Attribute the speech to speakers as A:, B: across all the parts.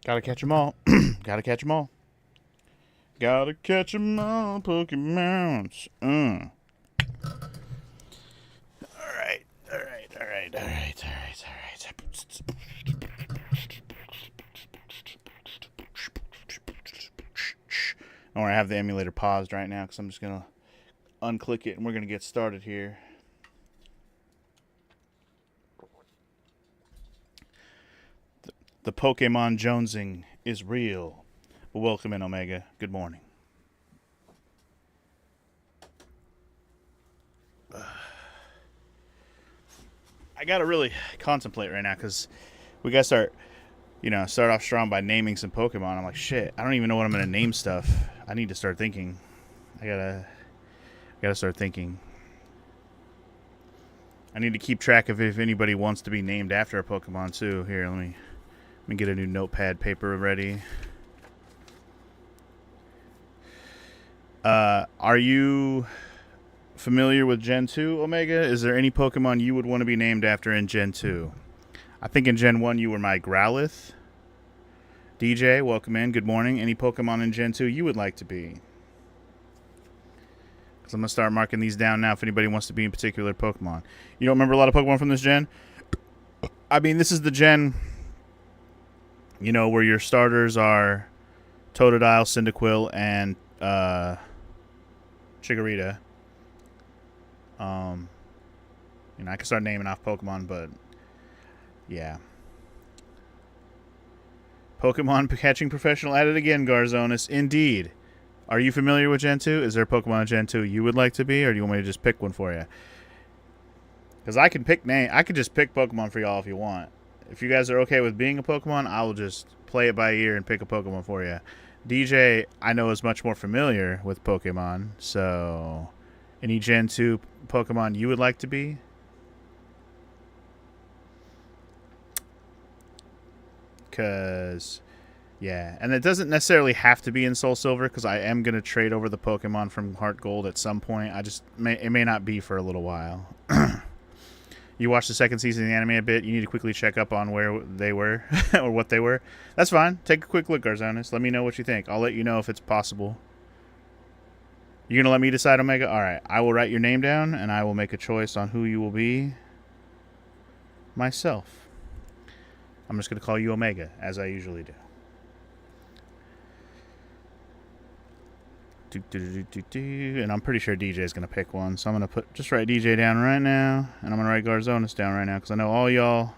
A: Gotta catch 'em all. Gotta catch 'em all. Gotta catch 'em all, Pokemons. Alright, alright, alright, alright, alright, alright. I want to have the emulator paused right now because I'm just going to unclick it and we're going to get started here. The Pokemon jonesing is real. Well, welcome in, Omega. Good morning. I got to really contemplate right now because we got to start off strong by naming some Pokemon. I'm like, shit, I don't even know what I'm going to name stuff. I need to start thinking. I gotta start thinking. I need to keep track of if anybody wants to be named after a Pokemon too. Here, let me get a new notepad paper ready. Are you familiar with Gen 2, Omega? Is there any Pokemon you would want to be named after in Gen 2? I think in Gen 1 you were my Growlithe. DJ, welcome in. Good morning. Any Pokemon in Gen 2 you would like to be? Because I'm going to start marking these down now if anybody wants to be in particular Pokemon. You don't remember a lot of Pokemon from this gen? I mean, this is the gen, where your starters are Totodile, Cyndaquil, and Chikorita. I can start naming off Pokemon, but yeah. Pokemon catching professional at it again, Garzonis. Indeed. Are you familiar with Gen 2? Is there a Pokemon in Gen 2 you would like to be, or do you want me to just pick one for you? Because I could just pick Pokemon for y'all if you want. If you guys are okay with being a Pokemon, I will just play it by ear and pick a Pokemon for you. DJ, I know, is much more familiar with Pokemon, so any Gen 2 Pokemon you would like to be? Because, yeah, and it doesn't necessarily have to be in Soul Silver, because I am going to trade over the Pokemon from Heart Gold at some point. It may not be for a little while. You watched the second season of the anime a bit. You need to quickly check up on where they were or what they were. That's fine. Take a quick look, Garzonis. Let me know what you think. I'll let you know if it's possible. You're going to let me decide, Omega? All right. I will write your name down, and I will make a choice on who you will be myself. I'm just going to call you Omega, as I usually do. And I'm pretty sure DJ is going to pick one. So I'm going to just write DJ down right now. And I'm going to write Garzonis down right now. Because I know all y'all. I'm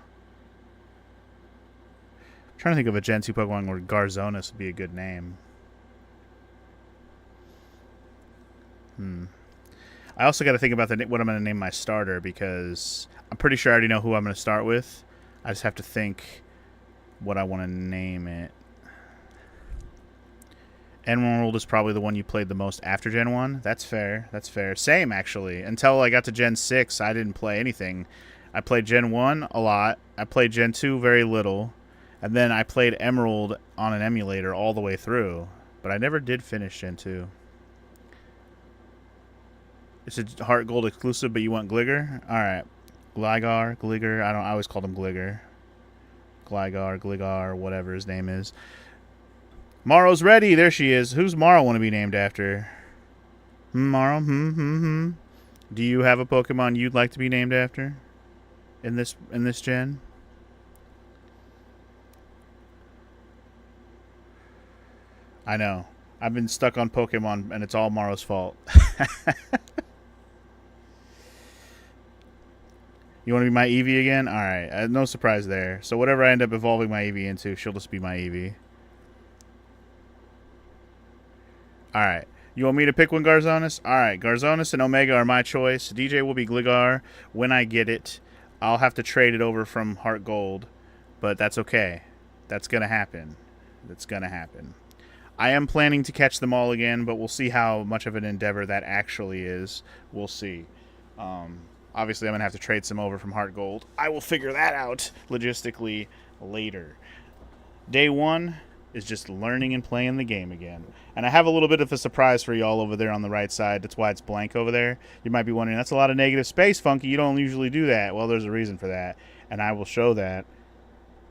A: trying to think of a Gen 2 Pokemon where Garzonis would be a good name. I also got to think about what I'm going to name my starter. Because I'm pretty sure I already know who I'm going to start with. I just have to think what I want to name it. Emerald is probably the one you played the most after Gen 1. That's fair. That's fair. Same, actually. Until I got to Gen 6, I didn't play anything. I played Gen 1 a lot. I played Gen 2 very little. And then I played Emerald on an emulator all the way through. But I never did finish Gen 2. It's a Heart Gold exclusive, but you want Gligar? Alright. Gligar. I always called him Gligar. Gligar, whatever his name is. Morrow's ready. There she is. Who's Morrow want to be named after? Morrow? Do you have a Pokemon you'd like to be named after? In this gen? I know. I've been stuck on Pokemon, and it's all Morrow's fault. You want to be my Eevee again? Alright. No surprise there. So whatever I end up evolving my Eevee into, she'll just be my Eevee. Alright. You want me to pick one, Garzonis? Alright. Garzonis and Omega are my choice. DJ will be Gligar when I get it. I'll have to trade it over from Heart Gold. But that's okay. That's going to happen. That's going to happen. I am planning to catch them all again, but we'll see how much of an endeavor that actually is. We'll see. Obviously, I'm going to have to trade some over from Heart Gold. I will figure that out logistically later. Day 1 is just learning and playing the game again. And I have a little bit of a surprise for y'all over there on the right side. That's why it's blank over there. You might be wondering, that's a lot of negative space, Funky. You don't usually do that. Well, there's a reason for that. And I will show that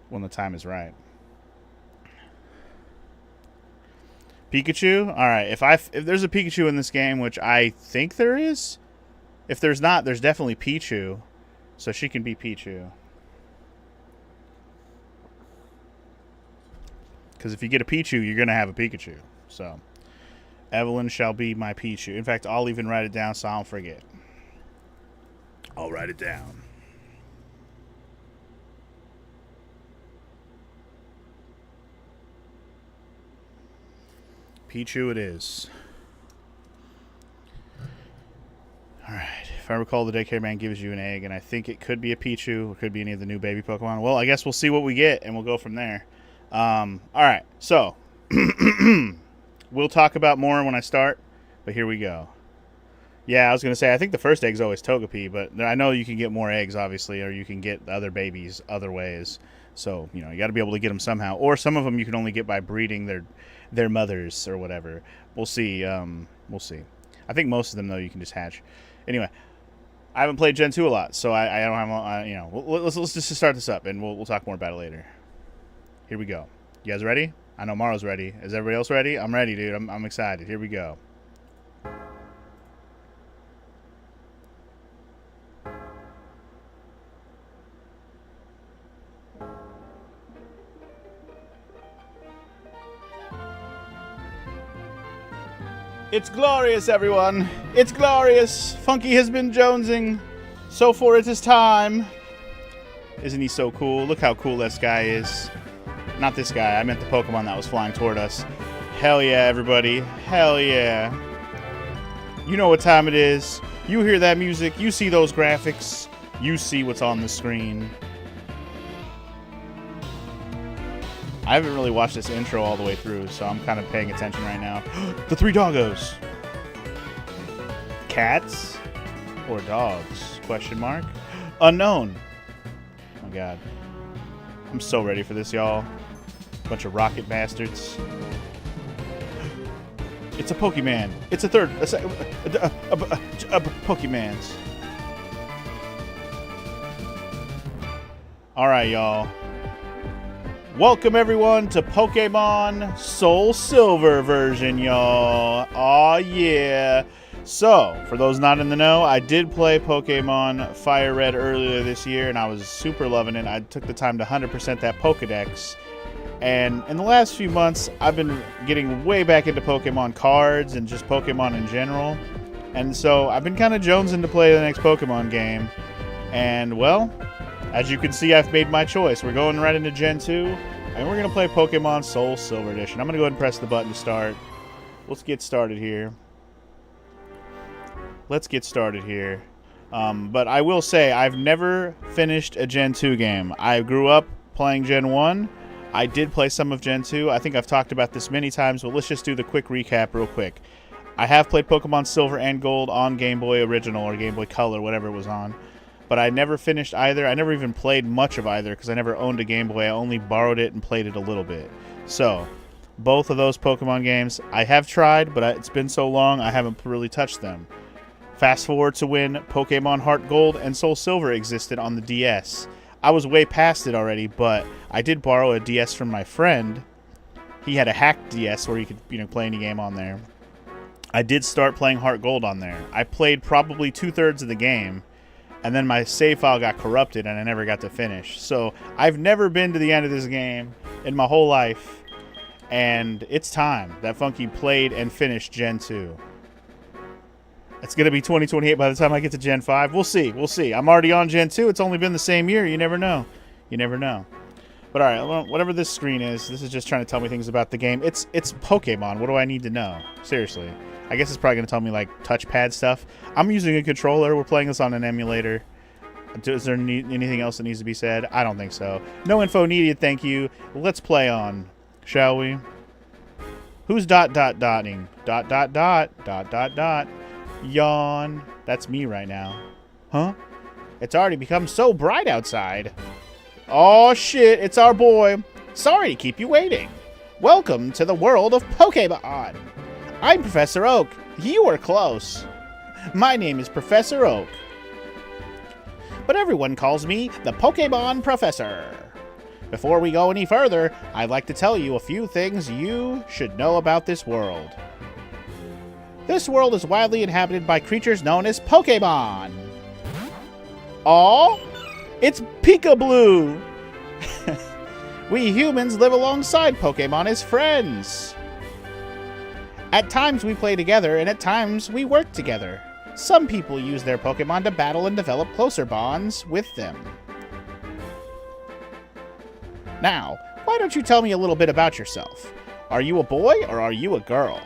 A: when the time is right. Pikachu? Alright, if there's a Pikachu in this game, which I think there is, if there's not, there's definitely Pichu. So she can be Pichu. Because if you get a Pichu, you're going to have a Pikachu. So, Evelyn shall be my Pichu. In fact, I'll even write it down so I don't forget. I'll write it down. Pichu it is. Alright. If I recall, the daycare man gives you an egg, and I think it could be a Pichu, or it could be any of the new baby Pokemon. Well, I guess we'll see what we get, and we'll go from there. Alright, so we'll talk about more when I start, but here we go. Yeah, I was going to say, I think the first egg's always Togepi, but I know you can get more eggs, obviously, or you can get other babies other ways. So, you know, you got to be able to get them somehow. Or some of them you can only get by breeding their mothers or whatever. We'll see. We'll see. I think most of them, though, you can just hatch. Anyway, I haven't played Gen 2 a lot, so I don't have, you know, let's just start this up, and we'll talk more about it later. Here we go. You guys ready? I know Maro's ready. Is everybody else ready? I'm ready, dude. I'm excited. Here we go. It's glorious, everyone. It's glorious. Funky has been jonesing. So for it is time. Isn't he so cool? Look how cool this guy is. Not this guy. I meant the Pokemon that was flying toward us. Hell yeah, everybody. Hell yeah. You know what time it is. You hear that music. You see those graphics. You see what's on the screen. I haven't really watched this intro all the way through, so I'm kind of paying attention right now. The three doggos. Cats or dogs? Question mark. Unknown. Oh my god. I'm so ready for this, y'all. Bunch of rocket bastards. It's a Pokemon. It's a third. A Pokemans. Alright, y'all. Welcome, everyone, to Pokemon Soul Silver version, y'all. Aw, yeah. So, for those not in the know, I did play Pokemon Fire Red earlier this year, and I was super loving it. I took the time to 100% that Pokedex. And in the last few months, I've been getting way back into Pokemon cards and just Pokemon in general. And so, I've been kind of jonesing to play the next Pokemon game. And, well, as you can see, I've made my choice. We're going right into Gen 2, and we're going to play Pokemon Soul Silver Edition. I'm going to go ahead and press the button to start. Let's get started here. But I will say, I've never finished a Gen 2 game. I grew up playing Gen 1. I did play some of Gen 2. I think I've talked about this many times, but let's just do the quick recap real quick. I have played Pokemon Silver and Gold on Game Boy Original or Game Boy Color, whatever it was on. But I never finished either. I never even played much of either because I never owned a Game Boy. I only borrowed it and played it a little bit. So, both of those Pokemon games I have tried, but it's been so long I haven't really touched them. Fast forward to when Pokemon Heart Gold and Soul Silver existed on the DS. I was way past it already, but I did borrow a DS from my friend. He had a hacked DS where you could, play any game on there. I did start playing Heart Gold on there. I played probably 2/3 of the game, and then my save file got corrupted and I never got to finish. So I've never been to the end of this game in my whole life, and it's time that Funky played and finished Gen 2. It's going to be 2028 by the time I get to Gen 5. We'll see. We'll see. I'm already on Gen 2. It's only been the same year. You never know. You never know. But all right, whatever this screen is, this is just trying to tell me things about the game. It's Pokemon. What do I need to know? Seriously. I guess it's probably going to tell me, like, touchpad stuff. I'm using a controller. We're playing this on an emulator. Is there anything else that needs to be said? I don't think so. No info needed, thank you. Let's play on, shall we? Who's dotting? Dot. Yawn. That's me right now. Huh? It's already become so bright outside. Oh shit, it's our boy. Sorry to keep you waiting. Welcome to the world of Pokemon. I'm Professor Oak. You were close. My name is Professor Oak, but everyone calls me the Pokemon Professor. Before we go any further, I'd like to tell you a few things you should know about this world. This world is widely inhabited by creatures known as Pokemon. Aw, it's Pikablue! We humans live alongside Pokemon as friends. At times we play together, and at times we work together. Some people use their Pokemon to battle and develop closer bonds with them. Now, why don't you tell me a little bit about yourself? Are you a boy or are you a girl?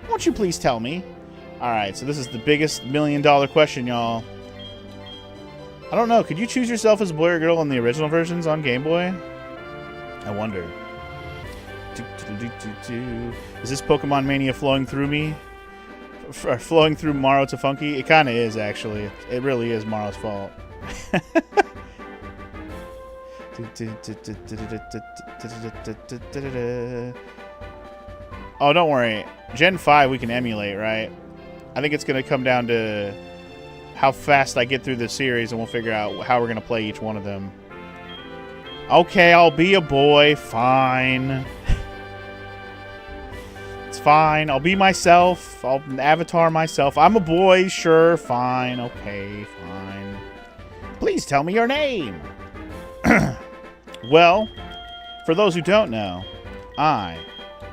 A: Won't you please tell me? Alright, so this is the biggest $1 million question, y'all. I don't know, could you choose yourself as a boy or girl in the original versions on Game Boy? I wonder. Is this Pokemon Mania flowing through me? Flowing through Morrow to Funky? It kind of is, actually. It really is Morrow's fault. Oh, don't worry. Gen 5 we can emulate, right? I think it's going to come down to how fast I get through the series, and we'll figure out how we're going to play each one of them. Okay, I'll be a boy. Fine. It's fine. I'll be myself. I'll avatar myself. I'm a boy. Sure. Fine. Okay. Fine. Please tell me your name. Well, for those who don't know, I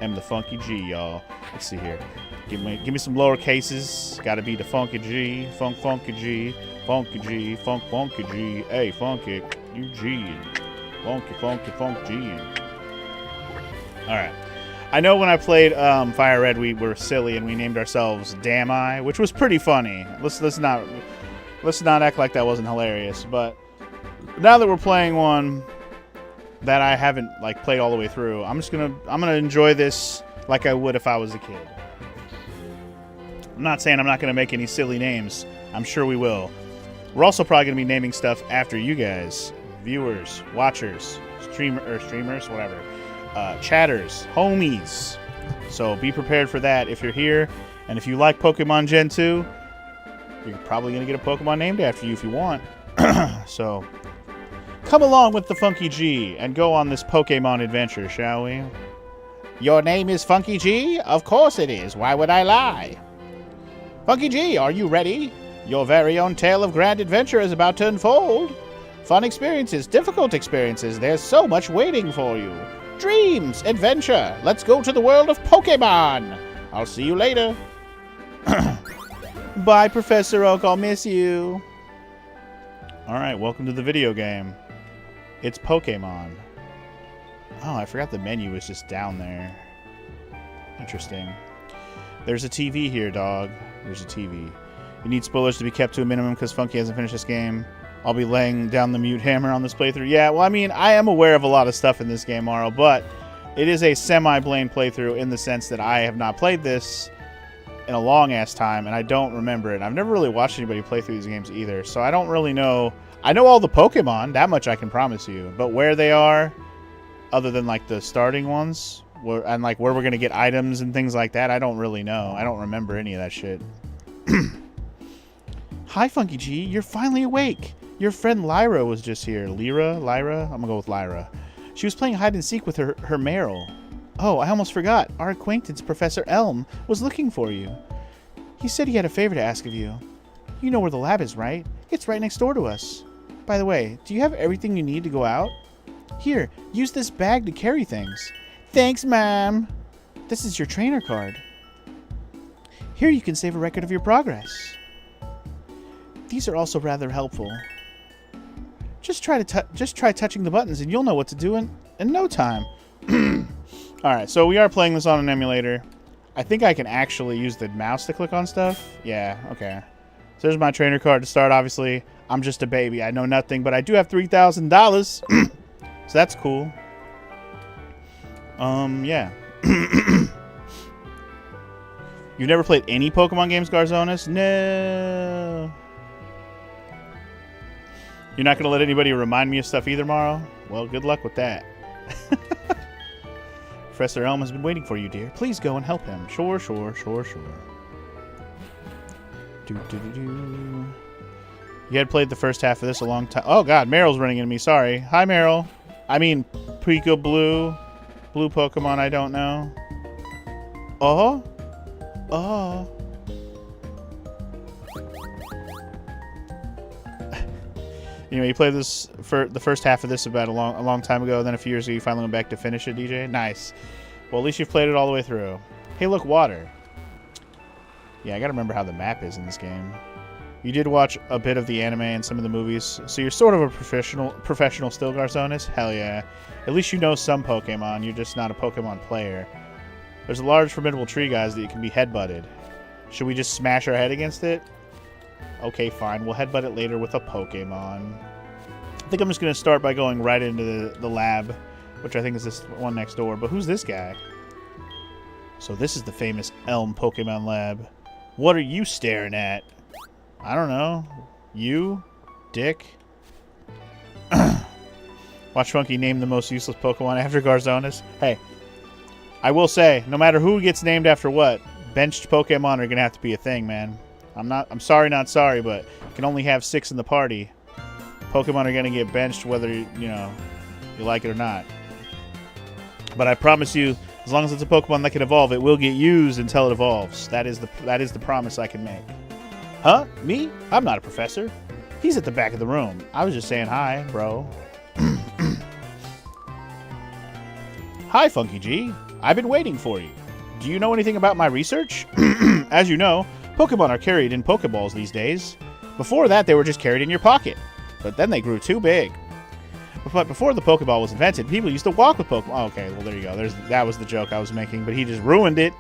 A: am the Funky G, y'all. Let's see here. Give me some lower cases. Gotta be the Funky G. Funky G. Funky G. Funky G. Hey, Funky. You G. Funky G. Alright. I know when I played Fire Red, we were silly and we named ourselves Damn I, which was pretty funny. Let's not act like that wasn't hilarious. But now that we're playing one that I haven't played all the way through, I'm gonna enjoy this like I would if I was a kid. I'm not saying I'm not gonna make any silly names. I'm sure we will. We're also probably gonna be naming stuff after you guys, viewers, watchers, streamers, whatever, chatters, homies. So be prepared for that if you're here, and if you like Pokemon Gen 2, you're probably gonna get a Pokemon named after you if you want. So come along with the Funky G and go on this Pokemon adventure, shall we? Your name is Funky G? Of course it is. Why would I lie? Funky G, are you ready? Your very own tale of grand adventure is about to unfold. Fun experiences, difficult experiences, there's so much waiting for you. Dreams, adventure, let's go to the world of Pokemon. I'll see you later. Bye, Professor Oak, I'll miss you. Alright, welcome to the video game. It's Pokemon. Oh, I forgot the menu was just down there. Interesting. There's a TV here, dog. There's a TV. You need spoilers to be kept to a minimum because Funky hasn't finished this game. I'll be laying down the mute hammer on this playthrough. Yeah, well, I mean, I am aware of a lot of stuff in this game, Morrow, but it is a semi-plain playthrough in the sense that I have not played this in a long-ass time, and I don't remember it. I've never really watched anybody play through these games either, so I don't really know. I know all the Pokemon, that much I can promise you, but where they are, other than, the starting ones, and, where we're going to get items and things like that, I don't really know. I don't remember any of that shit. Hi, Funky G. You're finally awake. Your friend Lyra was just here. Lyra? I'm gonna go with Lyra. She was playing hide and seek with her Meryl. Oh, I almost forgot. Our acquaintance, Professor Elm, was looking for you. He said he had a favor to ask of you. You know where the lab is, right? It's right next door to us. By the way, do you have everything you need to go out? Here, use this bag to carry things. Thanks, ma'am. This is your trainer card. Here you can save a record of your progress. These are also rather helpful. Just try touching the buttons and you'll know what to do in no time. Alright, so we are playing this on an emulator. I think I can actually use the mouse to click on stuff. Yeah, okay. So there's my trainer card to start, obviously. I'm just a baby. I know nothing, but I do have $3,000. So that's cool. Yeah. You've never played any Pokemon games, Garzonis? No. You're not going to let anybody remind me of stuff either, Morrow? Well, good luck with that. Professor Elm has been waiting for you, dear. Please go and help him. Sure. You had played the first half of this a long time. Oh, God. Meryl's running into me. Sorry. Hi, Meryl. I mean, Pika Blue. Blue Pokemon I don't know. Oh? Oh. You know, you played this for the first half of this about a long time ago, and then a few years ago you finally went back to finish it, DJ? Nice. Well, at least you've played it all the way through. Hey, look, water. Yeah, I gotta remember how the map is in this game. You did watch a bit of the anime and some of the movies, so you're sort of a professional still, Garzonis? Hell yeah. At least you know some Pokemon, you're just not a Pokemon player. There's a large formidable tree, guys, that you can be headbutted. Should we just smash our head against it? Okay, fine. We'll headbutt it later with a Pokemon. I think I'm just going to start by going right into the lab, which I think is this one next door. But who's this guy? So this is the famous Elm Pokemon Lab. What are you staring at? I don't know. You? Dick? Watch Funky name the most useless Pokemon after Garzonis. Hey, I will say, no matter who gets named after what, benched Pokemon are going to have to be a thing, man. I'm sorry, not sorry, but you can only have 6 in the party. Pokemon are going to get benched whether, you like it or not. But I promise you, as long as it's a Pokemon that can evolve, it will get used until it evolves. That is the promise I can make. Huh? Me? I'm not a professor. He's at the back of the room. I was just saying hi, bro. Hi, Funky G. I've been waiting for you. Do you know anything about my research? As you know, Pokemon are carried in Pokeballs these days. Before that, they were just carried in your pocket. But then they grew too big. But before the Pokeball was invented, people used to walk with Pokemon. Oh, okay, well, there you go. That was the joke I was making, but he just ruined it.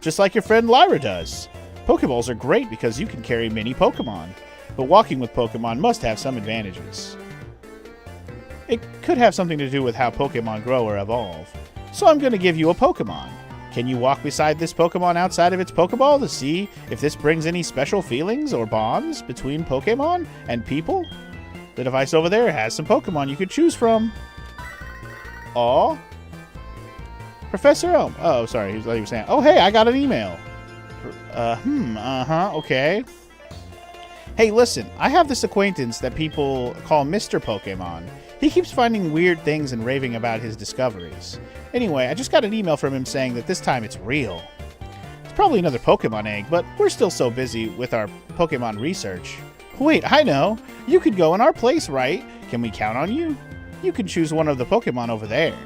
A: Just like your friend Lyra does. Pokeballs are great because you can carry mini Pokemon. But walking with Pokemon must have some advantages. It could have something to do with how Pokemon grow or evolve. So I'm going to give you a Pokemon. Can you walk beside this Pokemon outside of its Pokeball to see if this brings any special feelings or bonds between Pokemon and people? The device over there has some Pokemon you could choose from. Aw. Professor Elm. Oh, sorry. He was saying, oh, hey, I got an email. Okay. Hey, listen, I have this acquaintance that people call Mr. Pokemon. He keeps finding weird things and raving about his discoveries. Anyway, I just got an email from him saying that this time it's real. It's probably another Pokemon egg, but we're still so busy with our Pokemon research. Wait, I know. You could go in our place, right? Can we count on you? You can choose one of the Pokemon over there.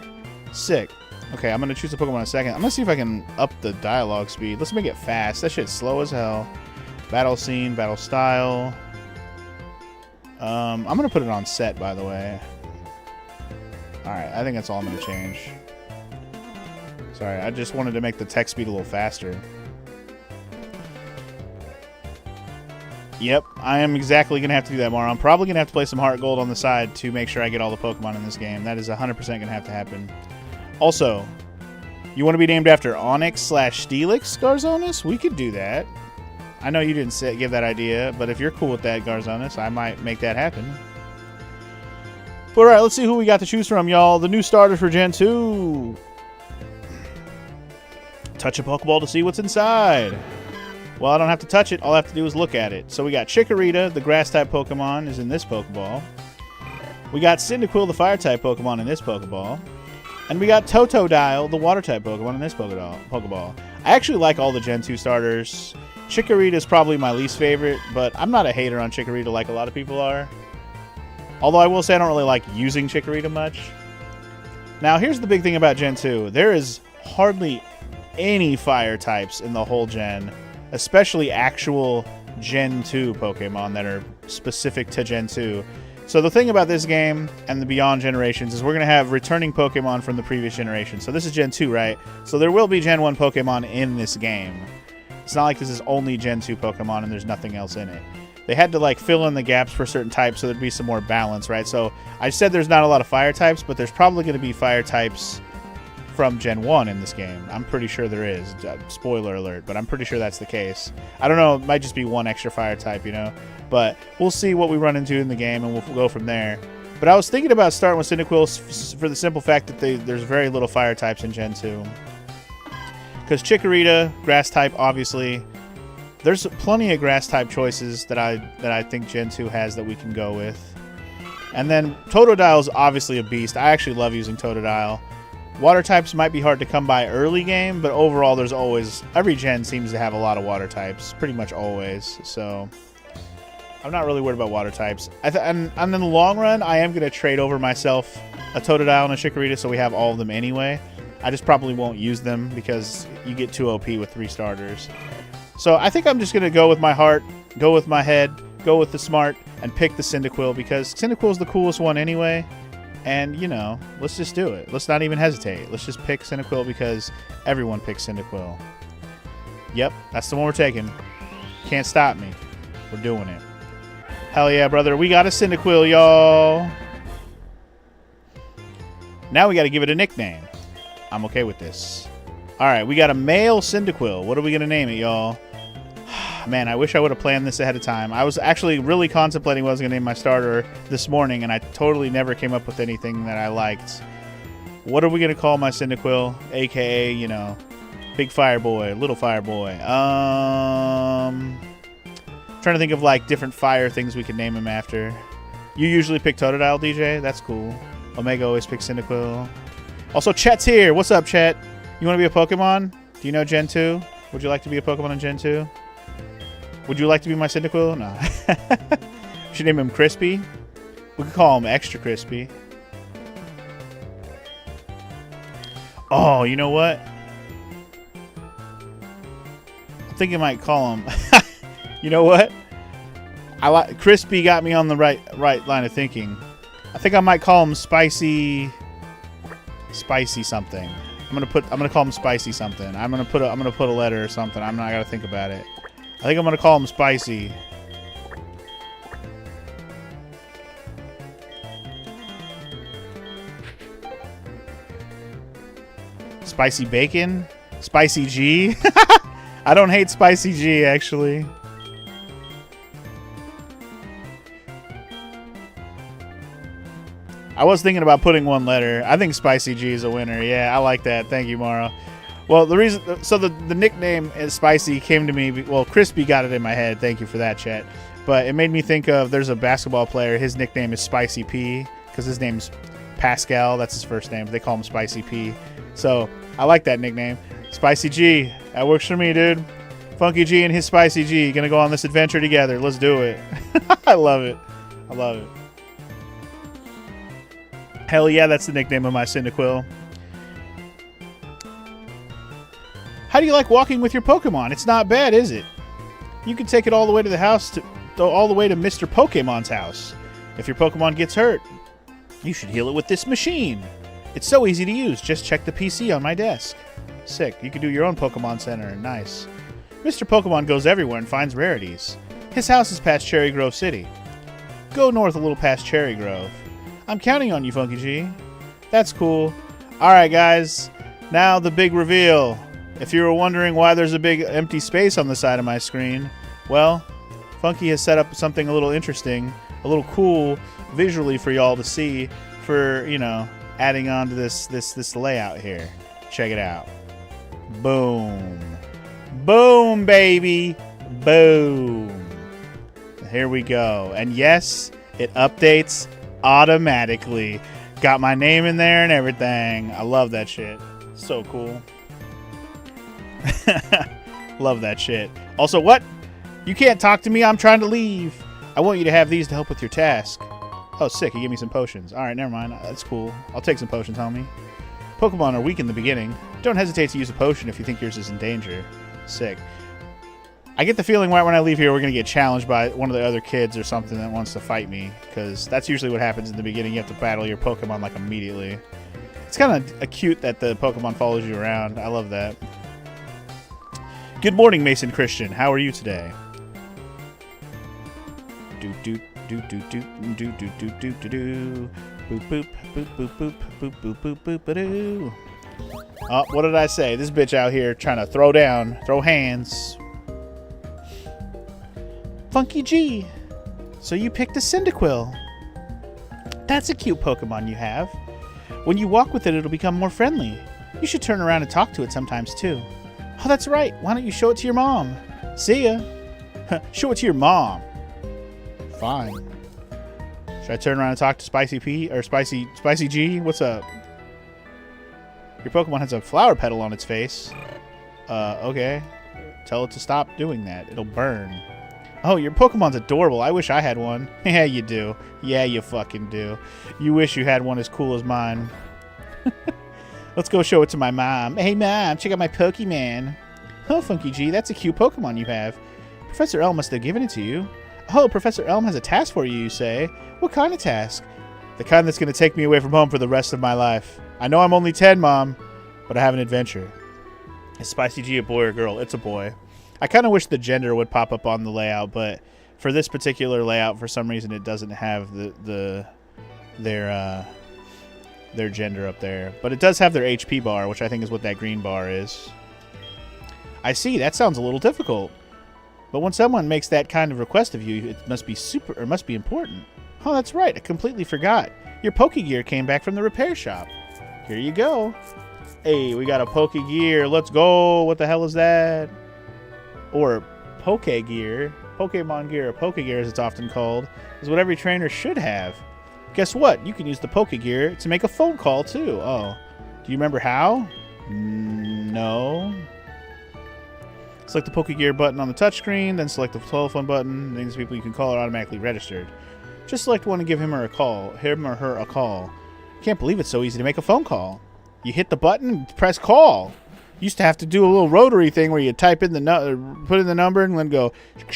A: Sick. Okay, I'm going to choose a Pokemon in a second. I'm going to see if I can up the dialogue speed. Let's make it fast. That shit's slow as hell. Battle scene, battle style. I'm going to put it on set, by the way. Alright, I think that's all I'm going to change. Sorry, I just wanted to make the text speed a little faster. Yep, I am exactly going to have to do that more. I'm probably going to have to play some Heart Gold on the side to make sure I get all the Pokemon in this game. That is 100% going to have to happen. Also, you want to be named after Onix/Steelix, Garzonis? We could do that. I know you didn't give that idea, but if you're cool with that, Garzonis, I might make that happen. But alright, let's see who we got to choose from, y'all. The new starters for Gen 2. Touch a Pokeball to see what's inside. Well, I don't have to touch it. All I have to do is look at it. So we got Chikorita, the Grass-type Pokemon, is in this Pokeball. We got Cyndaquil, the Fire-type Pokemon, in this Pokeball. And we got Totodile, the Water-type Pokemon, in this Pokeball. I actually like all the Gen 2 starters. Chikorita is probably my least favorite, but I'm not a hater on Chikorita like a lot of people are. Although I will say I don't really like using Chikorita much. Now, here's the big thing about Gen 2. There is hardly any fire types in the whole gen, especially actual Gen 2 Pokemon that are specific to Gen 2. So the thing about this game and the Beyond generations is we're going to have returning Pokemon from the previous generation. So this is Gen 2, right? So there will be Gen 1 Pokemon in this game. It's not like this is only Gen 2 Pokemon and there's nothing else in it. They had to like fill in the gaps for certain types so there'd be some more balance, right? So I said there's not a lot of fire types, but there's probably going to be fire types from Gen 1 in this game. I'm pretty sure there is. Spoiler alert, but I'm pretty sure that's the case. I don't know, it might just be one extra fire type, you know? But we'll see what we run into in the game, and we'll go from there. But I was thinking about starting with Cyndaquil for the simple fact that there's very little fire types in Gen 2. Because Chikorita, grass type, obviously. There's plenty of grass type choices that I think Gen 2 has that we can go with. And then Totodile is obviously a beast. I actually love using Totodile. Water types might be hard to come by early game, but overall there's always... Every gen seems to have a lot of water types. Pretty much always. So I'm not really worried about water types. And in the long run, I am going to trade over myself a Totodile and a Chikorita so we have all of them anyway. I just probably won't use them because you get too OP with 3 starters. So I think I'm just going to go with my heart, go with my head, go with the smart, and pick the Cyndaquil because Cyndaquil's the coolest one anyway. And, you know, let's just do it. Let's not even hesitate. Let's just pick Cyndaquil because everyone picks Cyndaquil. Yep, that's the one we're taking. Can't stop me. We're doing it. Hell yeah, brother. We got a Cyndaquil, y'all. Now we got to give it a nickname. I'm okay with this. All right, we got a male Cyndaquil. What are we going to name it, y'all? Man, I wish I would have planned this ahead of time. I was actually really contemplating what I was going to name my starter this morning, and I totally never came up with anything that I liked. What are we going to call my Cyndaquil? AKA, you know, Big Fire Boy, Little Fire Boy. Trying to think of, like, different fire things we could name him after. You usually pick Totodile, DJ? That's cool. Omega always picks Cyndaquil. Also, Chet's here. What's up, Chet? You want to be a Pokemon? Do you know Gen 2? Would you like to be a Pokemon in Gen 2? Would you like to be my Cyndaquil? No. We should name him Crispy. We could call him Extra Crispy. Oh, you know what? I think I might call him... You know what? Crispy got me on the right line of thinking. I think I might call him Spicy something. I'm gonna call him Spicy something. I'm gonna put a letter or something. I gotta think about it. I think I'm gonna call him Spicy. Spicy Bacon? Spicy G? I don't hate Spicy G, actually. I was thinking about putting one letter. I think Spicy G is a winner. Yeah, I like that. Thank you, Mara. Well, the reason... So the nickname is Spicy came to me... Well, Crispy got it in my head. Thank you for that, chat. But it made me think of... There's a basketball player. His nickname is Spicy P. Because his name's Pascal. That's his first name. They call him Spicy P. So, I like that nickname. Spicy G. That works for me, dude. Funky G and his Spicy G. Gonna go on this adventure together. Let's do it. I love it. I love it. Hell yeah, that's the nickname of my Cyndaquil. How do you like walking with your Pokemon? It's not bad, is it? You can take it all the way to the house, all the way to Mr. Pokemon's house. If your Pokemon gets hurt, you should heal it with this machine. It's so easy to use. Just check the PC on my desk. Sick. You can do your own Pokemon Center. Nice. Mr. Pokemon goes everywhere and finds rarities. His house is past Cherry Grove City. Go north a little past Cherry Grove. I'm counting on you, Funky G. That's cool. Alright, guys. Now the big reveal. If you were wondering why there's a big empty space on the side of my screen, well, Funky has set up something a little interesting, a little cool visually for y'all to see for, you know, adding on to this layout here. Check it out. Boom. Boom, baby. Boom. Here we go. And yes, it updates automatically. Got my name in there and everything. I love that shit. So cool. Love that shit. Also, what? You can't talk to me. I'm trying to leave. I want you to have these to help with your task. Oh, sick. He gave me some potions. Alright, never mind. That's cool. I'll take some potions, homie. Pokemon are weak in the beginning. Don't hesitate to use a potion if you think yours is in danger. Sick. I get the feeling right when I leave here we're going to get challenged by one of the other kids or something that wants to fight me. Because that's usually what happens in the beginning. You have to battle your Pokemon like immediately. It's kind of cute that the Pokemon follows you around. I love that. Good morning, Mason Christian. How are you today? Do do do do do do do do do do do. Boop boop boop boop boop boop boop boop boop ba doo. Oh, what did I say? This bitch out here trying to throw down, throw hands. Funky G. So you picked a Cyndaquil. That's a cute Pokemon you have. When you walk with it, it'll become more friendly. You should turn around and talk to it sometimes too. Oh, that's right. Why don't you show it to your mom? See ya. Show it to your mom. Fine. Should I turn around and talk to Spicy P or Spicy G? What's up? Your Pokemon has a flower petal on its face. Okay. Tell it to stop doing that. It'll burn. Oh, your Pokemon's adorable. I wish I had one. Yeah, you do. Yeah, you fucking do. You wish you had one as cool as mine. Let's go show it to my mom. Hey, Mom, check out my Pokemon. Oh, Funky G, that's a cute Pokemon you have. Professor Elm must have given it to you. Oh, Professor Elm has a task for you say? What kind of task? The kind that's going to take me away from home for the rest of my life. I know I'm only 10, Mom, but I have an adventure. Is Spicy G a boy or girl? It's a boy. I kind of wish the gender would pop up on the layout, but for this particular layout, for some reason, it doesn't have their gender up there. But it does have their HP bar, which I think is what that green bar is. I see. That sounds a little difficult. But when someone makes that kind of request of you, it must be must be important. Oh, that's right. I completely forgot. Your Pokegear came back from the repair shop. Here you go. Hey, we got a Pokegear. Let's go. What the hell is that? Or Pokegear. Pokemon Gear, or Pokegear as it's often called, is what every trainer should have. Guess what? You can use the Pokegear to make a phone call, too. Oh. Do you remember how? No. Select the Pokegear button on the touchscreen, then select the telephone button. These people you can call are automatically registered. Just select one and give him or her a call. Can't believe it's so easy to make a phone call. You hit the button, press call. Used to have to do a little rotary thing where you type in the put in the number and then go. And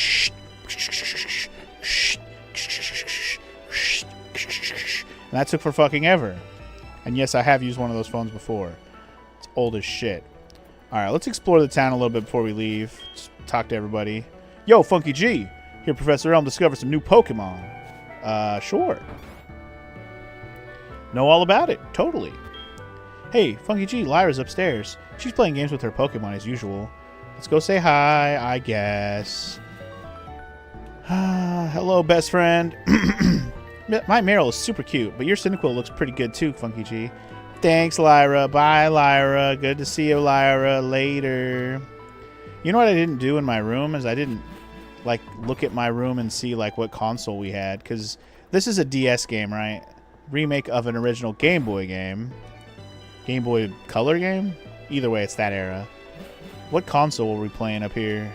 A: that took for fucking ever. And yes, I have used one of those phones before. It's old as shit. Alright, let's explore the town a little bit before we leave. Just talk to everybody. Yo, Funky G! Here Professor Elm discovered some new Pokemon. Sure. Know all about it. Totally. Hey, Funky G, Lyra's upstairs. She's playing games with her Pokemon as usual. Let's go say hi, I guess. Hello, best friend. My Meryl is super cute, but your Cyndaquil looks pretty good too, Funky G. Thanks, Lyra. Bye, Lyra. Good to see you, Lyra. Later. You know what I didn't do in my room is I didn't like look at my room and see like what console we had, because this is a DS game, right? Remake of an original Game Boy game. Game Boy Color game? Either way, it's that era. What console were we playing up here?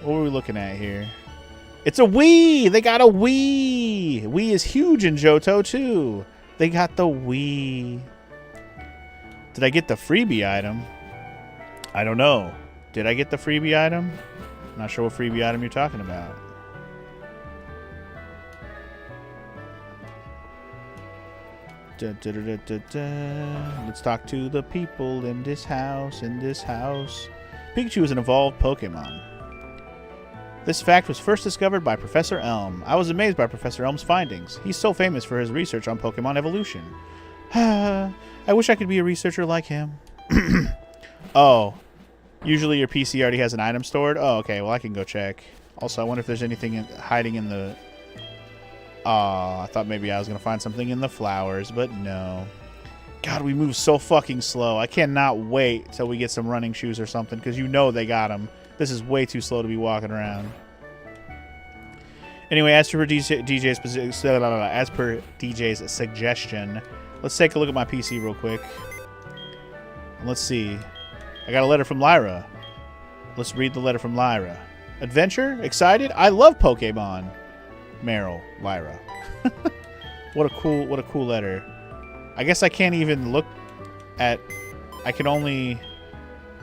A: What were we looking at here? It's a Wii! They got a Wii! Wii is huge in Johto, too. They got the Wii. Did I get the freebie item? I don't know. Did I get the freebie item? I'm not sure what freebie item you're talking about. Let's talk to the people in this house, Pikachu is an evolved Pokemon. This fact was first discovered by Professor Elm. I was amazed by Professor Elm's findings. He's so famous for his research on Pokemon evolution. I wish I could be a researcher like him. Oh. Usually your PC already has an item stored? Oh, okay. Well, I can go check. Also, I wonder if there's anything hiding in the... I thought maybe I was going to find something in the flowers, but no. God, we move so fucking slow. I cannot wait till we get some running shoes or something, because you know they got them. This is way too slow to be walking around. Anyway, as per DJ's suggestion, let's take a look at my PC real quick. And let's see. I got a letter from Lyra. Let's read the letter from Lyra. Adventure? Excited? I love Pokemon. Meryl, Lyra. What a cool letter. I guess I can't even look at... I can only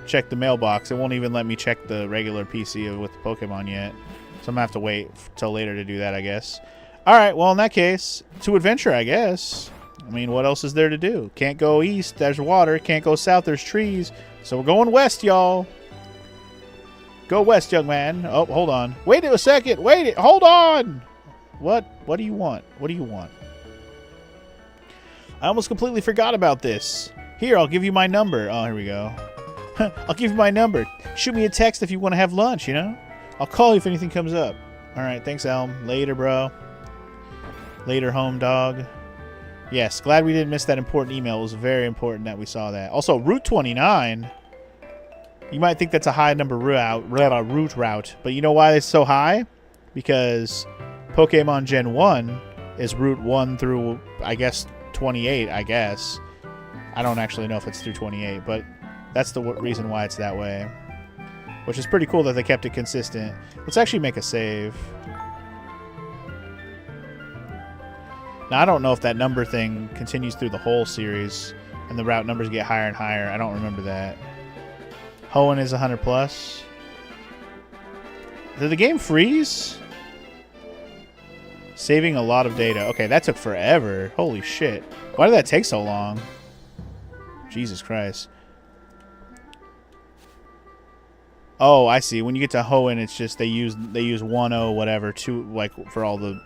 A: check the mailbox. It won't even let me check the regular PC with the Pokemon yet. So I'm going to have to wait till later to do that, I guess. Alright, well, in that case, to adventure, I guess. I mean, what else is there to do? Can't go east, there's water. Can't go south, there's trees. So we're going west, y'all. Go west, young man. Oh, hold on. Wait a second. Wait it. Hold on. What? What do you want? What do you want? I almost completely forgot about this. Here, I'll give you my number. Oh, here we go. I'll give you my number. Shoot me a text if you want to have lunch, you know? I'll call you if anything comes up. All right, thanks, Elm. Later, bro. Later, home dog. Yes, glad we didn't miss that important email. It was very important that we saw that. Also, Route 29. You might think that's a high number route, but you know why it's so high? Because Pokemon Gen 1 is Route 1 through, I guess, 28, I guess. I don't actually know if it's through 28, but that's the reason why it's that way. Which is pretty cool that they kept it consistent. Let's actually make a save. Now, I don't know if that number thing continues through the whole series and the route numbers get higher and higher. I don't remember that. Hoenn is 100 plus. Did the game freeze? Saving a lot of data. Okay, that took forever. Holy shit. Why did that take so long? Jesus Christ. Oh, I see. When you get to Hoenn, it's just they use 1-0 whatever, 2 like for all the,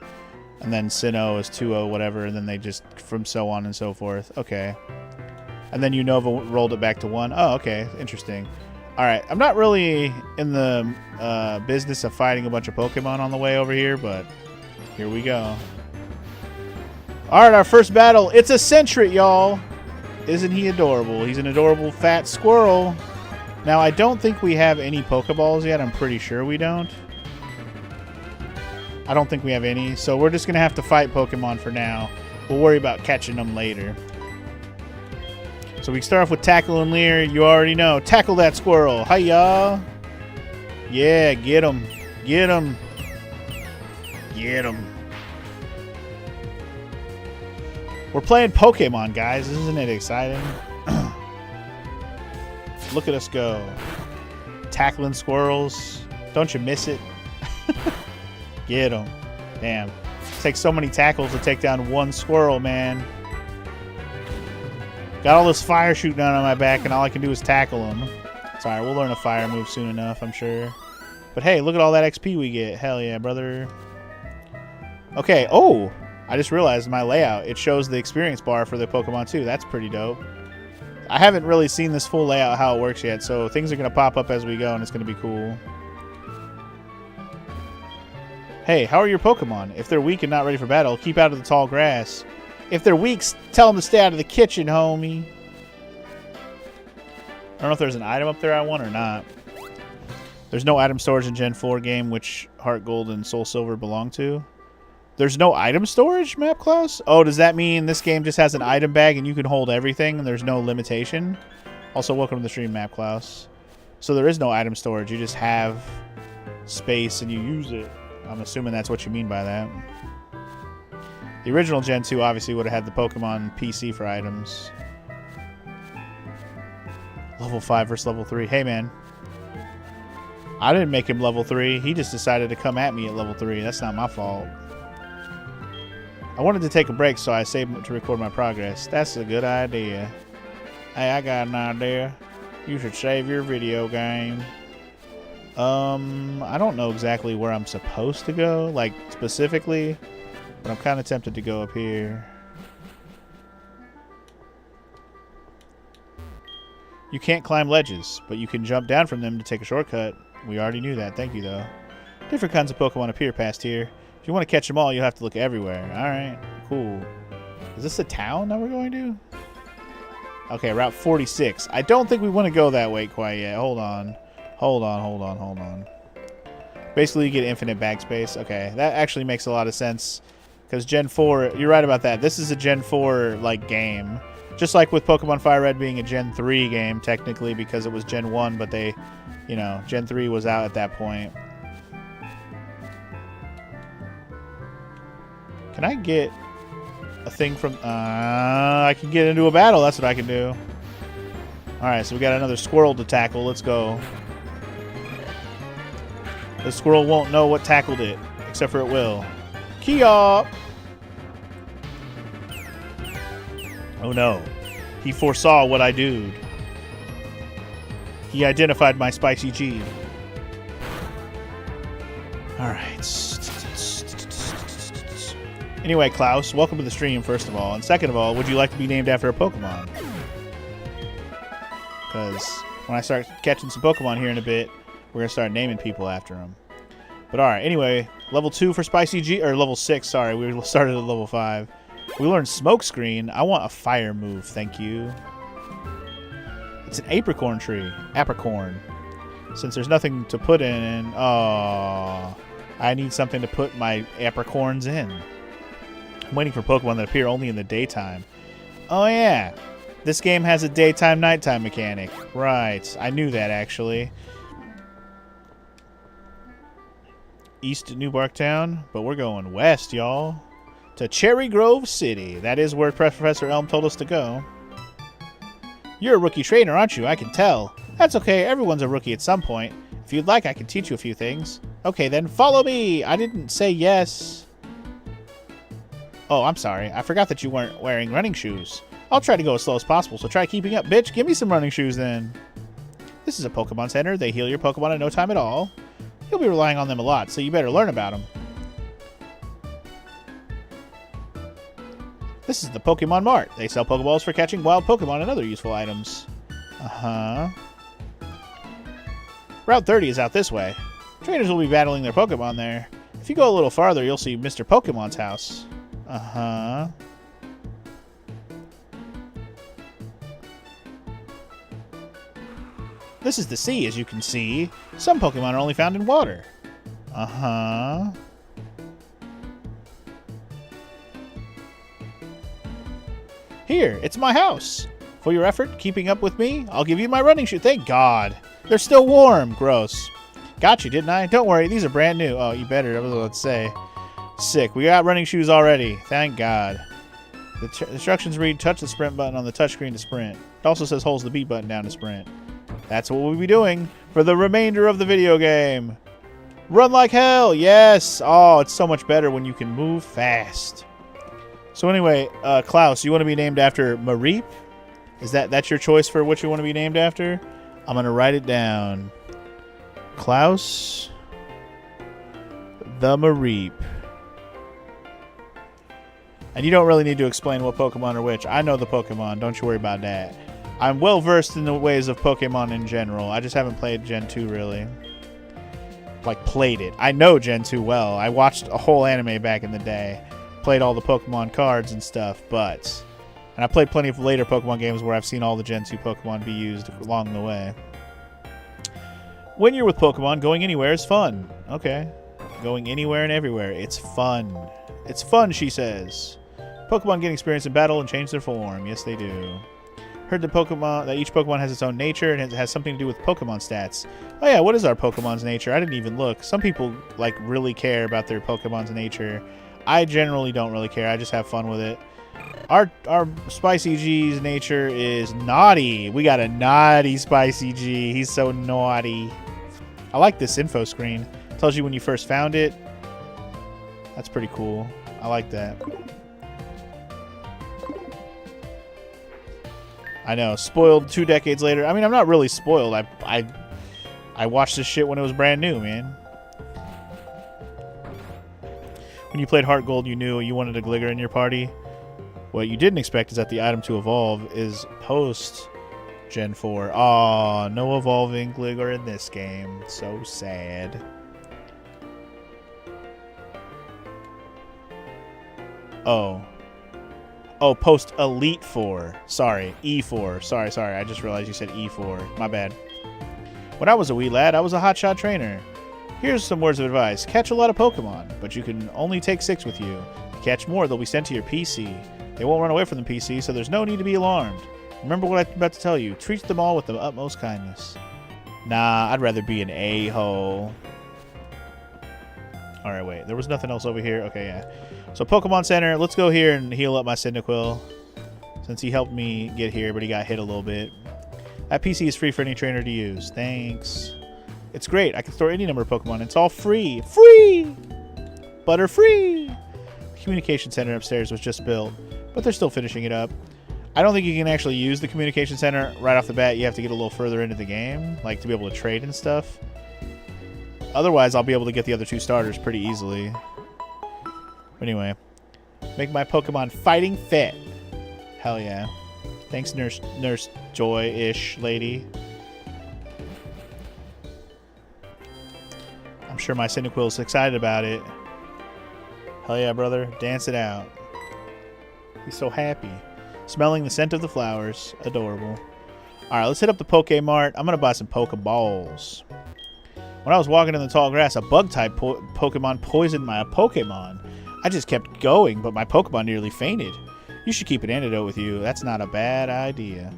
A: and then Sinnoh is 2-0 whatever, and then they just from so on and so forth. Okay. And then Unova rolled it back to 1. Oh, okay. Interesting. All right. I'm not really in the business of fighting a bunch of Pokemon on the way over here, but here we go. All right, our first battle. It's a Sentret, y'all. Isn't he adorable? He's an adorable fat squirrel. Now, I don't think we have any Pokeballs yet. I'm pretty sure we don't. I don't think we have any. So we're just going to have to fight Pokemon for now. We'll worry about catching them later. So we start off with Tackle and Leer. You already know. Tackle that squirrel. Hiya. Yeah, get him. Get him. Get him. We're playing Pokemon, guys. Isn't it exciting? Look at us go. Tackling squirrels. Don't you miss it? Get them. Damn. It takes so many tackles to take down one squirrel, man. Got all this fire shooting down on my back, and all I can do is tackle them. Sorry, we'll learn a fire move soon enough, I'm sure. But hey, look at all that XP we get. Hell yeah, brother. Okay, oh! I just realized my layout. It shows the experience bar for the Pokemon too. That's pretty dope. I haven't really seen this full layout, how it works yet, so things are going to pop up as we go, and it's going to be cool. Hey, how are your Pokemon? If they're weak and not ready for battle, keep out of the tall grass. If they're weak, tell them to stay out of the kitchen, homie. I don't know if there's an item up there I want or not. There's no item storage in Gen 4 game, which Heart Gold and Soul Silver belong to. There's no item storage, Map Klaus? Oh, does that mean this game just has an item bag and you can hold everything and there's no limitation? Also, welcome to the stream, Map Klaus. So there is no item storage. You just have space and you use it. I'm assuming that's what you mean by that. The original Gen 2 obviously would have had the Pokemon PC for items. Level 5 versus level 3. Hey, man. I didn't make him level 3. He just decided to come at me at level 3. That's not my fault. I wanted to take a break, so I saved to record my progress. That's a good idea. Hey, I got an idea. You should save your video game. I don't know exactly where I'm supposed to go, like, specifically, but I'm kind of tempted to go up here. You can't climb ledges, but you can jump down from them to take a shortcut. We already knew that. Thank you, though. Different kinds of Pokemon appear past here. If you want to catch them all, you'll have to look everywhere. Alright, cool. Is this the town that we're going to? Okay, Route 46. I don't think we want to go that way quite yet. Hold on. Hold on. Basically, you get infinite bag space. Okay, that actually makes a lot of sense. Because Gen 4, you're right about that. This is a Gen 4, like, game. Just like with Pokemon Fire Red being a Gen 3 game, technically, because it was Gen 1, but they, you know, Gen 3 was out at that point. Can I get a thing from... I can get into a battle. That's what I can do. Alright, so we got another squirrel to tackle. Let's go. The squirrel won't know what tackled it, except for it will. Kia! Oh no. He foresaw what I do. He identified my spicy G. Alright. Anyway, Klaus, welcome to the stream, first of all. And second of all, would you like to be named after a Pokemon? Because when I start catching some Pokemon here in a bit, we're going to start naming people after them. But alright, anyway, level 2 for Spicy G, or level 6, sorry, we started at level 5. We learned Smoke Screen. I want a fire move, thank you. It's an apricorn tree. Apricorn. Since there's nothing to put in, I need something to put my apricorns in. I'm waiting for Pokemon that appear only in the daytime. Oh yeah, this game has a daytime-nighttime mechanic. Right, I knew that actually. East New Barktown, but we're going west, y'all. To Cherry Grove City. That is where Professor Elm told us to go. You're a rookie trainer, aren't you? I can tell. That's okay, everyone's a rookie at some point. If you'd like, I can teach you a few things. Okay, then follow me! I didn't say yes. Oh, I'm sorry. I forgot that you weren't wearing running shoes. I'll try to go as slow as possible, so try keeping up, bitch. Give me some running shoes, then. This is a Pokemon Center. They heal your Pokemon in no time at all. You'll be relying on them a lot, so you better learn about them. This is the Pokemon Mart. They sell Pokeballs for catching wild Pokemon and other useful items. Uh-huh. Route 30 is out this way. Trainers will be battling their Pokemon there. If you go a little farther, you'll see Mr. Pokemon's house. Uh-huh. This is the sea, as you can see. Some Pokemon are only found in water. Uh-huh. Here, it's my house. For your effort keeping up with me, I'll give you my running shoe. Thank God. They're still warm. Gross. Got you, didn't I? Don't worry, these are brand new. Oh, you better. I was about to say. Sick. We got running shoes already. Thank God. The instructions read, touch the sprint button on the touchscreen to sprint. It also says holds the B button down to sprint. That's what we'll be doing for the remainder of the video game. Run like hell. Yes. Oh, it's so much better when you can move fast. So anyway, Klaus, you want to be named after Mareep? Is that's your choice for what you want to be named after? I'm going to write it down. Klaus the Mareep. And you don't really need to explain what Pokemon are which. I know the Pokemon. Don't you worry about that. I'm well versed in the ways of Pokemon in general. I just haven't played Gen 2 really. Like, played it. I know Gen 2 well. I watched a whole anime back in the day. Played all the Pokemon cards and stuff, but... And I played plenty of later Pokemon games where I've seen all the Gen 2 Pokemon be used along the way. When you're with Pokemon, going anywhere is fun. Okay. Going anywhere and everywhere. It's fun. It's fun, she says. Pokemon gain experience in battle and change their form. Yes, they do. Heard that each Pokemon has its own nature and it has something to do with Pokemon stats. Oh yeah, what is our Pokemon's nature? I didn't even look. Some people, like, really care about their Pokemon's nature. I generally don't really care. I just have fun with it. Our Spicy G's nature is naughty. We got a naughty Spicy G. He's so naughty. I like this info screen. It tells you when you first found it. That's pretty cool. I like that. I know. Spoiled 2 decades later. I mean, I'm not really spoiled. I watched this shit when it was brand new, man. When you played Heart Gold, you knew you wanted a Gligar in your party. What you didn't expect is that the item to evolve is post Gen 4. Aw, no evolving Gligar in this game. So sad. Oh. Oh, post Elite 4. Sorry, E4. Sorry. I just realized you said E4. My bad. When I was a wee lad, I was a hotshot trainer. Here's some words of advice. Catch a lot of Pokemon, but you can only take 6 with you. If you catch more, they'll be sent to your PC. They won't run away from the PC, so there's no need to be alarmed. Remember what I'm about to tell you. Treat them all with the utmost kindness. Nah, I'd rather be an a-hole. Alright, wait. There was nothing else over here? Okay, yeah. So, Pokemon Center. Let's go here and heal up my Cyndaquil. Since he helped me get here, but he got hit a little bit. That PC is free for any trainer to use. Thanks. It's great. I can store any number of Pokemon. It's all free. Free! Butter-free! The communication center upstairs was just built, but they're still finishing it up. I don't think you can actually use the communication center right off the bat. You have to get a little further into the game, like to be able to trade and stuff. Otherwise, I'll be able to get the other 2 starters pretty easily. Anyway, make my Pokemon fighting fit. Hell yeah. Thanks, Nurse Joy-ish lady. I'm sure my Cyndaquil's excited about it. Hell yeah, brother. Dance it out. He's so happy. Smelling the scent of the flowers. Adorable. Alright, let's hit up the Pokemart. I'm going to buy some Pokeballs. When I was walking in the tall grass, a bug-type Pokemon poisoned my Pokemon. I just kept going, but my Pokemon nearly fainted. You should keep an antidote with you. That's not a bad idea.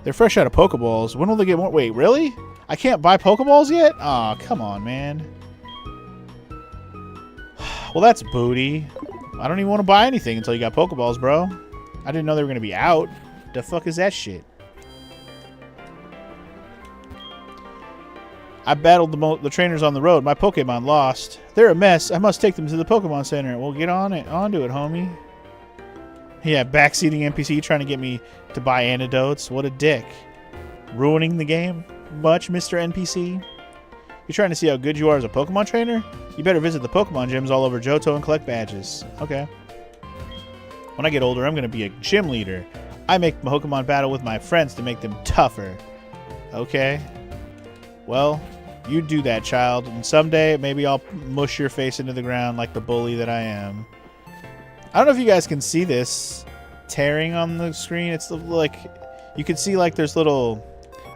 A: They're fresh out of Pokeballs. When will they get more? Wait, really? I can't buy Pokeballs yet? Aw, come on, man. Well, that's booty. I don't even want to buy anything until you got Pokeballs, bro. I didn't know they were going to be out. The fuck is that shit? I battled the trainers on the road. My Pokemon lost. They're a mess. I must take them to the Pokemon Center. Well, get on it. Onto it, homie. Yeah, backseating NPC trying to get me to buy antidotes. What a dick. Ruining the game much, Mr. NPC? You're trying to see how good you are as a Pokemon trainer? You better visit the Pokemon gyms all over Johto and collect badges. Okay. When I get older, I'm going to be a gym leader. I make Pokemon battle with my friends to make them tougher. Okay. Well, you do that, child. And someday, maybe I'll mush your face into the ground like the bully that I am. I don't know if you guys can see this tearing on the screen. It's like, you can see like there's little,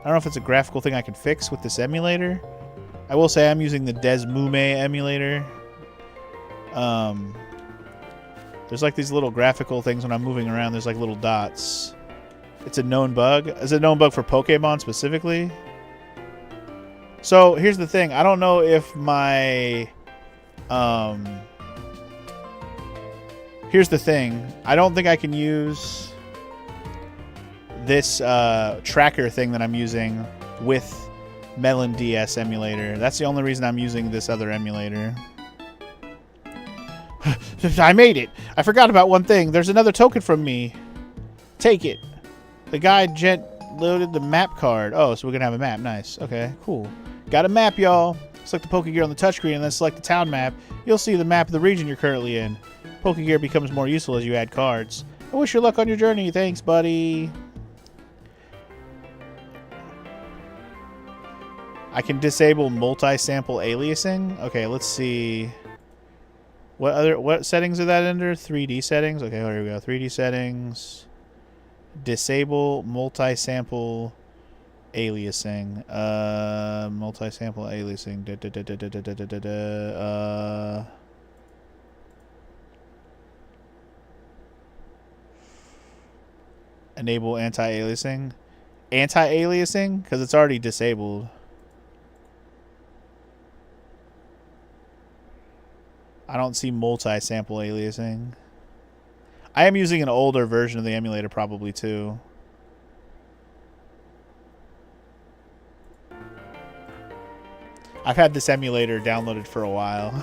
A: I don't know if it's a graphical thing I can fix with this emulator. I will say I'm using the Desmume emulator. There's like these little graphical things when I'm moving around. There's like little dots. It's a known bug. Is it a known bug for Pokemon specifically? So here's the thing. I don't know if my... Here's the thing. I don't think I can use this tracker thing that I'm using with Melon DS emulator. That's the only reason I'm using this other emulator. I made it. I forgot about one thing. There's another token from me. Take it. The guy loaded the map card. Oh, so we're going to have a map. Nice. Okay, cool. Got a map, y'all. Select the Pokegear on the touchscreen and then select the town map. You'll see the map of the region you're currently in. Pokegear becomes more useful as you add cards. I wish you luck on your journey. Thanks, buddy. I can disable multi-sample aliasing. Okay, let's see. What settings are that under? 3D settings. Okay, here we go. 3D settings. Disable multi-sample aliasing. Multi-sample aliasing. Enable anti-aliasing. Anti-aliasing? Because it's already disabled. I don't see multi-sample aliasing. I am using an older version of the emulator probably too. I've had this emulator downloaded for a while.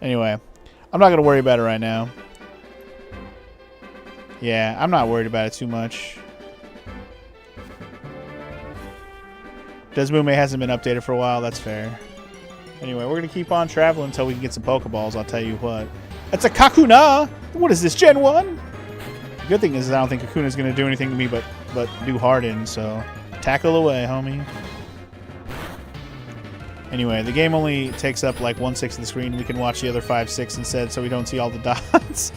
A: Anyway, I'm not going to worry about it right now. Yeah, I'm not worried about it too much. Desmume hasn't been updated for a while. That's fair. Anyway, we're going to keep on traveling until we can get some Pokeballs, I'll tell you what. That's a Kakuna! What is this, Gen 1? The good thing is I don't think Kakuna's going to do anything to me but do Harden, so tackle away, homie. Anyway, the game only takes up like 1/6 of the screen. We can watch the other 5/6 instead so we don't see all the dots.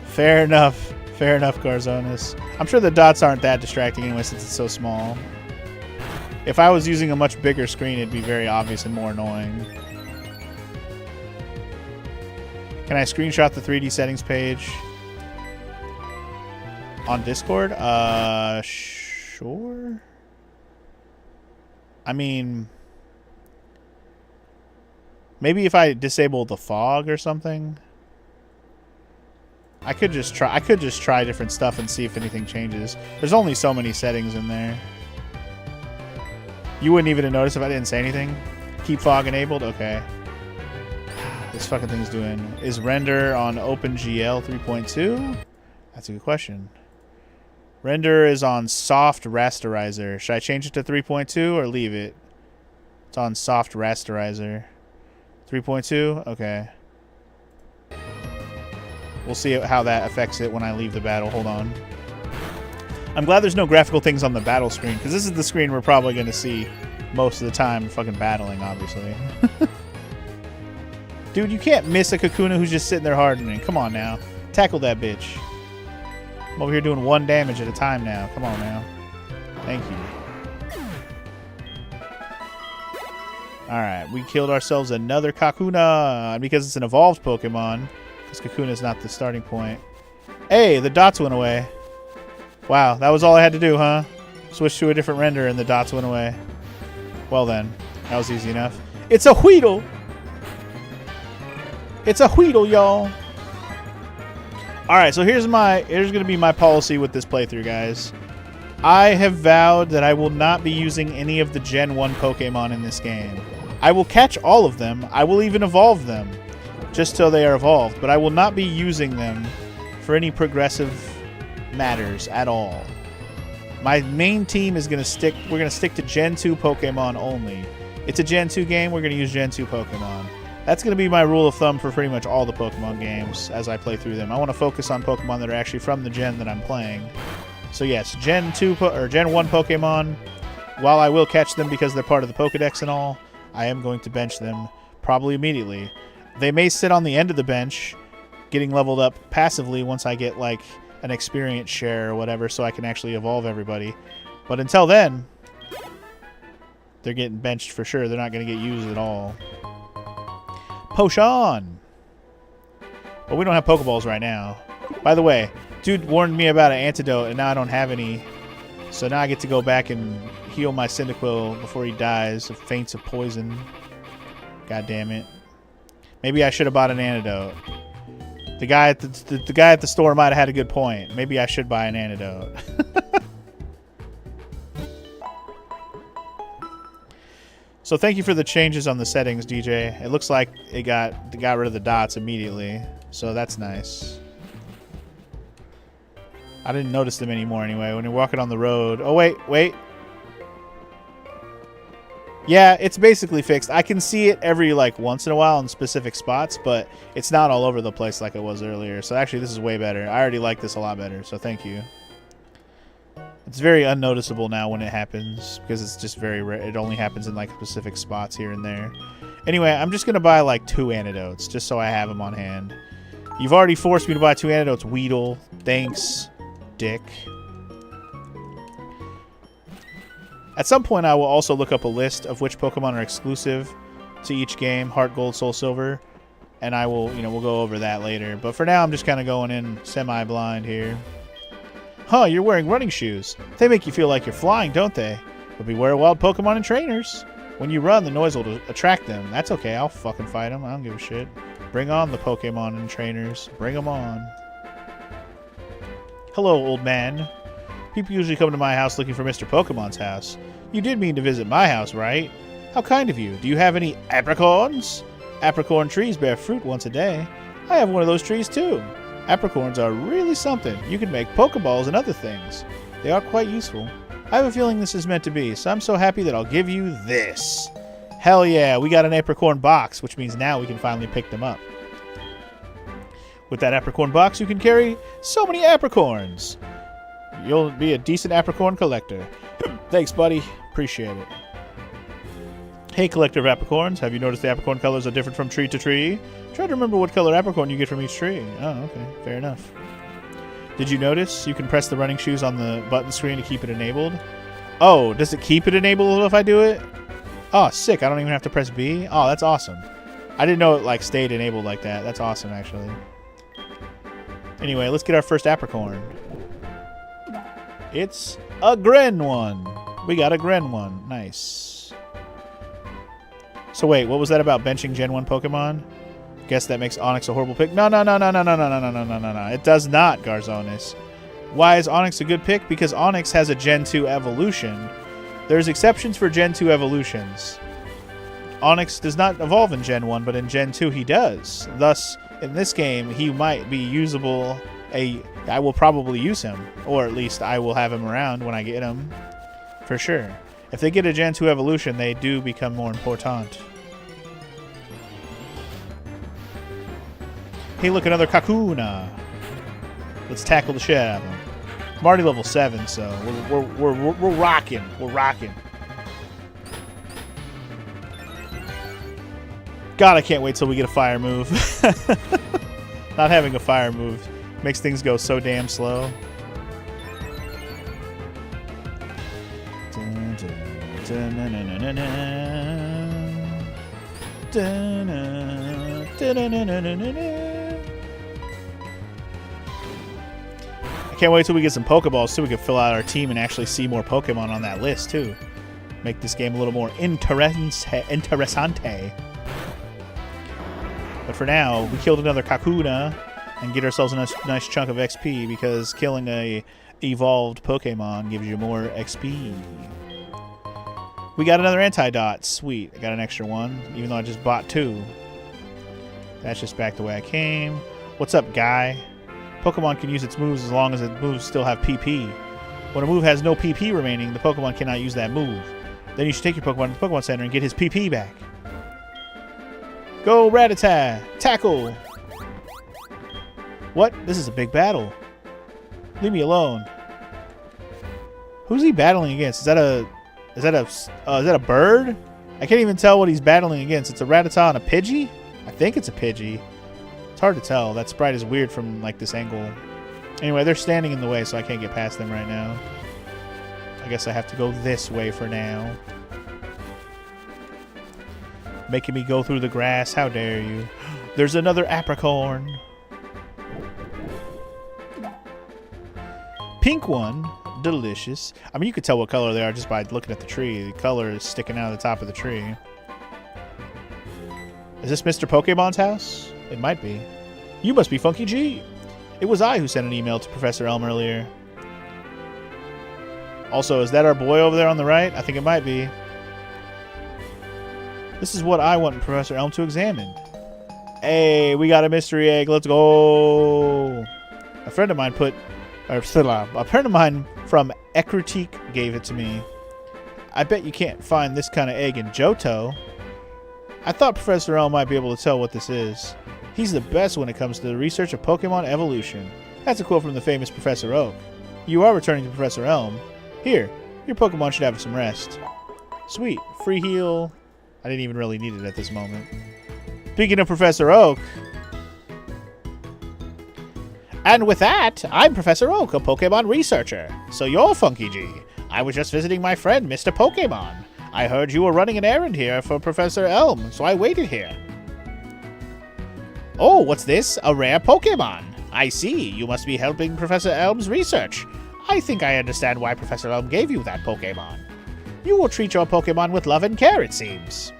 A: Fair enough. Fair enough, Garzonis. I'm sure the dots aren't that distracting anyway since it's so small. If I was using a much bigger screen, it'd be very obvious and more annoying. Can I screenshot the 3D settings page on Discord? Sure. I mean, maybe if I disable the fog or something. I could just try different stuff and see if anything changes. There's only so many settings in there. You wouldn't even have noticed if I didn't say anything? Keep fog enabled? Okay. This fucking thing's doing... Is render on OpenGL 3.2? That's a good question. Render is on soft rasterizer. Should I change it to 3.2 or leave it? It's on soft rasterizer. 3.2? Okay. We'll see how that affects it when I leave the battle. Hold on. I'm glad there's no graphical things on the battle screen, because this is the screen we're probably going to see most of the time fucking battling, obviously. Dude, you can't miss a Kakuna who's just sitting there hardening. Come on now. Tackle that bitch. I'm over here doing 1 damage at a time now. Come on now. Thank you. Alright, we killed ourselves another Kakuna. And because it's an evolved Pokemon, because Kakuna is not the starting point. Hey, the dots went away. Wow, that was all I had to do, huh? Switch to a different render and the dots went away. Well then, that was easy enough. It's a Weedle! It's a Weedle, y'all! Alright, so here's gonna be my policy with this playthrough, guys. I have vowed that I will not be using any of the Gen 1 Pokemon in this game. I will catch all of them. I will even evolve them, just till they are evolved. But I will not be using them for any progressive matters at all. My main team is gonna stick. We're gonna stick to Gen 2 Pokemon only. It's a Gen 2 game. We're gonna use Gen 2 Pokemon. That's gonna be my rule of thumb for pretty much all the Pokemon games as I play through them. I want to focus on Pokemon that are actually from the gen that I'm playing. So yes, Gen 2 or Gen 1 Pokemon. While I will catch them because they're part of the Pokedex and all, I am going to bench them probably immediately. They may sit on the end of the bench, getting leveled up passively once I get like an experience share or whatever, so I can actually evolve everybody. But until then, they're getting benched for sure. They're not going to get used at all. Potion! But we don't have Pokeballs right now. By the way, dude warned me about an antidote, and now I don't have any. So now I get to go back and heal my Cyndaquil before he dies of faints of poison. God damn it. Maybe I should have bought an antidote. The guy at the store might have had a good point. Maybe I should buy an antidote. So thank you for the changes on the settings, DJ. It looks like it got rid of the dots immediately. So that's nice. I didn't notice them anymore anyway when you're walking on the road. Oh, wait. Yeah, it's basically fixed. I can see it every, like, once in a while in specific spots, but it's not all over the place like it was earlier. So actually, this is way better. I already like this a lot better, so thank you. It's very unnoticeable now when it happens because it's just very rare. It only happens in, like, specific spots here and there. Anyway, I'm just going to buy, like, 2 antidotes just so I have them on hand. You've already forced me to buy 2 antidotes, Weedle. Thanks, dick. At some point, I will also look up a list of which Pokemon are exclusive to each game, Heart Gold, Soul Silver, and I will, we'll go over that later. But for now, I'm just kind of going in semi-blind here. Huh, you're wearing running shoes. They make you feel like you're flying, don't they? But beware wild Pokemon and trainers. When you run, the noise will attract them. That's okay, I'll fucking fight them. I don't give a shit. Bring on the Pokemon and trainers. Bring them on. Hello, old man. People usually come to my house looking for Mr. Pokemon's house. You did mean to visit my house, right? How kind of you. Do you have any apricorns? Apricorn trees bear fruit once a day. I have one of those trees too. Apricorns are really something. You can make Pokeballs and other things. They are quite useful. I have a feeling this is meant to be, so I'm so happy that I'll give you this. Hell yeah, we got an apricorn box, which means now we can finally pick them up. With that apricorn box, you can carry so many apricorns. You'll be a decent apricorn collector. Thanks, buddy. Appreciate it. Hey, collector of apricorns. Have you noticed the apricorn colors are different from tree to tree? Try to remember what color apricorn you get from each tree. Oh, okay. Fair enough. Did you notice you can press the running shoes on the button screen to keep it enabled? Oh, does it keep it enabled if I do it? Oh, sick. I don't even have to press B? Oh, that's awesome. I didn't know it like stayed enabled like that. That's awesome, actually. Anyway, let's get our first apricorn. It's a Greninja. We got a Greninja. Nice. So wait, what was that about benching Gen 1 Pokemon? Guess that makes Onix a horrible pick. No. It does not, Garzonis. Why is Onix a good pick? Because Onix has a Gen 2 evolution. There's exceptions for Gen 2 evolutions. Onix does not evolve in Gen 1, but in Gen 2 he does. Thus, in this game, he might be usable. I will probably use him, or at least I will have him around when I get him, for sure. If they get a Gen 2 evolution, they do become more important. Hey, look, another Kakuna. Let's tackle the shit out of him. I'm already level 7, so we're rocking. We're rocking. God, I can't wait till we get a fire move. Not having a fire move makes things go so damn slow. I can't wait till we get some Pokeballs so we can fill out our team and actually see more Pokemon on that list too. Make this game a little more interessante. But for now, we killed another Kakuna and get ourselves a nice chunk of XP because killing a evolved Pokemon gives you more XP. We got another Antidot. Sweet. I got an extra one, even though I just bought 2. That's just back the way I came. What's up, guy? Pokemon can use its moves as long as its moves still have PP. When a move has no PP remaining, the Pokemon cannot use that move. Then you should take your Pokemon to the Pokemon Center and get his PP back. Go, Rattata! Tackle! What? This is a big battle. Leave me alone. Who's he battling against? Is that a bird? I can't even tell what he's battling against. It's a Rattata and a Pidgey? I think it's a Pidgey. It's hard to tell. That sprite is weird from like this angle. Anyway, they're standing in the way, so I can't get past them right now. I guess I have to go this way for now. Making me go through the grass. How dare you? There's another Apricorn. Pink one. Delicious. I mean, you could tell what color they are just by looking at the tree. The color is sticking out of the top of the tree. Is this Mr. Pokemon's house? It might be. You must be Funky G. It was I who sent an email to Professor Elm earlier. Also, is that our boy over there on the right? I think it might be. This is what I want Professor Elm to examine. Hey, we got a mystery egg. Let's go. A friend of mine from Ecruteak gave it to me. I bet you can't find this kind of egg in Johto. I thought Professor Elm might be able to tell what this is. He's the best when it comes to the research of Pokemon evolution. That's a quote from the famous Professor Oak. You are returning to Professor Elm. Here, your Pokemon should have some rest. Sweet, free heal. I didn't even really need it at this moment. Speaking of Professor Oak. And with that, I'm Professor Oak, a Pokemon researcher. So you're Funky G. I was just visiting my friend, Mr. Pokemon. I heard you were running an errand here for Professor Elm, so I waited here. Oh, what's this? A rare Pokemon. I see. You must be helping Professor Elm's research. I think I understand why Professor Elm gave you that Pokemon. You will treat your Pokemon with love and care, it seems.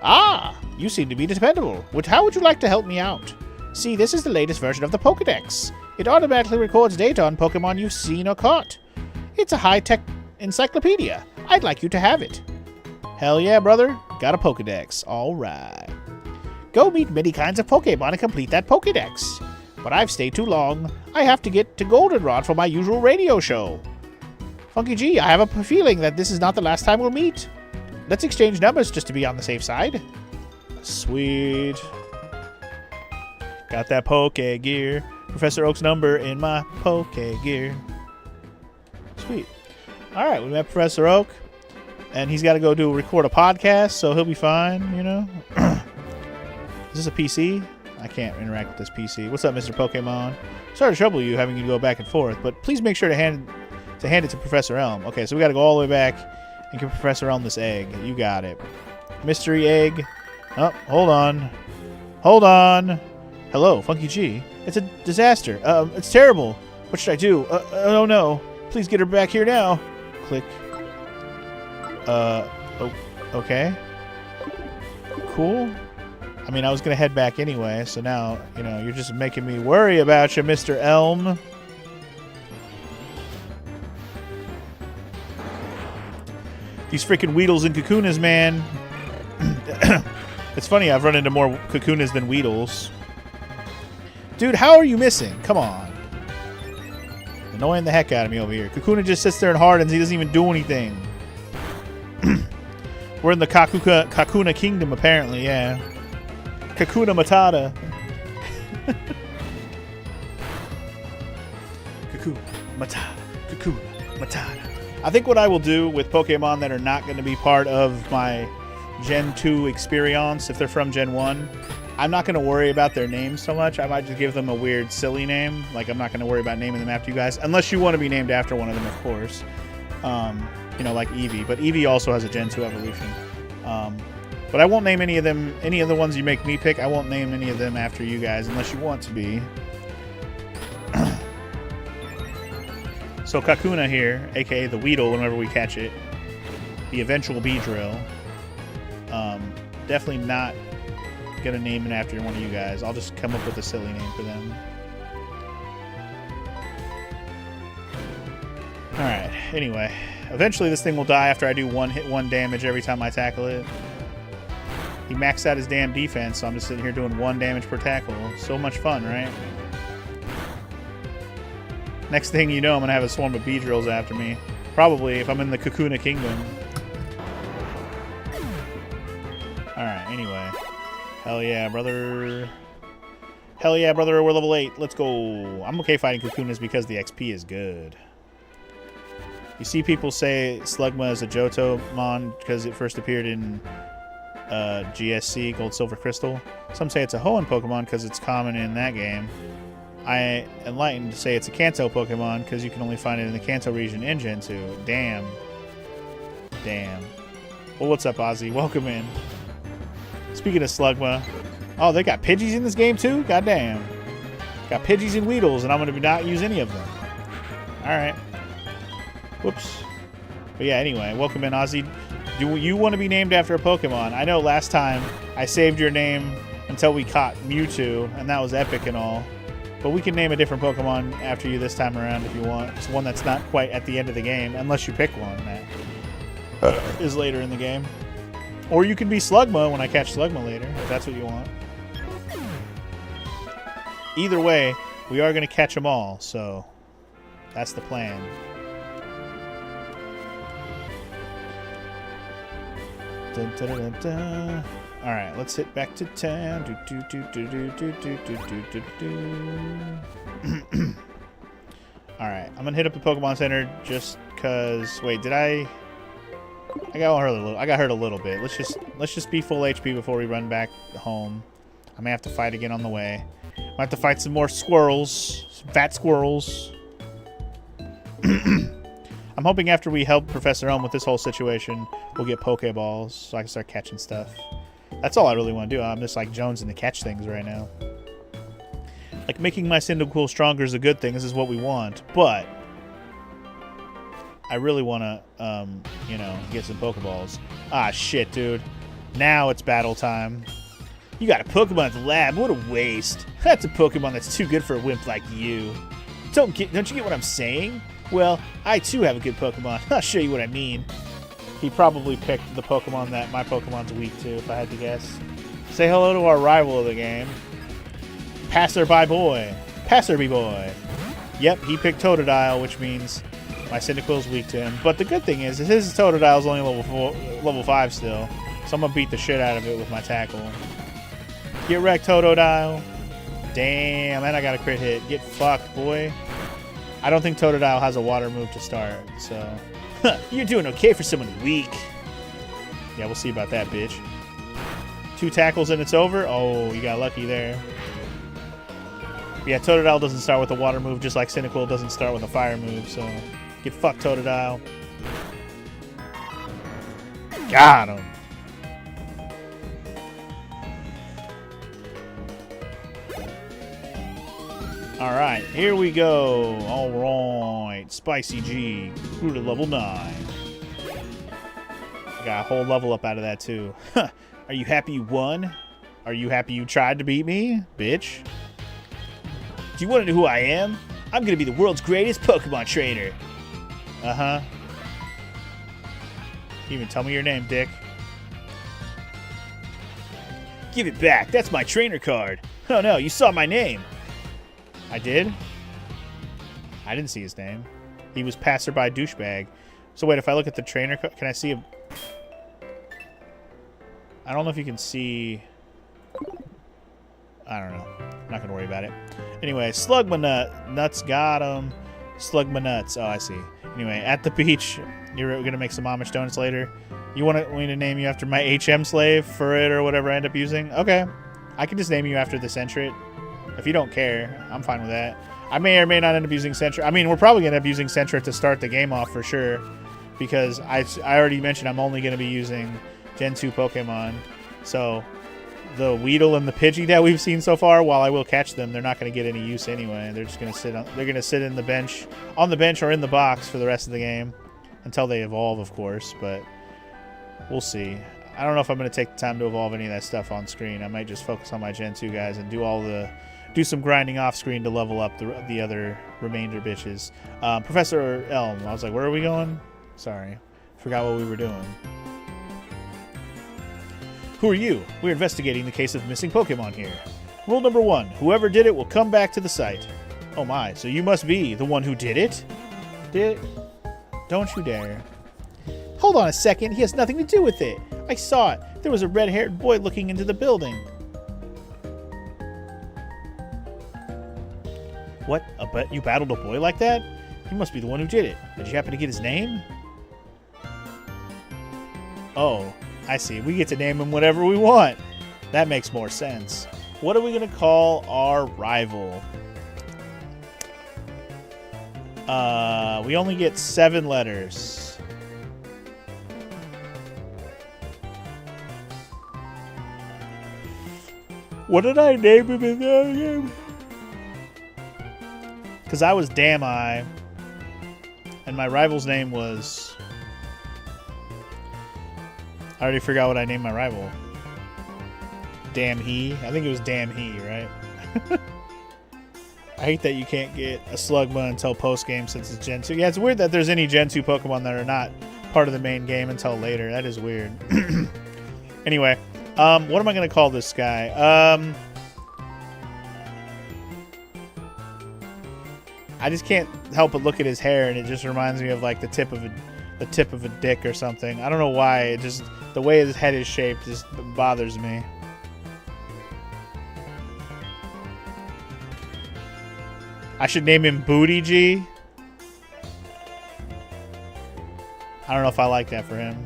A: Ah, you seem to be dependable. How would you like to help me out? See, this is the latest version of the Pokedex. It automatically records data on Pokemon you've seen or caught. It's a high-tech encyclopedia. I'd like you to have it. Hell yeah, brother. Got a Pokedex. Alright. Go meet many kinds of Pokemon and complete that Pokedex. But I've stayed too long. I have to get to Goldenrod for my usual radio show. Funky G, I have a feeling that this is not the last time we'll meet. Let's exchange numbers just to be on the safe side. Sweet. Got that Poke Gear. Professor Oak's number in my Poke Gear. Sweet. Alright, we met Professor Oak. And he's got to go record a podcast, so he'll be fine, you know? Is this a PC? I can't interact with this PC. What's up, Mr. Pokemon? Sorry to trouble you having you go back and forth, but please make sure to hand it to Professor Elm. Okay, so we got to go all the way back and give Professor Elm this egg. You got it. Mystery egg. Oh, hold on. Hold on. Hello, Funky G. It's a disaster. It's terrible. What should I do? Oh no. Please get her back here now. Click. Oh, okay. Cool. I mean, I was going to head back anyway, so now, you know, you're just making me worry about you, Mr. Elm. These freaking Weedles and Kakunas, man. It's funny, I've run into more Kakunas than Weedles. Dude, how are you missing? Come on. Annoying the heck out of me over here. Kakuna just sits there and hardens. He doesn't even do anything. We're in the Kakuna Kingdom, apparently, yeah. Kakuna Matata. Kakuna Matata. Kakuna Matata. I think what I will do with Pokemon that are not going to be part of my Gen 2 experience, if they're from Gen 1, I'm not going to worry about their names so much. I might just give them a weird, silly name. Like, I'm not going to worry about naming them after you guys. Unless you want to be named after one of them, of course. You know, like Eevee. But Eevee also has a Gen 2 evolution. But I won't name any of them, any of the ones you make me pick. I won't name any of them after you guys unless you want to be. So Kakuna here, aka the Weedle whenever we catch it. The eventual Beedrill. Definitely not gonna name it after one of you guys. I'll just come up with a silly name for them. Alright, anyway. Eventually this thing will die after I do one hit, one damage every time I tackle it. He maxed out his damn defense, so I'm just sitting here doing 1 damage per tackle. So much fun, right? Next thing you know, I'm going to have a swarm of Beedrills after me. Probably, if I'm in the Kakuna Kingdom. Alright, anyway. Hell yeah, brother. Hell yeah, brother, we're level 8. Let's go. I'm okay fighting Kakunas because the XP is good. You see people say Slugma is a Johtomon because it first appeared in GSC, Gold, Silver, Crystal. Some say it's a Hoenn Pokemon because it's common in that game. I enlightened to say it's a Kanto Pokemon because you can only find it in the Kanto region in Gen 2. Damn. Damn. Well, what's up, Ozzy? Welcome in. Speaking of Slugma, oh, they got Pidgeys in this game too? Goddamn. Got Pidgeys and Weedles, and I'm going to not use any of them. Alright. Whoops. But yeah, anyway, welcome in, Ozzy. Do you want to be named after a Pokemon? I know last time I saved your name until we caught Mewtwo, and that was epic and all. But we can name a different Pokemon after you this time around if you want. It's one that's not quite at the end of the game, unless you pick one that is later in the game. Or you can be Slugma when I catch Slugma later, if that's what you want. Either way, we are going to catch them all, so that's the plan. Dun, dun, dun, dun, dun. All right, let's hit back to town. All right, I'm gonna hit up the Pokemon Center just cause. Wait, did I got hurt a little. I got hurt a little bit. Let's just be full HP before we run back home. I may have to fight again on the way. Might have to fight some more squirrels, some fat squirrels. I'm hoping after we help Professor Elm with this whole situation, we'll get Pokeballs so I can start catching stuff. That's all I really want to do. I'm just like jonesing to catch things right now. Like, making my Cyndaquil stronger is a good thing. This is what we want. But I really want to, you know, get some Pokeballs. Ah, shit, dude. Now it's battle time. You got a Pokemon at the lab. What a waste. That's a Pokemon that's too good for a wimp like you. Don't you get what I'm saying? Well, I too have a good Pokemon. I'll show you what I mean. He probably picked the Pokemon that my Pokemon's weak to, if I had to guess. Say hello to our rival of the game. Passerby Boy. Passerby Boy. Yep, he picked Totodile, which means my Cyndaquil's weak to him. But the good thing is his Totodile's only level 5 still. So I'm going to beat the shit out of it with my tackle. Get wrecked, Totodile. Damn, and I got a crit hit. Get fucked, boy. I don't think Totodile has a water move to start, so... You're doing okay for someone weak. Yeah, we'll see about that, bitch. 2 tackles and it's over? Oh, you got lucky there. Yeah, Totodile doesn't start with a water move, just like Cyndaquil doesn't start with a fire move, so... Get fucked, Totodile. Got him. Alright, here we go. Alright, Spicy G. Grew to level 9. Got a whole level up out of that, too. Are you happy you won? Are you happy you tried to beat me, bitch? Do you want to know who I am? I'm going to be the world's greatest Pokemon trainer. Uh-huh. You even tell me your name, dick. Give it back. That's my trainer card. Oh, no, you saw my name. I did? I didn't see his name. He was Passerby Douchebag. So wait, if I look at the trainer card, can I see a... I don't know if you can see... I don't know. I'm not going to worry about it. Anyway, Slugma Nuts got him. Slugma Nuts. Oh, I see. Anyway, at the beach, you're going to make some Amish donuts later. You want me to name you after my HM slave for it or whatever I end up using? Okay. I can just name you after the Sentret. If you don't care, I'm fine with that. I may or may not end up using Sentret. I mean, we're probably going to end up using Sentret to start the game off for sure. Because I already mentioned I'm only going to be using Gen 2 Pokemon. So the Weedle and the Pidgey that we've seen so far, while I will catch them, they're not going to get any use anyway. They're just going to sit in the bench, on the bench or in the box for the rest of the game until they evolve, of course, but we'll see. I don't know if I'm going to take the time to evolve any of that stuff on screen. I might just focus on my Gen 2 guys and do some grinding off screen to level up the other remainder bitches. Professor Elm, I was like, where are we going? Sorry, forgot what we were doing. Who are you? We're investigating the case of missing Pokemon here. Rule number 1, whoever did it will come back to the site. Oh my, so you must be the one who did it? Don't you dare. Hold on a second, he has nothing to do with it. I saw it. There was a red-haired boy looking into the building. What? You battled a boy like that? He must be the one who did it. Did you happen to get his name? Oh, I see. We get to name him whatever we want. That makes more sense. What are we going to call our rival? We only get 7 letters. What did I name him in that game? Because I was Damn Eye, and my rival's name was... I already forgot what I named my rival. Damn He. I think it was Damn He, right? I hate that you can't get a Slugma until post-game since it's Gen 2. Yeah, it's weird that there's any Gen 2 Pokemon that are not part of the main game until later. That is weird. Anyway, what am I going to call this guy? I just can't help but look at his hair, and it just reminds me of like the tip of a dick or something. I don't know why. It just, the way his head is shaped just bothers me. I should name him Booty G. I don't know if I like that for him.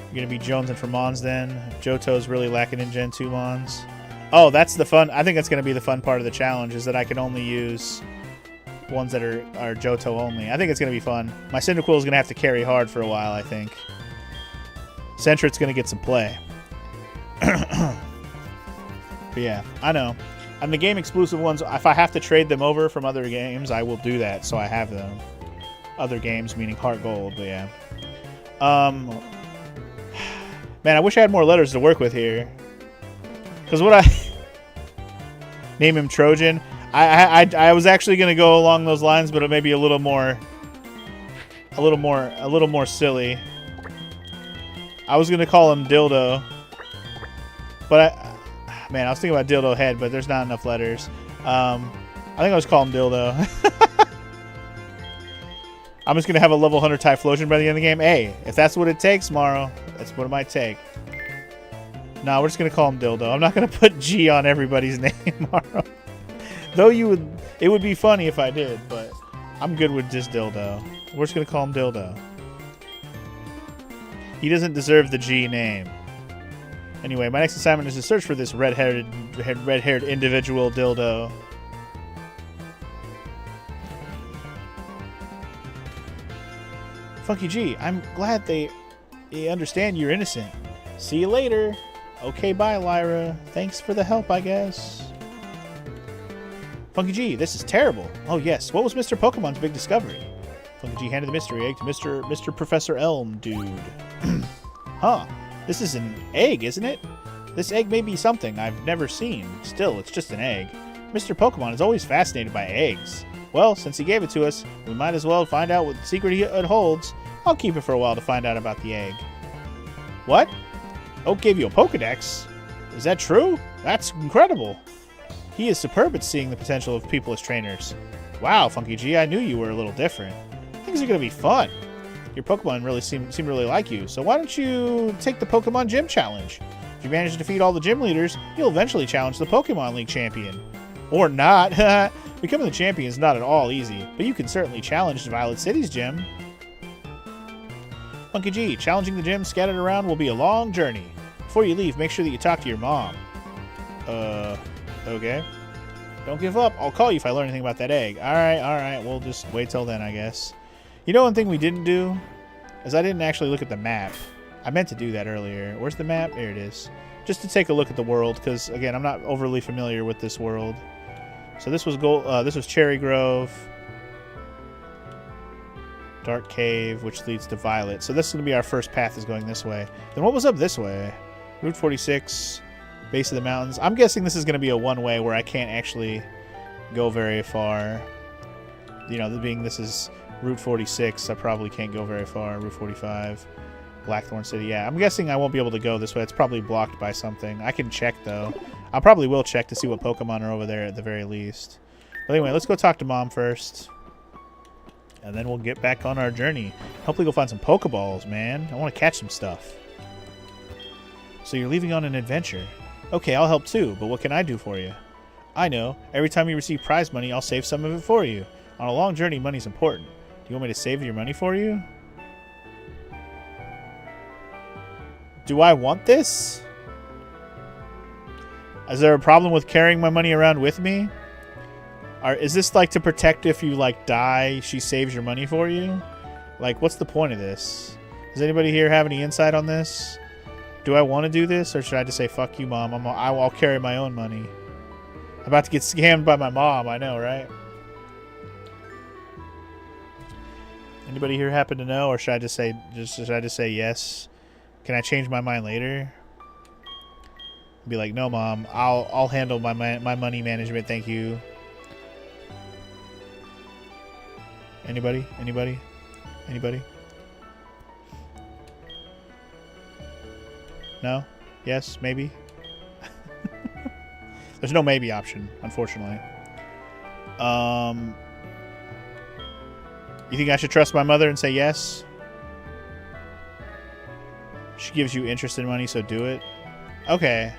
A: You're gonna be jonesing for Mons then. Johto's really lacking in Gen 2 Mons. Oh, that's the fun. I think that's gonna be the fun part of the challenge, is that I can only use ones that are Johto only. I think it's gonna be fun. My Cyndaquil is gonna have to carry hard for a while, I think. Sentry's gonna get some play. But yeah, I know. And the game exclusive ones, if I have to trade them over from other games, I will do that, so I have them. Other games, meaning Heart Gold, but yeah. Man, I wish I had more letters to work with here. Because what I... Name him Trojan. I was actually going to go along those lines, but it may be a little more silly. I was going to call him Dildo. But man, I was thinking about Dildo Head, but there's not enough letters. I think I was calling him Dildo. I'm just going to have a level 100 Typhlosion by the end of the game. Hey, if that's what it takes, Morrow, that's what it might take. No, we're just going to call him Dildo. I'm not going to put G on everybody's name, Morrow. Though it would be funny if I did, but I'm good with just Dildo. We're just going to call him Dildo. He doesn't deserve the G name. Anyway, my next assignment is to search for this red-haired individual Dildo. Funky G, I'm glad they understand you're innocent. See you later. Okay, bye, Lyra. Thanks for the help, I guess. Funky G, this is terrible. Oh, yes. What was Mr. Pokemon's big discovery? Funky G handed the mystery egg to Mr. Professor Elm, dude. Huh. This is an egg, isn't it? This egg may be something I've never seen. Still, it's just an egg. Mr. Pokemon is always fascinated by eggs. Well, since he gave it to us, we might as well find out what secret it holds. I'll keep it for a while to find out about the egg. What? Oak gave you a Pokedex? Is that true? That's incredible. He is superb at seeing the potential of people as trainers. Wow, Funky G, I knew you were a little different. Things are going to be fun. Your Pokemon really seem to really like you, so why don't you take the Pokemon Gym Challenge? If you manage to defeat all the gym leaders, you'll eventually challenge the Pokemon League champion. Or not. Becoming the champion is not at all easy, but you can certainly challenge Violet City's gym. Funky G, challenging the gym scattered around will be a long journey. Before you leave, make sure that you talk to your mom. Okay. Don't give up. I'll call you if I learn anything about that egg. Alright. We'll just wait till then, I guess. You know one thing we didn't do? as I didn't actually look at the map. I meant to do that earlier. Where's the map? There it is. Just to take a look at the world, because again, I'm not overly familiar with this world. So this was this was Cherry Grove, Dark Cave, which leads to Violet. So this is going to be our first path, is going this way. Then what was up this way? Route 46, base of the mountains. I'm guessing this is going to be a one-way where I can't actually go very far. You know, being this is Route 46, I probably can't go very far. Route 45, Blackthorn City. Yeah, I'm guessing I won't be able to go this way. It's probably blocked by something. I can check, though. I probably will check to see what Pokemon are over there at the very least. But anyway, let's go talk to Mom first. And then we'll get back on our journey. Hopefully go find some Pokeballs, man. I want to catch some stuff. So you're leaving on an adventure. Okay, I'll help too, but what can I do for you? I know. Every time you receive prize money, I'll save some of it for you. On a long journey, money's important. Do you want me to save your money for you? Do I want this? Is there a problem with carrying my money around with me? Is this like to protect if you like die, she saves your money for you? Like, what's the point of this? Does anybody here have any insight on this? Do I want to do this, or should I just say, fuck you, Mom, I'll carry my own money? I'm about to get scammed by my mom, I know, right? Anybody here happen to know, or should I just say yes? Can I change my mind later? Be like, no, Mom, I'll handle my money management, thank you. Anybody? Anybody? Anybody? No? Yes? Maybe? There's no maybe option, unfortunately. You think I should trust my mother and say yes? She gives you interest in money, so do it. Okay.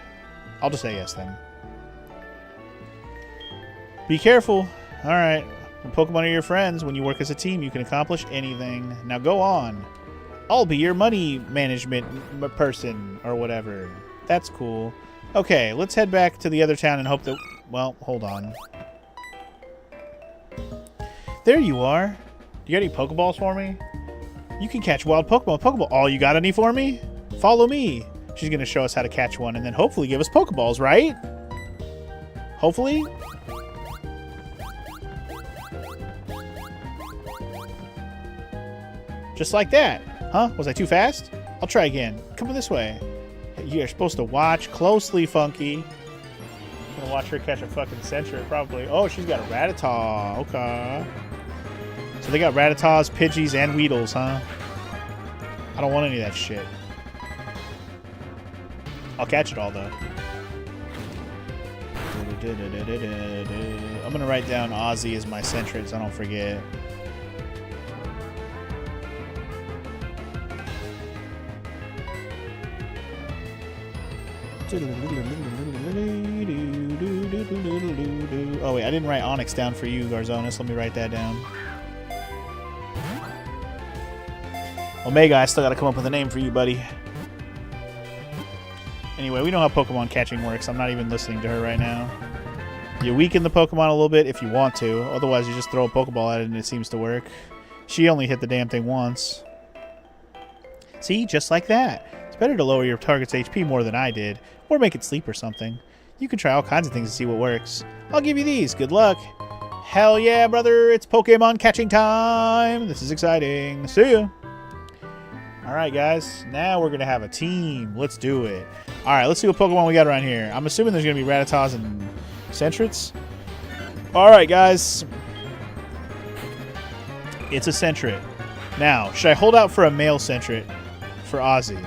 A: I'll just say yes then. Be careful. Alright. When Pokemon are your friends, when you work as a team, you can accomplish anything. Now go on. I'll be your money management person, or whatever. That's cool. Okay, let's head back to the other town and hope that... Well, hold on. There you are. You got any Pokeballs for me? You can catch wild Pokemon. Pokeball. Oh, you got any for me? Follow me. She's going to show us how to catch one and then hopefully give us Pokeballs, right? Hopefully? Just like that. Huh? Was I too fast? I'll try again. Come this way. You're supposed to watch closely, Funky. I'm going to watch her catch a fucking Sentret, probably. Oh, she's got a Rattata. Okay. So they got Rattatas, Pidgeys, and Weedles, huh? I don't want any of that shit. I'll catch it all, though. I'm going to write down Ozzy as my Sentret so I don't forget. Oh, wait, I didn't write Onix down for you, Garzonis. Let me write that down. Omega, I still gotta come up with a name for you, buddy. Anyway, we know how Pokemon catching works. I'm not even listening to her right now. You weaken the Pokemon a little bit if you want to. Otherwise, you just throw a Pokeball at it and it seems to work. She only hit the damn thing once. See? Just like that. It's better to lower your target's HP more than I did. Or make it sleep or something. You can try all kinds of things to see what works. I'll give you these. Good luck. Hell yeah, brother. It's Pokemon catching time. This is exciting. See ya. Alright, guys. Now we're going to have a team. Let's do it. Alright, let's see what Pokemon we got around here. I'm assuming there's going to be Rattatas and Sentrets. Alright, guys. It's a Sentret. Now, should I hold out for a male Sentret for Ozzy?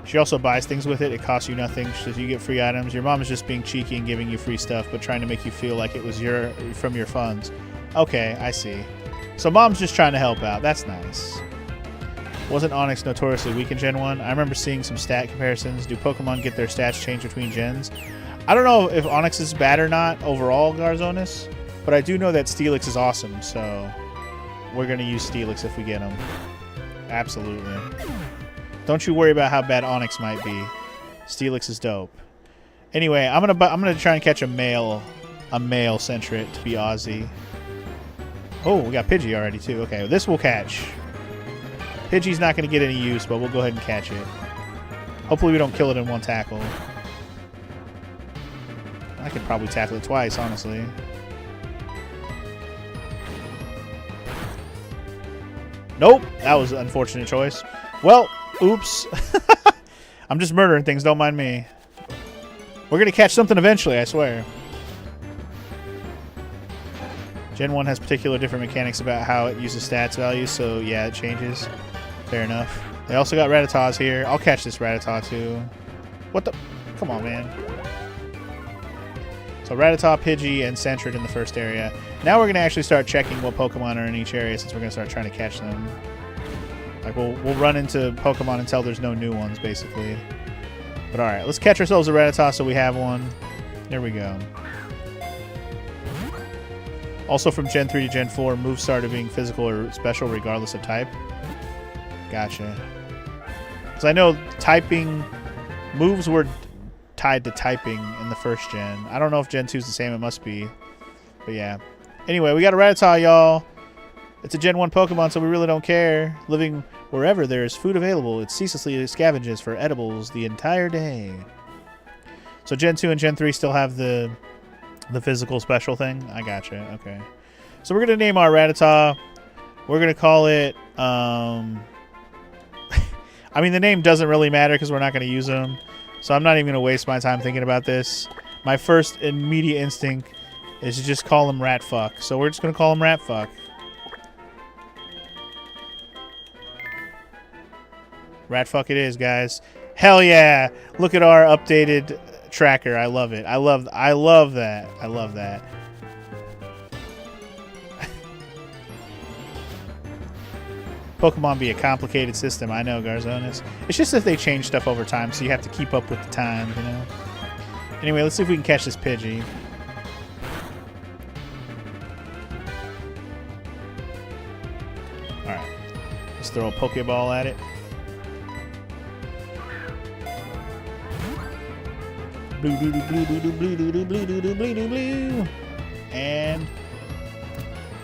A: She also buys things with it. It costs you nothing. So you get free items. Your mom is just being cheeky and giving you free stuff, but trying to make you feel like it was from your funds. Okay, I see. So mom's just trying to help out. That's nice. Wasn't Onix notoriously weak in Gen 1? I remember seeing some stat comparisons. Do Pokemon get their stats changed between gens? I don't know if Onix is bad or not overall, Garzonis, but I do know that Steelix is awesome, so we're going to use Steelix if we get him. Absolutely. Don't you worry about how bad Onix might be. Steelix is dope. Anyway, I'm gonna try and catch a male Sentret to be Ozzy. Oh, we got Pidgey already too. Okay, this will catch. Pidgey's not going to get any use, but we'll go ahead and catch it. Hopefully we don't kill it in one tackle. I could probably tackle it twice, honestly. Nope, that was an unfortunate choice. Well, oops. I'm just murdering things, don't mind me. We're going to catch something eventually, I swear. Gen 1 has particular different mechanics about how it uses stats values, so yeah, it changes. Fair enough. They also got Rattatas here. I'll catch this Rattata too. What the? Come on, man. So Rattata, Pidgey, and Sentret in the first area. Now we're going to actually start checking what Pokemon are in each area since we're going to start trying to catch them. Like we'll run into Pokemon until there's no new ones, basically. But alright, let's catch ourselves a Rattata so we have one. There we go. Also from Gen 3 to Gen 4, moves started being physical or special regardless of type. Gotcha. Because I know typing moves were tied to typing in the first gen. I don't know if Gen 2 is the same. It must be. But yeah. Anyway, we got a Rattata, y'all. It's a Gen 1 Pokemon, so we really don't care. Living wherever there is food available, it ceaselessly scavenges for edibles the entire day. So Gen 2 and Gen 3 still have the physical special thing? I gotcha. Okay. So we're going to name our Rattata. We're going to call it... I mean, the name doesn't really matter because we're not going to use them. So I'm not even going to waste my time thinking about this. My first immediate instinct is to just call him Ratfuck. So we're just going to call him Ratfuck. Ratfuck it is, guys. Hell yeah! Look at our updated tracker. I love it. I love that. I love that. Pokemon be a complicated system. I know, Garzonis. It's just that they change stuff over time, so you have to keep up with the times, you know? Anyway, let's see if we can catch this Pidgey. Alright. Let's throw a Pokeball at it. And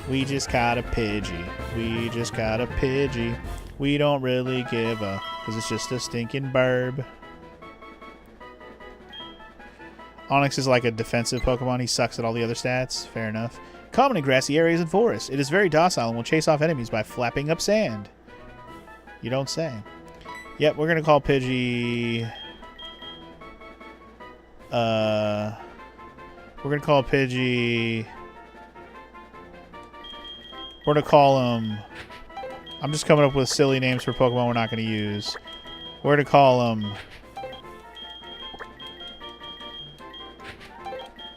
A: we just caught a Pidgey. We just got a Pidgey. We don't really give a, because it's just a stinking burb. Onix is like a defensive Pokemon. He sucks at all the other stats. Fair enough. Common in grassy areas and forests. It is very docile and will chase off enemies by flapping up sand. You don't say. Yep, we're going to call Pidgey... we're going to call Pidgey... We're going to call him... I'm just coming up with silly names for Pokemon we're not going to use. We're going to call him...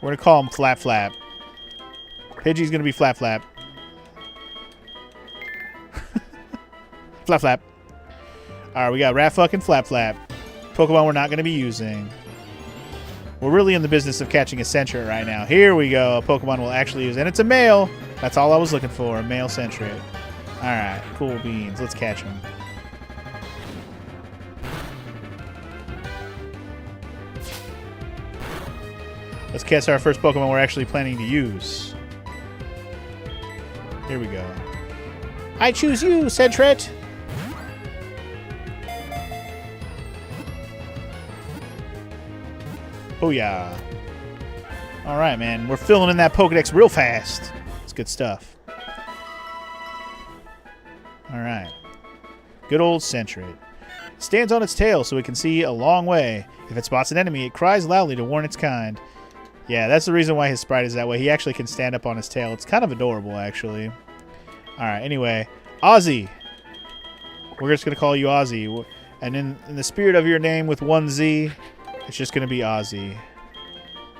A: We're going to call him Flap Flap. Pidgey's going to be Flap Flap. Flap Flap. Alright, we got Ratfuck and Flap Flap. Pokemon we're not going to be using. We're really in the business of catching a Sentret right now. Here we go. A Pokemon we'll actually use. And it's a male. That's all I was looking for. A male Sentret. Alright. Cool beans. Let's catch him. Let's catch our first Pokemon we're actually planning to use. Here we go. I choose you, Sentret! Booyah. Alright, man. We're filling in that Pokedex real fast. It's good stuff. Alright. Good old Sentret. It stands on its tail so it can see a long way. If it spots an enemy, it cries loudly to warn its kind. Yeah, that's the reason why his sprite is that way. He actually can stand up on his tail. It's kind of adorable, actually. Alright, anyway. Ozzy. We're just going to call you Ozzy. And in the spirit of your name with one Z... It's just going to be Ozzy.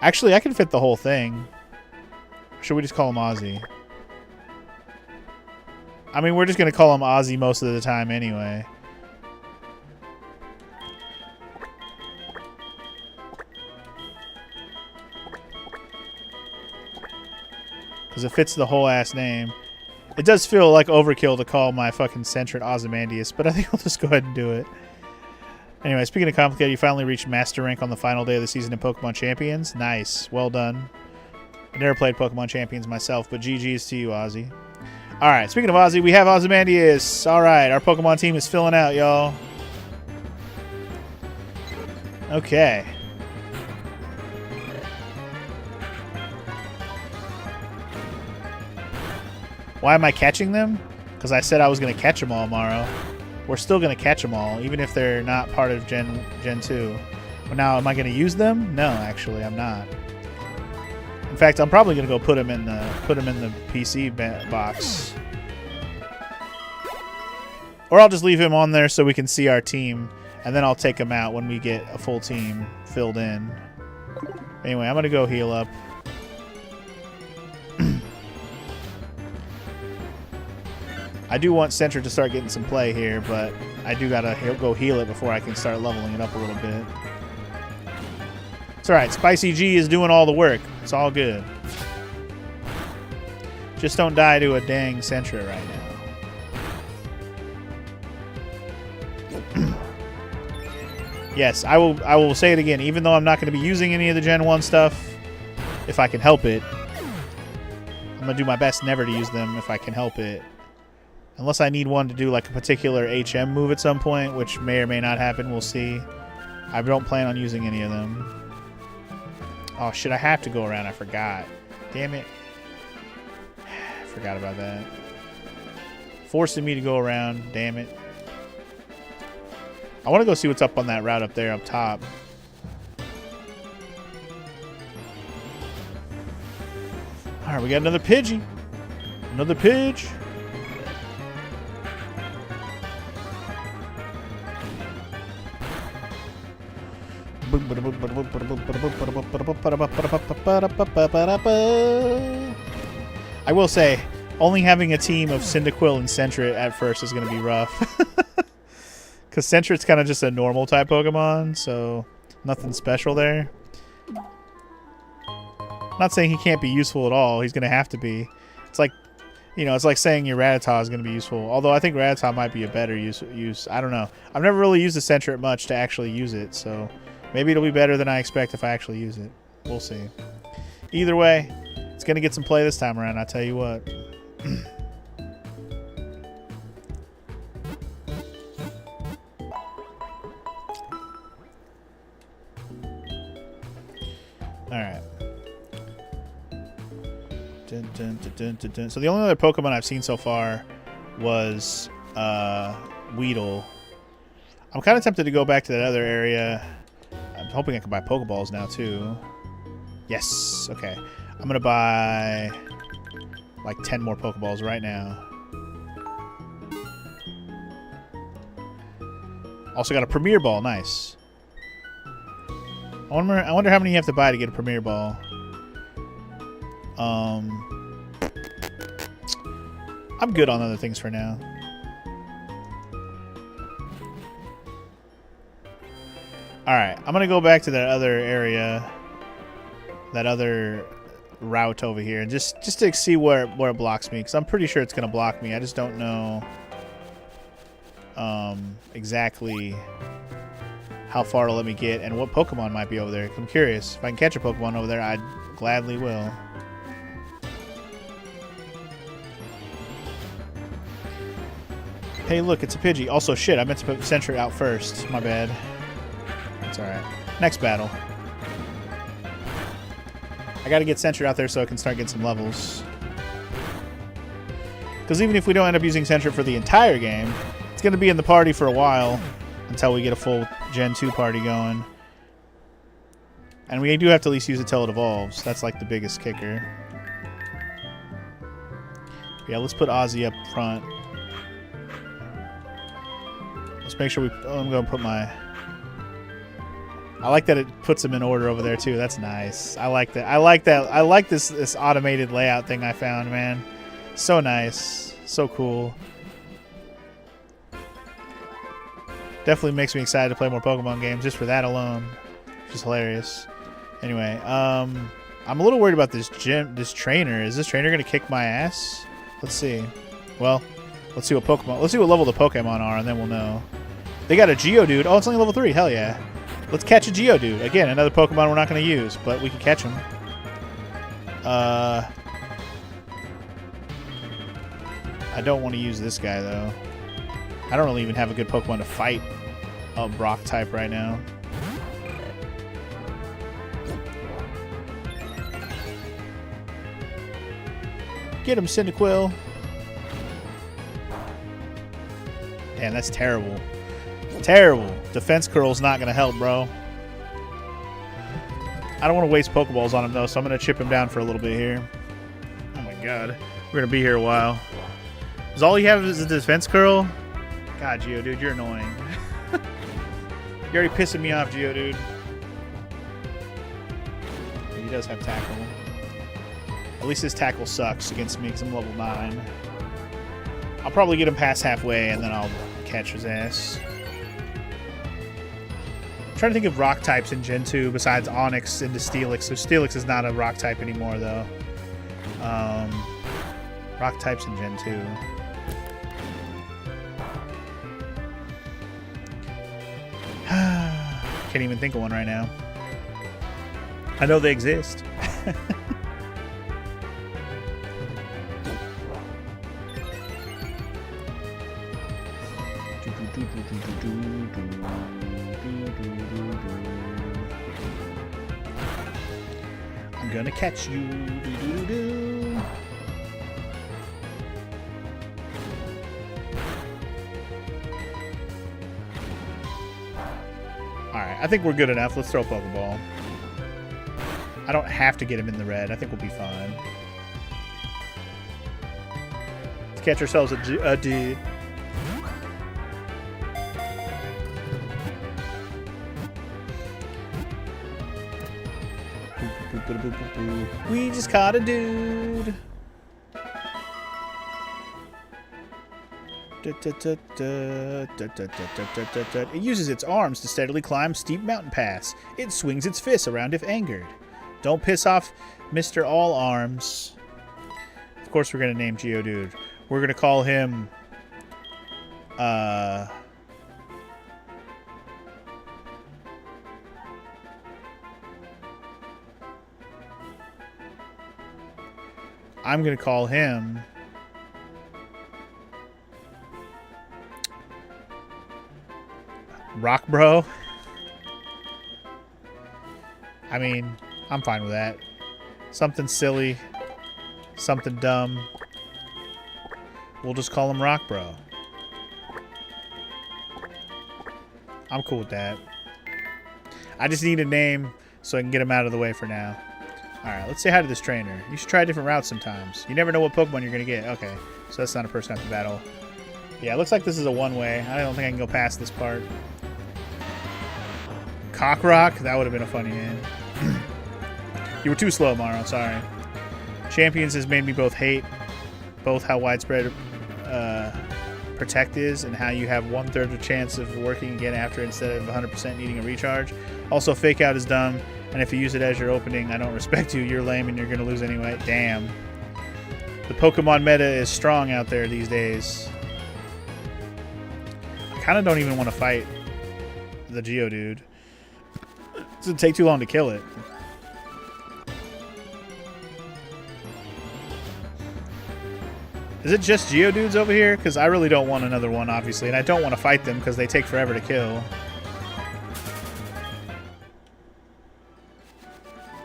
A: Actually, I can fit the whole thing. Or should we just call him Ozzy? I mean, we're just going to call him Ozzy most of the time anyway. Because it fits the whole ass name. It does feel like overkill to call my fucking Sentret Ozymandias, but I think I'll just go ahead and do it. Anyway, speaking of complicated, you finally reached Master Rank on the final day of the season in Pokemon Champions. Nice. Well done. I never played Pokemon Champions myself, but GG's to you, Ozzy. All right, speaking of Ozzy, we have Ozymandias. All right, our Pokemon team is filling out, y'all. Okay. Why am I catching them? Because I said I was going to catch them all tomorrow. We're still going to catch them all, even if they're not part of Gen 2. But now, am I going to use them? No, actually, I'm not. In fact, I'm probably going to go put them in the PC box. Or I'll just leave him on there so we can see our team, and then I'll take him out when we get a full team filled in. Anyway, I'm going to go heal up. I do want Sentret to start getting some play here, but I do got to go heal it before I can start leveling it up a little bit. It's alright. Spicy G is doing all the work. It's all good. Just don't die to a dang Sentret right now. Yes, I will say it again. Even though I'm not going to be using any of the Gen 1 stuff, if I can help it, I'm going to do my best never to use them if I can help it. Unless I need one to do like a particular HM move at some point, which may or may not happen. We'll see. I don't plan on using any of them. Oh, shit. I have to go around. I forgot. Damn it. I forgot about that. Forcing me to go around. Damn it. I want to go see what's up on that route up there up top. All right. We got another Pidgey. Another Pidge. I will say, only having a team of Cyndaquil and Sentret at first is going to be rough. Because Sentret's kind of just a normal type Pokemon, so nothing special there. Not saying he can't be useful at all. He's going to have to be. It's like, you know, it's like saying your Rattata is going to be useful. Although I think Rattata might be a better use. I don't know. I've never really used the Sentret much to actually use it, so maybe it'll be better than I expect if I actually use it. We'll see. Either way, it's going to get some play this time around, I'll tell you what. Alright. So the only other Pokemon I've seen so far was Weedle. I'm kind of tempted to go back to that other area. I'm hoping I can buy Pokeballs now, too. Yes. Okay. I'm going to buy like 10 more Pokeballs right now. Also got a Premier Ball. Nice. I wonder how many you have to buy to get a Premier Ball. I'm good on other things for now. Alright, I'm going to go back to that other area, that other route over here, and just to see where it blocks me, because I'm pretty sure it's going to block me. I just don't know exactly how far it'll let me get and what Pokemon might be over there. I'm curious. If I can catch a Pokemon over there, I gladly will. Hey, look, it's a Pidgey. Also, shit, I meant to put Sentret out first. My bad. That's alright. Next battle. I gotta get Sentret out there so I can start getting some levels. Because even if we don't end up using Sentret for the entire game, it's gonna be in the party for a while until we get a full Gen 2 party going. And we do have to at least use it till it evolves. That's like the biggest kicker. Yeah, let's put Ozzy up front. Let's make sure we... Oh, I'm going to put my... I like that it puts them in order over there, too. That's nice. I like that. I like that. I like this automated layout thing I found, man. So nice. So cool. Definitely makes me excited to play more Pokemon games just for that alone. Which is hilarious. Anyway, I'm a little worried about this trainer. Is this trainer going to kick my ass? Let's see. Well, let's see what Pokemon... Let's see what level the Pokemon are, and then we'll know. They got a Geodude. Oh, it's only level 3. Hell yeah. Let's catch a Geodude. Again, another Pokemon we're not going to use, but we can catch him. I don't want to use this guy, though. I don't really even have a good Pokemon to fight a Rock type right now. Get him, Cyndaquil. Damn, that's terrible. Terrible. Defense Curl's not going to help, bro. I don't want to waste Pokeballs on him, though, so I'm going to chip him down for a little bit here. Oh, my God. We're going to be here a while. Is all you have is a Defense Curl? God, Geodude, you're annoying. You're already pissing me off, Geodude. He does have Tackle. At least his Tackle sucks against me because I'm level 9. I'll probably get him past halfway, and then I'll catch his ass. I'm trying to think of rock types in Gen 2 besides Onix and Steelix. So Steelix is not a rock type anymore, though. Rock types in Gen 2. Can't even think of one right now. I know they exist. I'm gonna catch you. Alright, I think we're good enough. Let's throw a Pokeball. I don't have to get him in the red. I think we'll be fine. Let's catch ourselves a dude. We just caught a dude. It uses its arms to steadily climb steep mountain paths. It swings its fists around if angered. Don't piss off Mr. All Arms. Of course we're going to name Geodude. We're going to call him... I'm going to call him... Rock Bro. I mean, I'm fine with that. Something silly. Something dumb. We'll just call him Rock Bro. I'm cool with that. I just need a name so I can get him out of the way for now. Alright, let's say hi to this trainer. You should try different routes sometimes. You never know what Pokemon you're going to get. Okay, so that's not a person I have to battle. Yeah, it looks like this is a one-way. I don't think I can go past this part. Cockrock? That would have been a funny name. You were too slow, Maro. Sorry. Champions has made me both hate both how widespread Protect is and how you have 1/3 of a chance of working again after instead of 100% needing a recharge. Also, Fake Out is dumb, and if you use it as your opening, I don't respect you. You're lame and you're going to lose anyway. Damn. The Pokemon meta is strong out there these days. I kind of don't even want to fight the Geodude. It's going to take too long to kill it. Is it just Geodudes over here? Because I really don't want another one, obviously. And I don't want to fight them because they take forever to kill.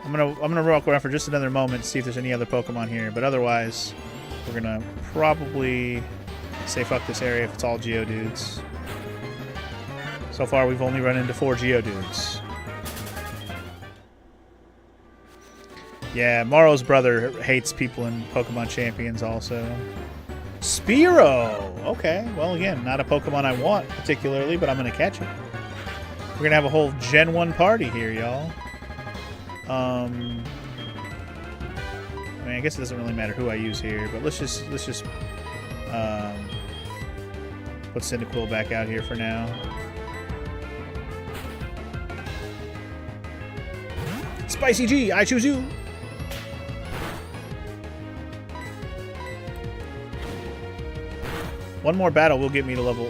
A: I'm gonna walk around for just another moment to see if there's any other Pokemon here. But otherwise, we're going to probably say fuck this area if it's all Geodudes. So far, we've only run into 4 Geodudes. Yeah, Maro's brother hates people in Pokemon Champions also. Spearow! Okay, well again, not a Pokemon I want particularly, but I'm going to catch it. We're going to have a whole Gen 1 party here, y'all. I mean, I guess it doesn't really matter who I use here, but let's just put Cyndaquil back out here for now. Spicy G, I choose you! One more battle will get me to level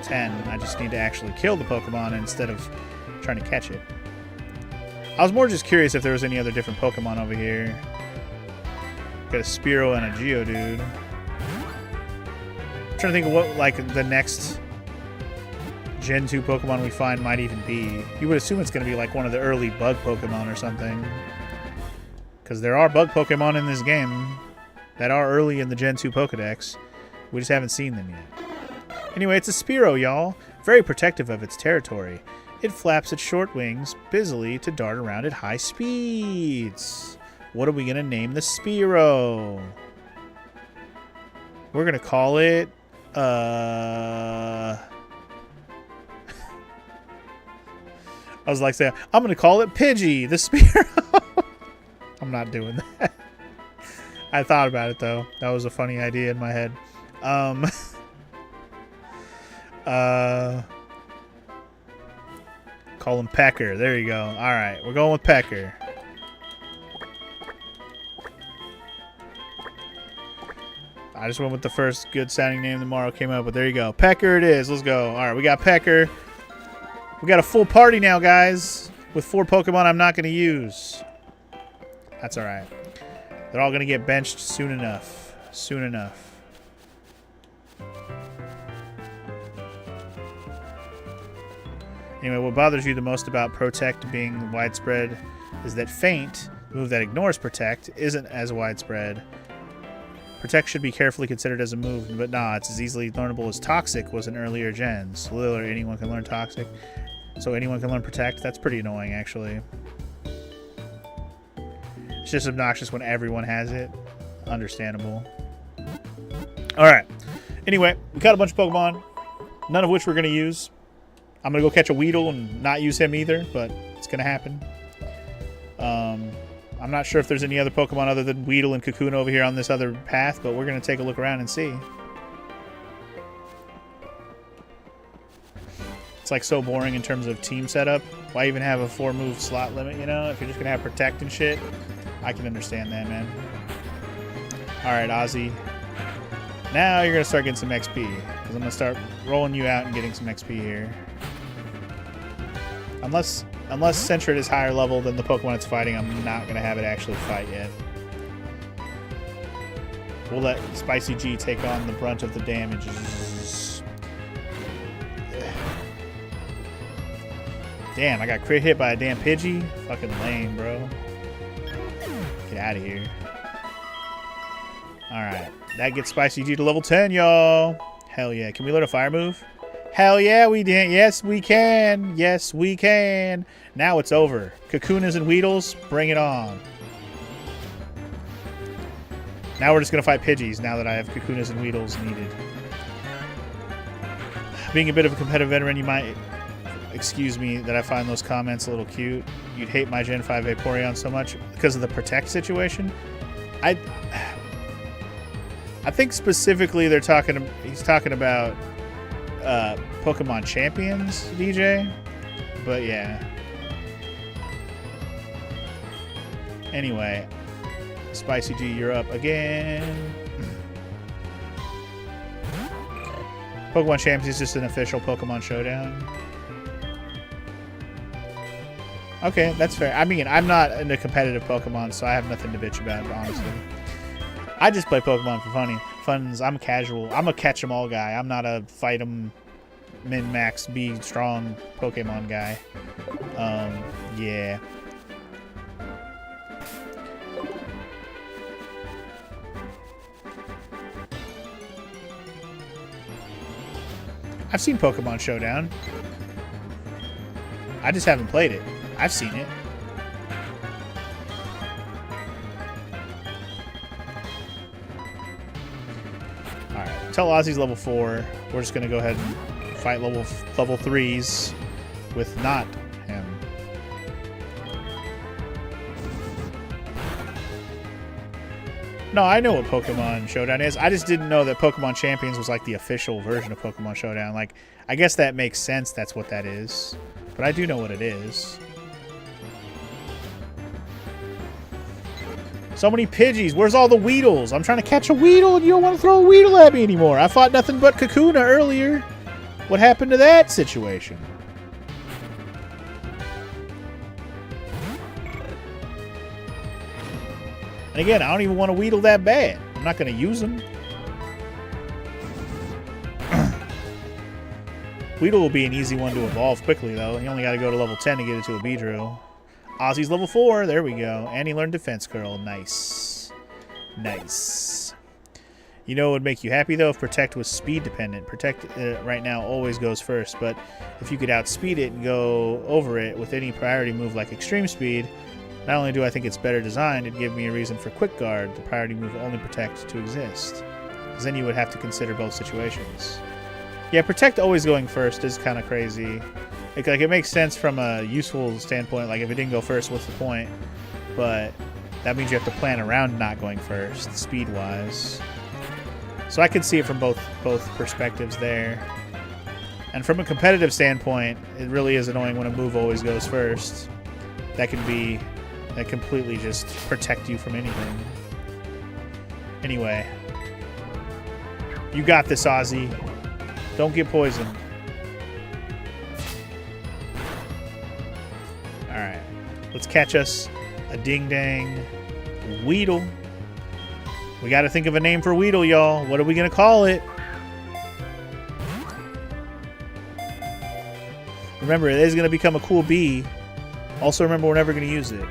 A: 10. I just need to actually kill the Pokemon instead of trying to catch it. I was more just curious if there was any other different Pokemon over here. Got a Spearow and a Geodude. I'm trying to think of what like the next Gen 2 Pokemon we find might even be. You would assume it's going to be like one of the early bug Pokemon or something. Because there are bug Pokemon in this game that are early in the Gen 2 Pokedex. We just haven't seen them yet. Anyway, it's a Spearow, y'all. Very protective of its territory. It flaps its short wings busily to dart around at high speeds. What are we going to name the Spearow? We're going to call it... I was like saying, I'm going to call it Pidgey, the Spearow. I'm not doing that. I thought about it, though. That was a funny idea in my head. Call him Pecker. There you go. All right, we're going with Pecker. I just went with the first good sounding name tomorrow came up, but there you go. Pecker it is. Let's go. All right, we got Pecker. We got a full party now, guys, with 4 Pokemon I'm not going to use. That's all right. They're all going to get benched soon enough. Soon enough. Anyway, what bothers you the most about Protect being widespread is that Feint, the move that ignores Protect, isn't as widespread. Protect should be carefully considered as a move, but nah, it's as easily learnable as Toxic was in earlier gens. Literally, anyone can learn Toxic. So anyone can learn Protect? That's pretty annoying, actually. It's just obnoxious when everyone has it. Understandable. Alright. Anyway, we caught a bunch of Pokemon, none of which we're going to use. I'm going to go catch a Weedle and not use him either, but it's going to happen. I'm not sure if there's any other Pokemon other than Weedle and Kakuna over here on this other path, but we're going to take a look around and see. It's like so boring in terms of team setup. Why even have a 4-move slot limit, you know? If you're just going to have Protect and shit, I can understand that, man. Alright, Ozzy. Now you're going to start getting some XP, because I'm going to start rolling you out and getting some XP here. Unless Sentret is higher level than the Pokemon it's fighting, I'm not going to have it actually fight yet. We'll let Spicy G take on the brunt of the damages. Damn, I got crit hit by a damn Pidgey? Fucking lame, bro. Get out of here. Alright, that gets Spicy G to level 10, y'all. Hell yeah. Can we learn a fire move? Hell yeah, we did. Yes, we can. Yes, we can. Now it's over. Kakunas and Weedles, bring it on. Now we're just going to fight Pidgeys now that I have Kakunas and Weedles needed. Being a bit of a competitive veteran, you might excuse me that I find those comments a little cute. You'd hate my Gen 5 Vaporeon so much because of the Protect situation. I think specifically he's talking about Pokemon Champions, DJ. But yeah. Anyway, Spicy G, you're up again. Pokemon Champions is just an official Pokemon Showdown. Okay, that's fair. I mean, I'm not into competitive Pokemon, so I have nothing to bitch about, honestly. I just play Pokemon for funs. I'm casual. I'm a catch 'em all guy. I'm not a fight 'em, min max, be strong Pokemon guy. Yeah. I've seen Pokemon Showdown. I just haven't played it. I've seen it. Alright, tell Ozzy's level 4. We're just going to go ahead and fight level 3s with not him. No, I know what Pokemon Showdown is. I just didn't know that Pokemon Champions was like the official version of Pokemon Showdown. Like, I guess that makes sense. That's what that is. But I do know what it is. So many Pidgeys. Where's all the Weedles? I'm trying to catch a Weedle and you don't want to throw a Weedle at me anymore. I fought nothing but Kakuna earlier. What happened to that situation? And again, I don't even want to Weedle that bad. I'm not going to use them. Weedle will be an easy one to evolve quickly, though. You only got to go to level 10 to get it to a Beedrill. Ozzy's level 4. There we go. And he learned Defense Curl. Nice. Nice. You know what would make you happy, though? If Protect was speed dependent. Protect right now always goes first, but if you could outspeed it and go over it with any priority move like Extreme Speed, not only do I think it's better designed, it'd give me a reason for Quick Guard, the priority move only Protect, to exist. Because then you would have to consider both situations. Yeah, Protect always going first is kind of crazy. Like, it makes sense from a useful standpoint. Like, if it didn't go first, what's the point? But that means you have to plan around not going first, speed-wise. So I can see it from both perspectives there. And from a competitive standpoint, it really is annoying when a move always goes first. That completely just protect you from anything. Anyway. You got this, Ozzy. Don't get poisoned. Alright. Let's catch us a ding-dang Weedle. We got to think of a name for Weedle, y'all. What are we going to call it? Remember, it is going to become a cool bee. Also, remember, we're never going to use it.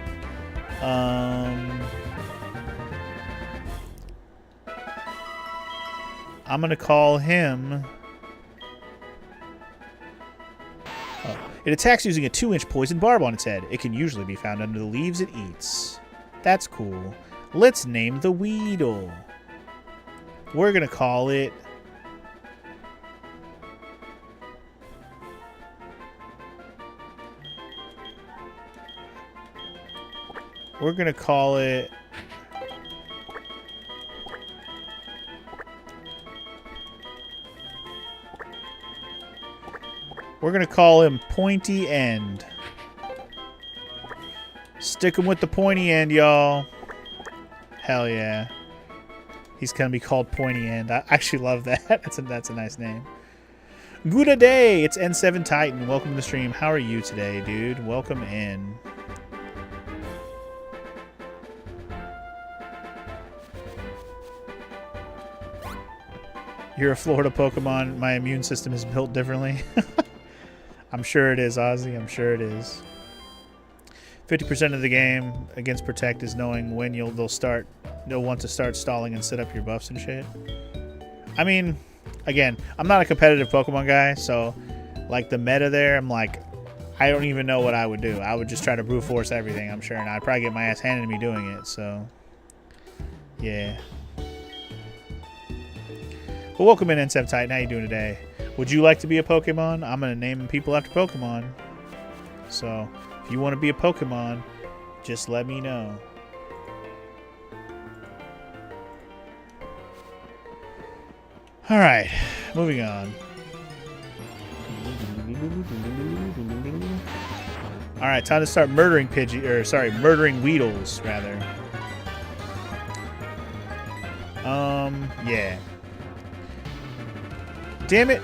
A: I'm going to call him... Oh. It attacks using a 2-inch poison barb on its head. It can usually be found under the leaves it eats. That's cool. Let's name the Weedle. We're going to call it... We're going to call it... We're going to call him Pointy End. Stick him with the pointy end, y'all. Hell yeah. He's going to be called Pointy End. I actually love that. That's a nice name. Good day. It's N7 Titan. Welcome to the stream. How are you today, dude? Welcome in. You're a Florida Pokemon. My immune system is built differently. I'm sure it is, Ozzy. I'm sure it is. 50% of the game against Protect is knowing when they'll want to start stalling and set up your buffs and shit. I mean, again, I'm not a competitive Pokemon guy, so like the meta there, I'm like, I don't even know what I would do. I would just try to brute force everything, I'm sure, and I'd probably get my ass handed to me doing it, so yeah. But welcome in, N7 Titan. How you doing today? Would you like to be a Pokemon? I'm going to name people after Pokemon. So, if you want to be a Pokemon, just let me know. Alright, moving on. Alright, time to start murdering murdering Weedles, rather. Yeah. Damn it.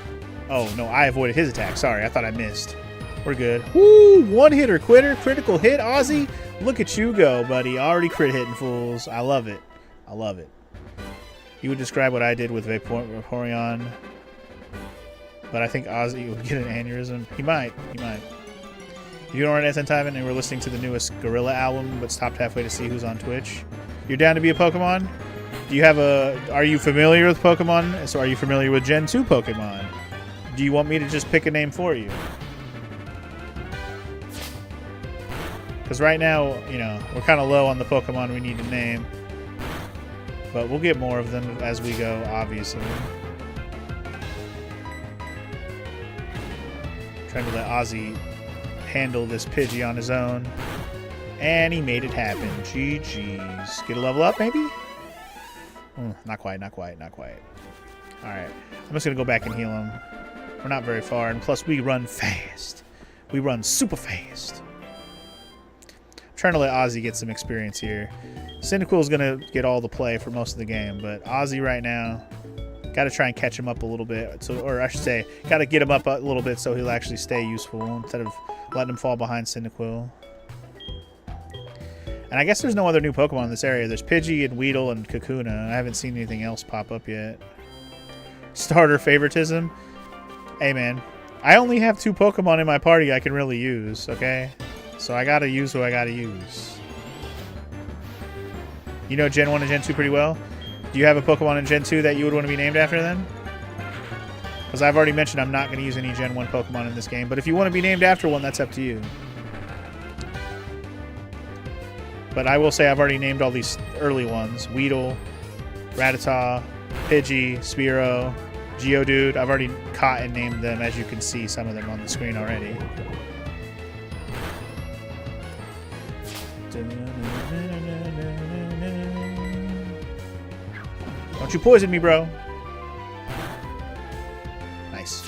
A: Oh, no, I avoided his attack. Sorry, I thought I missed. We're good. Woo! One-hitter quitter. Critical hit, Ozzy. Look at you go, buddy. Already crit hitting fools. I love it. I love it. You would describe what I did with Vaporeon, but I think Ozzy would get an aneurysm. He might. He might. If you don't run N7 Titan and we're listening to the newest Gorilla album, but stopped halfway to see who's on Twitch, you're down to be a Pokemon? Do you have Are you familiar with Pokemon? So are you familiar with Gen 2 Pokemon? Do you want me to just pick a name for you? Because right now, you know, we're kind of low on the Pokemon we need to name. But we'll get more of them as we go, obviously. Trying to let Ozzy handle this Pidgey on his own. And he made it happen. GG's. Get a level up, maybe? Not quite, not quite, not quite. Alright. I'm just going to go back and heal him. We're not very far, and plus we run fast. We run super fast. I'm trying to let Ozzy get some experience here. Cyndaquil's going to get all the play for most of the game, but Ozzy right now, got to try and catch him up a little bit. So, or I should say, got to get him up a little bit so he'll actually stay useful instead of letting him fall behind Cyndaquil. And I guess there's no other new Pokemon in this area. There's Pidgey and Weedle and Kakuna. I haven't seen anything else pop up yet. Starter favoritism? Hey, man. I only have 2 Pokemon in my party I can really use, okay? So I gotta use who I gotta use. You know Gen 1 and Gen 2 pretty well? Do you have a Pokemon in Gen 2 that you would want to be named after then? Because I've already mentioned I'm not going to use any Gen 1 Pokemon in this game, but if you want to be named after one, that's up to you. But I will say I've already named all these early ones. Weedle, Rattata, Pidgey, Spearow, Geodude. I've already caught and named them, as you can see some of them on the screen already. Don't you poison me, bro. Nice.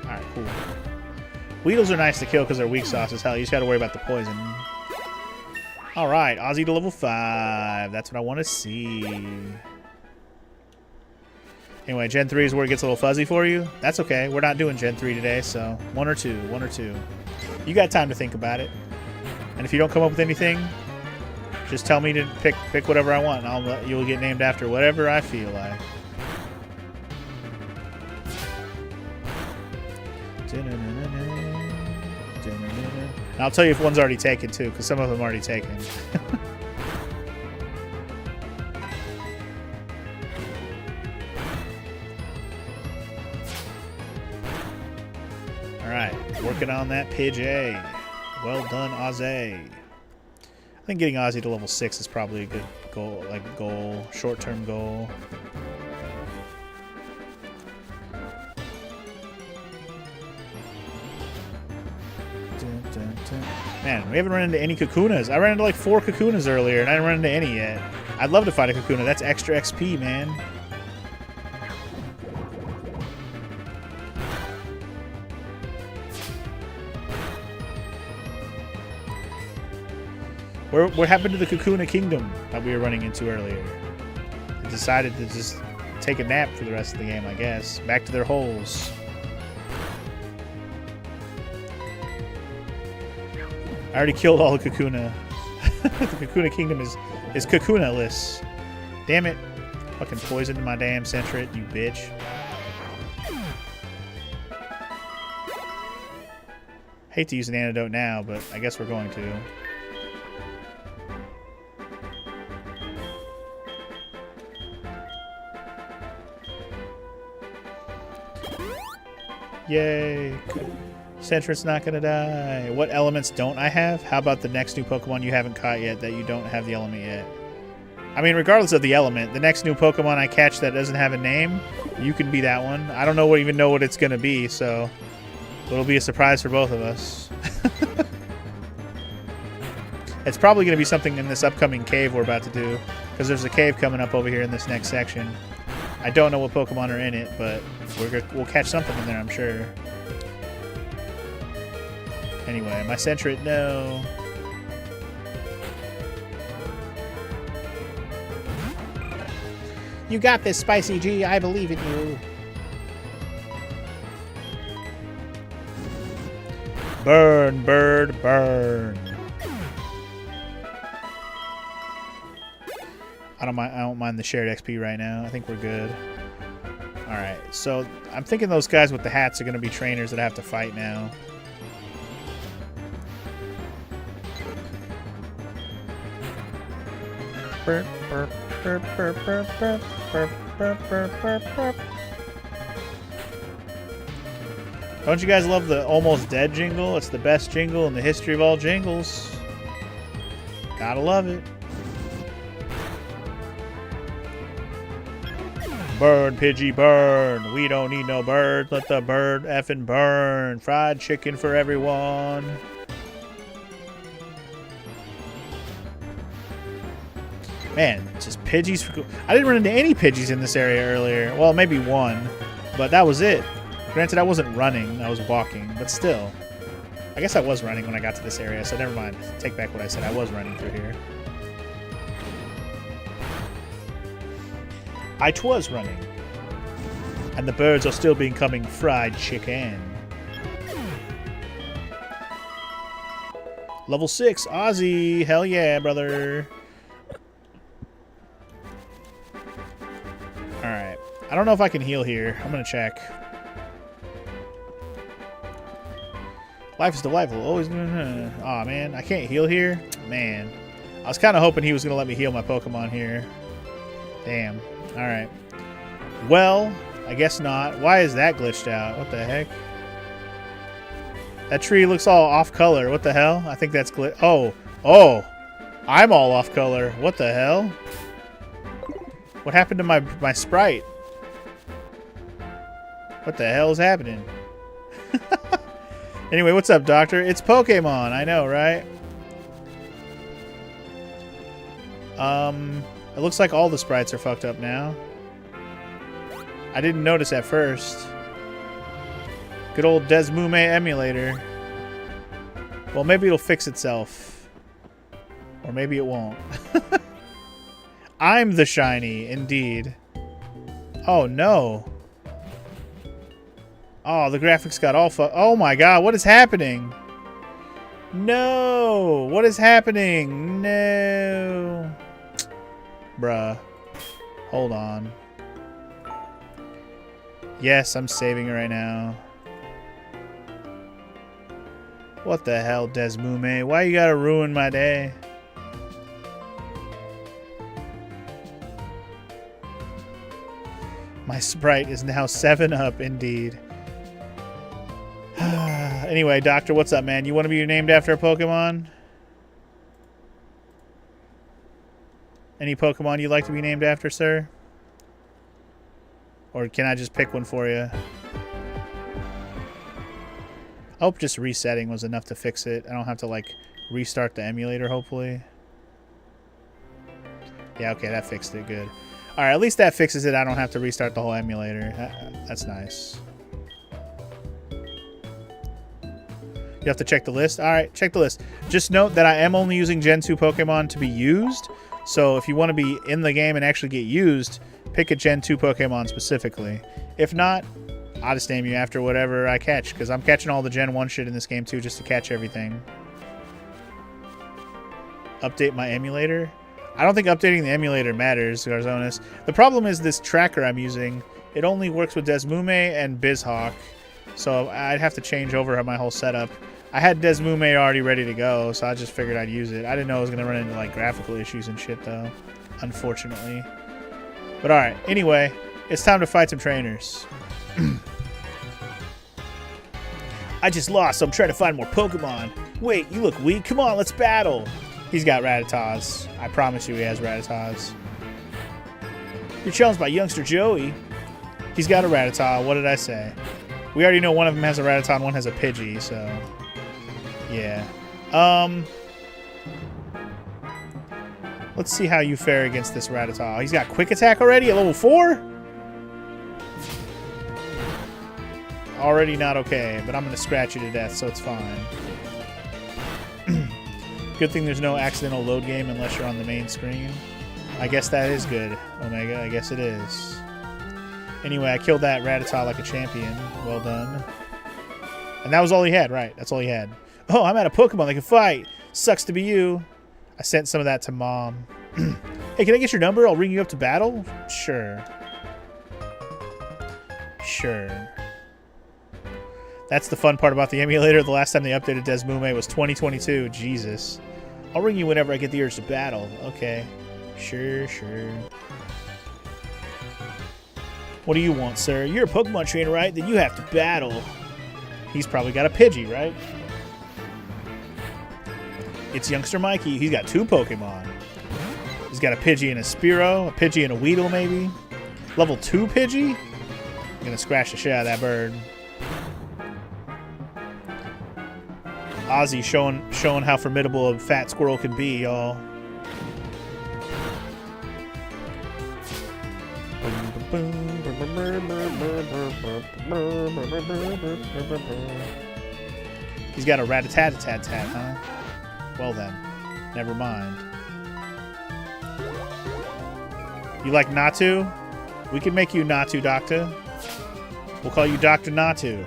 A: Alright, cool. Weedles are nice to kill because they're weak sauces. Hell, you just gotta worry about the poison. Alright, Ozzy to level 5. That's what I want to see. Anyway, Gen 3 is where it gets a little fuzzy for you. That's okay. We're not doing Gen 3 today, so one or two. You got time to think about it. And if you don't come up with anything, just tell me to pick whatever I want, and you'll get named after whatever I feel like. And I'll tell you if one's already taken too, because some of them are already taken. All right, working on that Pidgey. Well done, Ozzy. I think getting Ozzy to level 6 is probably a good goal, short-term goal. Man, we haven't run into any Kakunas. I ran into like 4 Kakunas earlier, and I didn't run into any yet. I'd love to fight a Kakuna. That's extra XP, man. What happened to the Kakuna Kingdom that we were running into earlier? They decided to just take a nap for the rest of the game, I guess. Back to their holes. I already killed all the Kakuna. The Kakuna Kingdom is Kakuna-less. Damn it. Fucking poisoned my damn Sentret, you bitch. Hate to use an antidote now, but I guess we're going to. Yay. Sentret's not gonna die. What elements don't I have? How about the next new Pokemon you haven't caught yet that you don't have the element yet? I mean, regardless of the element, the next new Pokemon I catch that doesn't have a name, you can be that one. I don't even know what it's gonna be, so it'll be a surprise for both of us. It's probably gonna be something in this upcoming cave we're about to do, because there's a cave coming up over here in this next section. I don't know what Pokemon are in it, but we'll catch something in there, I'm sure. Anyway, my Sentret, no. You got this, Spicy G. I believe in you. Burn, bird, burn. I don't mind the shared XP right now. I think we're good. All right, so I'm thinking those guys with the hats are going to be trainers that I have to fight now. Burp, burp, burp, burp, burp, burp, burp, burp, burp, burp, burp. Don't you guys love the almost dead jingle? It's the best jingle in the history of all jingles. Gotta love it. Burn, Pidgey, burn. We don't need no bird. Let the bird effing burn. Fried chicken for everyone. Man, just Pidgeys. I didn't run into any Pidgeys in this area earlier. Well, maybe one, but that was it. Granted, I wasn't running. I was walking, but still. I guess I was running when I got to this area, so never mind. Take back what I said. I was running through here. I twas running. And the birds are still becoming fried chicken. Level 6, Ozzy. Hell yeah, brother. Alright. I don't know if I can heal here. I'm gonna check. Life is delightful. Always. Aw, man. I can't heal here? Man. I was kind of hoping he was going to let me heal my Pokemon here. Damn. Alright. Well, I guess not. Why is that glitched out? What the heck? That tree looks all off color. What the hell? I think that's glitch. Oh. Oh. I'm all off color. What the hell? What happened to my sprite? What the hell is happening? Anyway, what's up, Doctor? It's Pokemon. I know, right? It looks like all the sprites are fucked up now. I didn't notice at first. Good old Desmume emulator. Well, maybe it'll fix itself. Or maybe it won't. I'm the shiny, indeed. Oh, no. Oh, the graphics got all oh my god, what is happening? No! What is happening? No. Bruh. Hold on. Yes, I'm saving it right now. What the hell, Desmume? Why you gotta ruin my day? My sprite is now 7-up, indeed. Anyway, Doctor, what's up, man? You want to be named after a Pokemon? Any Pokemon you'd like to be named after, sir? Or can I just pick one for you? I hope just resetting was enough to fix it. I don't have to, like, restart the emulator, hopefully. Yeah, okay, that fixed it. Good. Alright, at least that fixes it. I don't have to restart the whole emulator. That's nice. You have to check the list? Alright, check the list. Just note that I am only using Gen 2 Pokemon to be used. So if you want to be in the game and actually get used, pick a Gen 2 Pokemon specifically. If not, I'll just name you after whatever I catch, because I'm catching all the Gen 1 shit in this game too, just to catch everything. Update my emulator? I don't think updating the emulator matters, Garzonis. The problem is this tracker I'm using, it only works with Desmume and Bizhawk, so I'd have to change over my whole setup. I had Desmume already ready to go, so I just figured I'd use it. I didn't know I was going to run into like graphical issues and shit, though, unfortunately. But alright, anyway, it's time to fight some trainers. I just lost, so I'm trying to find more Pokemon. Wait, you look weak. Come on, let's battle. He's got Rattatas. I promise you he has Rattatas. You're challenged by youngster Joey. He's got a Rattata. What did I say? We already know one of them has a Rattata and one has a Pidgey, so... yeah. Let's see how you fare against this Rattata. He's got Quick Attack already at level 4? Already not okay, but I'm going to scratch you to death, so it's fine. Good thing there's no accidental load game unless you're on the main screen. I guess that is good, Omega. I guess it is. Anyway, I killed that Rattata like a champion. Well done. And that was all he had, right? That's all he had. Oh, I'm out of Pokemon that can fight. Sucks to be you. I sent some of that to Mom. Hey, can I get your number? I'll ring you up to battle? Sure. Sure. That's the fun part about the emulator. The last time they updated Desmume was 2022. Jesus. I'll ring you whenever I get the urge to battle. Okay. Sure, sure. What do you want, sir? You're a Pokemon trainer, right? Then you have to battle. He's probably got a Pidgey, right? It's youngster Mikey. He's got 2 Pokemon. He's got a Pidgey and a Spearow, a Pidgey and a Weedle, maybe. Level 2 Pidgey? I'm gonna scratch the shit out of that bird. Ozzy showing how formidable a fat squirrel can be, y'all. He's got a rat-a-tat-a-tat-tat, huh? Well then, never mind. You like Natu? We can make you Natu, Doctor. We'll call you Dr. Natu.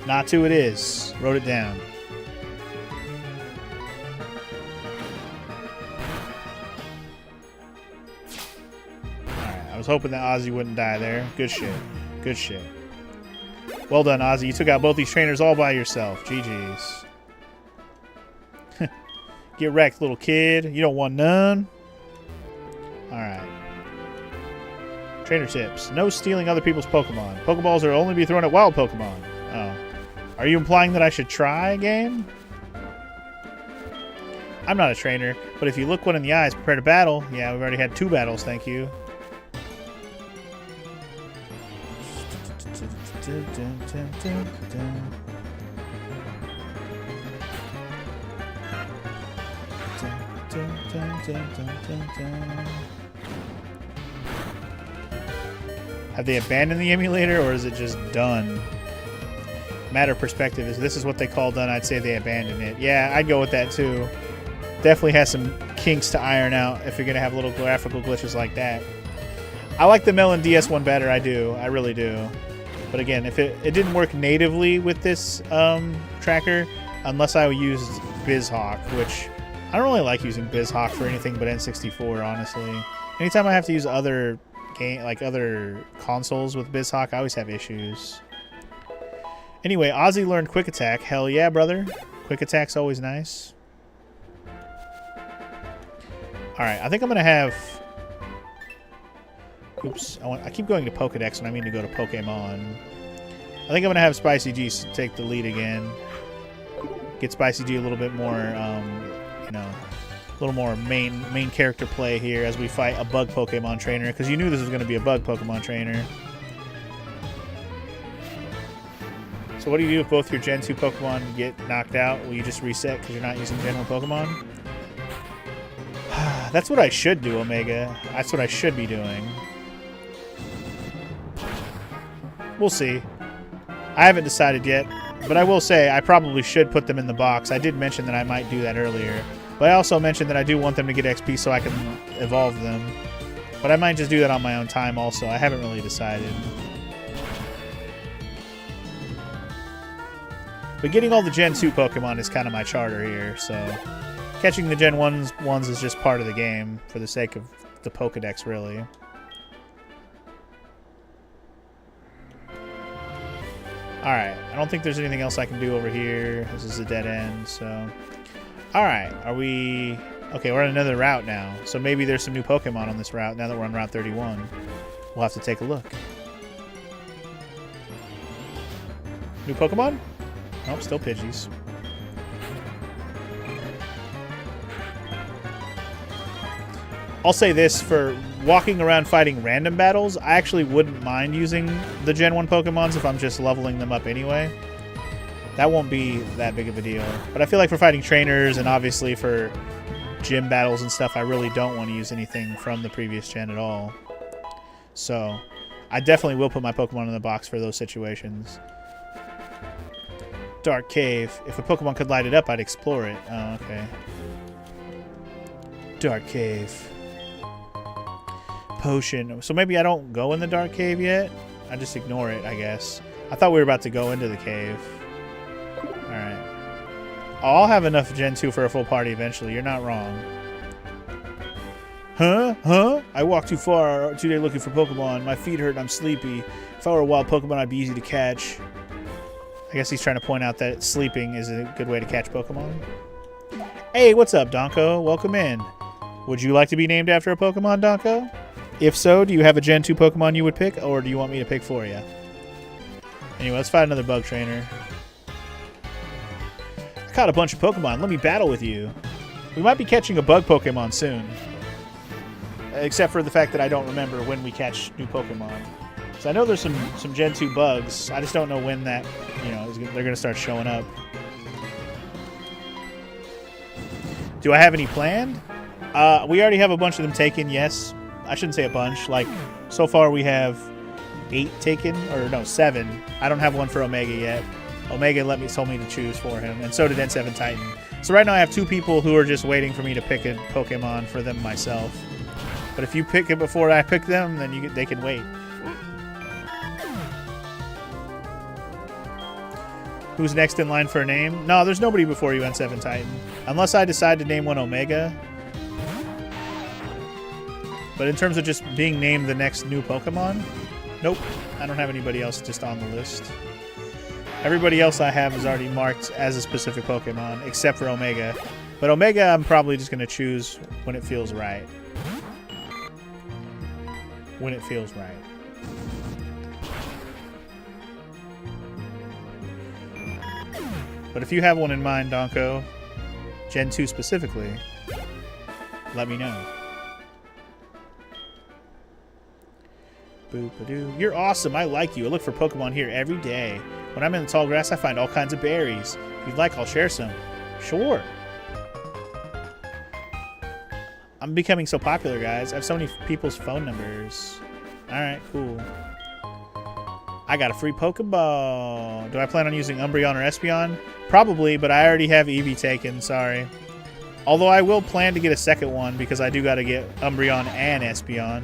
A: Natu it is. Wrote it down. Alright, I was hoping that Ozzy wouldn't die there. Good shit. Good shit. Well done, Ozzy. You took out both these trainers all by yourself. GG's. Get wrecked, little kid. You don't want none. Alright. Trainer tips. No stealing other people's Pokemon. Pokeballs are only be thrown at wild Pokemon. Oh. Are you implying that I should try, game? I'm not a trainer, but if you look one in the eyes, prepare to battle. Yeah, we've already had 2 battles, thank you. Have they abandoned the emulator, or is it just done? Matter of perspective, is this is what they call done, I'd say they abandoned it. Yeah, I'd go with that too. Definitely has some kinks to iron out if you're going to have little graphical glitches like that. I like the Melon DS one better, I do. I really do. But again, if it didn't work natively with this tracker, unless I used BizHawk, which I don't really like using BizHawk for anything but N64, honestly. Anytime I have to use other consoles with BizHawk, I always have issues. Anyway, Ozzy learned Quick Attack. Hell yeah, brother. Quick Attack's always nice. Alright, I think I'm going to have... Oops, I keep going to Pokedex when I mean to go to Pokemon. I think I'm going to have Spicy G take the lead again. Get Spicy G a little bit more, you know, a little more main character play here as we fight a bug Pokemon trainer, because you knew this was going to be a bug Pokemon trainer. So what do you do if both your Gen 2 Pokemon get knocked out? Will you just reset because you're not using Gen 1 Pokemon? That's what I should do, Omega. That's what I should be doing. We'll see. I haven't decided yet, but I will say I probably should put them in the box. I did mention that I might do that earlier, but I also mentioned that I do want them to get XP so I can evolve them. But I might just do that on my own time also. I haven't really decided. But getting all the Gen 2 Pokemon is kind of my charter here, so catching the Gen 1s is just part of the game for the sake of the Pokedex, really. Alright, I don't think there's anything else I can do over here. This is a dead end, so... Alright, are we... Okay, we're on another route now, so maybe there's some new Pokemon on this route now that we're on Route 31. We'll have to take a look. New Pokemon? Oh, still Pidgeys. I'll say this, for walking around fighting random battles, I actually wouldn't mind using the Gen 1 Pokemons if I'm just leveling them up anyway. That won't be that big of a deal. But I feel like for fighting trainers and obviously for gym battles and stuff, I really don't want to use anything from the previous gen at all. So I definitely will put my Pokemon in the box for those situations. Dark Cave. If a Pokemon could light it up, I'd explore it. Oh, okay. Dark Cave. Potion. So maybe I don't go in the Dark Cave yet? I just ignore it, I guess. I thought we were about to go into the cave. Alright. I'll have enough Gen 2 for a full party eventually. You're not wrong. Huh? Huh? I walked too far today looking for Pokemon. My feet hurt and I'm sleepy. If I were a wild Pokemon, I'd be easy to catch. I guess he's trying to point out that sleeping is a good way to catch Pokemon. Hey, what's up, Donko? Welcome in. Would you like to be named after a Pokemon, Donko? If so, do you have a Gen 2 Pokemon you would pick, or do you want me to pick for you? Anyway, let's find another bug trainer. I caught a bunch of Pokemon. Let me battle with you. We might be catching a bug Pokemon soon. Except for the fact that I don't remember when we catch new Pokemon. So I know there's some Gen 2 bugs. I just don't know when that, you know, they're going to start showing up. Do I have any planned? We already have a bunch of them taken, yes. I shouldn't say a bunch. Like, so far we have 8 taken, or no, 7. I don't have one for Omega yet. Omega told me to choose for him, and so did N7 Titan. So right now I have 2 people who are just waiting for me to pick a Pokemon for them myself. But if you pick it before I pick them, then they can wait. Who's next in line for a name? No, there's nobody before you, N7 Titan. Unless I decide to name one Omega. But in terms of just being named the next new Pokemon, nope. I don't have anybody else just on the list. Everybody else I have is already marked as a specific Pokemon, except for Omega. But Omega, I'm probably just going to choose when it feels right. When it feels right. But if you have one in mind, Donko, Gen 2 specifically, let me know. Boop-a-doo. You're awesome. I like you. I look for Pokemon here every day. When I'm in the tall grass, I find all kinds of berries. If you'd like, I'll share some. Sure. I'm becoming so popular, guys. I have so many people's phone numbers. Alright, cool. I got a free Pokeball. Do I plan on using Umbreon or Espeon? Probably, but I already have Eevee taken. Sorry. Although I will plan to get a second one because I do got to get Umbreon and Espeon.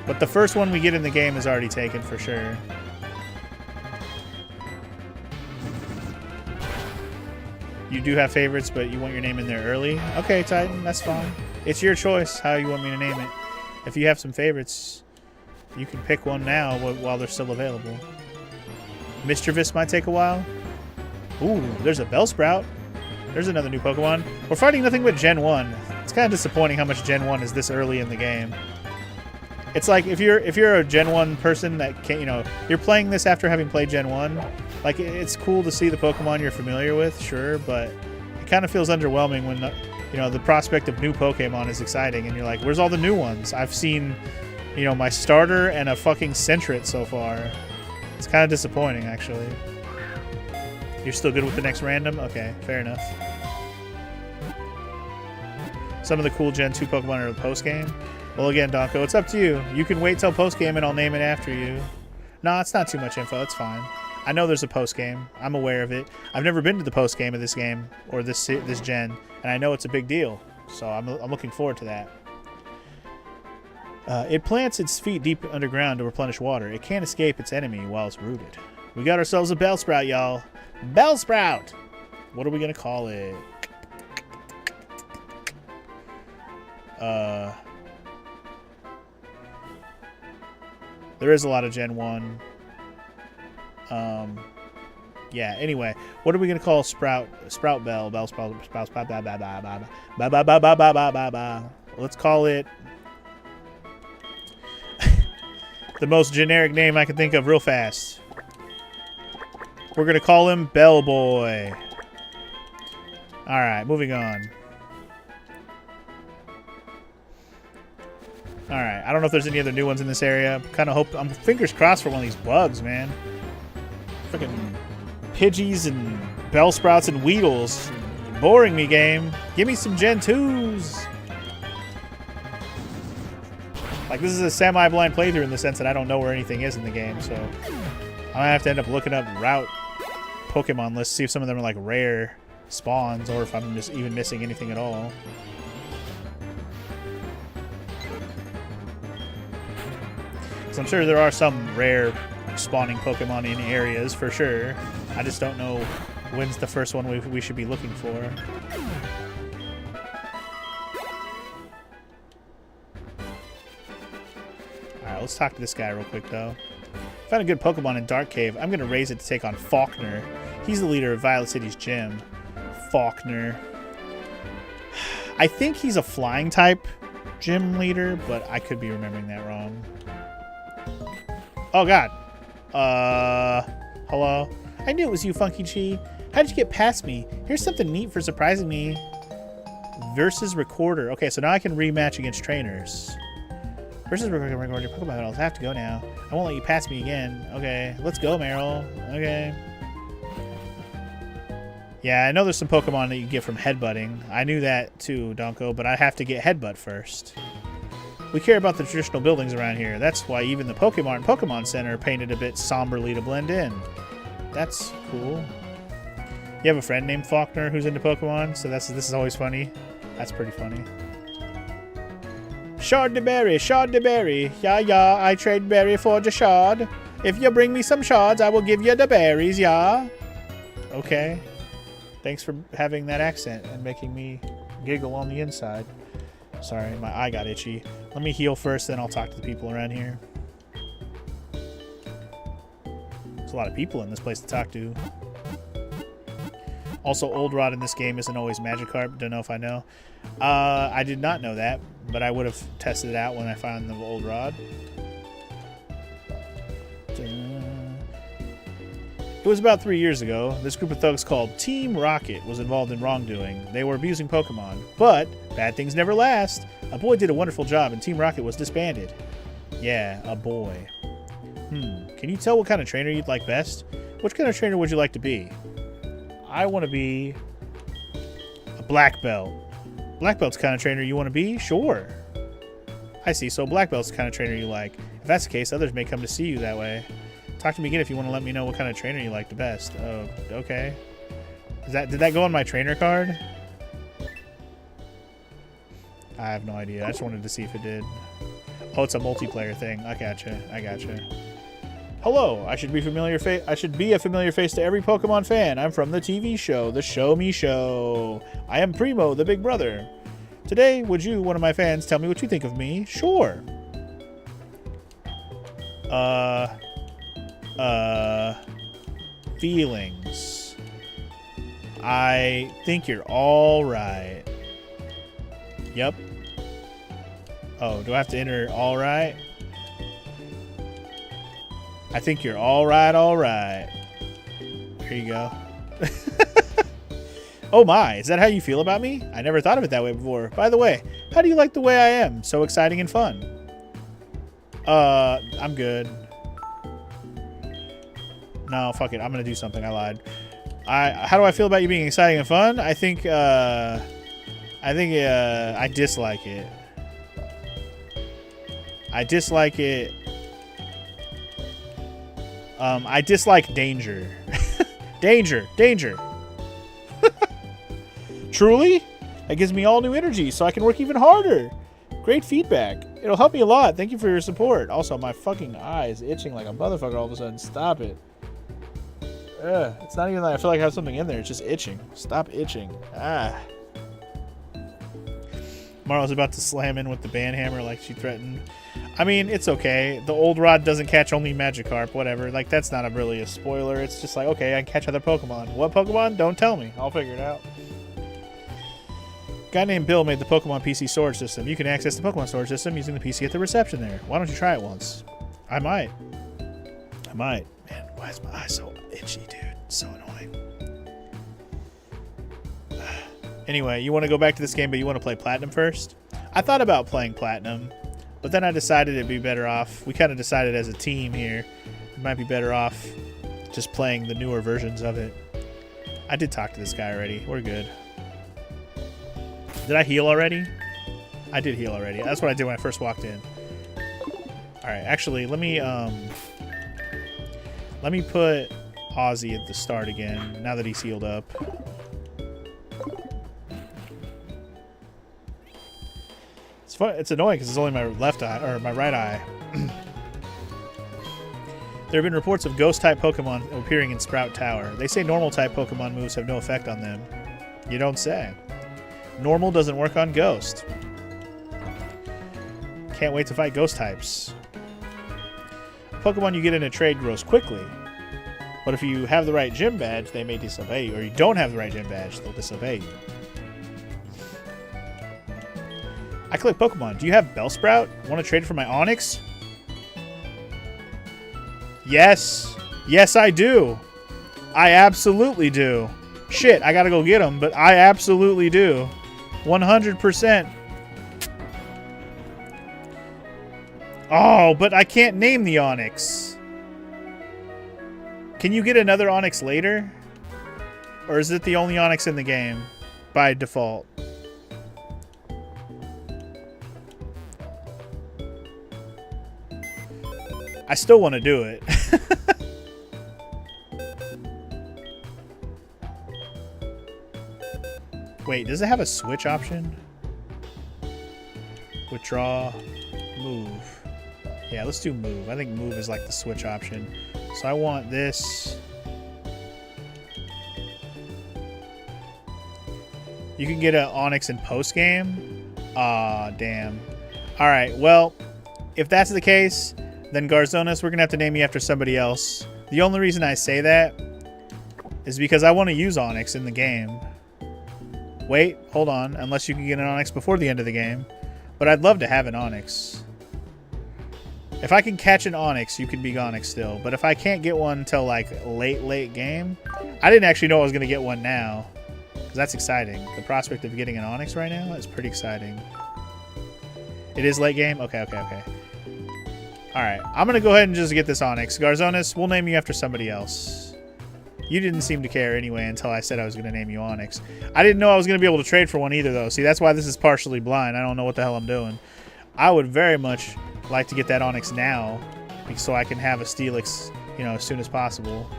A: But the first one we get in the game is already taken for sure. You do have favorites, but you want your name in there early? Okay, Titan, that's fine. It's your choice how you want me to name it. If you have some favorites, you can pick one now while they're still available. Mischievous might take a while. Ooh, there's a Bellsprout. There's another new Pokemon. We're fighting nothing but Gen 1. It's kind of disappointing how much Gen 1 is this early in the game. It's like if you're a Gen 1 person that can't, you're playing this after having played Gen 1. Like, it's cool to see the Pokemon you're familiar with, sure, but it kind of feels underwhelming when the prospect of new Pokemon is exciting and you're like, where's all the new ones? I've seen, my starter and a fucking Sentret so far. It's kind of disappointing, actually. You're still good with the next random? Okay, fair enough. Some of the cool Gen 2 Pokemon are the post-game. Well, again, Donko, it's up to you. You can wait till post-game and I'll name it after you. No, it's not too much info. It's fine. I know there's a post-game. I'm aware of it. I've never been to the post-game of this game or this gen, and I know it's a big deal. So I'm looking forward to that. It plants its feet deep underground to replenish water. It can't escape its enemy while it's rooted. We got ourselves a Bellsprout, y'all. Bellsprout! What are we going to call it? There is a lot of Gen 1. Yeah, anyway. What are we going to call Sprout? Sprout Bell. Bellsprout. Sprout. Let's call it the most generic name I can think of real fast. We're going to call him Bellboy. Alright, moving on. Alright, I don't know if there's any other new ones in this area. I'm fingers crossed for one of these bugs, man. Freaking Pidgeys and Bellsprouts and Weedles. Boring me, game. Give me some Gen 2s. Like, this is a semi-blind playthrough in the sense that I don't know where anything is in the game, so I might have to end up looking up route Pokemon lists, see if some of them are like rare spawns or if I'm just even missing anything at all. So I'm sure there are some rare spawning Pokemon in areas for sure. I just don't know when's the first one we should be looking for. Alright, let's talk to this guy real quick though. Found a good Pokemon in Dark Cave. I'm going to raise it to take on Faulkner. He's the leader of Violet City's gym. Faulkner. I think he's a flying type gym leader, but I could be remembering that wrong. Oh, God. Hello? I knew it was you, Funky Chi. How did you get past me? Here's something neat for surprising me. Versus Recorder. Okay, so now I can rematch against trainers. Versus Recorder Pokemon battles. I have to go now. I won't let you pass me again. Okay, let's go, Meryl. Okay. Yeah, I know there's some Pokemon that you get from headbutting. I knew that too, Donko, but I have to get headbutt first. We care about the traditional buildings around here. That's why even the Pokemon Center are painted a bit somberly to blend in. That's cool. You have a friend named Faulkner who's into Pokemon, so this is always funny. That's pretty funny. Shard de berry. Yeah, I trade berry for the shard. If you bring me some shards, I will give you the berries, yeah. Okay. Thanks for having that accent and making me giggle on the inside. Sorry, my eye got itchy. Let me heal first, then I'll talk to the people around here. There's a lot of people in this place to talk to. Also, Old Rod in this game isn't always Magikarp. Don't know if I know. I did not know that, but I would have tested it out when I found the Old Rod. It was about 3 years ago. This group of thugs called Team Rocket was involved in wrongdoing. They were abusing Pokemon, but bad things never last. A boy did a wonderful job and Team Rocket was disbanded. Yeah, a boy. Can you tell what kind of trainer you'd like best? Which kind of trainer would you like to be? I want to be a black belt. Black belt's the kind of trainer you want to be? Sure. I see, so black belt's the kind of trainer you like. If that's the case, others may come to see you that way. Talk to me again if you want to let me know what kind of trainer you like the best. Oh, okay. Did that go on my trainer card? I have no idea. I just wanted to see if it did. Oh, it's a multiplayer thing. I gotcha. Hello. I should be a familiar face to every Pokemon fan. I'm from the TV show, The Show Me Show. I am Primo, the big brother. Today, would you, one of my fans, tell me what you think of me? Sure. Feelings. I think you're all right. Yep. Oh, do I have to enter all right? I think you're all right. Here you go. Oh my, is that how you feel about me? I never thought of it that way before. By the way, how do you like the way I am? So exciting and fun. I'm good. No, fuck it. I'm gonna do something. I lied. How do I feel about you being exciting and fun? I think I dislike it. I dislike it. I dislike danger. Danger. Truly? That gives me all new energy so I can work even harder. Great feedback. It'll help me a lot. Thank you for your support. Also, my fucking eye is itching like a motherfucker all of a sudden. Stop it. It's not even that I feel like I have something in there. It's just itching. Stop itching. Marlo's about to slam in with the band hammer like she threatened. I mean, it's okay. The Old Rod doesn't catch only Magikarp, whatever. Like, that's not really a spoiler. It's just like, okay, I can catch other Pokemon. What Pokemon? Don't tell me. I'll figure it out. A guy named Bill made the Pokemon PC storage system. You can access the Pokemon storage system using the PC at the reception there. Why don't you try it once? I might. Man, why is my eye so itchy, dude? It's so annoying. Anyway, you want to go back to this game, but you want to play Platinum first? I thought about playing Platinum, but then I decided it'd be better off. We kind of decided as a team here, it might be better off just playing the newer versions of it. I did talk to this guy already. We're good. Did I heal already? I did heal already. That's what I did when I first walked in. Alright, actually, let me put Ozzy at the start again, now that he's healed up. It's fun. It's annoying because it's only my left eye, or my right eye. There have been reports of ghost-type Pokemon appearing in Sprout Tower. They say normal-type Pokemon moves have no effect on them. You don't say. Normal doesn't work on Ghost. Can't wait to fight Ghost types. Pokemon you get in a trade grows quickly. But if you have the right gym badge, they may disobey you. Or you don't have the right gym badge, they'll disobey you. I collect Pokemon. Do you have Bellsprout? Want to trade it for my Onix? Yes. Yes, I do. I absolutely do. Shit, I gotta go get them, but I absolutely do. 100%. Oh, but I can't name the Onix. Can you get another Onix later? Or is it the only Onix in the game by default? I still want to do it. Wait, does it have a switch option? Withdraw, move. Yeah, let's do move. I think move is like the switch option. So I want this. You can get an Onix in post game. Aw, damn. Alright, well, if that's the case, then Garzonis, we're going to have to name you after somebody else. The only reason I say that is because I want to use Onix in the game. Wait, hold on. Unless you can get an Onix before the end of the game. But I'd love to have an Onix. If I can catch an Onix, you can be Onix still. But if I can't get one until like late game, I didn't actually know I was going to get one now. Because that's exciting. The prospect of getting an Onix right now is pretty exciting. It is late game? Okay. Alright, I'm going to go ahead and just get this Onix. Garzonis, we'll name you after somebody else. You didn't seem to care anyway until I said I was going to name you Onix. I didn't know I was going to be able to trade for one either, though. See, that's why this is partially blind. I don't know what the hell I'm doing. I would very much like to get that Onix now so I can have a Steelix, you know, as soon as possible.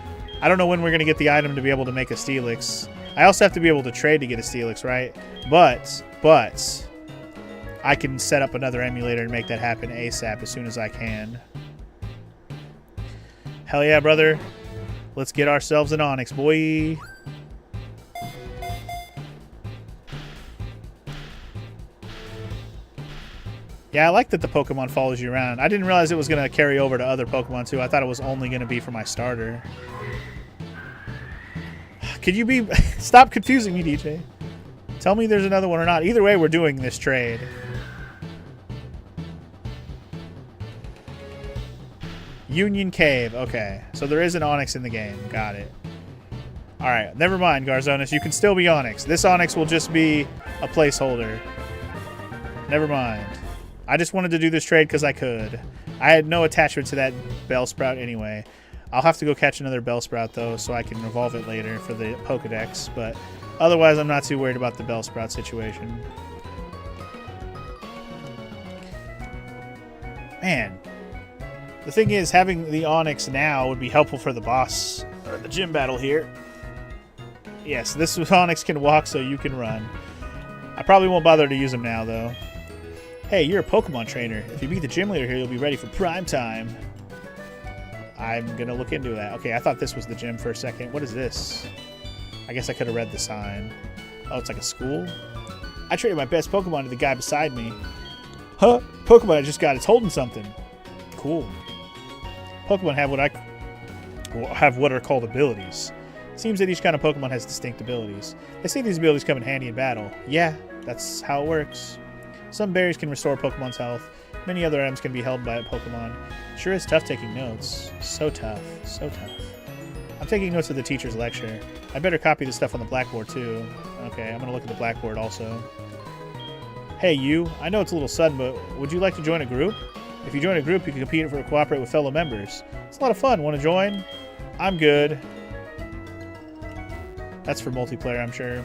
A: I don't know when we're going to get the item to be able to make a Steelix. I also have to be able to trade to get a Steelix, right? But I can set up another emulator and make that happen ASAP as soon as I can. Hell yeah, brother. Let's get ourselves an Onix, boy. Yeah, I like that the Pokemon follows you around. I didn't realize it was going to carry over to other Pokemon, too. I thought it was only going to be for my starter. Could you be... Stop confusing me, DJ. Tell me there's another one or not. Either way, we're doing this trade. Union Cave. Okay. So there is an Onix in the game. Got it. Alright. Never mind, Garzonis. You can still be Onix. This Onix will just be a placeholder. Never mind. I just wanted to do this trade because I could. I had no attachment to that Bellsprout anyway. I'll have to go catch another Bellsprout, though, so I can evolve it later for the Pokedex. But otherwise, I'm not too worried about the Bellsprout situation. Man. The thing is, having the Onix now would be helpful for the boss, or the gym battle here. Yes, this Onix can walk, so you can run. I probably won't bother to use him now, though. Hey, you're a Pokemon trainer. If you beat the gym leader here, you'll be ready for prime time. I'm going to look into that. Okay, I thought this was the gym for a second. What is this? I guess I could have read the sign. Oh, it's like a school? I traded my best Pokemon to the guy beside me. Huh? Pokemon I just got. It's holding something. Cool. Pokemon have what are called abilities. It seems that each kind of Pokemon has distinct abilities. They say these abilities come in handy in battle. Yeah, that's how it works. Some berries can restore Pokemon's health. Many other items can be held by a Pokemon. Sure is tough taking notes. So tough. So tough. I'm taking notes of the teacher's lecture. I better copy the stuff on the blackboard, too. Okay, I'm going to look at the blackboard also. Hey, you. I know it's a little sudden, but would you like to join a group? If you join a group, you can compete for cooperate with fellow members. It's a lot of fun. Want to join? I'm good. That's for multiplayer, I'm sure.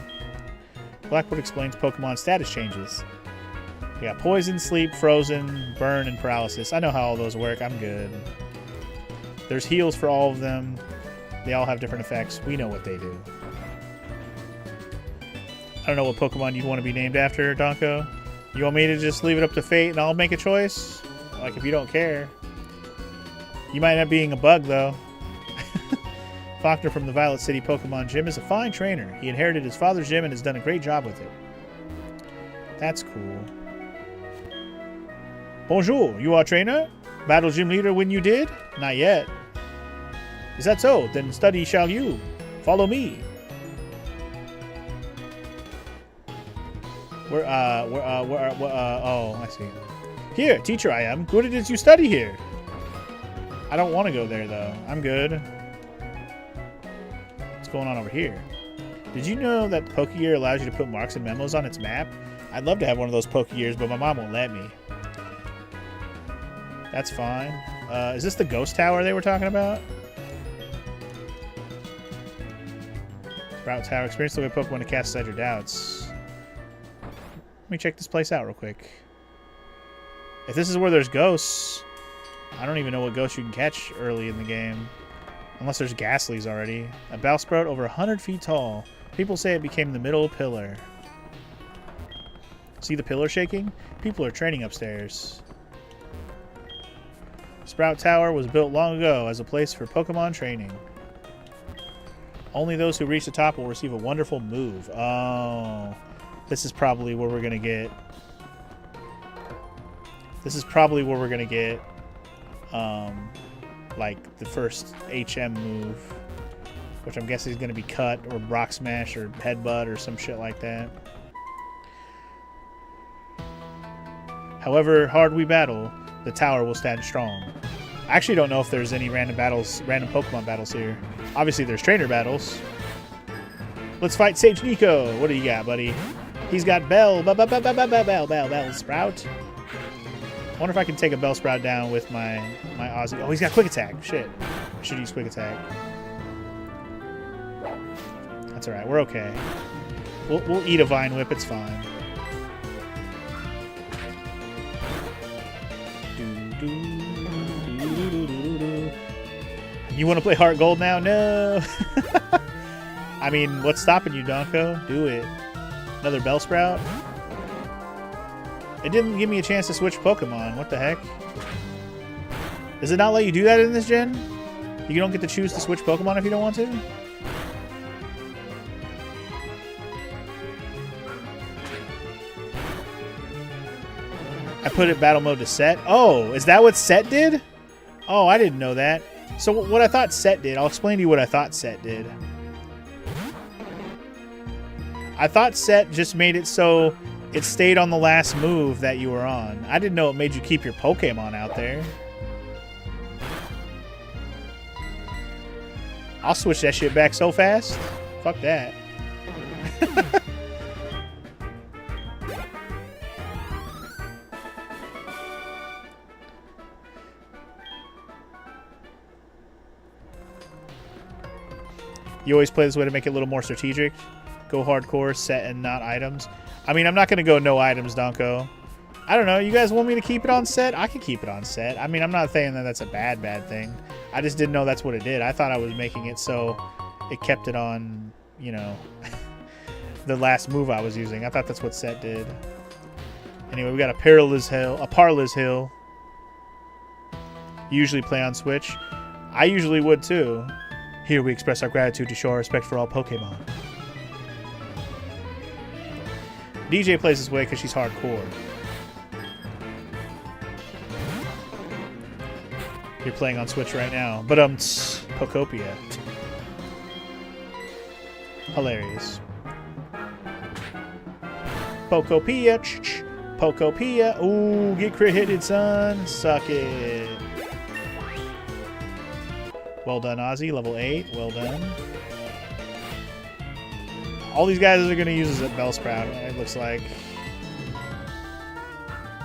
A: Blackboard explains Pokemon status changes. We got poison, sleep, frozen, burn, and paralysis. I know how all those work. I'm good. There's heals for all of them. They all have different effects. We know what they do. I don't know what Pokemon you'd want to be named after, Donko. You want me to just leave it up to fate and I'll make a choice? Like, if you don't care. You might end up being a bug, though. Faulkner from the Violet City Pokemon Gym is a fine trainer. He inherited his father's gym and has done a great job with it. That's cool. Bonjour, you are trainer? Battle gym leader when you did? Not yet. Is that so? Then study shall you. Follow me. Oh, I see. Here, teacher I am. Good it is you study here. I don't want to go there, though. I'm good. What's going on over here? Did you know that Pokegear allows you to put marks and memos on its map? I'd love to have one of those Pokegears, but my mom won't let me. That's fine. Is this the ghost tower they were talking about? Sprout Tower. Experience the way Pokemon to cast aside your doubts. Let me check this place out real quick. If this is where there's ghosts, I don't even know what ghosts you can catch early in the game. Unless there's Ghastlies already. A Bellsprout over 100 feet tall. People say it became the middle pillar. See the pillar shaking? People are training upstairs. Sprout Tower was built long ago as a place for Pokemon training. Only those who reach the top will receive a wonderful move. Oh, this is probably where we're going to get This is probably where we're going to get, like, the first HM move, which I'm guessing is going to be Cut or Brock Smash or Headbutt or some shit like that. However hard we battle, the tower will stand strong. I actually don't know if there's any random Pokemon battles here. Obviously, there's trainer battles. Let's fight Sage Nico. What do you got, buddy? He's got Bellsprout. I wonder if I can take a Bellsprout down with my Aussie. Oh, he's got Quick Attack. Shit. I should use Quick Attack. That's alright. We're okay. We'll eat a Vine Whip. It's fine. You want to play Heart Gold now? No. I mean, what's stopping you, Donko? Do it. Another Bellsprout? It didn't give me a chance to switch Pokemon. What the heck? Does it not let you do that in this gen? You don't get to choose to switch Pokemon if you don't want to? I put it battle mode to set. Oh, is that what set did? Oh, I didn't know that. So what I thought set did, I'll explain to you what I thought set did. I thought set just made it so it stayed on the last move that you were on. I didn't know it made you keep your Pokemon out there. I'll switch that shit back so fast. Fuck that. You always play this way to make it a little more strategic. Go hardcore, set, and not items. I mean, I'm not going to go no items, Donko. I don't know. You guys want me to keep it on set? I can keep it on set. I mean, I'm not saying that that's a bad thing. I just didn't know that's what it did. I thought I was making it so it kept it on, you know, the last move I was using. I thought that's what set did. Anyway, we got a Paraliz Hill. You usually play on Switch. I usually would too. Here we express our gratitude to show our respect for all Pokemon. DJ plays this way because she's hardcore. You're playing on Switch right now. But Pokopia. Hilarious. Pokopia. Pokopia. Ooh, get crit hitted, son. Suck it. Well done, Ozzy. Level 8. Well done. All these guys are going to use is a Bellsprout, it looks like.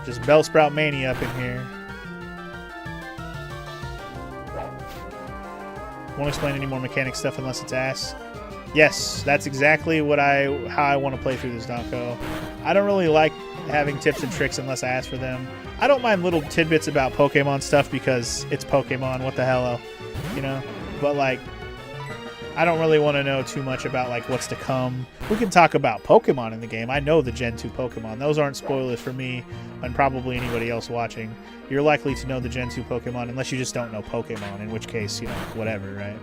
A: Just Bellsprout mania up in here. Won't explain any more mechanic stuff unless it's ass. Yes, that's exactly what how I want to play through this, Donko. I don't really like having tips and tricks unless I ask for them. I don't mind little tidbits about Pokemon stuff because it's Pokemon. What the hell, you know? But like, I don't really want to know too much about like what's to come. We can talk about Pokemon in the game. I know the Gen 2 Pokemon. Those aren't spoilers for me and probably anybody else watching. You're likely to know the Gen 2 Pokemon unless you just don't know Pokemon, in which case, you know, whatever, right?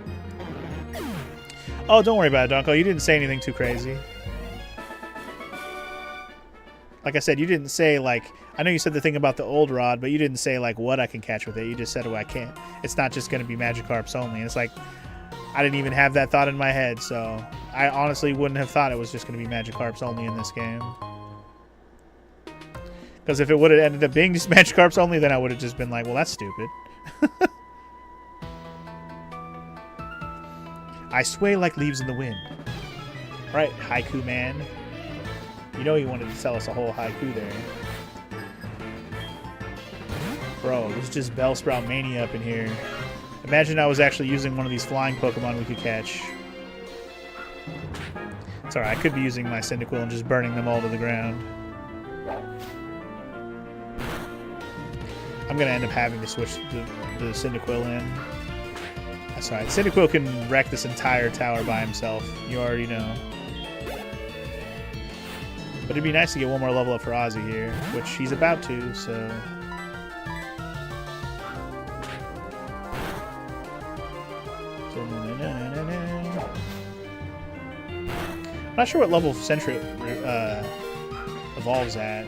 A: Oh, don't worry about it, Donko. You didn't say anything too crazy. Like I said, you didn't say, like, I know you said the thing about the old rod, but you didn't say, like, what I can catch with it. You just said, oh, I can't. It's not just going to be Magikarps only. And it's like, I didn't even have that thought in my head, so I honestly wouldn't have thought it was just going to be Magikarps only in this game. Because if it would have ended up being just Magikarps only, then I would have just been like, well, that's stupid. I sway like leaves in the wind. Right, Haiku man. You know he wanted to sell us a whole haiku there. Bro, this is just Bellsprout mania up in here. Imagine I was actually using one of these flying Pokemon we could catch. It's alright, I could be using my Cyndaquil and just burning them all to the ground. I'm going to end up having to switch the Cyndaquil in. That's alright. Cyndaquil can wreck this entire tower by himself. You already know. But it'd be nice to get one more level up for Ozzy here, which he's about to, so... I'm not sure what level Sentret evolves at.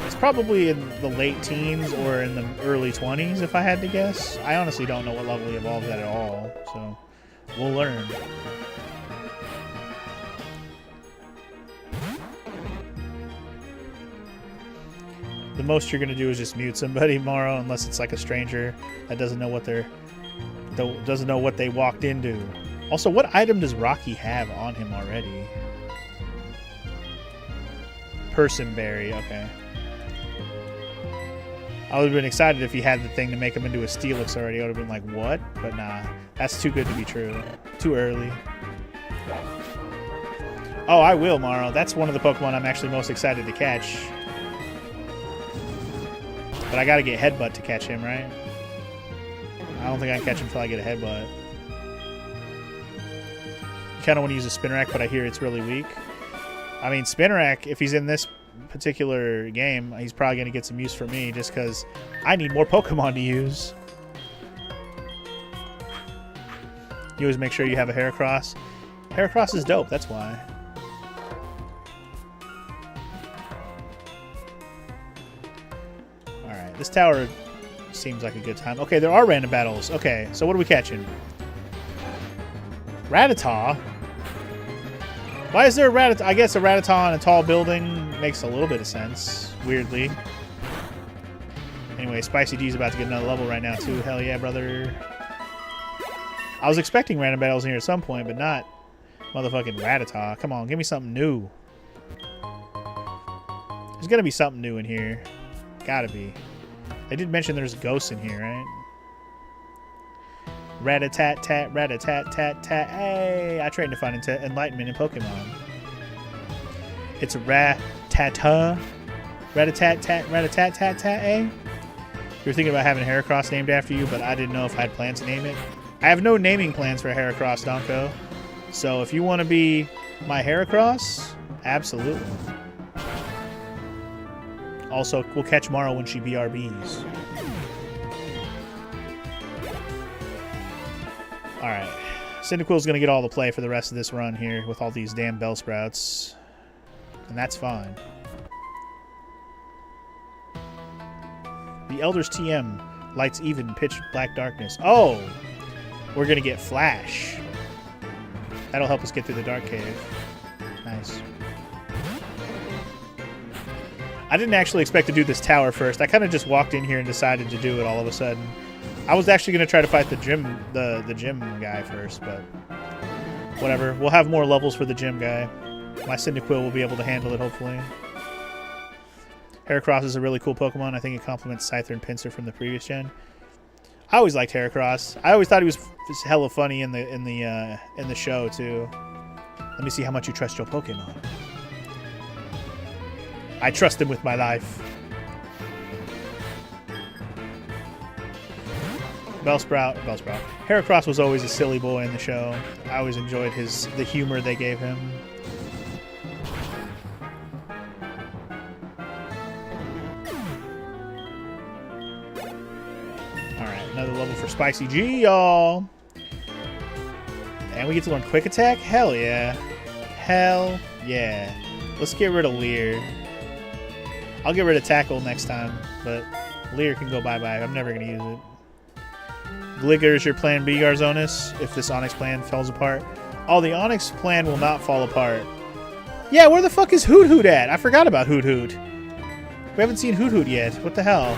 A: It's probably in the late teens or in the early 20s, if I had to guess. I honestly don't know what level he evolves at all, so we'll learn. The most you're gonna do is just mute somebody tomorrow, unless it's like a stranger that doesn't know what they walked into. Also, what item does Rocky have on him already? Personberry, okay. I would have been excited if he had the thing to make him into a Steelix already. I would have been like, what? But nah, that's too good to be true. Too early. Oh, I will, Morrow. That's one of the Pokemon I'm actually most excited to catch. But I gotta get Headbutt to catch him, right? I don't think I can catch him until I get a Headbutt. You kinda want to use a Spinarak, but I hear it's really weak. I mean, Spinarak, if he's in this particular game, he's probably going to get some use for me just because I need more Pokemon to use. You always make sure you have a Heracross. Heracross is dope, that's why. Alright, this tower seems like a good time. Okay, there are random battles. Okay, so what are we catching? Rattata? Why is there a Rattata? I guess a Rattata in a tall building makes a little bit of sense, weirdly. Anyway, Spicy G's about to get another level right now, too. Hell yeah, brother. I was expecting random battles in here at some point, but not motherfucking Rattata. Come on, give me something new. There's gonna be something new in here. Gotta be. They did mention there's ghosts in here, right? Rat-a-tat-tat, rat-a-tat-tat-tat. Hey, I trained to find enlightenment in Pokemon. It's a rat-tat-ta. Rat-a-tat-tat, rat-a-tat-tat-tat, eh? You were thinking about having Heracross named after you, but I didn't know if I had plans to name it. I have no naming plans for Heracross, Donko. So if you want to be my Heracross, absolutely. Also, we'll catch Morrow when she BRBs. Alright. Cyndaquil's going to get all the play for the rest of this run here with all these damn Bellsprouts. And that's fine. The Elder's TM lights even pitch black darkness. Oh! We're going to get Flash. That'll help us get through the Dark Cave. Nice. I didn't actually expect to do this tower first. I kind of just walked in here and decided to do it all of a sudden. I was actually going to try to fight the gym guy first, but whatever. We'll have more levels for the gym guy. My Cyndaquil will be able to handle it, hopefully. Heracross is a really cool Pokemon. I think it complements Scyther and Pinsir from the previous gen. I always liked Heracross. I always thought he was hella funny in the show too. Let me see how much you trust your Pokemon. I trust him with my life. Bellsprout. Heracross was always a silly boy in the show. I always enjoyed the humor they gave him. Alright, another level for Spicy G, y'all. And we get to learn Quick Attack? Hell yeah. Hell yeah. Let's get rid of Leer. I'll get rid of Tackle next time, but Leer can go bye-bye. I'm never going to use it. Gligar is your plan B, Garzonis, if this Onix plan falls apart. Oh, the Onix plan will not fall apart. Yeah, where the fuck is Hoot at? I forgot about Hoot. We haven't seen Hoot yet. What the hell?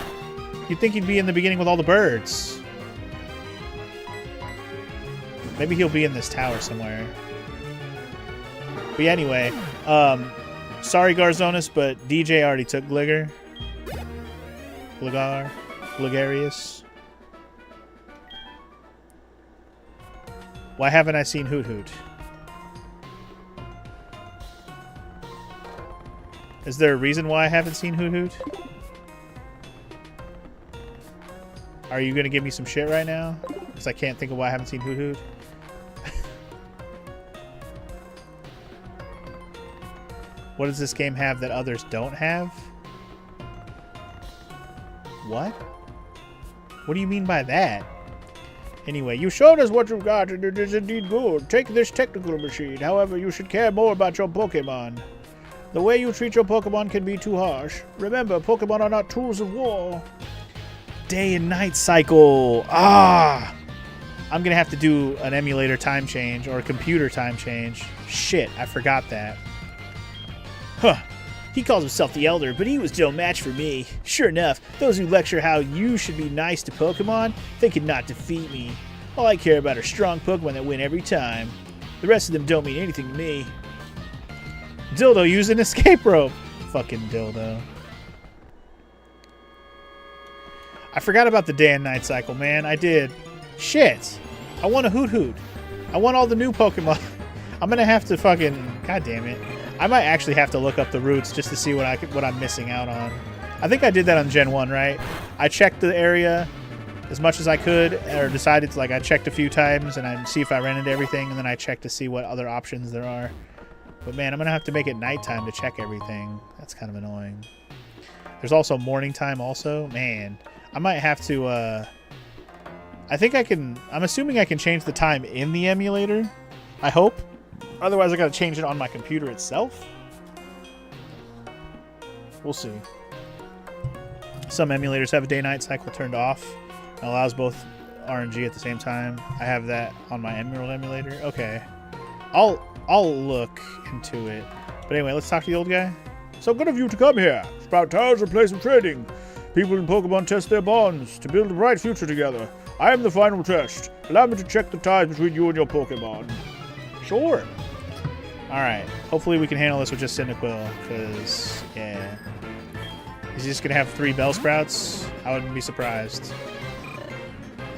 A: You'd think he'd be in the beginning with all the birds. Maybe he'll be in this tower somewhere. But yeah, anyway, sorry, Garzonis, but DJ already took Gligar. Gligarius. Why haven't I seen Hoot? Is there a reason why I haven't seen Hoot? Are you going to give me some shit right now? Because I can't think of why I haven't seen Hoot. What does this game have that others don't have? What? What do you mean by that? Anyway, you showed us what you've got, and it is indeed good. Take this technical machine. However, you should care more about your Pokemon. The way you treat your Pokemon can be too harsh. Remember, Pokemon are not tools of war. Day and night cycle. Ah! I'm going to have to do an emulator time change or a computer time change. Shit, I forgot that. Huh. He calls himself the Elder, but he was no match for me. Sure enough, those who lecture how you should be nice to Pokemon, they cannot defeat me. All I care about are strong Pokemon that win every time. The rest of them don't mean anything to me. Dildo using escape rope. Fucking dildo. I forgot about the day and night cycle, man. I did. Shit. I want a Hoot. I want all the new Pokemon. I'm gonna have to fucking... God damn it. I might actually have to look up the routes just to see what I'm missing out on. I think I did that on Gen 1, right? I checked the area as much as I could, or decided to, like, I checked a few times and I'd see if I ran into everything, and then I checked to see what other options there are. But man, I'm gonna have to make it nighttime to check everything. That's kind of annoying. There's also morning time also. Man, I might have to, I think I can, I'm assuming I can change the time in the emulator. I hope. Otherwise, I gotta change it on my computer itself. We'll see. Some emulators have a day-night cycle turned off. It allows both RNG at the same time. I have that on my Emerald emulator. Okay. I'll look into it. But anyway, let's talk to the old guy. So good of you to come here. Sprout Tower's a place of trading. People in Pokemon test their bonds to build a bright future together. I am the final test. Allow me to check the ties between you and your Pokemon. Sure. Alright. Hopefully we can handle this with just Cyndaquil, because, yeah. Is he just going to have 3 Bellsprouts? I wouldn't be surprised.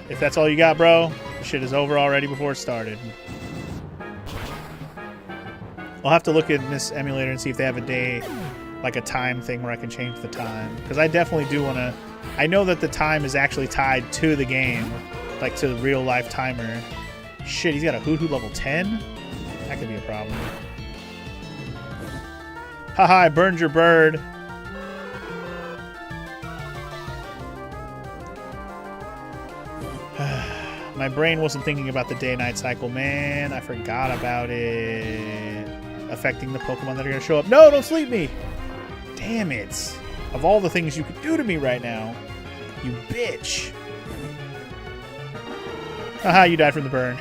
A: If that's all you got, bro, the shit is over already before it started. I'll have to look in this emulator and see if they have a day, like a time thing where I can change the time. Because I definitely do want to... I know that the time is actually tied to the game, like to the real-life timer. Shit, he's got a Hoot level 10? That could be a problem. Haha, I burned your bird. My brain wasn't thinking about the day-night cycle, man. I forgot about it. Affecting the Pokemon that are going to show up. No, don't sleep me! Damn it. Of all the things you could do to me right now. You bitch. Haha, you died from the burn.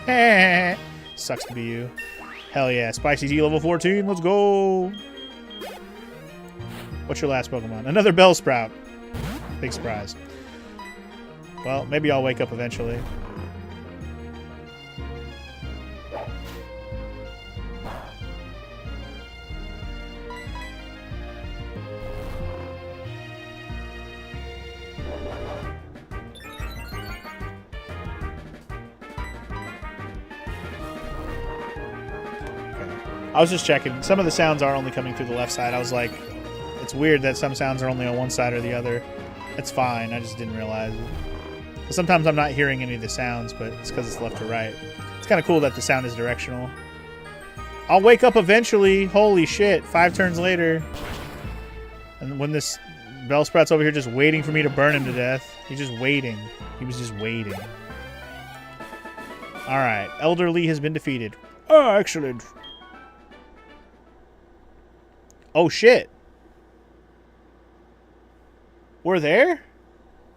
A: Sucks to be you. Hell yeah. Spicy T level 14. Let's go. What's your last Pokemon? Another Bellsprout. Big surprise. Well, maybe I'll wake up eventually. I was just checking. Some of the sounds are only coming through the left side. I was like, it's weird that some sounds are only on one side or the other. It's fine. I just didn't realize it. But sometimes I'm not hearing any of the sounds, but it's because it's left to right. It's kind of cool that the sound is directional. I'll wake up eventually. Holy shit. 5 turns later. And when this Bellsprout's over here just waiting for me to burn him to death. He's just waiting. He was just waiting. Alright. Elderly has been defeated. Oh, excellent. Oh, shit. We're there?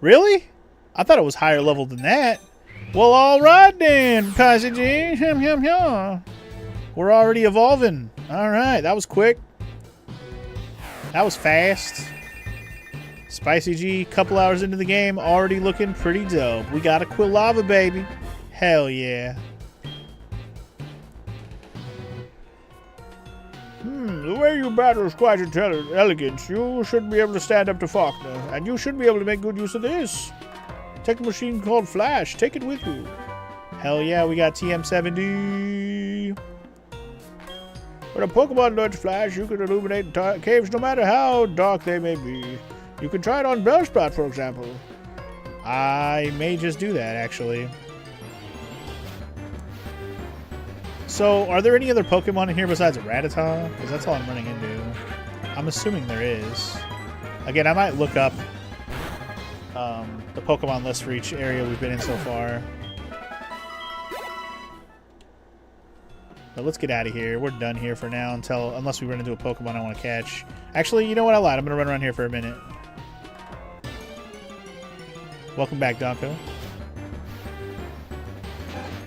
A: Really? I thought it was higher level than that. Well, alright then, Passage. We're already evolving. Alright, that was quick. That was fast. Spicy G, couple hours into the game, already looking pretty dope. We got a Quilava, baby. Hell yeah. The way you battle is quite elegant. You should be able to stand up to Faulkner, and you should be able to make good use of this. Take a machine called Flash. Take it with you. Hell yeah, we got TM70. When a Pokemon learns Flash, you can illuminate caves no matter how dark they may be. You can try it on Bellsprout, for example. I may just do that, actually. So, are there any other Pokemon in here besides Rattata? Because that's all I'm running into. I'm assuming there is. Again, I might look up the Pokemon list for each area we've been in so far. But let's get out of here. We're done here for now unless we run into a Pokemon I want to catch. Actually, you know what? I lied. I'm going to run around here for a minute. Welcome back, Donko.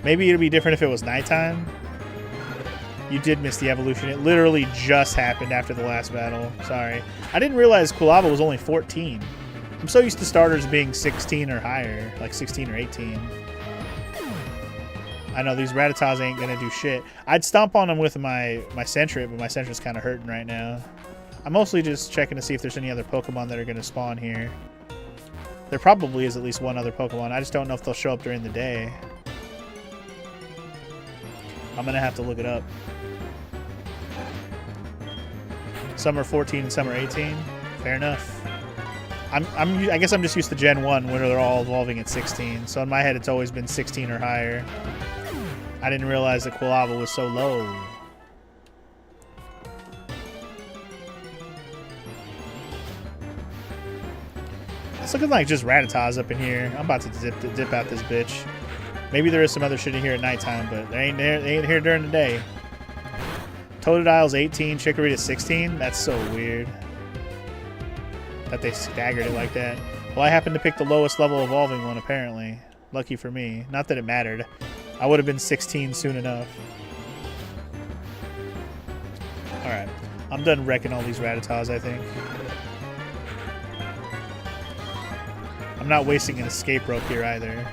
A: Maybe it'd be different if it was nighttime. You did miss the evolution. It literally just happened after the last battle. Sorry. I didn't realize Quilava was only 14. I'm so used to starters being 16 or higher, like 16 or 18. I know these Rattatas ain't gonna do shit. I'd stomp on them with my Sentret, but my Sentret's kind of hurting right now. I'm mostly just checking to see if there's any other Pokemon that are gonna spawn here. There probably is at least one other Pokemon. I just don't know if they'll show up during the day. I'm gonna have to look it up. Some are 14 and some are 18. Fair enough. I guess I'm just used to Gen 1 where they're all evolving at 16. So in my head, it's always been 16 or higher. I didn't realize that Quilava was so low. It's looking like just Rattatas up in here. I'm about to dip out this bitch. Maybe there is some other shit in here at nighttime, but they ain't here during the day. Totodile's 18, Chikorita's 16. That's so weird that they staggered it like that. Well, I happened to pick the lowest level evolving one, apparently. Lucky for me. Not that it mattered. I would have been 16 soon enough. Alright. I'm done wrecking all these Rattatas, I think. I'm not wasting an escape rope here either.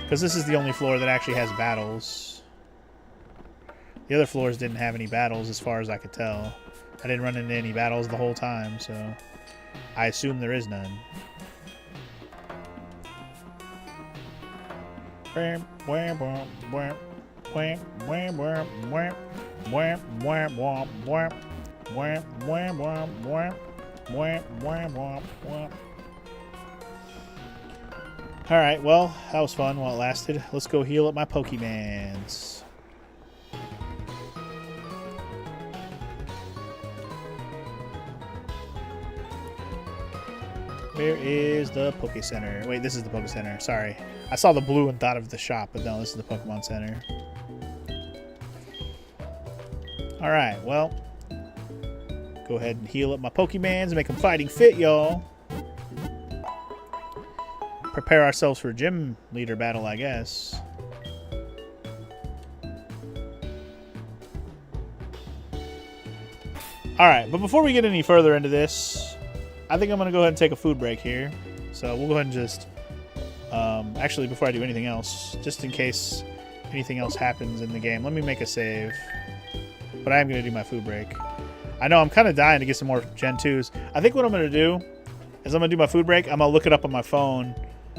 A: Because this is the only floor that actually has battles. The other floors didn't have any battles as far as I could tell. I didn't run into any battles the whole time, so I assume there is none. Alright, well, that was fun while it lasted. Let's go heal up my Pokemans. Where is the Poke Center? Wait, this is the Poke Center. Sorry. I saw the blue and thought of the shop, but no, this is the Pokemon Center. Alright, well. Go ahead and heal up my Pokemans and make them fighting fit, y'all. Prepare ourselves for a gym leader battle, I guess. Alright, but before we get any further into this, I think I'm going to go ahead and take a food break here. So we'll go ahead and just... actually, before I do anything else, just in case anything else happens in the game, let me make a save. But I am going to do my food break. I know I'm kind of dying to get some more Gen 2s. I think what I'm going to do is I'm going to do my food break. I'm going to look it up on my phone,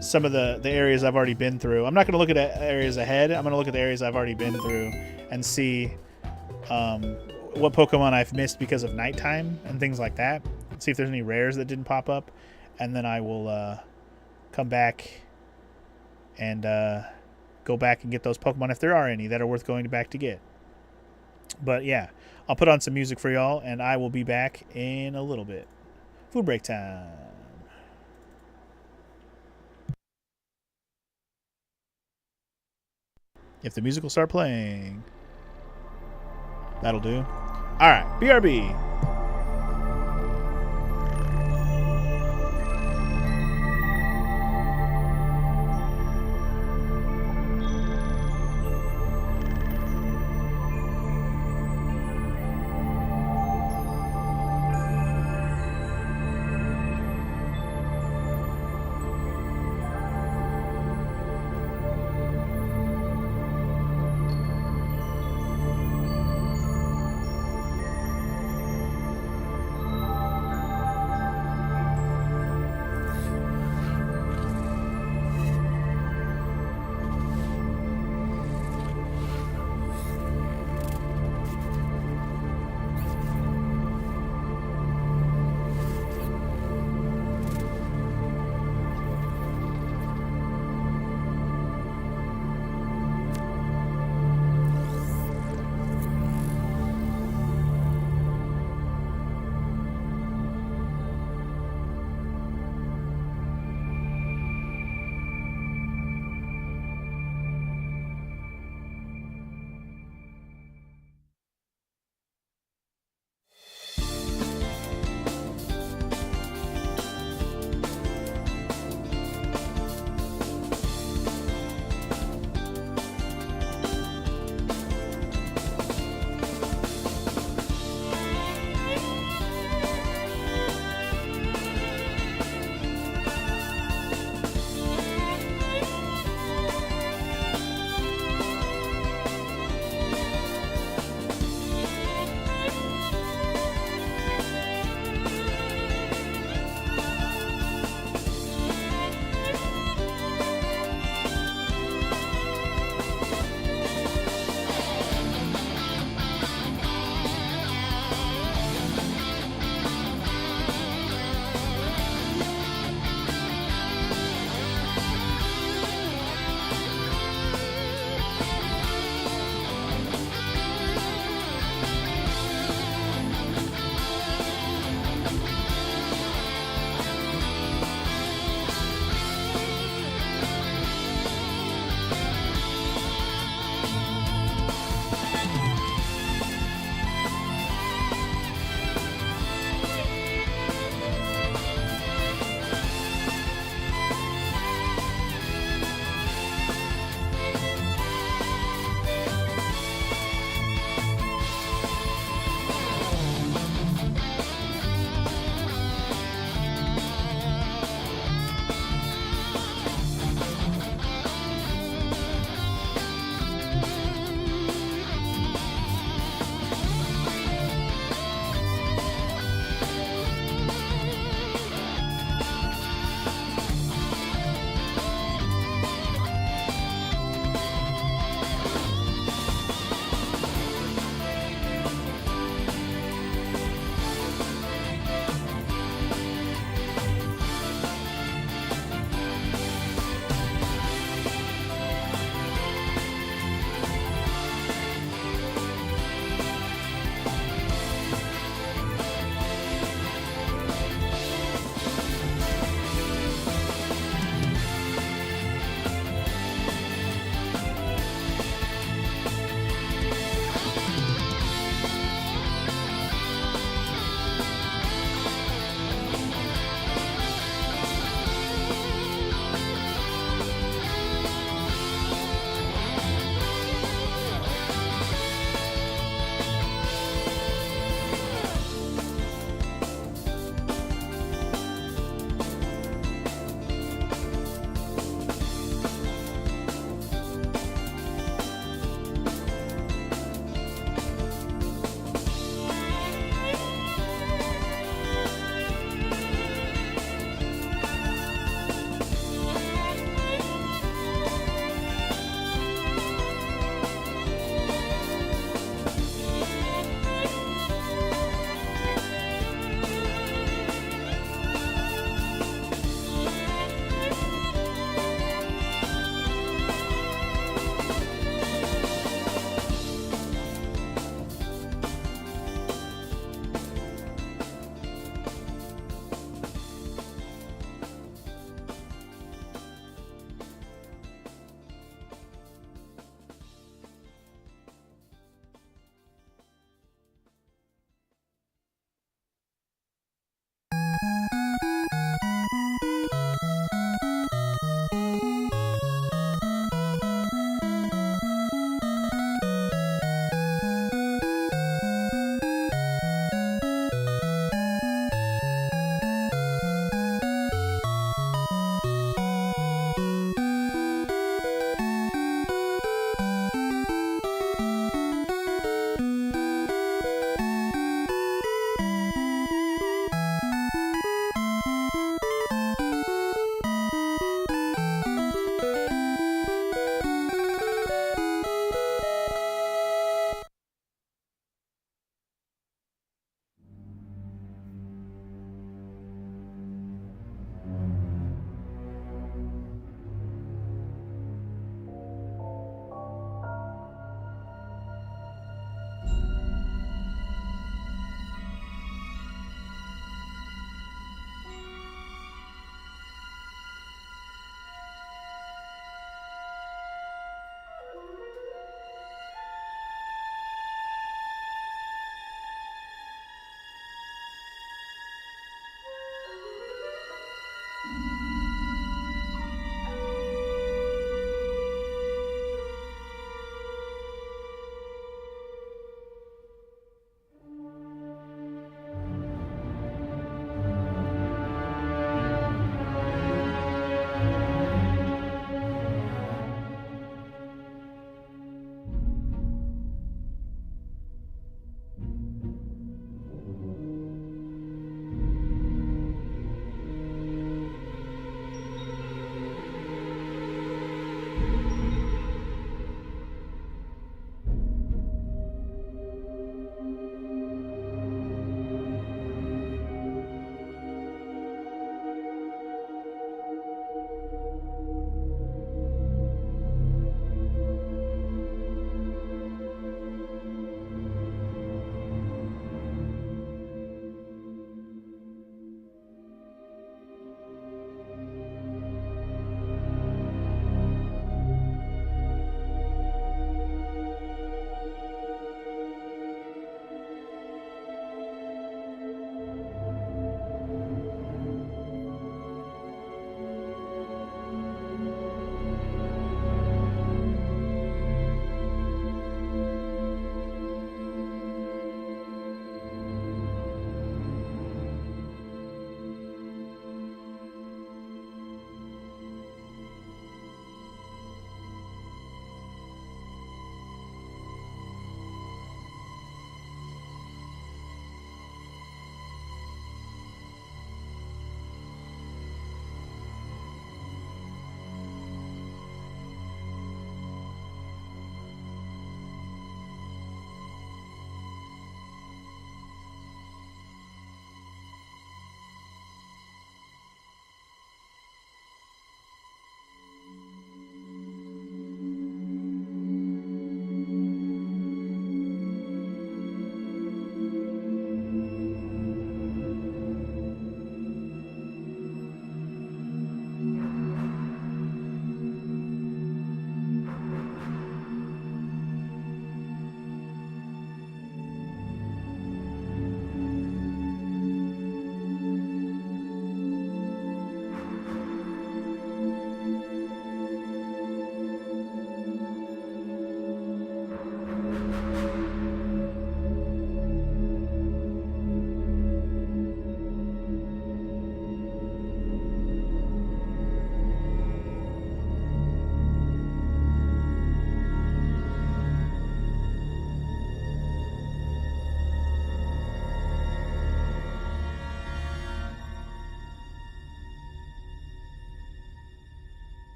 A: some of the areas I've already been through. I'm not going to look at areas ahead. I'm going to look at the areas I've already been through and see what Pokemon I've missed because of nighttime and things like that. See if there's any rares that didn't pop up. And then I will come back and go back and get those Pokemon if there are any that are worth going back to get. But yeah, I'll put on some music for y'all and I will be back in a little bit. Food break time. If the music will start playing, that'll do. All right, BRB.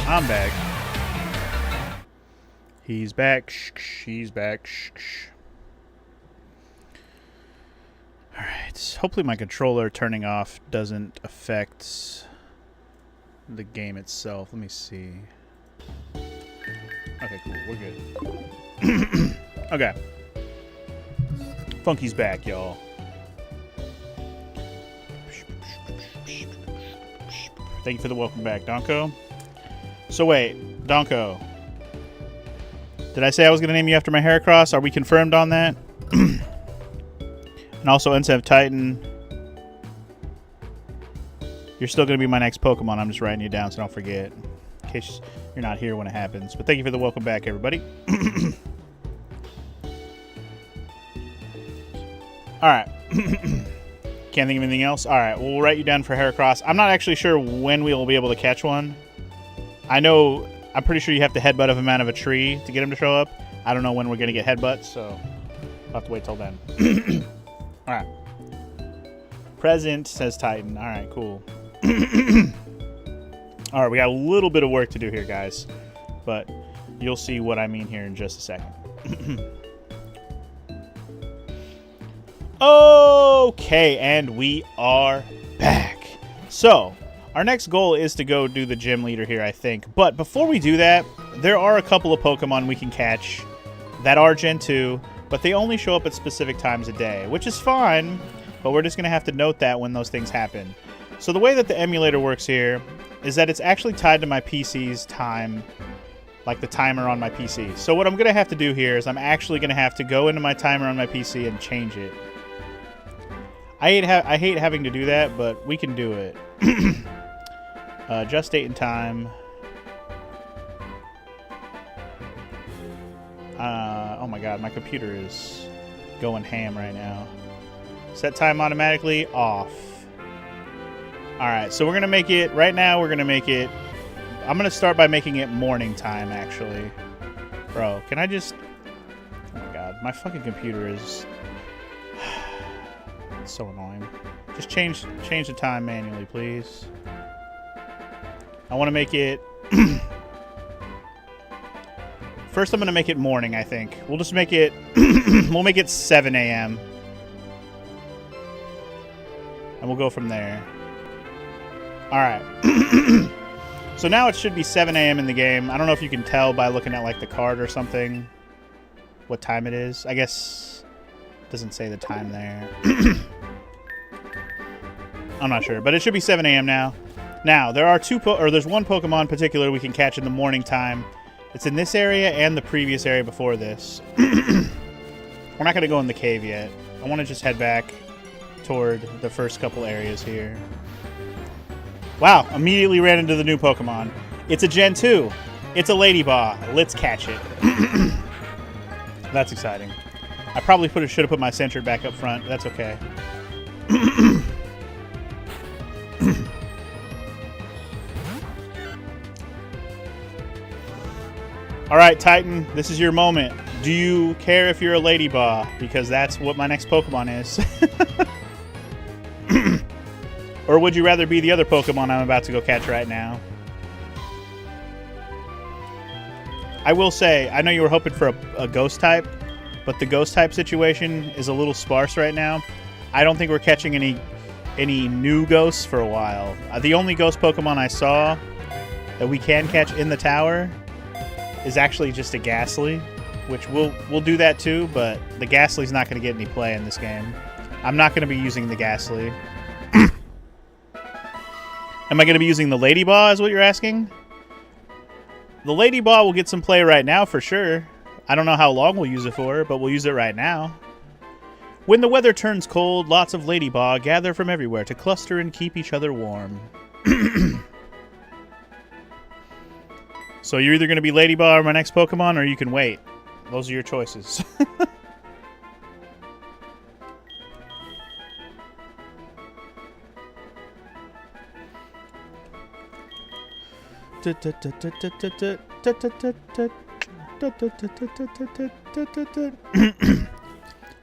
A: I'm back. He's back. He's back. Alright. Hopefully my controller turning off doesn't affect the game itself. Let me see. Okay, cool. We're good. Okay. Funky's back, y'all. Thank you for the welcome back, Donko. So wait, Donko. Did I say I was going to name you after my Heracross? Are we confirmed on that? And also, NSF Titan. You're still going to be my next Pokemon. I'm just writing you down so don't forget. In case you're not here when it happens. But thank you for the welcome back, everybody. Alright. Can't think of anything else? Alright, well, we'll write you down for Heracross. I'm not actually sure when we will be able to catch one. I know, I'm pretty sure you have to headbutt him out of a tree to get him to show up. I don't know when we're going to get headbutts, so I'll have to wait till then. Alright. Present, says Titan. Alright, cool. Alright, we got a little bit of work to do here, guys. But you'll see what I mean here in just a second. Okay, and we are back. So, our next goal is to go do the gym leader here, I think. But before we do that, there are a couple of Pokemon we can catch that are Gen 2, but they only show up at specific times a day, which is fine, but we're just going to have to note that when those things happen. So the way that the emulator works here is that it's actually tied to my PC's time, like the timer on my PC. So what I'm going to have to do here is I'm actually going to have to go into my timer on my PC and change it. I hate having to do that, but we can do it. Just date and time. Oh my god, my computer is going ham right now. Set time automatically off. Alright, so we're going to make it, right now we're going to make it, I'm going to start by making it morning time, actually. Bro, can I just, oh my god, my fucking computer is it's so annoying. Just change the time manually, please. I want to make it... First, I'm going to make it morning, I think. We'll just make it... we'll make it 7 a.m. And we'll go from there. Alright. So now it should be 7 a.m. in the game. I don't know if you can tell by looking at, like, the card or something what time it is. I guess it doesn't say the time there. I'm not sure, but it should be 7 a.m. now. Now, there are there's one Pokemon in particular we can catch in the morning time. It's in this area and the previous area before this. We're not going to go in the cave yet. I want to just head back toward the first couple areas here. Wow, immediately ran into the new Pokemon. It's a Gen 2. It's a Ladybug. Let's catch it. That's exciting. I probably should have put my Sentret back up front. That's okay. Alright, Titan, this is your moment. Do you care if you're a Ladybug? Because that's what my next Pokemon is. Or would you rather be the other Pokemon I'm about to go catch right now? I will say, I know you were hoping for a Ghost type, but the Ghost type situation is a little sparse right now. I don't think we're catching any new Ghosts for a while. The only Ghost Pokemon I saw that we can catch in the tower is actually just a Ghastly, which we'll do that too, but the Ghastly's not going to get any play in this game. I'm not going to be using the Ghastly. Am I going to be using the Ladybug, is what you're asking? The Lady Ball will get some play right now for sure. I don't know how long we'll use it for, but we'll use it right now. When the weather turns cold, lots of Lady Ball gather from everywhere to cluster and keep each other warm. So you're either going to be Lady Ball or my next Pokemon, or you can wait. Those are your choices.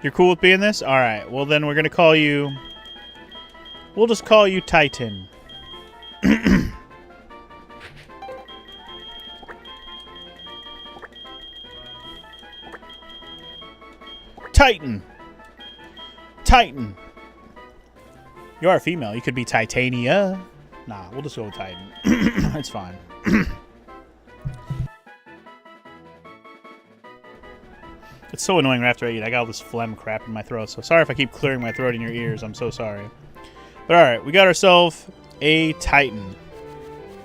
A: You're cool with being this? Alright, well then we're going to call you... We'll just call you Titan. Titan. Titan. You are a female. You could be Titania. Nah, we'll just go with Titan. It's fine. It's so annoying after I eat. I got all this phlegm crap in my throat, so sorry if I keep clearing my throat in your ears. I'm so sorry. But alright, we got ourselves a Titan,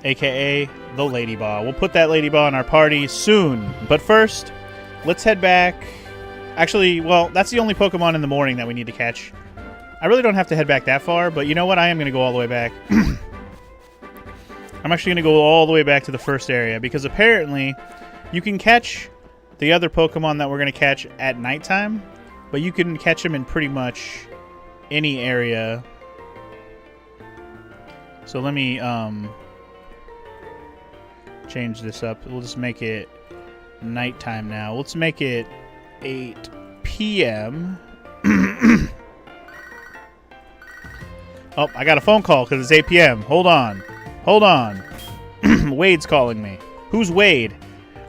A: a.k.a. the Lady Ball. We'll put that Lady Ball in our party soon. But first, let's head back. Actually, well, that's the only Pokemon in the morning that we need to catch. I really don't have to head back that far, but you know what? I am going to go all the way back. I'm actually going to go all the way back to the first area, because apparently you can catch the other Pokemon that we're going to catch at nighttime, but you can catch them in pretty much any area. So let me change this up. We'll just make it nighttime now. Let's make it 8 p.m. Oh, I got a phone call because it's 8 p.m. Hold on. Hold on. Wade's calling me. Who's Wade?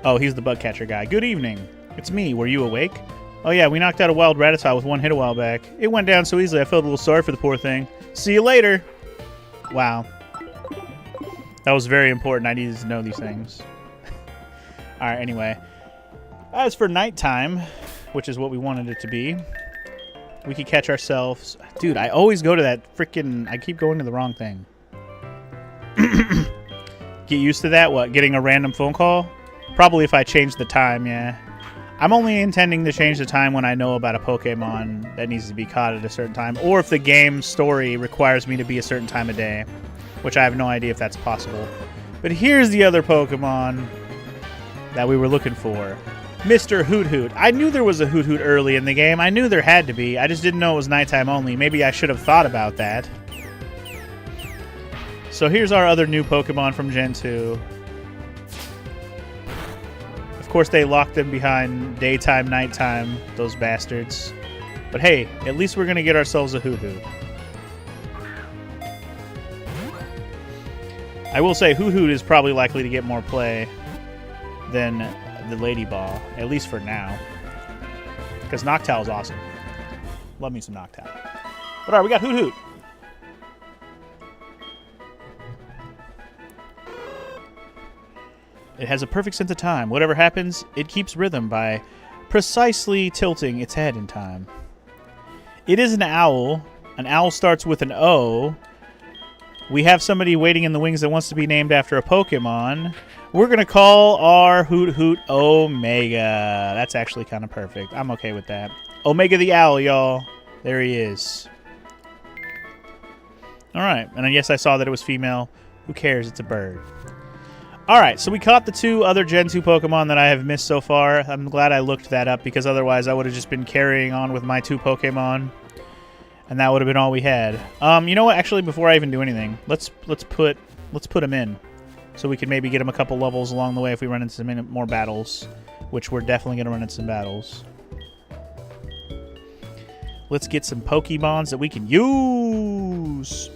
A: Oh, he's the bug catcher guy. Good evening. It's me. Were you awake? Oh, yeah, we knocked out a wild Rattata with one hit a while back. It went down so easily I felt a little sorry for the poor thing. See you later. Wow. That was very important. I needed to know these things. Alright, anyway. As for nighttime, which is what we wanted it to be, we could catch ourselves... Dude, I always go to that freaking... I keep going to the wrong thing. Get used to that? What, getting a random phone call? Probably if I change the time, yeah. I'm only intending to change the time when I know about a Pokemon that needs to be caught at a certain time, or if the game story requires me to be a certain time of day, which I have no idea if that's possible. But here's the other Pokemon that we were looking for. Mr. Hoot Hoot. I knew there was a Hoot Hoot early in the game. I knew there had to be. I just didn't know it was nighttime only. Maybe I should have thought about that. So here's our other new Pokemon from Gen 2. Of course, they locked them behind daytime, nighttime, those bastards. But hey, at least we're going to get ourselves a Hoot Hoot. I will say Hoot Hoot is probably likely to get more play than the Lady Ball, at least for now. Because Noctowl is awesome. Love me some Noctowl. But alright, we got Hoot Hoot. It has a perfect sense of time. Whatever happens, it keeps rhythm by precisely tilting its head in time. It is an owl. An owl starts with an O. We have somebody waiting in the wings that wants to be named after a Pokemon. We're going to call our Hoot Hoot Omega. That's actually kind of perfect. I'm okay with that. Omega the Owl, y'all. There he is. Alright, and I guess I saw that it was female. Who cares? It's a bird. Alright, so we caught the two other Gen 2 Pokemon that I have missed so far. I'm glad I looked that up, because otherwise I would have just been carrying on with my two Pokemon. And that would have been all we had. You know what? Actually, before I even do anything, let's put them in. So we can maybe get them a couple levels along the way if we run into some more battles. Which we're definitely going to run into some battles. Let's get some Pokemons that we can use!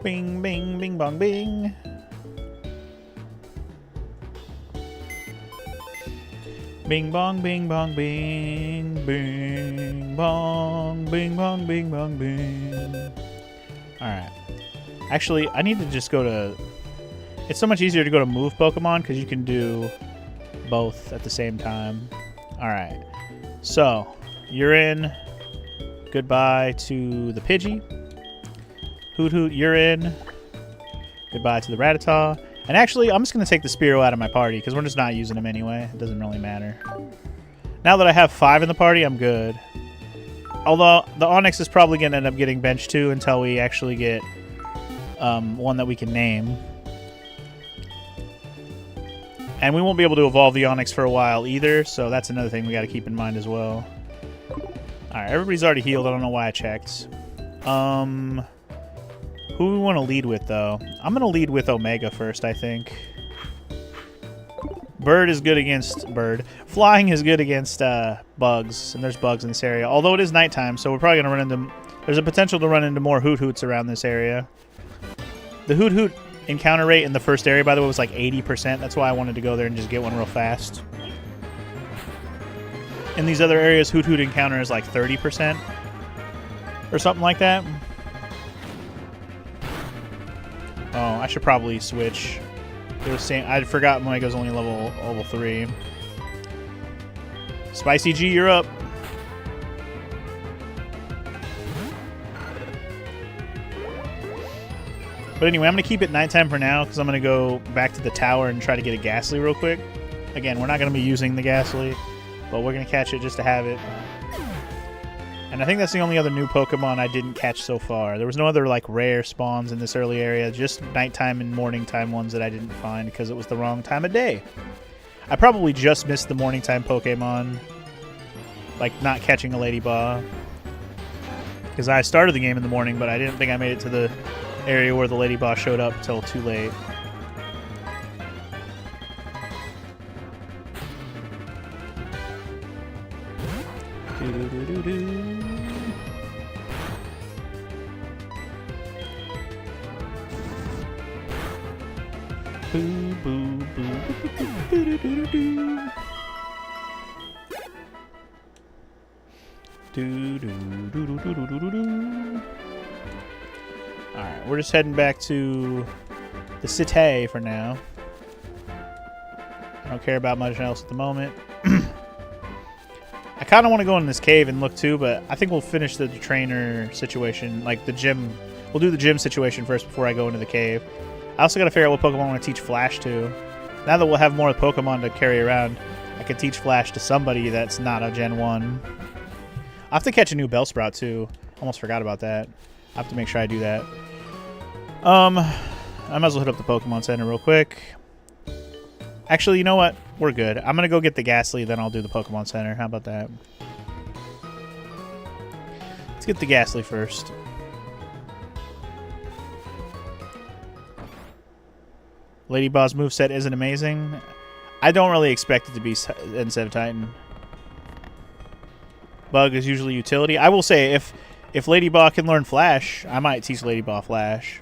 A: Bing, bing, bing, bong, bing. Bing, bong, bing, bong, bing. Bing, bong, bing, bong, bing, bong, bing. Alright. Actually, I need to just go to... It's so much easier to go to move Pokemon because you can do both at the same time. Alright. So, you're in. Goodbye to the Pidgey. Hoot Hoot, you're in. Goodbye to the Rattata. And actually, I'm just going to take the Spearow out of my party because we're just not using him anyway. It doesn't really matter. Now that I have 5 in the party, I'm good. Although, the Onix is probably going to end up getting benched too until we actually get one that we can name. And we won't be able to evolve the Onix for a while either, so that's another thing we got to keep in mind as well. Alright, everybody's already healed. I don't know why I checked. Who we want to lead with, though? I'm going to lead with Omega first, I think. Bird is good against... Bird. Flying is good against bugs, and there's bugs in this area. Although it is nighttime, so we're probably going to run into... There's a potential to run into more Hoot Hoots around this area. The Hoot Hoot encounter rate in the first area, by the way, was like 80%. That's why I wanted to go there and just get one real fast. In these other areas, Hoot Hoot encounter is like 30%. Or something like that. Oh, I should probably switch. It was saying I forgot Omega's only level 3. Spicy G, you're up. But anyway, I'm going to keep it nighttime for now because I'm going to go back to the tower and try to get a Ghastly real quick. Again, we're not going to be using the Ghastly, but we're going to catch it just to have it. And I think that's the only other new Pokemon I didn't catch so far. There was no other like rare spawns in this early area, just nighttime and morning time ones that I didn't find because it was the wrong time of day. I probably just missed the morning time Pokemon, like not catching a Ladybug. Because I started the game in the morning, but I didn't think I made it to the area where the Ladybug showed up till too late. Boo, boo, boo, boo, boo, boo. Alright, we're just heading back to the city for now. I don't care about much else at the moment. I kind of want to go in this cave and look too, but I think we'll finish the trainer situation, like the gym. We'll do the gym situation first before I go into the cave. I also got to figure out what Pokemon I want to teach Flash to. Now that we'll have more Pokemon to carry around, I can teach Flash to somebody that's not a Gen 1. I'll have to catch a new Bellsprout too. Almost forgot about that. I have to make sure I do that. I might as well hit up the Pokemon Center real quick. Actually, you know what? We're good. I'm going to go get the Ghastly, then I'll do the Pokemon Center. How about that? Let's get the Ghastly first. Ladybug's moveset isn't amazing. I don't really expect it to be instead of Titan. Bug is usually utility. I will say, if Ladybug can learn Flash, I might teach Ladybug Flash.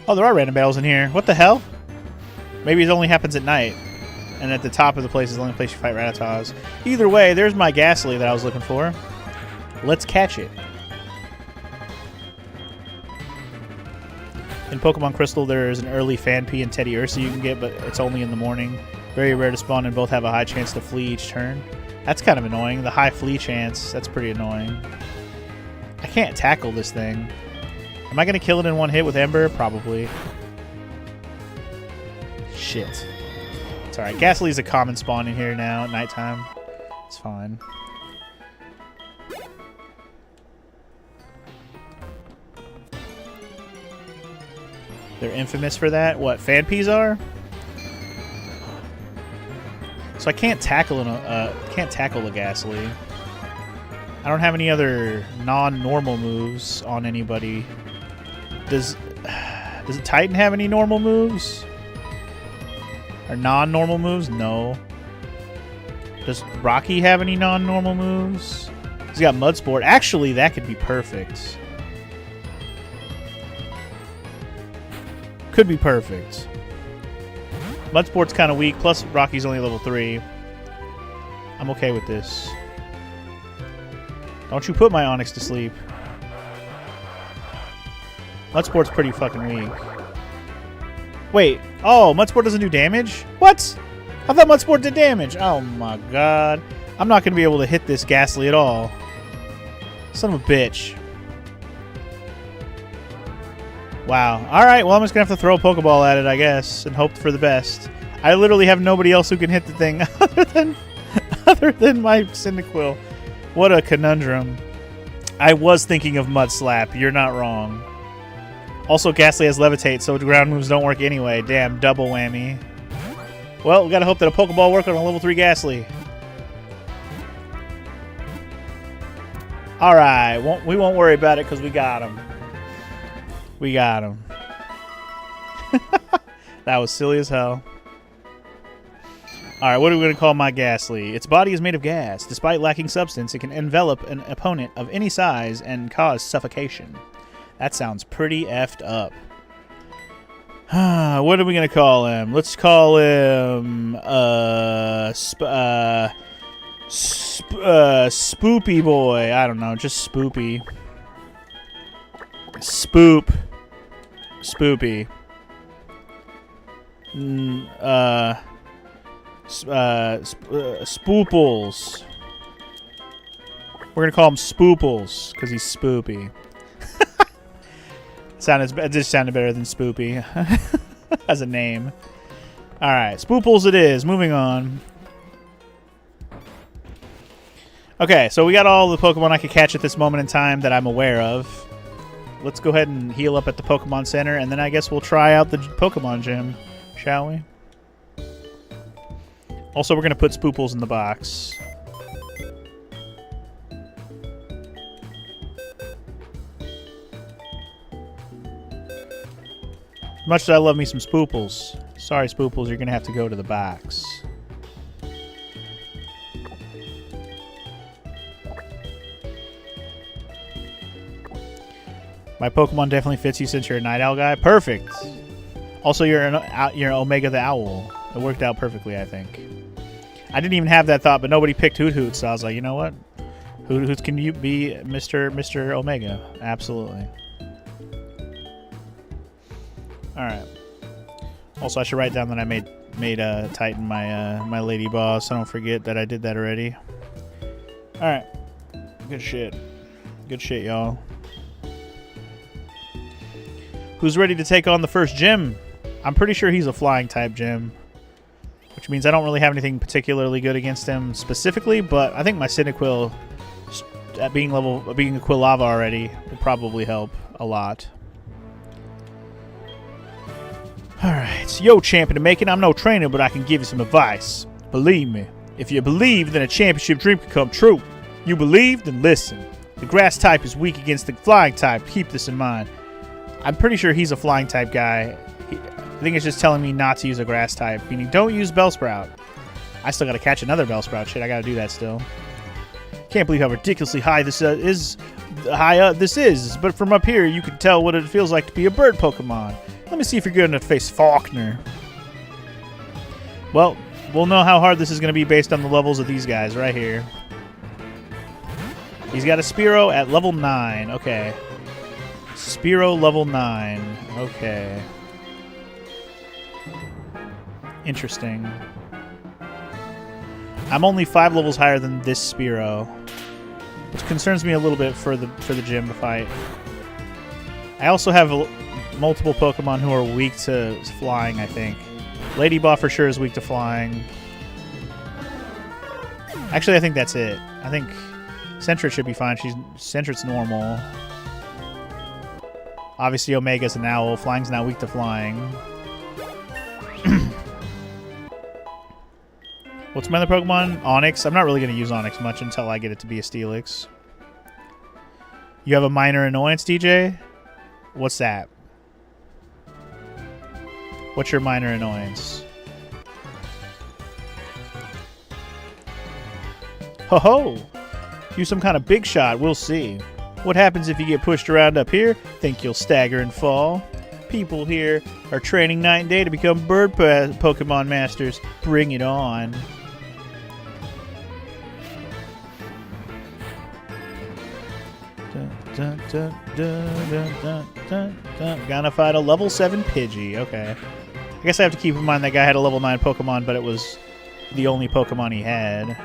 A: Oh, there are random battles in here. What the hell? Maybe it only happens at night. And at the top of the place is the only place you fight Rattatas. Either way, there's my Ghastly that I was looking for. Let's catch it. In Pokemon Crystal, there is an early Phanpy and Teddy Ursa you can get, but it's only in the morning. Very rare to spawn and both have a high chance to flee each turn. That's kind of annoying. The high flee chance, that's pretty annoying. I can't tackle this thing. Am I going to kill it in one hit with Ember? Probably. Shit. It's alright. Ghastly's a common spawn in here now at nighttime. It's fine. They're infamous for that? What, Phanpys are? So I can't tackle a Ghastly. I don't have any other non-normal moves on anybody. Does Titan have any normal moves? Or non-normal moves? No. Does Rocky have any non-normal moves? He's got Mudsport. Actually, that could be perfect. Could be perfect. Mudsport's kind of weak, plus Rocky's only level 3. I'm okay with this. Don't you put my Onix to sleep. Mudsport's pretty fucking weak. Wait. Oh, Mudsport doesn't do damage? What? I thought Mudsport did damage. Oh my god. I'm not going to be able to hit this Ghastly at all. Son of a bitch. Wow. Alright, well, I'm just going to have to throw a Pokeball at it, I guess, and hope for the best. I literally have nobody else who can hit the thing other than my Cyndaquil. What a conundrum. I was thinking of Mud Slap. You're not wrong. Also, Ghastly has Levitate, so ground moves don't work anyway. Damn, double whammy. Well, we gotta hope that a Pokeball work on a level 3 Ghastly. Alright, we won't worry about it because we got him. We got him. That was silly as hell. Alright, what are we going to call my Ghastly? Its body is made of gas. Despite lacking substance, it can envelop an opponent of any size and cause suffocation. That sounds pretty effed up. What are we going to call him? Let's call him... Spoopy Boy. I don't know, just Spoopy. Spoopy. Spooples. We're gonna call him Spooples because he's spoopy. It just sounded better than Spoopy as a name. All right, Spooples it is. Moving on. Okay, so we got all the Pokemon I could catch at this moment in time that I'm aware of. Let's go ahead and heal up at the Pokemon Center, and then I guess we'll try out the Pokemon Gym, shall we? Also, we're going to put Spooples in the box. As much as I love me some Spooples. Sorry, Spooples, you're going to have to go to the box. My Pokemon definitely fits you since you're a Night Owl guy. Perfect. Also, you're Omega the Owl. It worked out perfectly, I think. I didn't even have that thought, but nobody picked Hoot Hoot, so I was like, you know what? Hoot Hoot, can you be Mr. Omega? Absolutely. All right. Also, I should write down that I made Titan my lady boss. So I don't forget that I did that already. All right. Good shit. Good shit, y'all. Who's ready to take on the first gym? I'm pretty sure he's a flying type gym, which means I don't really have anything particularly good against him specifically, but I think my Cyndaquil being a Quilava already will probably help a lot. Alright, yo champion to make it. I'm no trainer, but I can give you some advice. Believe me, if you believe, then a championship dream can come true. You believe, then listen. The grass type is weak against the flying type. Keep this in mind. I'm pretty sure he's a flying type guy. I think it's just telling me not to use a grass type, meaning don't use Bellsprout. I still gotta catch another Bellsprout. Shit, I gotta do that still. Can't believe how ridiculously high this is. This is, but from up here you can tell what it feels like to be a bird Pokemon. Let me see if you're good enough to face Faulkner. Well, we'll know how hard this is gonna be based on the levels of these guys right here. He's got a Spearow at level 9. Okay. Spearow level 9. Okay. Interesting. I'm only 5 levels higher than this Spearow, which concerns me a little bit for the gym fight. I also have multiple Pokemon who are weak to flying, I think. Ladyball for sure is weak to flying. Actually, I think that's it. I think Sentret should be fine. Sentret's normal. Obviously, Omega's an owl. Flying's not weak to flying. What's my other Pokemon? Onix. I'm not really going to use Onix much until I get it to be a Steelix. You have a minor annoyance, DJ? What's that? What's your minor annoyance? Ho-ho! You some kind of big shot. We'll see. What happens if you get pushed around up here? Think you'll stagger and fall? People here are training night and day to become bird Pokemon masters. Bring it on. Gonna fight a level 7 Pidgey. Okay. I guess I have to keep in mind that guy had a level 9 Pokemon, but it was the only Pokemon he had.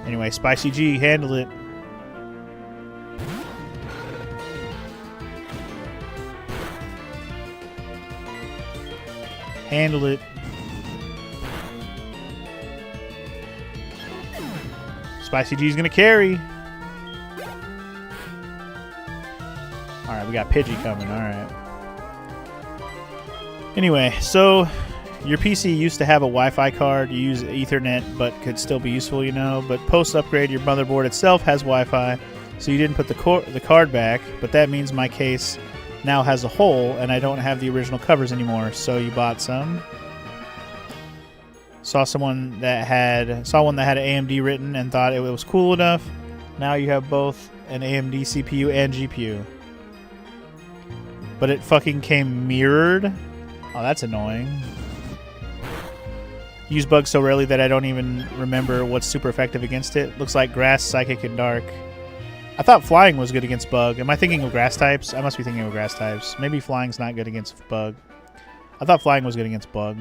A: Anyway, Spicy G, handle it. Handle it. Spicy G's gonna carry. Alright, we got Pidgey coming. Alright. Anyway, so your PC used to have a Wi-Fi card. You use Ethernet, but could still be useful, you know. But post-upgrade, your motherboard itself has Wi-Fi, so you didn't put the card back. But that means my case now has a hole, and I don't have the original covers anymore. So you bought some. Saw one that had AMD written and thought it was cool enough. Now you have both an AMD CPU and GPU. But it fucking came mirrored. Oh, that's annoying. Use bugs so rarely that I don't even remember what's super effective against it. Looks like grass, psychic, and dark. I thought flying was good against bug. Am I thinking of grass types? I must be thinking of grass types. Maybe flying's not good against bug. I thought flying was good against bug.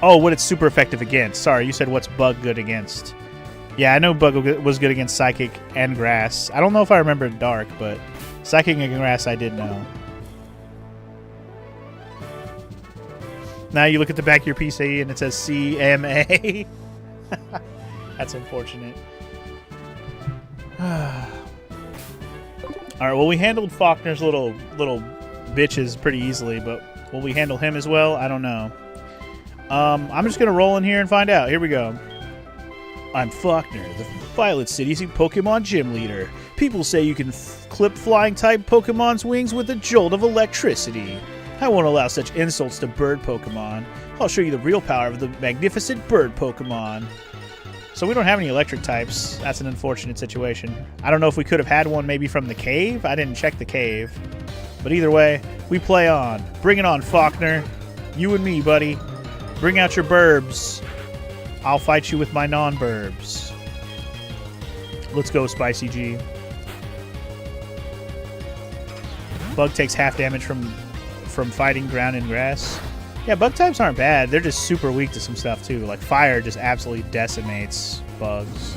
A: Oh, what it's super effective against. Sorry, you said what's bug good against. Yeah, I know bug was good against psychic and grass. I don't know if I remember dark, but psychic and grass I did know. Now you look at the back of your PC and it says CMA. That's unfortunate. Alright, well, we handled Faulkner's little bitches pretty easily, but will we handle him as well? I don't know. I'm just going to roll in here and find out. Here we go. I'm Faulkner, the Violet City's Pokemon Gym Leader. People say you can clip flying-type Pokemon's wings with a jolt of electricity. I won't allow such insults to bird Pokemon. I'll show you the real power of the magnificent bird Pokemon. So we don't have any electric types. That's an unfortunate situation. I don't know if we could have had one maybe from the cave. I didn't check the cave. But either way, we play on. Bring it on, Faulkner. You and me, buddy. Bring out your burbs. I'll fight you with my non-burbs. Let's go, Spicy G. Bug takes half damage from fighting ground and grass. Yeah, bug types aren't bad. They're just super weak to some stuff, too. Like, fire just absolutely decimates bugs.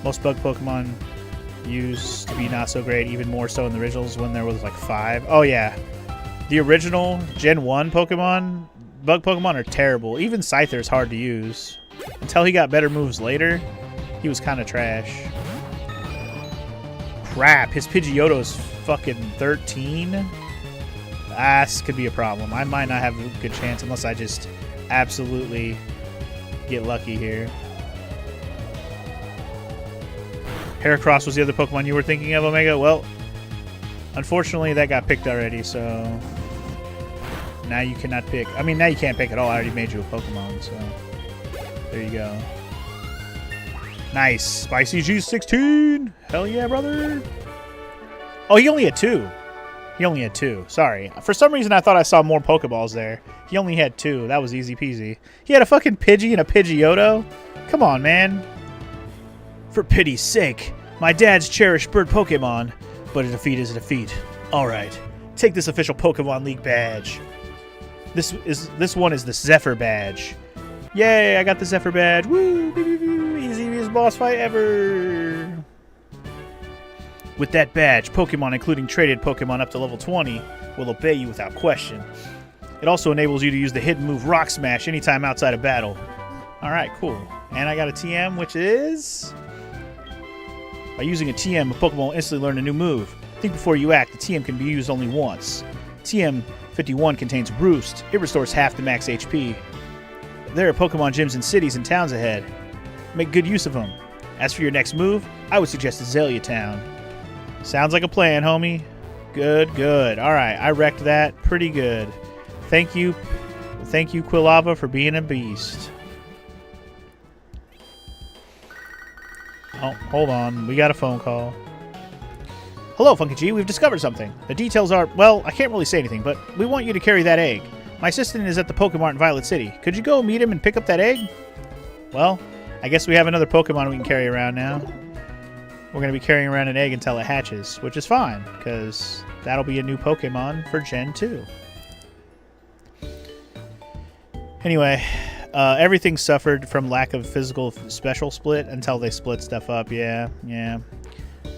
A: Most bug Pokemon used to be not so great, even more so in the originals when there was, like, 5. Oh, yeah. The original Gen 1 Pokemon... Bug Pokemon are terrible. Even Scyther is hard to use. Until he got better moves later, he was kind of trash. Crap, his Pidgeotto's fucking 13? This could be a problem. I might not have a good chance unless I just absolutely get lucky here. Heracross was the other Pokemon you were thinking of, Omega? Well, unfortunately that got picked already, so... Now you cannot pick. I mean, now you can't pick at all. I already made you a Pokemon, so... There you go. Nice. Spicy G16! Hell yeah, brother! Oh, he only had 2. He only had 2. Sorry. For some reason, I thought I saw more Pokeballs there. He only had 2. That was easy peasy. He had a fucking Pidgey and a Pidgeotto? Come on, man. For pity's sake. My dad's cherished bird Pokemon. But a defeat is a defeat. Alright. Take this official Pokemon League badge. This one is the Zephyr badge. Yay, I got the Zephyr badge. Woo! Easiest boss fight ever. With that badge, Pokemon, including traded Pokemon up to level 20, will obey you without question. It also enables you to use the hidden move Rock Smash anytime outside of battle. Alright, cool. And I got a TM, which is... By using a TM, a Pokemon will instantly learn a new move. Think before you act. The TM can be used only once. TM 51 contains Roost. It restores half the max HP. There are Pokemon gyms in cities and towns ahead. Make good use of them. As for your next move, I would suggest Azalea Town. Sounds like a plan, homie. Good, good. Alright, I wrecked that pretty good. Thank you, Quilava, for being a beast. Oh, hold on. We got a phone call. Hello, Funky G. We've discovered something. The details are... Well, I can't really say anything, but we want you to carry that egg. My assistant is at the Pokemart in Violet City. Could you go meet him and pick up that egg? Well, I guess we have another Pokemon we can carry around now. We're going to be carrying around an egg until it hatches, which is fine, because that'll be a new Pokemon for Gen 2. Anyway, everything suffered from lack of physical special split until they split stuff up. Yeah.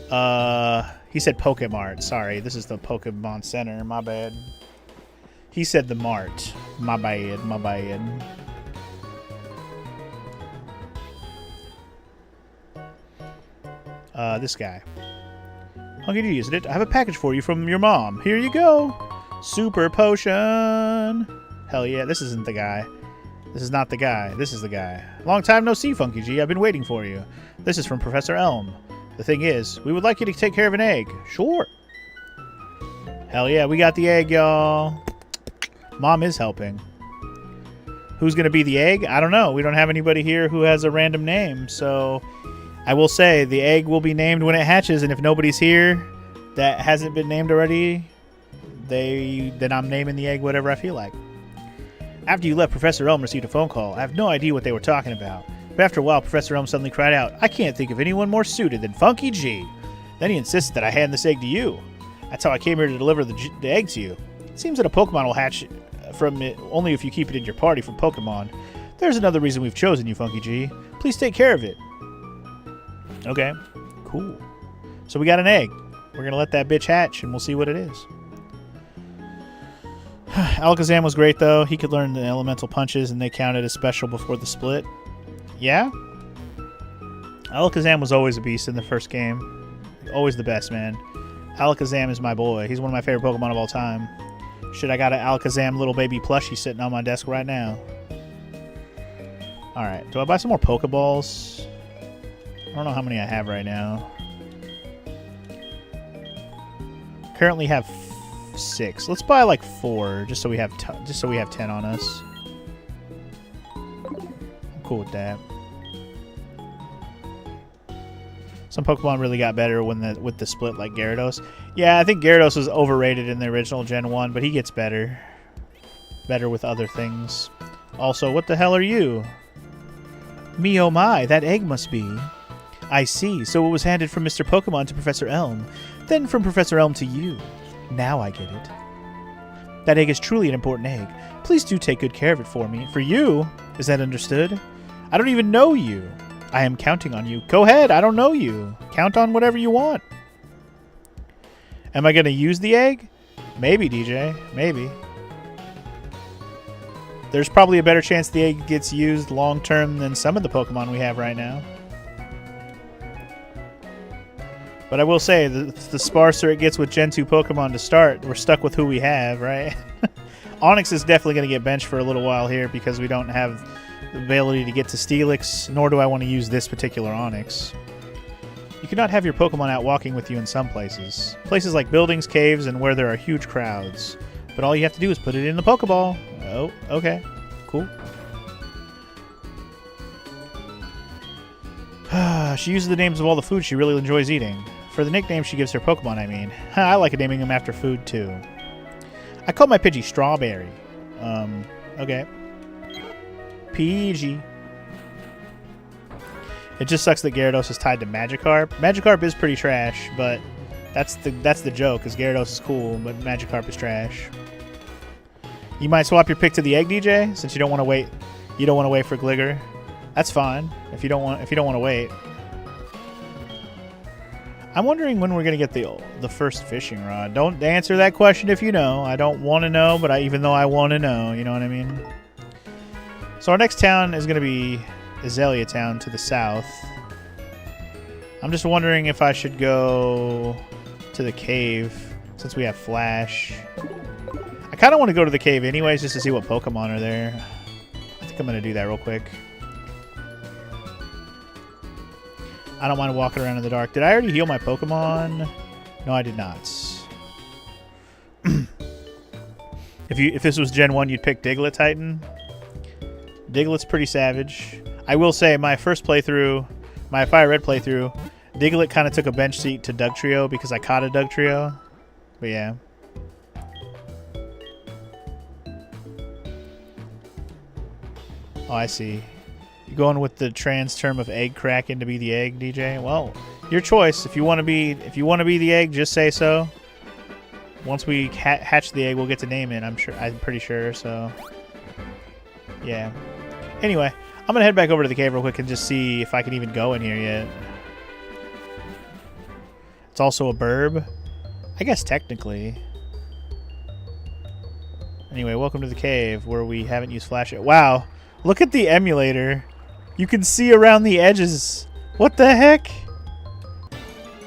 A: He said Pokemart. Sorry, this is the Pokemon Center. My bad. He said the Mart. My bad. My bad. This guy. Hunky D, isn't it? I have a package for you from your mom. Here you go. Super potion. Hell yeah, this isn't the guy. This is not the guy. This is the guy. Long time no see, Funky G. I've been waiting for you. This is from Professor Elm. The thing is, we would like you to take care of an egg. Sure. Hell yeah, we got the egg, y'all. Mom is helping. Who's going to be the egg? I don't know. We don't have anybody here who has a random name, so I will say the egg will be named when it hatches, and if nobody's here that hasn't been named already, then I'm naming the egg whatever I feel like. After you left, Professor Elm received a phone call. I have no idea what they were talking about. But after a while, Professor Elm suddenly cried out, I can't think of anyone more suited than Funky G. Then he insisted that I hand this egg to you. That's how I came here to deliver the egg to you. It seems that a Pokemon will hatch from it only if you keep it in your party from Pokemon. There's another reason we've chosen you, Funky G. Please take care of it. Okay, cool. So we got an egg. We're going to let that bitch hatch, and we'll see what it is. Alakazam was great, though. He could learn the elemental punches, and they counted as special before the split. Yeah? Alakazam was always a beast in the first game. Always the best, man. Alakazam is my boy. He's one of my favorite Pokemon of all time. Shit, I got an Alakazam little baby plushie sitting on my desk right now. Alright, do I buy some more Pokeballs? I don't know how many I have right now. Currently have 6. Let's buy like 4, just so we have 10 on us. I'm cool with that. Some Pokemon really got better with the split, like Gyarados. Yeah, I think Gyarados was overrated in the original Gen 1, but he gets better. Better with other things. Also, what the hell are you? Me oh my, that egg must be. I see, so it was handed from Mr. Pokemon to Professor Elm, then from Professor Elm to you. Now I get it. That egg is truly an important egg. Please do take good care of it for me. For you? Is that understood? I don't even know you. I am counting on you. Go ahead, I don't know you. Count on whatever you want. Am I going to use the egg? Maybe, DJ. Maybe. There's probably a better chance the egg gets used long-term than some of the Pokemon we have right now. But I will say, the sparser it gets with Gen 2 Pokemon to start, we're stuck with who we have, right? Onix is definitely going to get benched for a little while here because we don't have the ability to get to Steelix, nor do I want to use this particular Onix. You cannot have your Pokemon out walking with you in some places. Places like buildings, caves, and where there are huge crowds. But all you have to do is put it in the Pokeball. Oh, okay. Cool. She uses the names of all the food she really enjoys eating. For the nickname she gives her Pokemon, I mean. I like naming them after food, too. I call my Pidgey Strawberry. Okay. PG. It just sucks that Gyarados is tied to Magikarp. Magikarp is pretty trash, but that's the joke, because Gyarados is cool, but Magikarp is trash. You might swap your pick to the egg, DJ, since you don't want to wait. You don't want to wait for Gligar. That's fine if you don't want to wait. I'm wondering when we're gonna get the first fishing rod. Don't answer that question if you know. I don't want to know, but even though I want to know, you know what I mean. So our next town is gonna be Azalea Town to the south. I'm just wondering if I should go to the cave since we have Flash. I kind of want to go to the cave anyways just to see what Pokemon are there. I think I'm gonna do that real quick. I don't mind walking around in the dark. Did I already heal my Pokemon? No, I did not. If this was Gen 1, you'd pick Diglett Titan. Diglett's pretty savage. I will say, my first playthrough, my Fire Red playthrough, Diglett kind of took a bench seat to Dugtrio because I caught a Dugtrio. But yeah. Oh, I see. You going with the trans term of egg cracking to be the egg, DJ? Well, your choice. If you want to be the egg, just say so. Once we hatch the egg, we'll get to name it. I'm pretty sure. So, yeah. Anyway, I'm gonna head back over to the cave real quick and just see if I can even go in here yet. It's also a burb. I guess technically. Anyway, welcome to the cave where we haven't used flash yet. Wow. Look at the emulator. You can see around the edges. What the heck?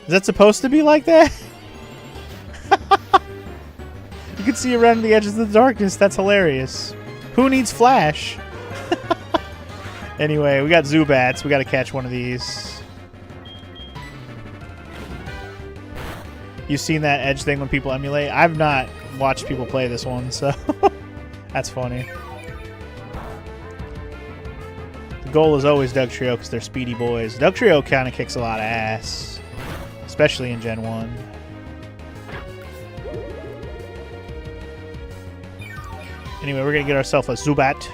A: Is that supposed to be like that? You can see around the edges of the darkness. That's hilarious. Who needs flash? Anyway, we got Zubats. We got to catch one of these. You've seen that edge thing when people emulate? I've not watched people play this one, so that's funny. The goal is always Dugtrio because they're speedy boys. Dugtrio kind of kicks a lot of ass, especially in Gen 1. Anyway, we're going to get ourselves a Zubat.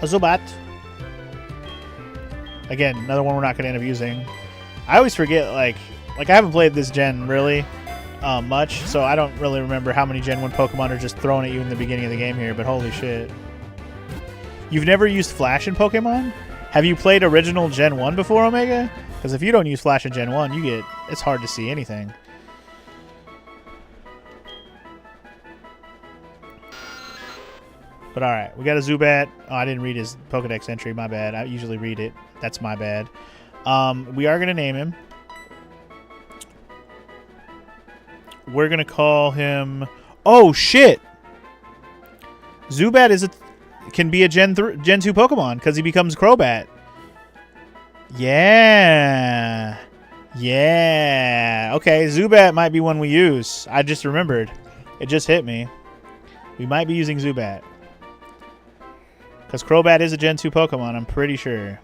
A: A Zubat. Again, another one we're not going to end up using. I always forget, like I haven't played this gen really much, so I don't really remember how many Gen 1 Pokemon are just thrown at you in the beginning of the game here, but holy shit. You've never used Flash in Pokemon? Have you played original Gen 1 before, Omega? Because if you don't use Flash in Gen 1, it's hard to see anything. But alright, we got a Zubat. Oh, I didn't read his Pokedex entry, my bad. I usually read it. That's my bad. We are going to name him. We're going to call him... Oh, shit! Zubat can be a Gen 2 Pokemon because he becomes Crobat. Yeah. Yeah. Okay, Zubat might be one we use. I just remembered. It just hit me. We might be using Zubat. Because Crobat is a Gen 2 Pokemon, I'm pretty sure.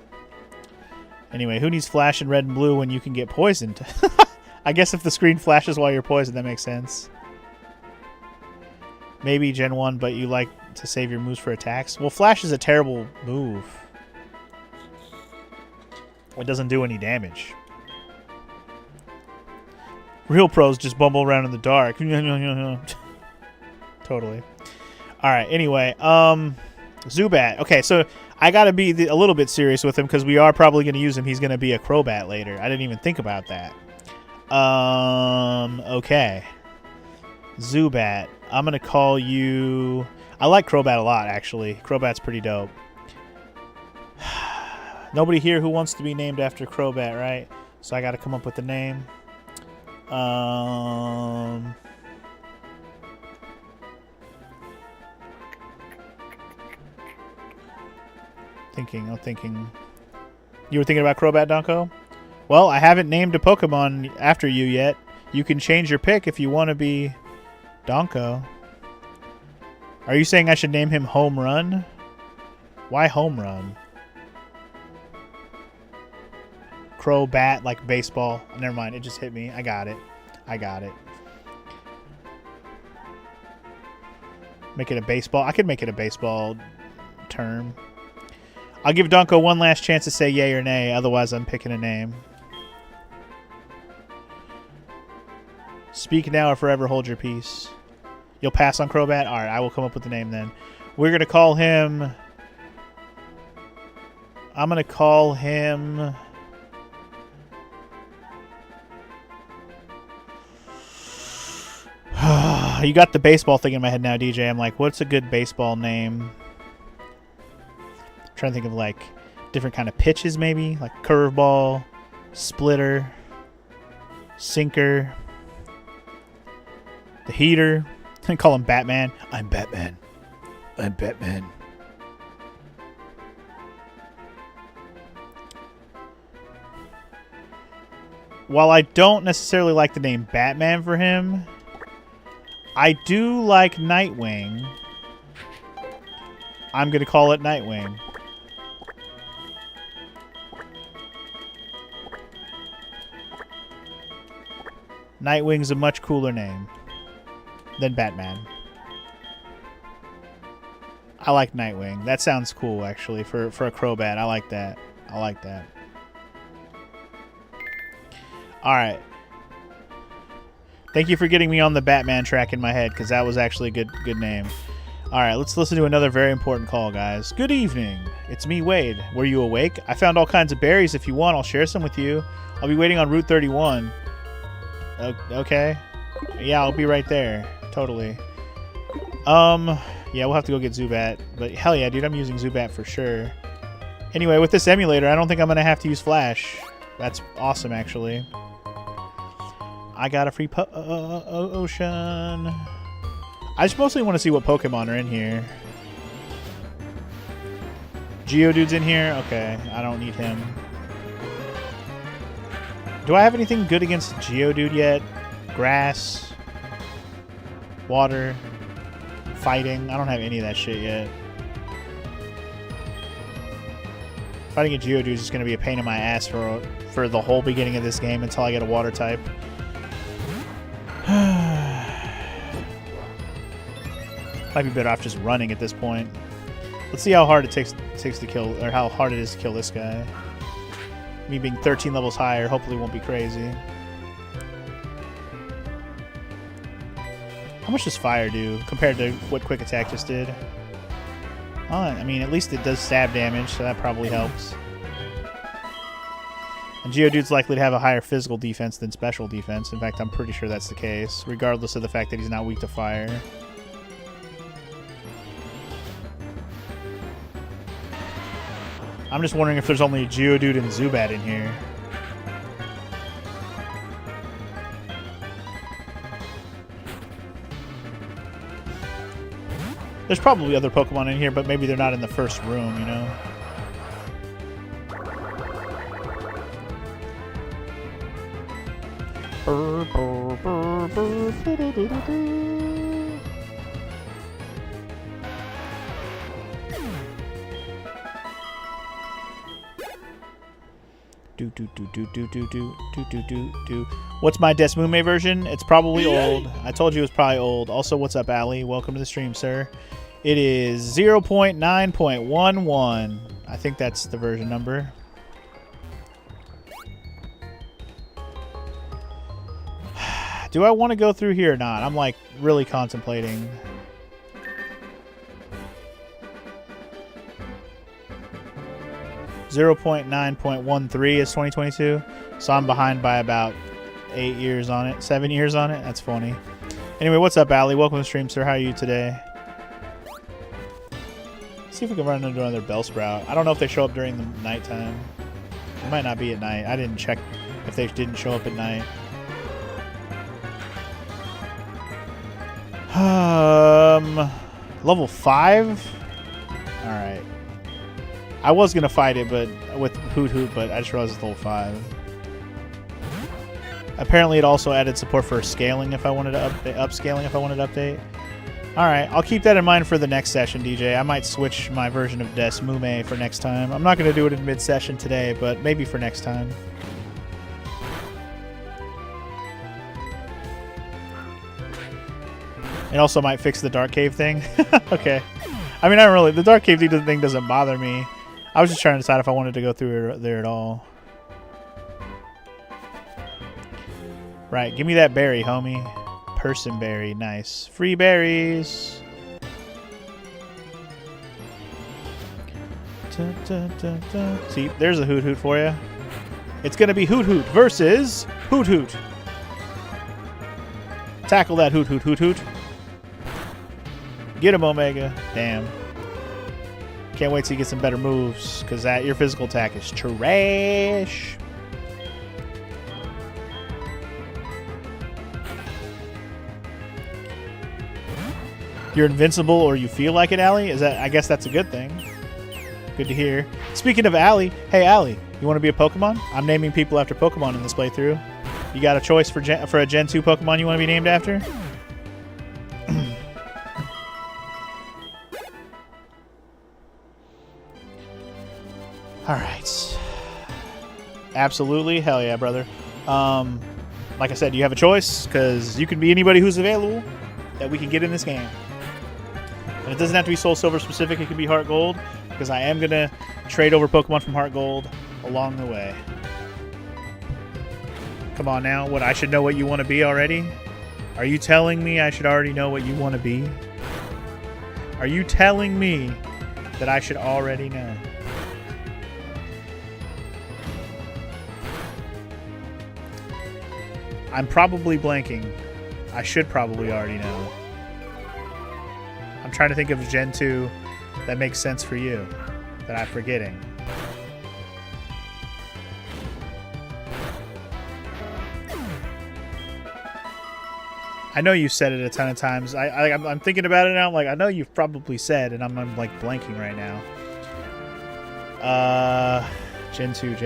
A: Anyway, who needs Flash in red and blue when you can get poisoned? I guess if the screen flashes while you're poisoned, that makes sense. Maybe Gen 1, but you like to save your moves for attacks. Well, Flash is a terrible move. It doesn't do any damage. Real pros just bumble around in the dark. Totally. Alright, anyway, Zubat. Okay, so I gotta be a little bit serious with him because we are probably gonna use him. He's gonna be a Crobat later. I didn't even think about that. Okay. Zubat. I'm gonna call you... I like Crobat a lot, actually. Crobat's pretty dope. Nobody here who wants to be named after Crobat, right? So I gotta come up with a name. I'm thinking. You were thinking about Crobat, Donko? Well, I haven't named a Pokemon after you yet. You can change your pick if you want to be Donko. Are you saying I should name him Home Run? Why Home Run? Crobat, like baseball. Never mind, it just hit me. I got it. Make it a baseball. I could make it a baseball term. I'll give Donko one last chance to say yay or nay. Otherwise, I'm picking a name. Speak now or forever hold your peace. You'll pass on Crobat? Alright, I will come up with the name then. We're going to call him... I'm going to call him... You got the baseball thing in my head now, DJ. I'm like, what's a good baseball name? I'm trying to think of like different kind of pitches, maybe like curveball, splitter, sinker, the heater. I call him Batman. I'm Batman. While I don't necessarily like the name Batman for him, I do like Nightwing. I'm going to call it Nightwing. Nightwing's a much cooler name than Batman. I like Nightwing. That sounds cool, actually, for a Crobat. I like that. Alright. Thank you for getting me on the Batman track in my head, because that was actually a good name. Alright, let's listen to another very important call, guys. Good evening. It's me, Wade. Were you awake? I found all kinds of berries. If you want, I'll share some with you. I'll be waiting on Route 31. Okay. Yeah, I'll be right there. Totally. Yeah, we'll have to go get Zubat. But hell yeah, dude, I'm using Zubat for sure. Anyway, with this emulator, I don't think I'm going to have to use Flash. That's awesome, actually. I got a free ocean. I just mostly want to see what Pokemon are in here. Geodude's in here? Okay, I don't need him. Do I have anything good against Geodude yet? Grass? Water? Fighting? I don't have any of that shit yet. Fighting a Geodude is just going to be a pain in my ass for the whole beginning of this game until I get a water type. Might be better off just running at this point. Let's see how hard it takes to kill, or how hard it is to kill this guy. Me being 13 levels higher hopefully won't be crazy. How much does fire do compared to what quick attack just did? Oh, I mean, at least it does stab damage, so that probably helps. And Geodude's likely to have a higher physical defense than special defense. In fact, I'm pretty sure that's the case, regardless of the fact that he's not weak to fire. I'm just wondering if there's only a Geodude and Zubat in here. There's probably other Pokemon in here, but maybe they're not in the first room, you know? What's my Desmume version? It's probably old. I told you it was probably old. Also, what's up, Ali? Welcome to the stream, sir. It is 0.9.11. I think that's the version number. Do I want to go through here or not? I'm like really contemplating. .9.13 is 2022, so I'm behind by about 8 years on it, 7 years on it. That's funny. Anyway, what's up, Ali? Welcome to the stream, sir. How are you today? Let's see if we can run into another Bellsprout. I don't know if they show up during the nighttime. It might not be at night. I didn't check if they didn't show up at night. Level 5? Alright. I was going to fight it but with Hoot Hoot, but I just realized it's level 5. Apparently it also added support for scaling if I wanted to upscaling if I wanted to update. Alright, I'll keep that in mind for the next session, DJ. I might switch my version of Desmume for next time. I'm not going to do it in mid-session today, but maybe for next time. It also might fix the Dark Cave thing. Okay. I mean, the Dark Cave thing doesn't bother me. I was just trying to decide if I wanted to go through there at all. Right, give me that berry, homie. Person berry, nice. Free berries. See, there's a Hoot Hoot for you. It's going to be Hoot Hoot versus Hoot Hoot. Tackle that Hoot Hoot, Hoot Hoot. Get him, Omega. Damn. Can't wait till you get some better moves, because your physical attack is trash. You're invincible, or you feel like it, Allie? I guess that's a good thing. Good to hear. Speaking of Allie, hey Allie, you want to be a Pokemon? I'm naming people after Pokemon in this playthrough. You got a choice for a Gen 2 Pokemon you want to be named after? Alright. Absolutely. Hell yeah, brother. Like I said, you have a choice, because you can be anybody who's available that we can get in this game. And it doesn't have to be Soul Silver specific. It can be Heart Gold, because I am going to trade over Pokemon from Heart Gold along the way. Come on now. What, I should know what you want to be already? Are you telling me I should already know what you want to be? Are you telling me that I should already know? I'm probably blanking. I should probably already know. I'm trying to think of Gen 2 that makes sense for you that I'm forgetting. I know you said it a ton of times. I'm thinking about it now. I'm like, I know you've probably said, and I'm like blanking right now. Gen 2.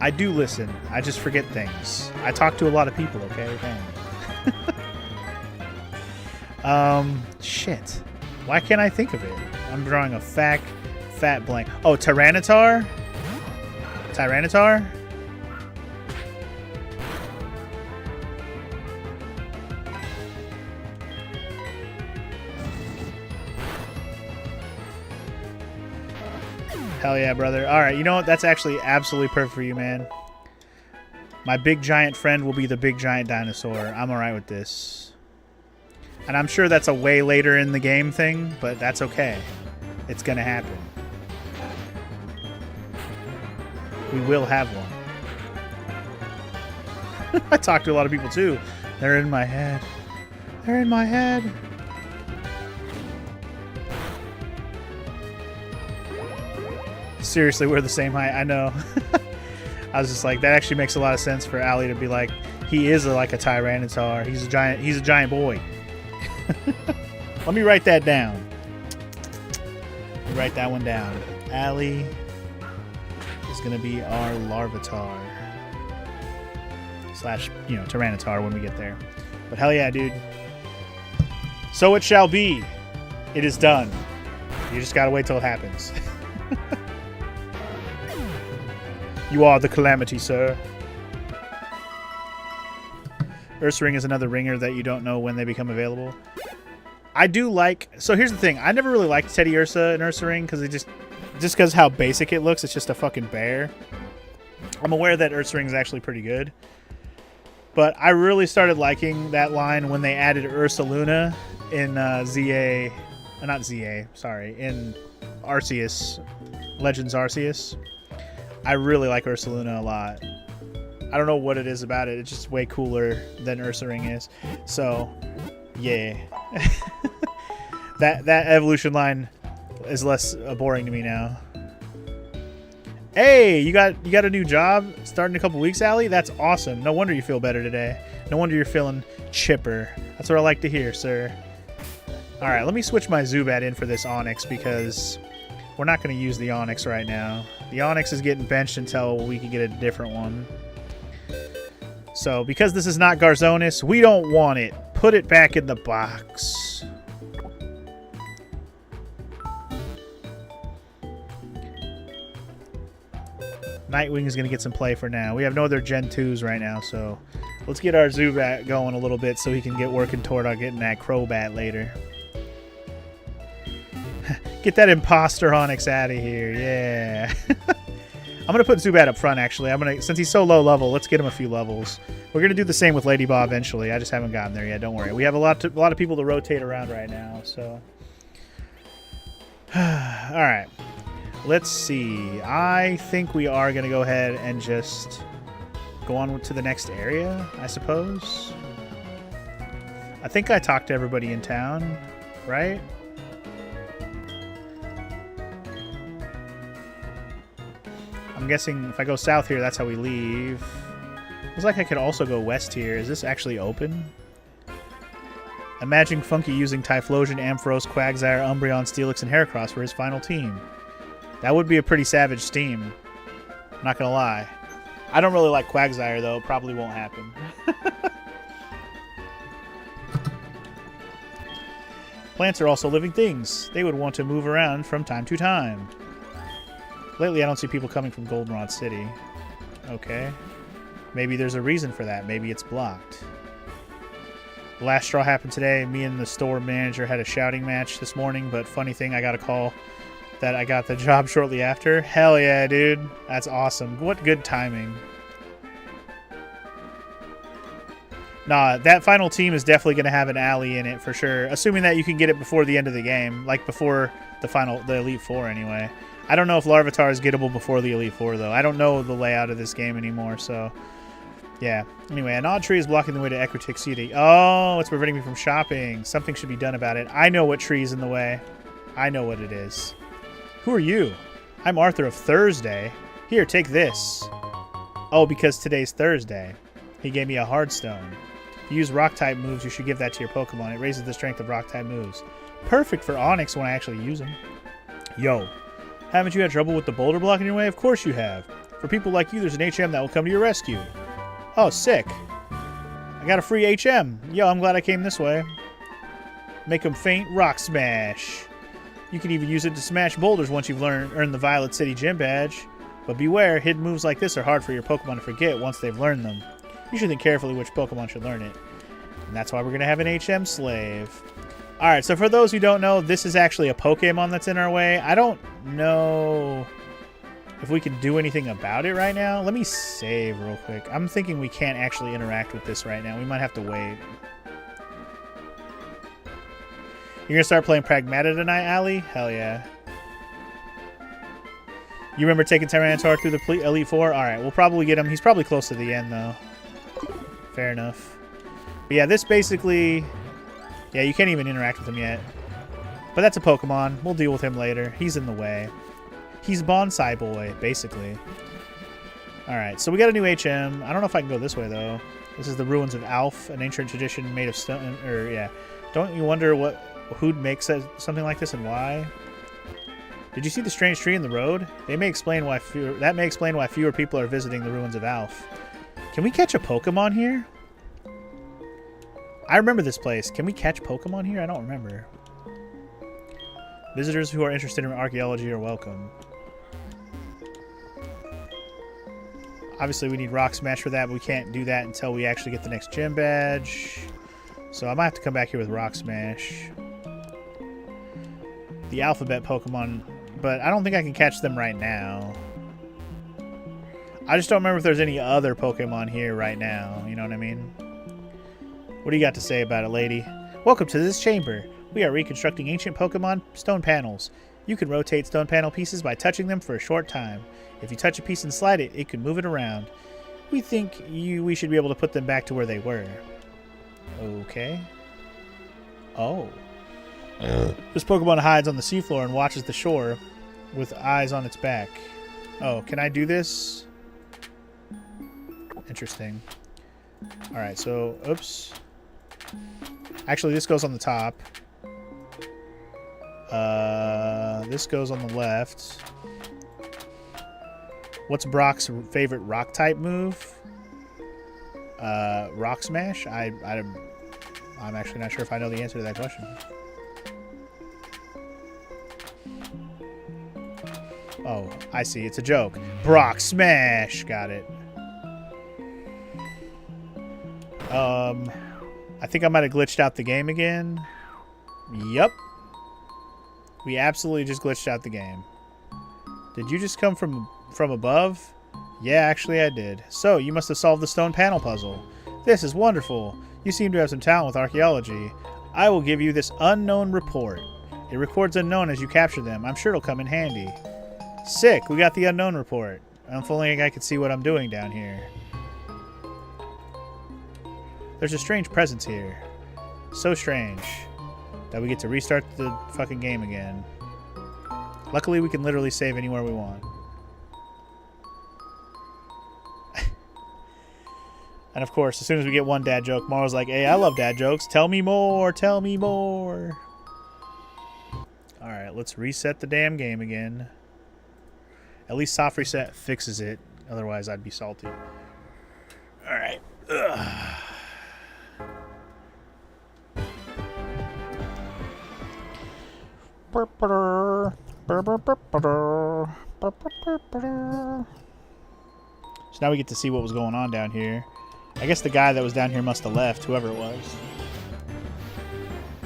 A: I do listen. I just forget things. I talk to a lot of people, okay? Dang. Shit. Why can't I think of it? I'm drawing a fat blank. Oh, Tyranitar? Tyranitar? Hell yeah, brother. Alright, you know what? That's actually absolutely perfect for you, man. My big giant friend will be the big giant dinosaur. I'm alright with this. And I'm sure that's a way later in the game thing, but that's okay. It's gonna happen. We will have one. I talk to a lot of people too. They're in my head. They're in my head. Seriously, we're the same height. I know. I was just like, that actually makes a lot of sense for Allie to be like, he is like a Tyranitar. He's a giant boy. Let me write that down. Let me write that one down. Allie is gonna be our Larvitar slash, Tyranitar when we get there. But hell yeah, dude. So it shall be. It is done. You just gotta wait till it happens. You are the calamity, sir. Ursaring is another ringer that you don't know when they become available. I do like... So here's the thing. I never really liked Teddy Ursa and Ursaring because just because how basic it looks. It's just a fucking bear. I'm aware that Ursaring is actually pretty good. But I really started liking that line when they added Ursaluna in ZA... not ZA, sorry. In Arceus. Legends Arceus. I really like Ursaluna a lot. I don't know what it is about it. It's just way cooler than Ursaring is. So, yeah. that evolution line is less boring to me now. Hey, you got a new job starting in a couple weeks, Allie? That's awesome. No wonder you feel better today. No wonder you're feeling chipper. That's what I like to hear, sir. All right, let me switch my Zubat in for this Onix because we're not going to use the Onix right now. The Onix is getting benched until we can get a different one. So, because this is not Garzonis, we don't want it. Put it back in the box. Nightwing is going to get some play for now. We have no other Gen 2s right now, so let's get our Zubat going a little bit so he can get working toward getting that Crobat later. Get that imposter Onix out of here, yeah. I'm going to put Zubat up front, actually. Since he's so low level, let's get him a few levels. We're going to do the same with Lady Bob eventually. I just haven't gotten there yet, don't worry. We have a lot of people to rotate around right now, so... Alright. Let's see. I think we are going to go ahead and just go on to the next area, I suppose. I think I talked to everybody in town, right? I'm guessing if I go south here, that's how we leave. Looks like I could also go west here. Is this actually open? Imagine Funky using Typhlosion, Ampharos, Quagsire, Umbreon, Steelix, and Heracross for his final team. That would be a pretty savage team. I'm not gonna lie. I don't really like Quagsire, though. Probably won't happen. Plants are also living things. They would want to move around from time to time. Lately, I don't see people coming from Goldenrod City. Okay. Maybe there's a reason for that. Maybe it's blocked. The last straw happened today. Me and the store manager had a shouting match this morning, but funny thing, I got a call that I got the job shortly after. Hell yeah, dude. That's awesome. What good timing. Nah, that final team is definitely going to have an Allie in it for sure. Assuming that you can get it before the end of the game. Like before the Elite Four anyway. I don't know if Larvitar is gettable before the Elite Four, though. I don't know the layout of this game anymore, so... Yeah. Anyway, an odd tree is blocking the way to Ecruteak City. Oh, it's preventing me from shopping. Something should be done about it. I know what tree's in the way. I know what it is. Who are you? I'm Arthur of Thursday. Here, take this. Oh, because today's Thursday. He gave me a Hardstone. If you use Rock-type moves, you should give that to your Pokemon. It raises the strength of Rock-type moves. Perfect for Onix when I actually use them. Yo. Haven't you had trouble with the boulder block in your way? Of course you have. For people like you, there's an HM that will come to your rescue. Oh, sick. I got a free HM. Yo, I'm glad I came this way. Make them faint, Rock Smash. You can even use it to smash boulders once you've earned the Violet City Gym Badge. But beware, hidden moves like this are hard for your Pokemon to forget once they've learned them. You should think carefully which Pokemon should learn it. And that's why we're going to have an HM Slave. Alright, so for those who don't know, this is actually a Pokemon that's in our way. I don't know if we can do anything about it right now. Let me save real quick. I'm thinking we can't actually interact with this right now. We might have to wait. You're going to start playing Pragmata tonight, Allie? Hell yeah. You remember taking Tyranitar through the Elite Four? Alright, we'll probably get him. He's probably close to the end, though. Fair enough. But yeah, this basically... Yeah, you can't even interact with him yet. But that's a Pokemon. We'll deal with him later. He's in the way. He's Bonsai Boy, basically. Alright, so we got a new HM. I don't know if I can go this way, though. This is the Ruins of Alph, an ancient tradition made of stone... Or, yeah. Don't you wonder who'd make something like this and why? Did you see the strange tree in the road? That may explain why fewer people are visiting the Ruins of Alph. Can we catch a Pokemon here? I remember this place. Can we catch Pokemon here? I don't remember. Visitors who are interested in archaeology are welcome. Obviously, we need Rock Smash for that, but we can't do that until we actually get the next gym badge. So I might have to come back here with Rock Smash. The alphabet Pokemon, but I don't think I can catch them right now. I just don't remember if there's any other Pokemon here right now. You know what I mean? What do you got to say about it, lady? Welcome to this chamber. We are reconstructing ancient Pokemon stone panels. You can rotate stone panel pieces by touching them for a short time. If you touch a piece and slide it, it can move it around. We think we should be able to put them back to where they were. Okay. Oh. This Pokemon hides on the seafloor and watches the shore with eyes on its back. Oh, can I do this? Interesting. Alright, so, oops. Actually, this goes on the top. This goes on the left. What's Brock's favorite rock-type move? Rock Smash? I'm actually not sure if I know the answer to that question. Oh, I see. It's a joke. Brock Smash! Got it. I think I might have glitched out the game again. Yup. We absolutely just glitched out the game. Did you just come from above? Yeah, actually I did. So, you must have solved the stone panel puzzle. This is wonderful. You seem to have some talent with archaeology. I will give you this unknown report. It records unknown as you capture them. I'm sure it'll come in handy. Sick, we got the unknown report. If only I could see what I'm doing down here. There's a strange presence here. So strange that we get to restart the fucking game again. Luckily, we can literally save anywhere we want. And of course, as soon as we get one dad joke, Mario's like, hey, I love dad jokes. Tell me more. Tell me more. Alright, let's reset the damn game again. At least soft reset fixes it. Otherwise, I'd be salty. Alright. So now we get to see what was going on down here. I guess the guy that was down here must have left, whoever it was.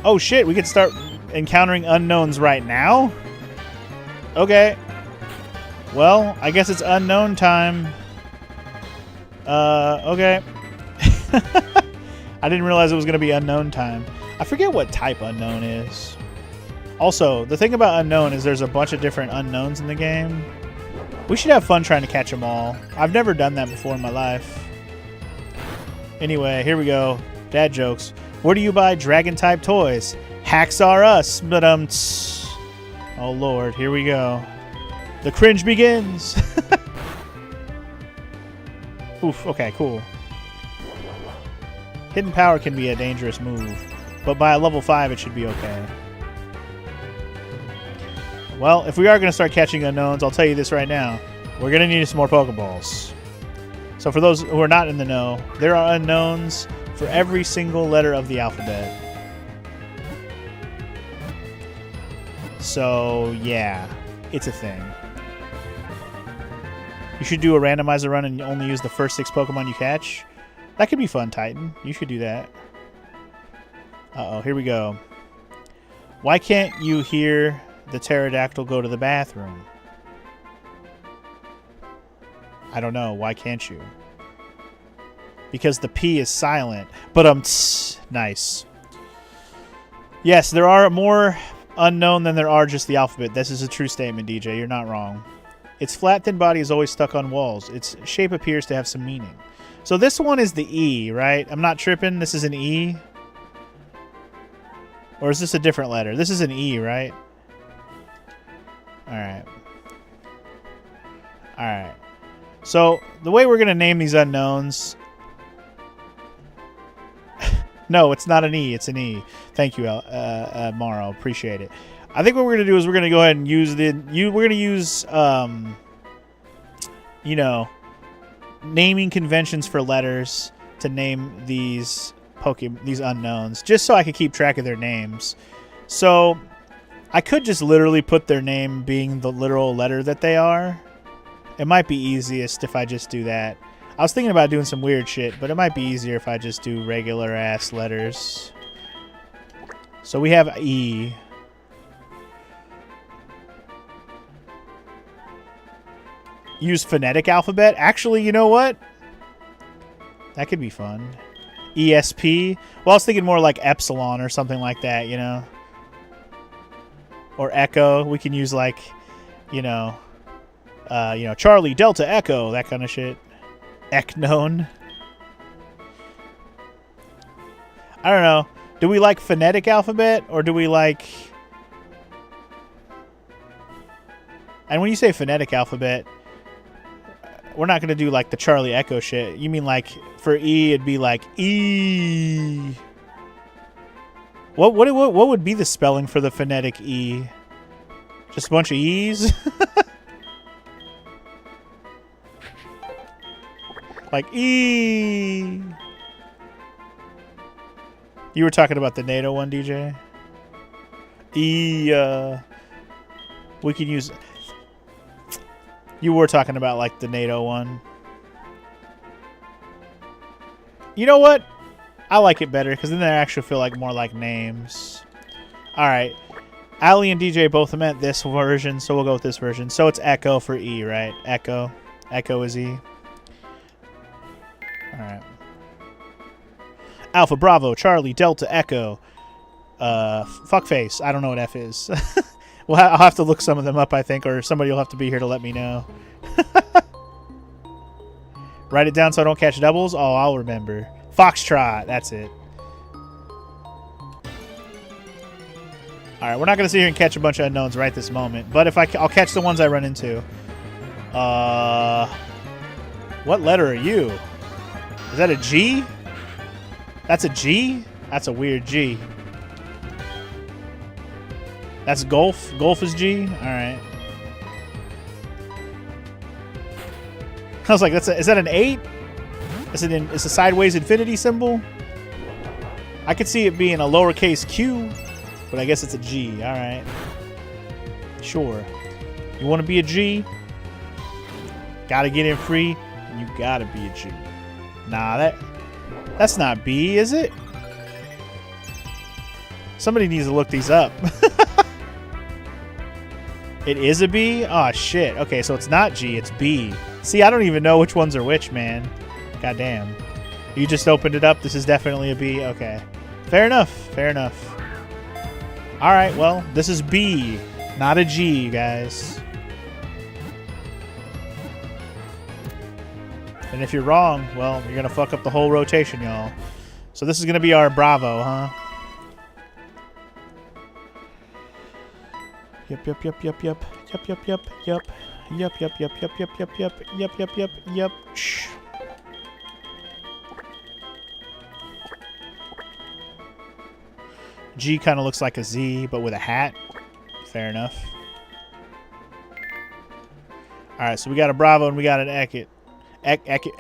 A: Oh shit, we get to start encountering unknowns right now? Okay. Well, I guess it's unknown time. Okay. I didn't realize it was going to be unknown time. I forget what type unknown is. Also, the thing about unknown is there's a bunch of different unknowns in the game. We should have fun trying to catch them all. I've never done that before in my life. Anyway, here we go. Dad jokes. Where do you buy dragon-type toys? Hacks are us. But oh lord, here we go. The cringe begins. Oof. Okay, cool. Hidden power can be a dangerous move, but by a level 5, it should be okay. Well, if we are going to start catching unknowns, I'll tell you this right now. We're going to need some more Pokeballs. So for those who are not in the know, there are unknowns for every single letter of the alphabet. So, yeah, it's a thing. You should do a randomizer run and only use the first 6 Pokemon you catch. That could be fun, Titan. You should do that. Uh-oh, here we go. Why can't you hear the pterodactyl go to the bathroom? I don't know. Why can't you? Because the P is silent. But nice. Yes, there are more unknown than there are just the alphabet. This is a true statement, DJ. You're not wrong. Its flat, thin body is always stuck on walls. Its shape appears to have some meaning. So this one is the E, right? I'm not tripping. This is an E. Or is this a different letter? This is an E, right? Alright. Alright. So, the way we're going to name these unknowns... No, it's not an E. It's an E. Thank you, Morrow. Appreciate it. I think what we're going to do is we're going to go ahead and use the... We're going to use, you know, naming conventions for letters to name these these unknowns, just so I can keep track of their names. So I could just literally put their name being the literal letter that they are. It might be easiest if I just do that. I was thinking about doing some weird shit, but it might be easier if I just do regular ass letters. So we have E. Use phonetic alphabet. Actually, you know what? That could be fun. ESP. Well, I was thinking more like Epsilon or something like that, you know? Or Echo. We can use like, you know, Charlie, Delta, Echo, that kind of shit. Eknone. I don't know. Do we like phonetic alphabet or do we like... And when you say phonetic alphabet, we're not going to do like the Charlie Echo shit. You mean like for E, it'd be like E. What would be the spelling for the phonetic E? Just a bunch of E's? Like E. You were talking about the NATO one, DJ? E, we can use... You were talking about, like, the NATO one. You know what? I like it better, because then they actually feel like more like names. Alright. Ali and DJ both meant this version, so we'll go with this version. So it's Echo for E, right? Echo. Echo is E. Alright. Alpha, Bravo, Charlie, Delta, Echo. Fuckface. I don't know what F is. Well, I'll have to look some of them up, I think, or somebody will have to be here to let me know. Write it down so I don't catch doubles? Oh, I'll remember. Foxtrot. That's it. Alright, we're not going to sit here and catch a bunch of unknowns right this moment. But if I'll catch the ones I run into. What letter are you? Is that a G? That's a G? That's a weird G. That's Golf? Golf is G? Alright. I was like, is that an 8? Is it it's a sideways infinity symbol? I could see it being a lowercase q, but I guess it's a G. Alright. Sure. You want to be a G? Gotta get in free, and you gotta be a G. Nah, that's not B, is it? Somebody needs to look these up. It is a B? Aw, shit. Okay, so it's not G, it's B. See, I don't even know which ones are which, man. Goddamn. You just opened it up. This is definitely a B. Okay. Fair enough. Fair enough. All right, well, this is B, not a G, guys. And if you're wrong, well, you're going to fuck up the whole rotation, y'all. So this is going to be our Bravo, huh? Yep, yep, yep, yep, yep. Yep, yep, yep, yep. Yep, yep, yep, yep, yep, yep, yep. Yep, yep, yep, yep. Shh. G kind of looks like a Z, but with a hat. Fair enough. Alright, so we got a Bravo and we got an Echo. Echo.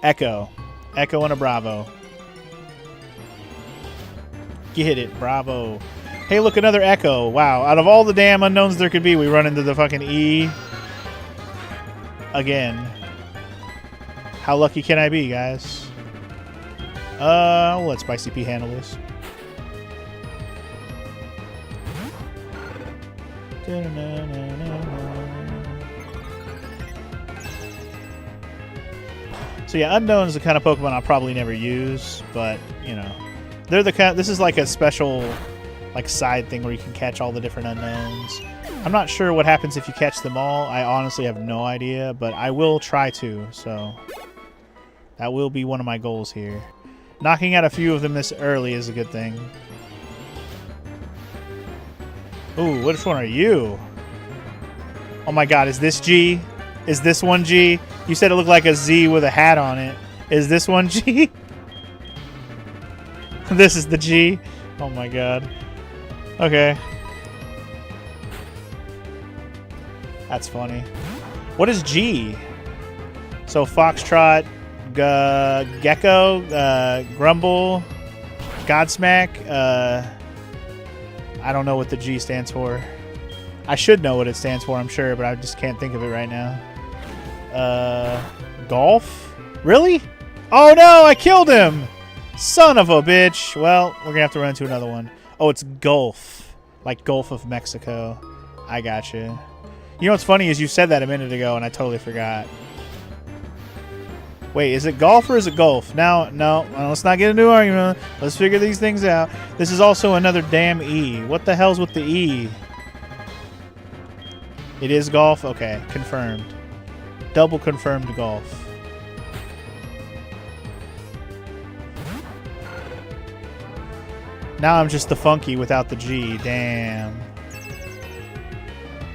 A: Echo and a Bravo. Get it, Bravo. Hey, look, another Echo. Wow, out of all the damn unknowns there could be, we run into the fucking E. Again. How lucky can I be, guys? I'll let Spicy P handle this. So yeah, Unknown is the kind of Pokemon I'll probably never use, but you know, they're the kind. This is like a special, like side thing where you can catch all the different Unknowns. I'm not sure what happens if you catch them all. I honestly have no idea, but I will try to. So that will be one of my goals here. Knocking out a few of them this early is a good thing. Ooh, which one are you? Oh my god, is this G? Is this one G? You said it looked like a Z with a hat on it. Is this one G? This is the G? Oh my god. Okay. That's funny. What is G? So Foxtrot, Gecko, Grumble, Godsmack, I don't know what the G stands for. I should know what it stands for, I'm sure, but I just can't think of it right now. Golf? Really? Oh no, I killed him! Son of a bitch. Well, we're gonna have to run into another one. Oh, it's Gulf. Like Gulf of Mexico. I gotcha. You know what's funny is you said that a minute ago and I totally forgot. Wait, is it golf or is it golf? Now, no, well, let's not get into an argument. Let's figure these things out. This is also another damn E. What the hell's with the E? It is golf? Okay, confirmed. Double confirmed golf. Now I'm just the funky without the G. Damn.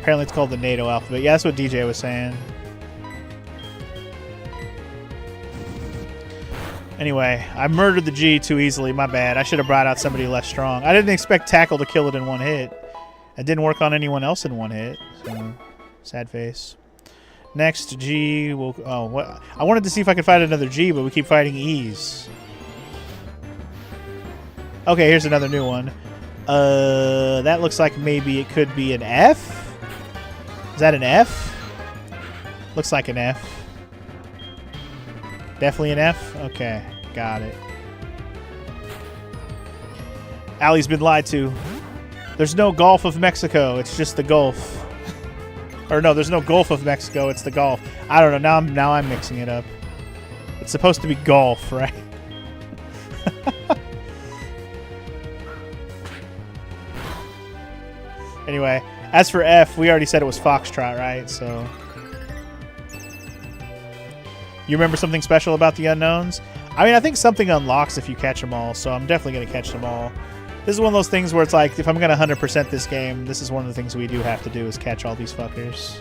A: Apparently it's called the NATO alphabet. Yeah, that's what DJ was saying. Anyway, I murdered the G too easily. My bad. I should have brought out somebody less strong. I didn't expect Tackle to kill it in one hit. It didn't work on anyone else in one hit. So, sad face. Next, G will... Oh, what? I wanted to see if I could fight another G, but we keep fighting E's. Okay, here's another new one. That looks like maybe it could be an F? Is that an F? Looks like an F. Definitely an F? Okay, got it. Allie's been lied to. There's no Gulf of Mexico, it's just the Gulf. Or no, there's no Gulf of Mexico, it's the Gulf. I don't know, now I'm mixing it up. It's supposed to be Gulf, right? Anyway, as for F, we already said it was Foxtrot, right? So... You remember something special about the unknowns? I mean, I think something unlocks if you catch them all, so I'm definitely going to catch them all. This is one of those things where it's like, if I'm going to 100% this game, this is one of the things we do have to do is catch all these fuckers.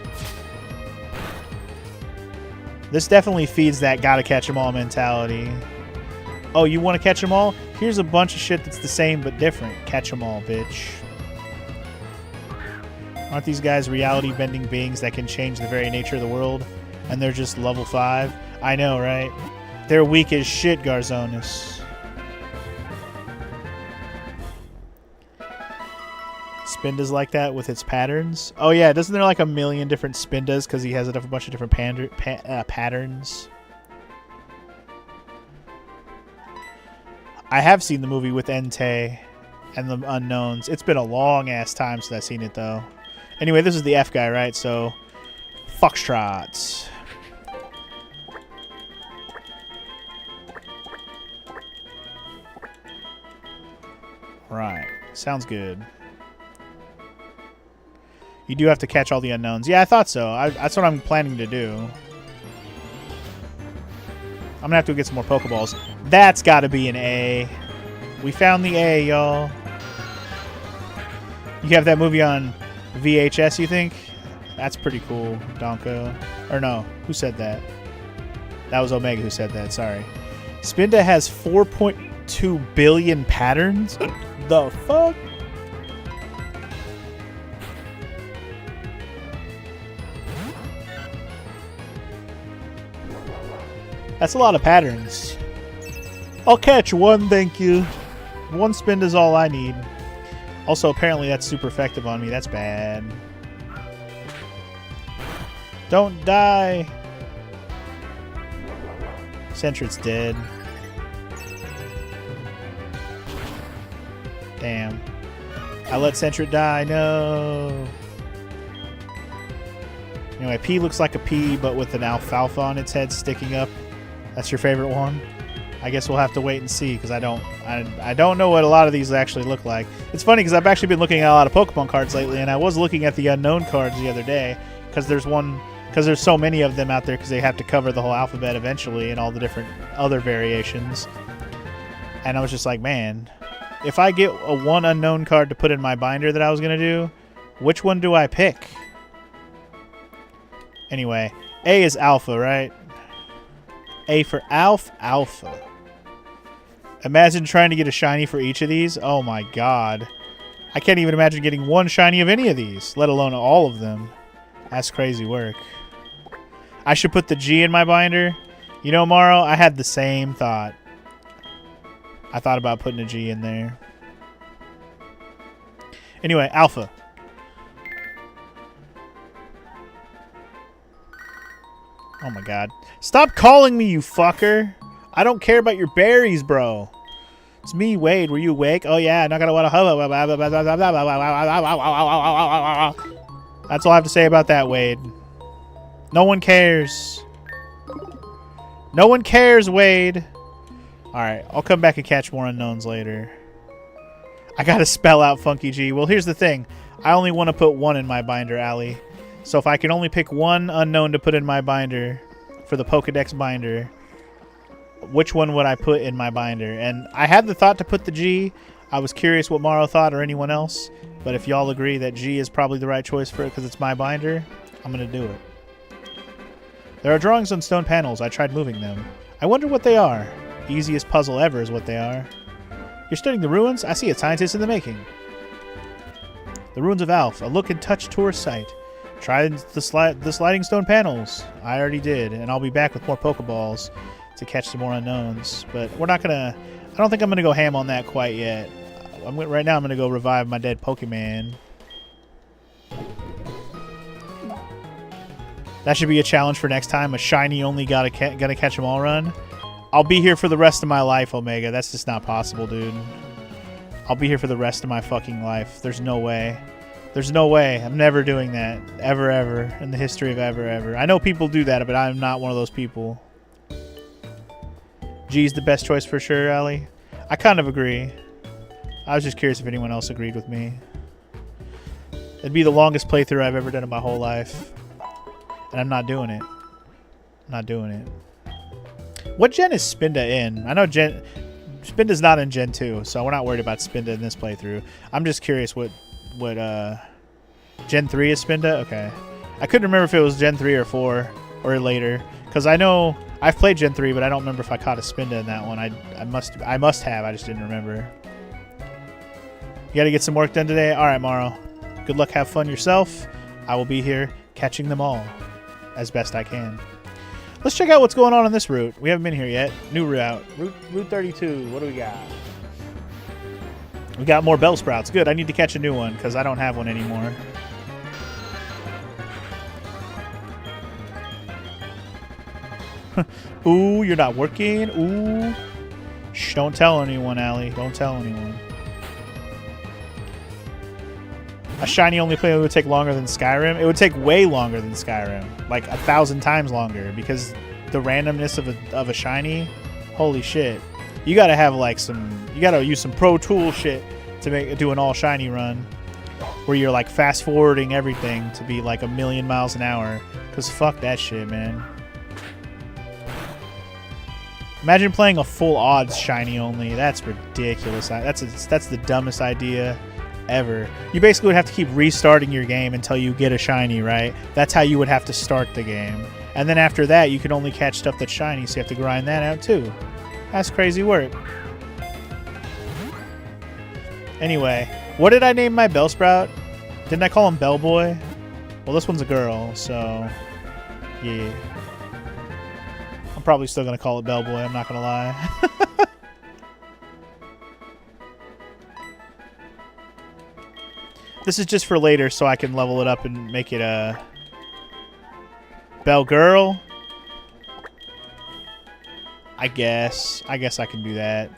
A: This definitely feeds that gotta catch them all mentality. Oh, you want to catch them all? Here's a bunch of shit that's the same but different. Catch them all, bitch. Aren't these guys reality-bending beings that can change the very nature of the world? And they're just level 5? I know, right? They're weak as shit, Garzonis. Spinda's like that with its patterns? Oh yeah, doesn't there like a million different Spindas because he has a bunch of different patterns? I have seen the movie with Entei and the Unknowns. It's been a long-ass time since I've seen it, though. Anyway, this is the F guy, right? So, Foxtrot. Right. Sounds good. You do have to catch all the unknowns. Yeah, I thought so. That's what I'm planning to do. I'm gonna have to go get some more Pokeballs. That's gotta be an A. We found the A, y'all. You have that movie on VHS, you think? That's pretty cool, Donko. Or no, who said that? That was Omega who said that, sorry. Spinda has 4.2 billion patterns? The fuck? That's a lot of patterns. I'll catch one, thank you. One spin is all I need. Also, apparently that's super effective on me. That's bad. Don't die. Sentry's dead. Damn. I let Sentret die. No. Anyway, P looks like a P, but with an alfalfa on its head sticking up. That's your favorite one? I guess we'll have to wait and see, because I don't know what a lot of these actually look like. It's funny because I've actually been looking at a lot of Pokemon cards lately, and I was looking at the unknown cards the other day because there's so many of them out there because they have to cover the whole alphabet eventually and all the different other variations. And I was just like, man, if I get a one unknown card to put in my binder that I was gonna do, which one do I pick? Anyway, A is Alpha, right? A for Alpha. Imagine trying to get a shiny for each of these. Oh my god. I can't even imagine getting one shiny of any of these, let alone all of them. That's crazy work. I should put the G in my binder. You know, Morrow, I had the same thought. I thought about putting a G in there. Anyway, Alpha. Oh my god. Stop calling me, you fucker. I don't care about your berries, bro. It's me, Wade. Were you awake? Oh yeah, not gonna want to. That's all I have to say about that, Wade. No one cares. No one cares, Wade. Alright, I'll come back and catch more unknowns later. I gotta spell out Funky G. Well, here's the thing. I only want to put one in my binder, Allie. So if I can only pick one unknown to put in my binder for the Pokedex binder, which one would I put in my binder? And I had the thought to put the G. I was curious what Morrow thought or anyone else. But if y'all agree that G is probably the right choice for it because it's my binder, I'm going to do it. There are drawings on stone panels. I tried moving them. I wonder what they are. Easiest puzzle ever is what they are. You're studying the ruins? I see a scientist in the making. The ruins of Alph. A look and touch tour site. Try the sliding stone panels. I already did, and I'll be back with more Pokeballs to catch some more unknowns. But we're not gonna. I don't think I'm gonna go ham on that quite yet. Right now, I'm gonna go revive my dead Pokemon. That should be a challenge for next time. A shiny only gonna catch them all run. I'll be here for the rest of my life, Omega. That's just not possible, dude. I'll be here for the rest of my fucking life. There's no way. There's no way. I'm never doing that. Ever, ever. In the history of ever, ever. I know people do that, but I'm not one of those people. G's the best choice for sure, Allie. I kind of agree. I was just curious if anyone else agreed with me. It'd be the longest playthrough I've ever done in my whole life. And I'm not doing it. I'm not doing it. What gen is Spinda in? I know Spinda's not in Gen 2, so we're not worried about Spinda in this playthrough. I'm just curious what Gen 3 is Spinda? Okay. I couldn't remember if it was Gen 3 or 4 or later. Because I know I've played Gen 3, but I don't remember if I caught a Spinda in that one. I must have. I just didn't remember. You got to get some work done today? Alright, Morrow. Good luck. Have fun yourself. I will be here catching them all as best I can. Let's check out what's going on this route. We haven't been here yet. New route. Route 32. What do we got? We got more Bellsprouts. Good. I need to catch a new one because I don't have one anymore. Ooh, you're not working. Ooh. Shh, don't tell anyone, Allie. Don't tell anyone. A shiny only play would take longer than Skyrim. It would take way longer than Skyrim. Like 1,000 times longer because the randomness of a shiny. Holy shit. You gotta have like you gotta use some Pro Tool shit to do an all shiny run. where you're like fast forwarding everything to be like 1,000,000 miles an hour. Because fuck that shit, man. Imagine playing a full odds shiny only. That's ridiculous. That's the dumbest idea ever. You basically would have to keep restarting your game until you get a shiny, right? That's how you would have to start the game. And then after that, you can only catch stuff that's shiny, so you have to grind that out too. That's crazy work. Anyway, what did I name my Bellsprout? Didn't I call him Bellboy? Well, this one's a girl, so yeah. I'm probably still going to call it Bellboy, I'm not going to lie. This is just for later so I can level it up and make it a Bell Girl. I guess I can do that.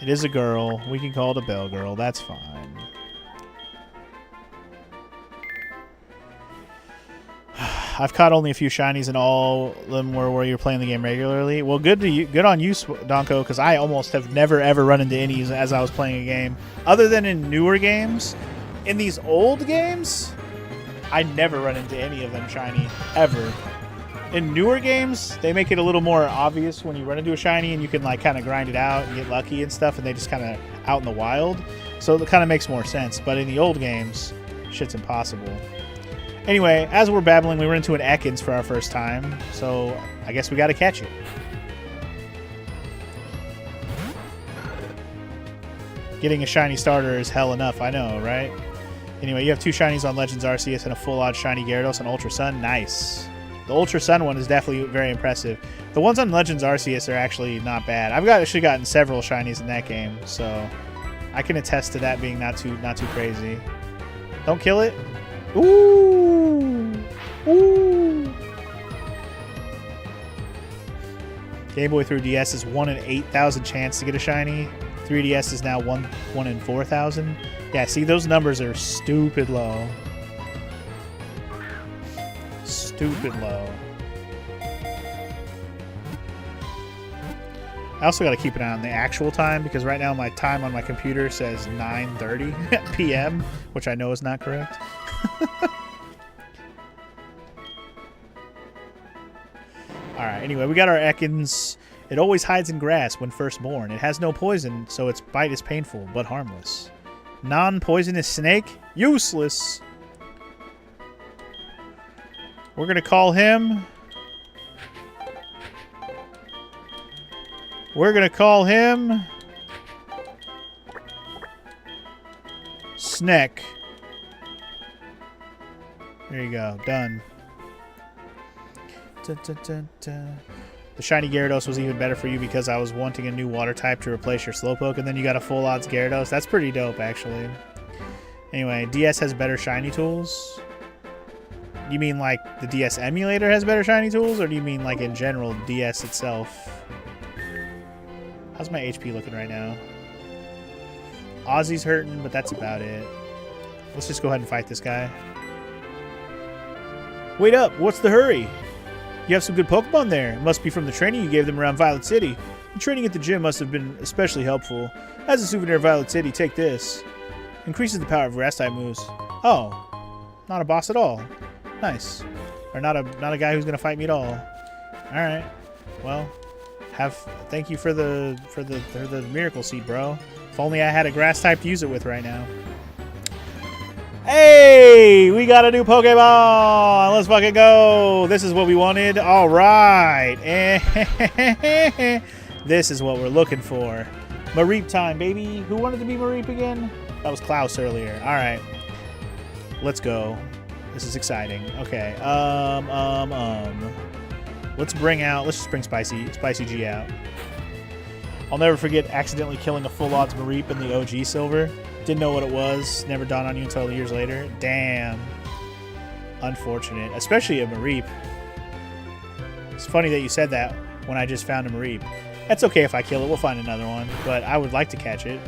A: It is a girl. We can call it a Bell Girl. That's fine. I've caught only a few shinies, and all of them were where you're playing the game regularly. Well, good on you, Donko, because I almost have never ever run into any as I was playing a game, other than in newer games. In these old games, I never run into any of them shiny ever. In newer games, they make it a little more obvious when you run into a shiny, and you can like kind of grind it out and get lucky and stuff, and they just kind of out in the wild. So it kind of makes more sense. But in the old games, shit's impossible. Anyway, as we're babbling, we run into an Ekans for our first time, so I guess we got to catch it. Getting a shiny starter is hell enough, I know, right? Anyway, you have 2 shinies on Legends Arceus and a full odd shiny Gyarados on Ultra Sun. Nice. The Ultra Sun one is definitely very impressive. The ones on Legends Arceus are actually not bad. I've actually gotten several shinies in that game, so I can attest to that being not too crazy. Don't kill it. Ooh! Ooh! Game Boy through DS is 1 in 8,000 chance to get a shiny. 3DS is now 1 in 4,000. Yeah, see, those numbers are stupid low. Stupid low. I also got to keep an eye on the actual time, because right now my time on my computer says 9:30 p.m., which I know is not correct. Alright, anyway, we got our Ekans. It always hides in grass when first born. It has no poison, so its bite is painful, but harmless. Non-poisonous snake? Useless! We're gonna call him... Sneck. There you go. Done. Dun, dun, dun, dun. The shiny Gyarados was even better for you because I was wanting a new water type to replace your Slowpoke, and then you got a full odds Gyarados. That's pretty dope, actually. Anyway, DS has better shiny tools. You mean like the DS emulator has better shiny tools, or do you mean like in general DS itself? How's my HP looking right now? Ozzy's hurting, but that's about it. Let's just go ahead and fight this guy. Wait up! What's the hurry? You have some good Pokemon there. It must be from the training you gave them around Violet City. The training at the gym must have been especially helpful. As a souvenir of Violet City, take this. Increases the power of Grass-type moves. Oh, not a boss at all. Nice. Or not a guy who's gonna fight me at all. All right. Well, thank you for the miracle seed, bro. If only I had a grass type to use it with right now. Hey, we got a new Pokemon. Let's fucking go. This is what we wanted. All right. This is what we're looking for. Mareep time, baby. Who wanted to be Mareep again? That was Klaus earlier. All right. Let's go. This is exciting. Okay. Let's just bring Spicy G out. I'll never forget accidentally killing a full odds Mareep in the OG Silver. Didn't know what it was. Never dawned on you until years later. Damn. Unfortunate. Especially a Mareep. It's funny that you said that when I just found a Mareep. That's okay if I kill it. We'll find another one. But I would like to catch it.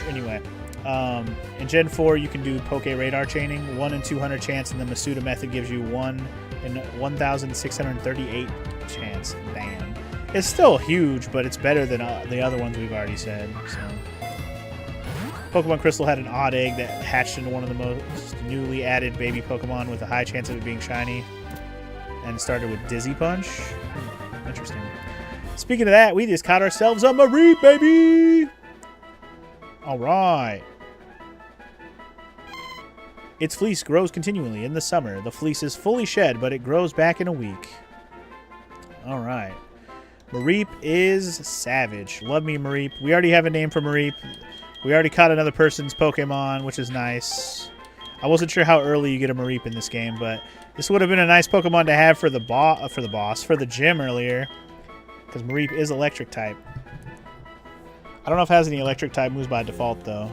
A: Anyway. In Gen 4, you can do Poke Radar chaining. 1 in 200 chance, and the Masuda method gives you 1 in 1,638 chance. Damn. It's still huge, but it's better than the other ones we've already said. So. Pokemon Crystal had an odd egg that hatched into one of the most newly added baby Pokemon with a high chance of it being shiny. And started with Dizzy Punch. Interesting. Speaking of that, we just caught ourselves a Mareep, baby! Alright. Its fleece grows continually in the summer. The fleece is fully shed, but it grows back in a week. Alright. Mareep is savage. Love me, Mareep. We already have a name for Mareep. We already caught another person's Pokemon, which is nice. I wasn't sure how early you get a Mareep in this game, but this would have been a nice Pokemon to have for the gym earlier, because Mareep is electric type. I don't know if it has any electric type moves by default, though.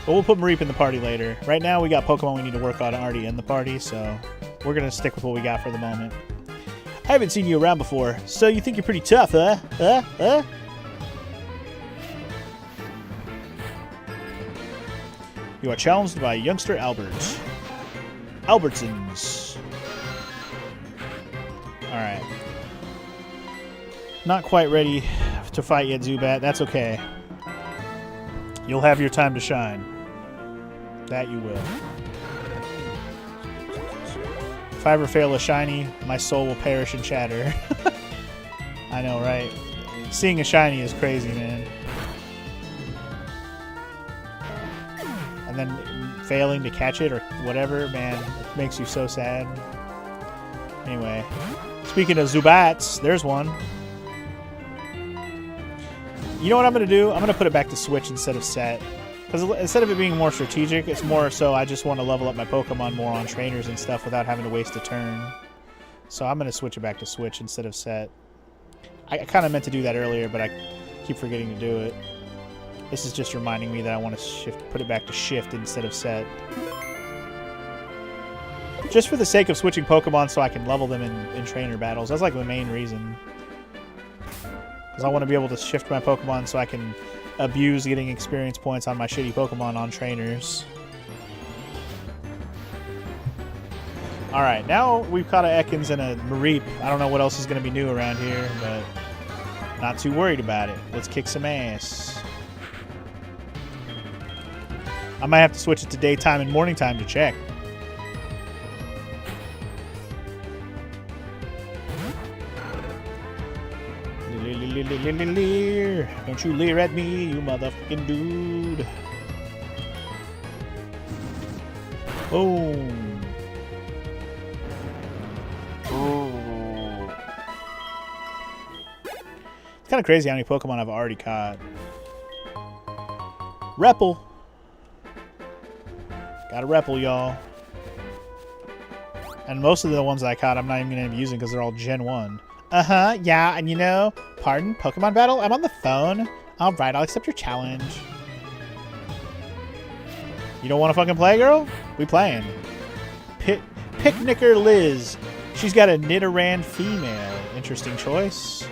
A: But we'll put Mareep in the party later. Right now, we got Pokemon we need to work on already in the party, so we're going to stick with what we got for the moment. I haven't seen you around before, so you think you're pretty tough, huh? You are challenged by youngster Albert. Albertsons. Alright. Not quite ready to fight yet, Zubat. That's okay. You'll have your time to shine. That you will. If I ever fail a shiny, my soul will perish in chatter. I know, right? Seeing a shiny is crazy, man. And then failing to catch it or whatever, man, it makes you so sad. Anyway, speaking of Zubats, there's one. You know what I'm going to do? I'm going to put it back to Switch instead of Set. Because instead of it being more strategic, it's more so I just want to level up my Pokemon more on trainers and stuff without having to waste a turn. So I'm going to switch it back to Switch instead of Set. I kind of meant to do that earlier, but I keep forgetting to do it. This is just reminding me that I want to put it back to Shift instead of Set. Just for the sake of switching Pokemon so I can level them in trainer battles. That's like the main reason. Because I want to be able to shift my Pokemon so I can abuse getting experience points on my shitty Pokemon on trainers. Alright, now we've caught a Ekans and a Mareep. I don't know what else is going to be new around here, but not too worried about it. Let's kick some ass. I might have to switch it to daytime and morning time to check. Don't you leer at me, you motherfucking dude. Boom. Oh. It's kind of crazy how many Pokemon I've already caught. Repple. Got a Repple, y'all. And most of the ones I caught I'm not even going to be using because they're all Gen 1. Uh-huh, yeah, and you know, pardon, Pokemon battle? I'm on the phone. Alright, I'll accept your challenge. You don't want to fucking play, girl? We playing. Picnicker Liz. She's got a Nidoran female. Interesting choice.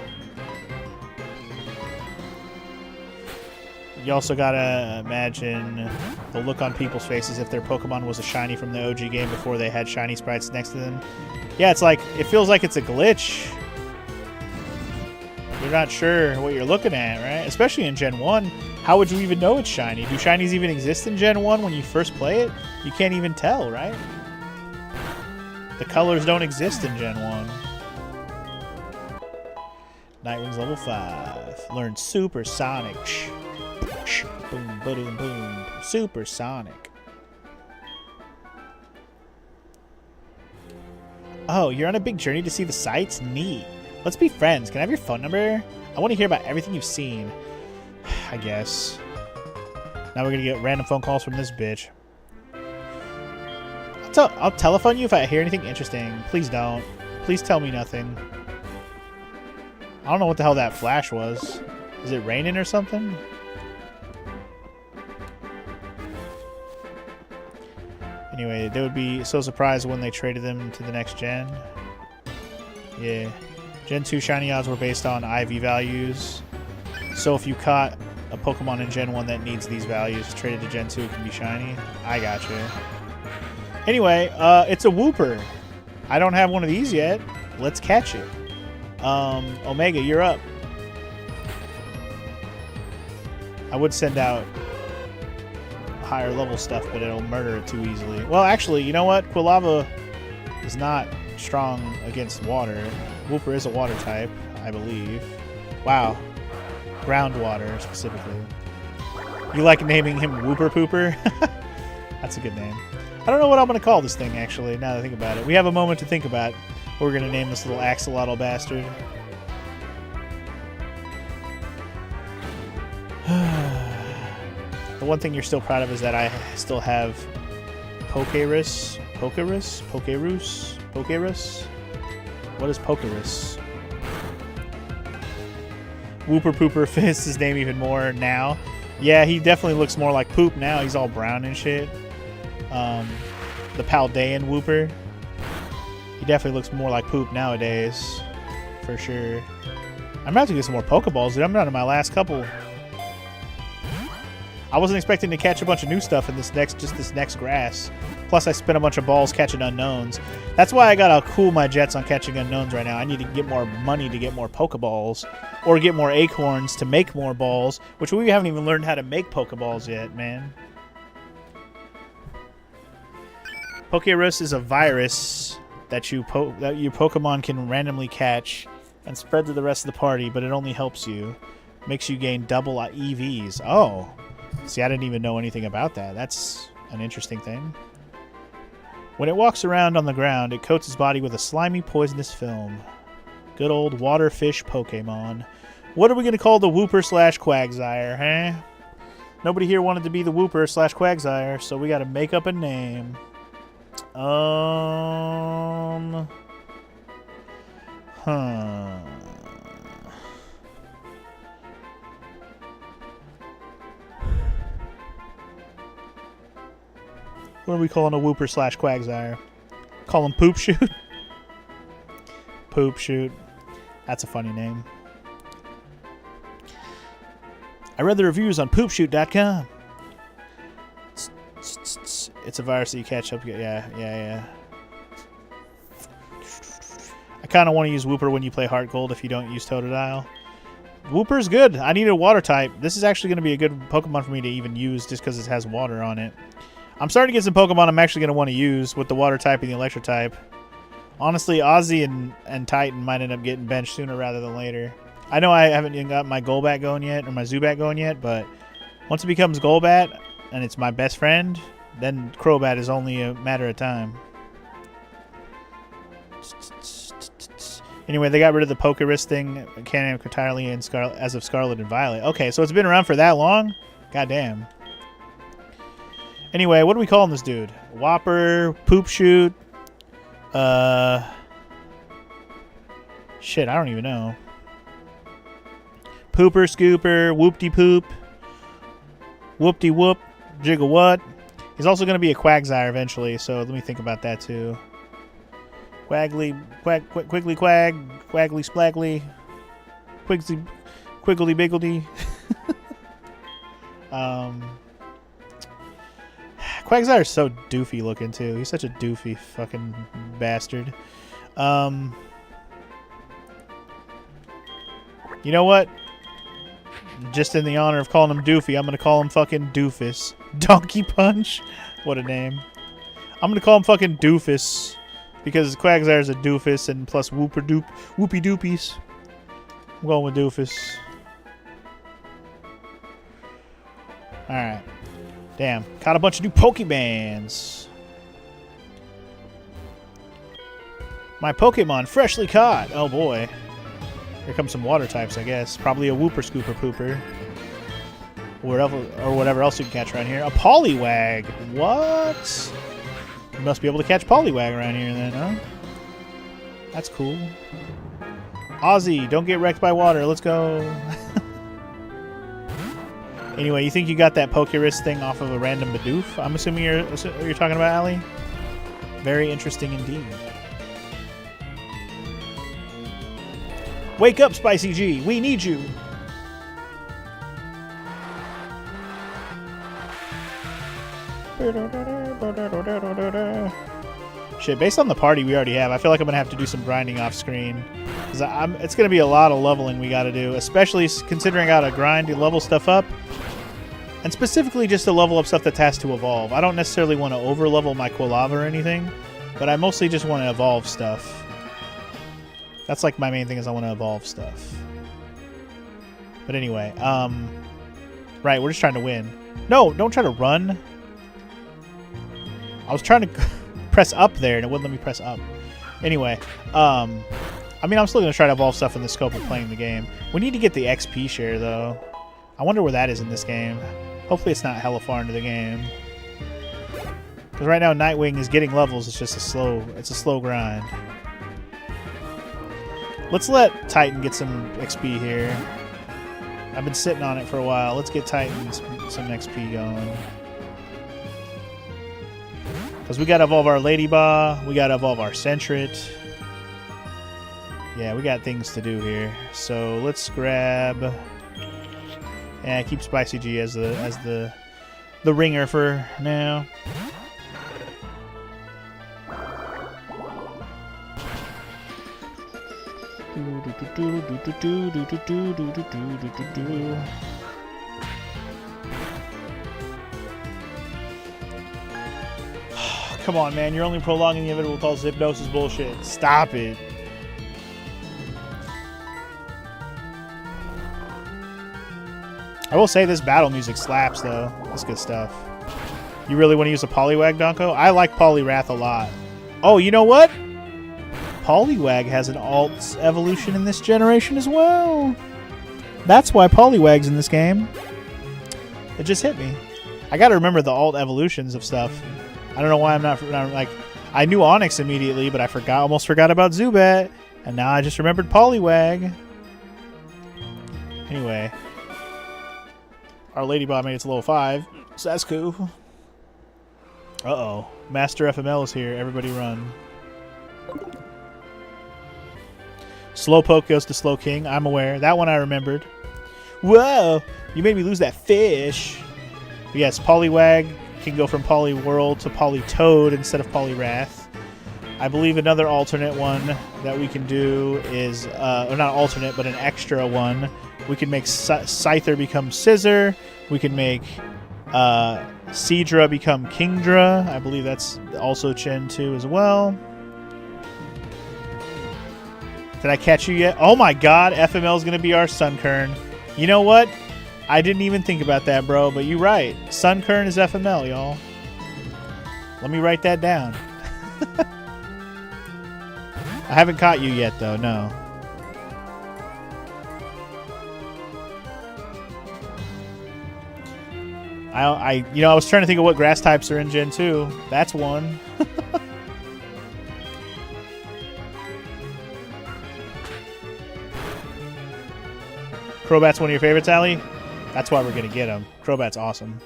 A: You also gotta imagine the look on people's faces if their Pokemon was a shiny from the OG game before they had shiny sprites next to them. Yeah, it's like, it feels like it's a glitch. You're not sure what you're looking at, right? Especially in Gen 1. How would you even know it's shiny? Do shinies even exist in Gen 1 when you first play it? You can't even tell, right? The colors don't exist in Gen 1. Nightwing's level 5. Learn Supersonic. Boom, boom, boom. Supersonic. Oh, you're on a big journey to see the sights? Neat. Let's be friends. Can I have your phone number? I want to hear about everything you've seen. I guess. Now we're going to get random phone calls from this bitch. I'll telephone you if I hear anything interesting. Please don't. Please tell me nothing. I don't know what the hell that flash was. Is it raining or something? Anyway, they would be so surprised when they traded them to the next gen. Yeah. Gen 2 shiny odds were based on IV values. So if you caught a Pokemon in Gen 1 that needs these values, traded to Gen 2, it can be shiny. I gotcha. Anyway, it's a Wooper. I don't have one of these yet. Let's catch it. Omega, you're up. I would send out higher level stuff, but it'll murder it too easily. Well, actually, you know what? Quilava is not strong against water. Wooper is a water type, I believe. Wow. Groundwater, specifically. You like naming him Wooper Pooper? That's a good name. I don't know what I'm going to call this thing, actually, now that I think about it. We have a moment to think about what we're going to name this little axolotl bastard. The one thing you're still proud of is that I still have Pokerus. Pokerus? Pokerus? Pokerus? What is Pokerus? Wooper Pooper fits his name even more now. Yeah, he definitely looks more like poop now. He's all brown and shit. The Paldean Wooper. He definitely looks more like poop nowadays. For sure. I'm about to get some more Pokeballs, dude. I'm down to my last couple. I wasn't expecting to catch a bunch of new stuff in this next grass. Plus, I spent a bunch of balls catching unknowns. That's why I gotta cool my jets on catching unknowns right now. I need to get more money to get more Pokeballs. Or get more acorns to make more balls. Which we haven't even learned how to make Pokeballs yet, man. Pokerus is a virus that your Pokemon can randomly catch and spread to the rest of the party, but it only helps you. Makes you gain double EVs. Oh. See, I didn't even know anything about that. That's an interesting thing. When it walks around on the ground, it coats its body with a slimy, poisonous film. Good old water fish Pokemon. What are we going to call the Wooper / Quagsire, huh? Nobody here wanted to be the Wooper / Quagsire, so we got to make up a name. What are we calling a Wooper / Quagsire? Call him Poop Shoot? Poop Shoot. That's a funny name. I read the reviews on poopshoot.com. It's a virus that you catch up. Yeah. I kind of want to use Wooper when you play Heart Gold if you don't use Totodile. Wooper's good. I need a water type. This is actually going to be a good Pokemon for me to even use just because it has water on it. I'm starting to get some Pokemon I'm actually going to want to use with the water type and the electric type. Honestly, Ozzy and Titan might end up getting benched sooner rather than later. I know I haven't even got my Golbat going yet, or my Zubat going yet, but once it becomes Golbat and it's my best friend, then Crobat is only a matter of time. Anyway, they got rid of the Pokerus thing entirely as of Scarlet and Violet. Okay, so it's been around for that long? Goddamn. Anyway, what are we calling this dude? Whopper, Poop Shoot, shit, I don't even know. Pooper, Scooper, Whoop-de-Poop, Whoop-de-Whoop, Jiggle-What. He's also going to be a Quagsire eventually, so let me think about that too. Quiggly Quag, Quaggly Splaggly, Quiggly Biggledy. Quagsire is so doofy looking too. He's such a doofy fucking bastard. You know what? Just in the honor of calling him Doofy, I'm going to call him fucking Doofus. Donkey Punch? What a name. I'm going to call him fucking Doofus. Because Quagsire's a doofus and plus whoopie doopies. I'm going with Doofus. Alright. Damn. Caught a bunch of new Pokebands. My Pokemon freshly caught. Oh boy. Here comes some water types, I guess. Probably a Wooper Scooper Pooper. Or whatever else you can catch around here. A Poliwag. What? You must be able to catch Poliwag around here then, huh? That's cool. Ozzy, don't get wrecked by water. Let's go. Anyway, you think you got that Pokerus thing off of a random Bidoof? I'm assuming you're talking about, Allie? Very interesting indeed. Wake up, Spicy G. We need you. Shit, based on the party we already have, I feel like I'm going to have to do some grinding off screen. Because it's going to be a lot of leveling we got to do, especially considering I got to grind to level stuff up. And specifically just to level up stuff that has to evolve. I don't necessarily want to over-level my Quilava or anything, but I mostly just want to evolve stuff. That's like my main thing is I want to evolve stuff. But anyway, right, we're just trying to win. No, don't try to run. I was trying to press up there, and it wouldn't let me press up. Anyway, I mean, I'm still going to try to evolve stuff in the scope of playing the game. We need to get the XP share, though. I wonder where that is in this game. Hopefully it's not hella far into the game. Because right now Nightwing is getting levels. It's just a slow grind. Let's let Titan get some XP here. I've been sitting on it for a while. Let's get Titan some XP going. Because we got to evolve our Ladyba. We got to evolve our Sentret. Yeah, we got things to do here. So let's grab... Yeah, keep Spicy G as the ringer for now. Come on, man. You're only prolonging the inevitable with all this hypnosis bullshit. Stop it. I will say this battle music slaps, though. That's good stuff. You really want to use a Poliwag, Donko? I like Poliwrath a lot. Oh, you know what? Poliwag has an alt evolution in this generation as well. That's why Poliwag's in this game. It just hit me. I gotta remember the alt evolutions of stuff. I don't know why I'm not like... I knew Onyx immediately, but I almost forgot about Zubat. And now I just remembered Poliwag. Anyway... Our Ladybot made it to level 5, so that's cool. Uh-oh. Master FML is here. Everybody run. Slowpoke goes to Slowking. I'm aware. That one I remembered. Whoa! You made me lose that fish. But yes, Poliwag can go from Poliwhirl to Politoed instead of Poliwrath. I believe another alternate one that we can do is... or not alternate, but an extra one. We can make Scyther become Scissor. We can make Seadra become Kingdra. I believe that's also Gen 2 as well. Did I catch you yet? Oh my god, FML is going to be our Sunkern. You know what? I didn't even think about that, bro, but you're right. Sunkern is FML, y'all. Let me write that down. I haven't caught you yet, though, no. I was trying to think of what grass types are in Gen 2. That's one. Crobat's one of your favorites, Allie? That's why we're going to get him. Crobat's awesome.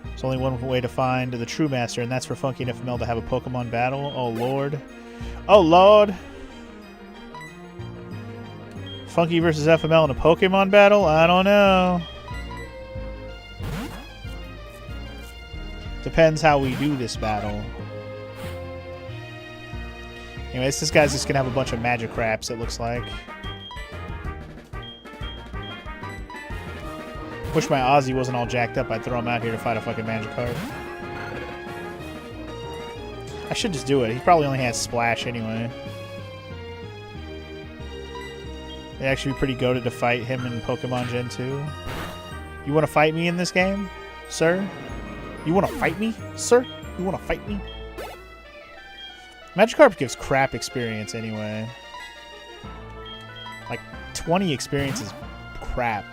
A: There's only one way to find the true master, and that's for Funky and FML to have a Pokemon battle. Oh, Lord. Oh, Lord. Funky versus FML in a Pokemon battle? I don't know. Depends how we do this battle. Anyways, this guy's just going to have a bunch of Magikarps, it looks like. Wish my Aussie wasn't all jacked up. I'd throw him out here to fight a fucking Magikarp. I should just do it. He probably only has Splash anyway. It'd actually be pretty goated to fight him in Pokemon Gen 2. You want to fight me in this game, sir? You want to fight me, sir? You want to fight me? Magikarp gives crap experience anyway. Like, 20 experience is crap.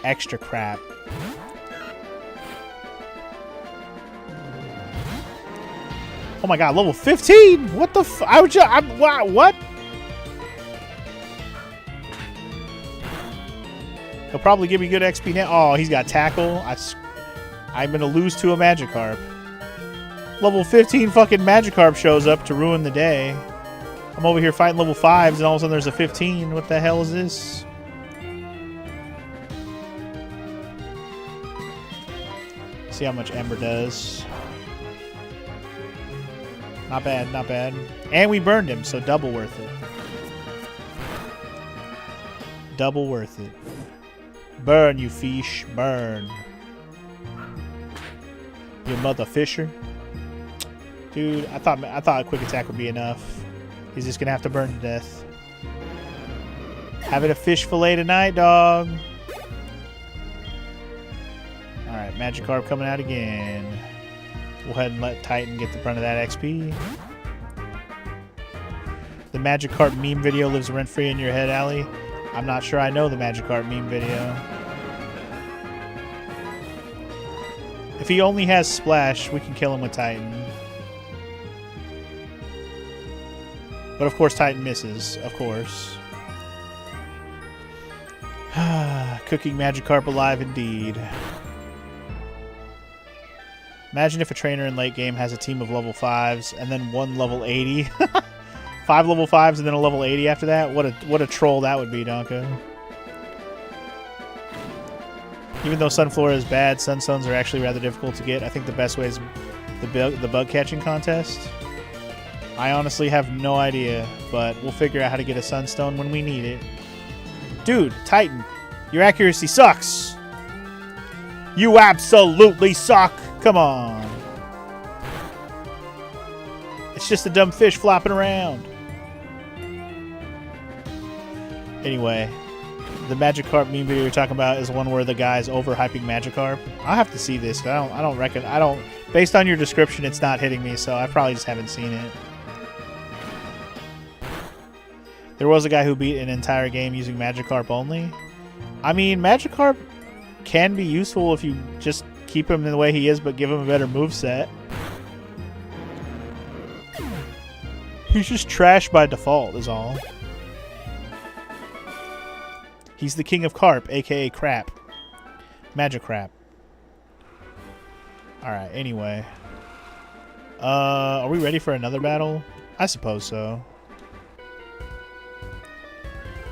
A: Extra crap. Oh my god, level 15? What the f- I would just- what? He'll probably give me good XP now. Oh, he's got Tackle. I'm going to lose to a Magikarp. Level 15 fucking Magikarp shows up to ruin the day. I'm over here fighting level 5s and all of a sudden there's a 15. What the hell is this? See how much Ember does. Not bad, not bad. And we burned him, so double worth it. Double worth it. Burn, you fish. Burn. You mother fisher. Dude, I thought a quick attack would be enough. He's just gonna have to burn to death. Having a fish fillet tonight, dog. Alright, Magikarp coming out again. We'll go ahead and let Titan get the brunt of that XP. The Magikarp meme video lives rent-free in your head, Allie. I'm not sure I know the Magikarp meme video. If he only has Splash, we can kill him with Titan. But of course Titan misses, of course. Cooking Magikarp alive indeed. Imagine if a trainer in late game has a team of level 5s and then one level 80. 5 level 5s and then a level 80 after that? What a troll that would be, Donko. Even though Sunflora is bad, Sunstones are actually rather difficult to get. I think the best way is the bug catching contest. I honestly have no idea, but we'll figure out how to get a Sunstone when we need it. Dude, Titan, your accuracy sucks. You absolutely suck. Come on. It's just a dumb fish flopping around. Anyway, the Magikarp meme video you're talking about is one where the guy's overhyping Magikarp. I'll have to see this. I don't reckon. Based on your description, it's not hitting me, so I probably just haven't seen it. There was a guy who beat an entire game using Magikarp only. I mean, Magikarp can be useful if you just keep him in the way he is, but give him a better moveset. He's just trash by default, is all. He's the king of carp, aka crap. Magikarp. Alright, anyway. Are we ready for another battle? I suppose so.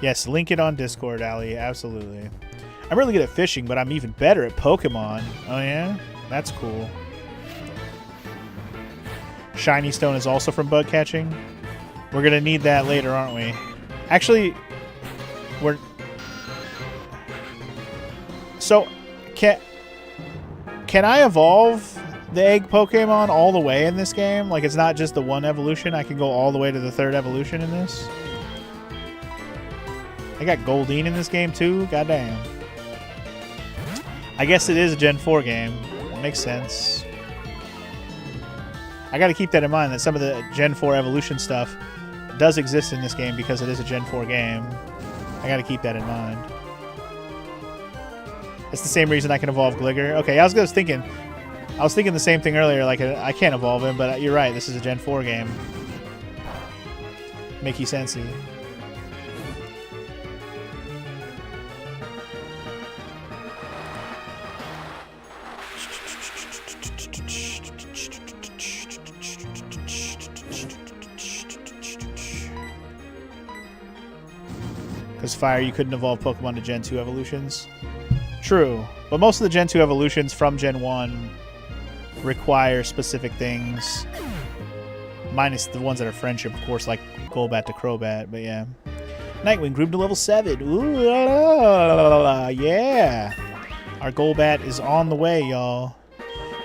A: Yes, link it on Discord, Ali. Absolutely. I'm really good at fishing, but I'm even better at Pokemon. Oh, yeah? That's cool. Shiny Stone is also from bug catching. We're going to need that later, aren't we? Actually, we're... So, can I evolve the egg Pokemon all the way in this game? Like, it's not just the one evolution. I can go all the way to the 3rd evolution in this. I got Goldeen in this game too? Goddamn. I guess it is a Gen 4 game. It makes sense. I gotta keep that in mind, that some of the Gen 4 evolution stuff does exist in this game because it is a Gen 4 game. I gotta keep that in mind. It's the same reason I can evolve Gligar. Okay, I was thinking the same thing earlier, like I can't evolve him, but you're right, this is a Gen 4 game. Makey sensey. Because Fire, you couldn't evolve Pokemon to Gen 2 evolutions. True. But most of the Gen 2 evolutions from Gen 1 require specific things. Minus the ones that are friendship, of course, like Golbat to Crobat, but yeah. Nightwing grew to level 7. Ooh, yeah. Our Golbat is on the way, y'all.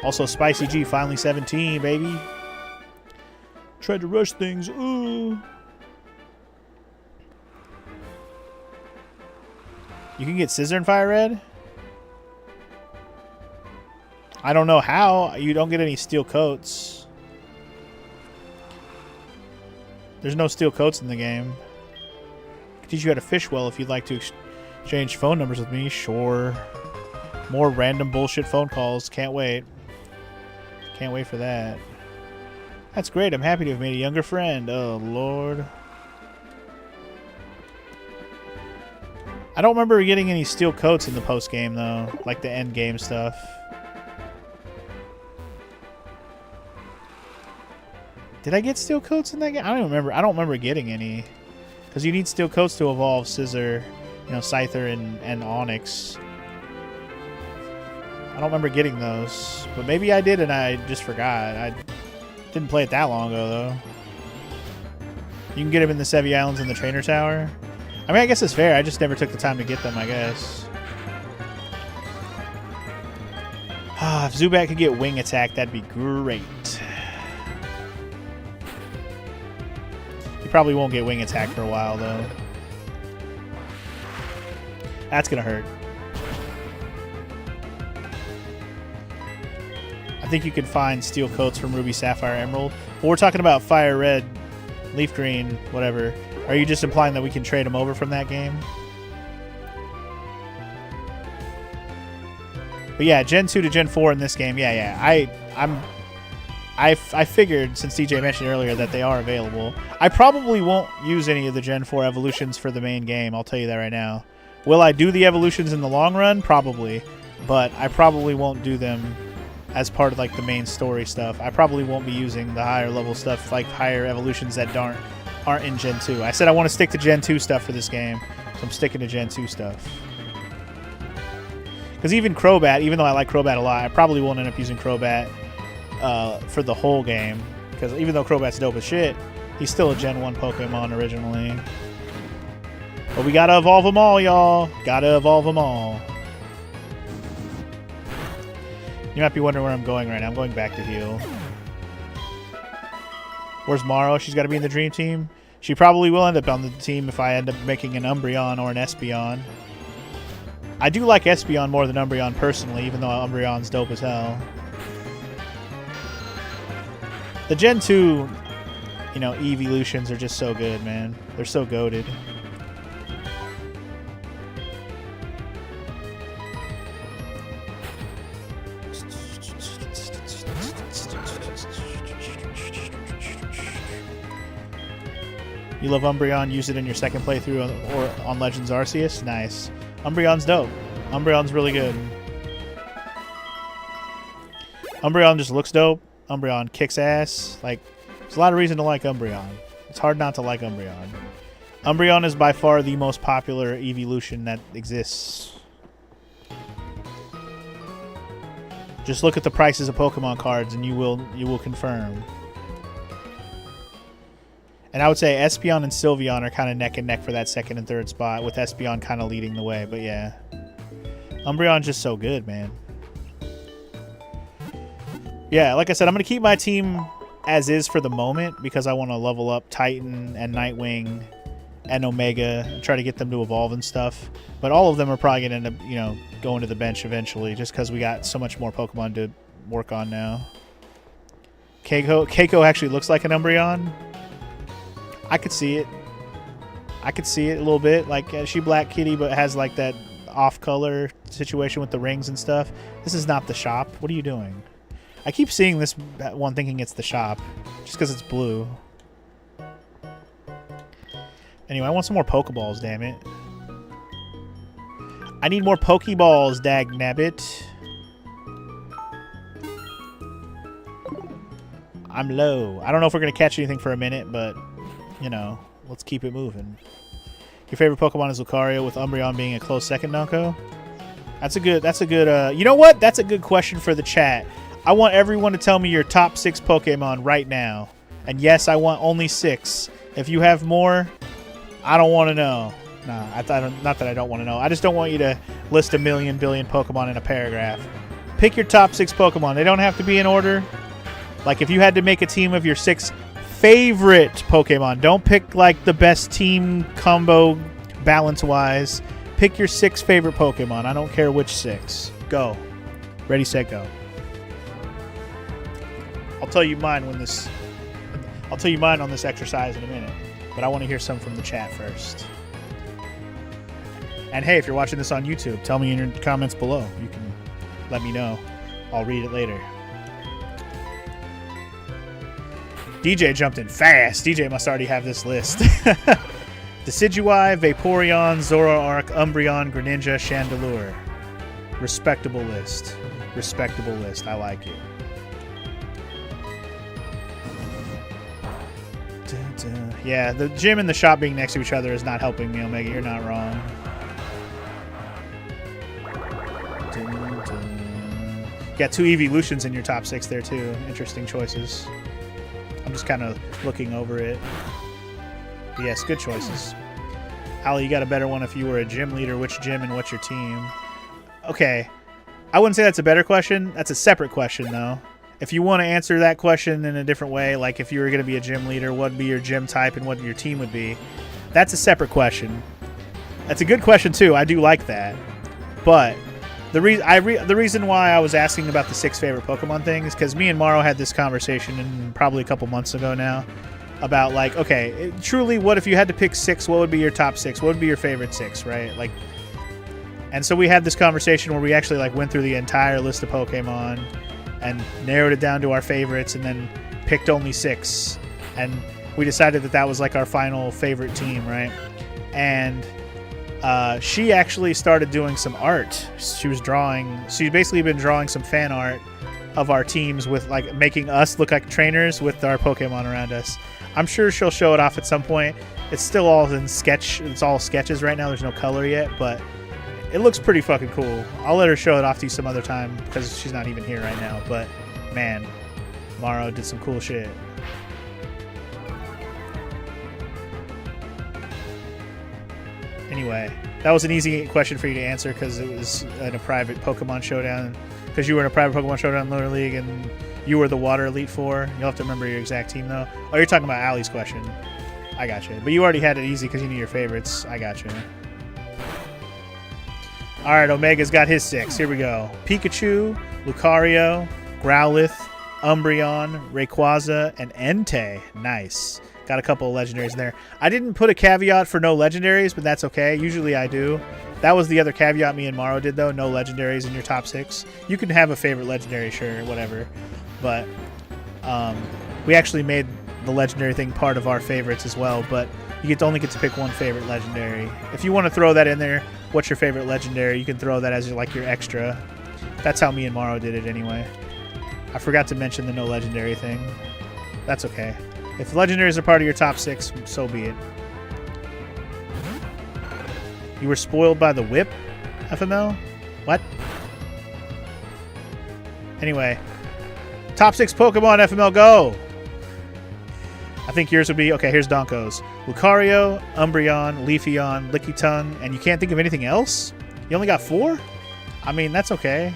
A: Also, Spicy G, finally 17, baby. Tried to rush things. Ooh. You can get Scizor in Fire Red? I don't know how. You don't get any steel coats. There's no steel coats in the game. I can teach you how to fish well if you'd like to exchange phone numbers with me. Sure. More random bullshit phone calls. Can't wait. Can't wait for that. That's great. I'm happy to have made a younger friend. Oh, Lord. I don't remember getting any steel coats in the post-game, though. Like the end-game stuff. Did I get steel coats in that game? I don't even remember. I don't remember getting any. Because you need steel coats to evolve Scizor, you know, Scyther, and Onix. I don't remember getting those. But maybe I did and I just forgot. I didn't play it that long ago, though. You can get them in the Sevi Islands in the Trainer Tower. I mean, I guess it's fair. I just never took the time to get them, I guess. If Zubat could get wing attack, that'd be great. He probably won't get wing attack for a while, though. That's going to hurt. I think you can find steel coats from Ruby, Sapphire, Emerald. But we're talking about Fire Red, Leaf Green, whatever. Are you just implying that we can trade them over from that game? But yeah, Gen 2 to Gen 4 in this game, yeah. I figured, since DJ mentioned earlier, that they are available. I probably won't use any of the Gen 4 evolutions for the main game, I'll tell you that right now. Will I do the evolutions in the long run? Probably. But I probably won't do them as part of like the main story stuff. I probably won't be using the higher level stuff, like higher evolutions that aren't in Gen 2. I said I want to stick to Gen 2 stuff for this game, so I'm sticking to Gen 2 stuff. Because even Crobat, even though I like Crobat a lot, I probably won't end up using Crobat for the whole game. Because even though Crobat's dope as shit, he's still a Gen 1 Pokemon originally. But we gotta evolve them all, y'all. Gotta evolve them all. You might be wondering where I'm going right now. I'm going back to heal. Where's Maro? She's got to be in the Dream Team. She probably will end up on the team if I end up making an Umbreon or an Espeon. I do like Espeon more than Umbreon personally, even though Umbreon's dope as hell. The Gen 2, you know, evolutions are just so good, man. They're so goated. You love Umbreon, use it in your second playthrough or on Legends Arceus? Nice. Umbreon's dope. Umbreon's really good. Umbreon just looks dope. Umbreon kicks ass. Like, there's a lot of reason to like Umbreon. It's hard not to like Umbreon. Umbreon is by far the most popular evolution that exists. Just look at the prices of Pokemon cards and you will confirm. And I would say Espeon and Sylveon are kind of neck and neck for that second and third spot, with Espeon kind of leading the way. But yeah, Umbreon's just so good, man. Yeah, like I said, I'm going to keep my team as is for the moment because I want to level up Titan and Nightwing and Omega and try to get them to evolve and stuff. But all of them are probably going to end up, you know, going to the bench eventually just because we got so much more Pokemon to work on now. Keiko actually looks like an Umbreon. I could see it. I could see it a little bit. Like, she Black Kitty, but has, like, that off-color situation with the rings and stuff. This is not the shop. What are you doing? I keep seeing this one thinking it's the shop, just because it's blue. Anyway, I want some more Pokeballs, damn it. I need more Pokeballs, dagnabbit. I'm low. I don't know if we're going to catch anything for a minute, but... you know, let's keep it moving. Your favorite Pokemon is Lucario, with Umbreon being a close second, Nonko? That's a good, you know what? That's a good question for the chat. I want everyone to tell me your top 6 Pokemon right now. And yes, I want only 6. If you have more, I don't want to know. Nah, not that I don't want to know. I just don't want you to list a million billion Pokemon in a paragraph. Pick your top 6 Pokemon. They don't have to be in order. Like, if you had to make a team of your 6 favorite Pokemon. Don't pick like the best team combo balance wise. Pick your 6 favorite Pokemon. I don't care which 6. Go. Ready, set, go. I'll tell you mine on this exercise in a minute. But I want to hear some from the chat first. And hey, if you're watching this on YouTube, tell me in your comments below. You can let me know. I'll read it later. DJ jumped in fast. DJ must already have this list. Decidueye, Vaporeon, Zoroark, Umbreon, Greninja, Chandelure. Respectable list. Respectable list. I like it. Yeah, the gym and the shop being next to each other is not helping me, Omega. You're not wrong. Got 2 evolutions in your top 6 there, too. Interesting choices. I'm just kind of looking over it. But yes, good choices. Ali, you got a better one. If you were a gym leader, which gym and what's your team? Okay. I wouldn't say that's a better question. That's a separate question, though. If you want to answer that question in a different way, like if you were going to be a gym leader, what would be your gym type and what your team would be, that's a separate question. That's a good question, too. I do like that. But the reason why I was asking about the 6 favorite Pokemon thing is because me and Morrow had this conversation probably a couple months ago now about, like, okay, truly, what if you had to pick 6, what would be your top 6? What would be your favorite 6, right? Like, and so we had this conversation where we actually, like, went through the entire list of Pokemon and narrowed it down to our favorites and then picked only 6. And we decided that that was, like, our final favorite team, right? And she actually started doing some art. She's basically been drawing some fan art of our teams with, like, making us look like trainers with our Pokemon around us. I'm sure she'll show it off at some point. It's still all in sketch. It's all sketches right now. There's no color yet, but it looks pretty fucking cool. I'll let her show it off to you some other time because she's not even here right now. But, man, Morrow did some cool shit. Anyway, that was an easy question for you to answer because it was in a private Pokemon Showdown. Because you were in a private Pokemon Showdown in Lower League and you were the Water Elite Four. You'll have to remember your exact team, though. Oh, you're talking about Allie's question. I got you. But you already had it easy because you knew your favorites. I got you. All right, Omega's got his 6. Here we go. Pikachu, Lucario, Growlithe, Umbreon, Rayquaza, and Entei. Nice. Got a couple of legendaries in there. I didn't put a caveat for no legendaries, but that's okay. Usually I do. That was the other caveat me and Morrow did, though. No legendaries in your top 6. You can have a favorite legendary, sure, whatever. But we actually made the legendary thing part of our favorites as well, but you only get to pick one favorite legendary. If you want to throw that in there, what's your favorite legendary, you can throw that as your extra. That's how me and Morrow did it anyway. I forgot to mention the no legendary thing. That's okay. If legendaries are part of your top 6, so be it. You were spoiled by the whip, FML? What? Anyway. Top 6 Pokemon, FML, go! I think yours would be... Okay, here's Donko's. Lucario, Umbreon, Leafeon, Lickitung, and you can't think of anything else? You only got 4? I mean, that's okay.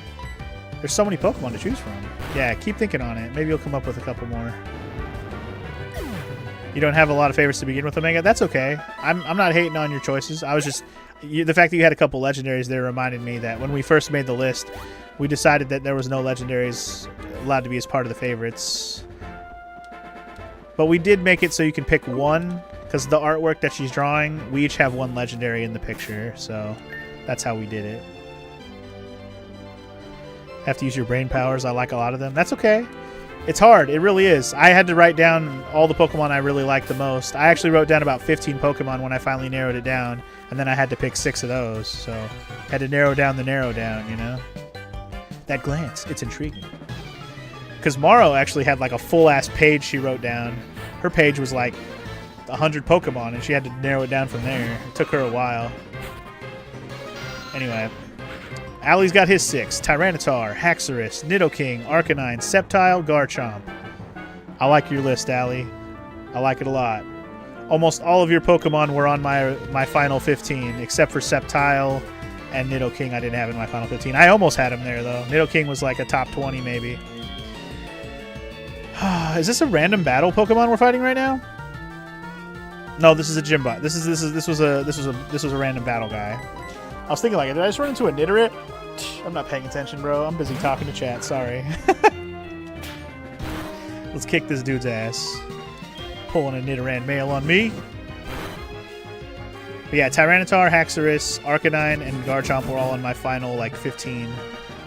A: There's so many Pokemon to choose from. Yeah, keep thinking on it. Maybe you'll come up with a couple more. You don't have a lot of favorites to begin with, Omega? That's okay. I'm not hating on your choices. I was just... the fact that you had a couple legendaries there reminded me that when we first made the list, we decided that there was no legendaries allowed to be as part of the favorites. But we did make it so you can pick one, because the artwork that she's drawing, we each have one legendary in the picture, so that's how we did it. Have to use your brain powers. I like a lot of them. That's okay. It's hard. It really is. I had to write down all the Pokemon I really liked the most. I actually wrote down about 15 Pokemon when I finally narrowed it down, and then I had to pick 6 of those, so had to narrow down the narrow down, you know? That glance, it's intriguing. Because Morrow actually had like a full-ass page she wrote down. Her page was like 100 Pokemon, and she had to narrow it down from there. It took her a while. Anyway. Allie's got his 6. Tyranitar, Haxorus, Nidoking, Arcanine, Sceptile, Garchomp. I like your list, Allie. I like it a lot. Almost all of your Pokemon were on my final 15, except for Sceptile and Nidoking I didn't have in my final 15. I almost had him there, though. Nidoking was like a top 20, maybe. Is this a random battle Pokemon we're fighting right now? No, this is a gym bot. This was a random battle guy. I was thinking, like, did I just run into a Nidorit? I'm not paying attention, bro. I'm busy talking to chat. Sorry. Let's kick this dude's ass. Pulling a Nidoran mail on me. But yeah, Tyranitar, Haxorus, Arcanine, and Garchomp were all on my final, like, 15.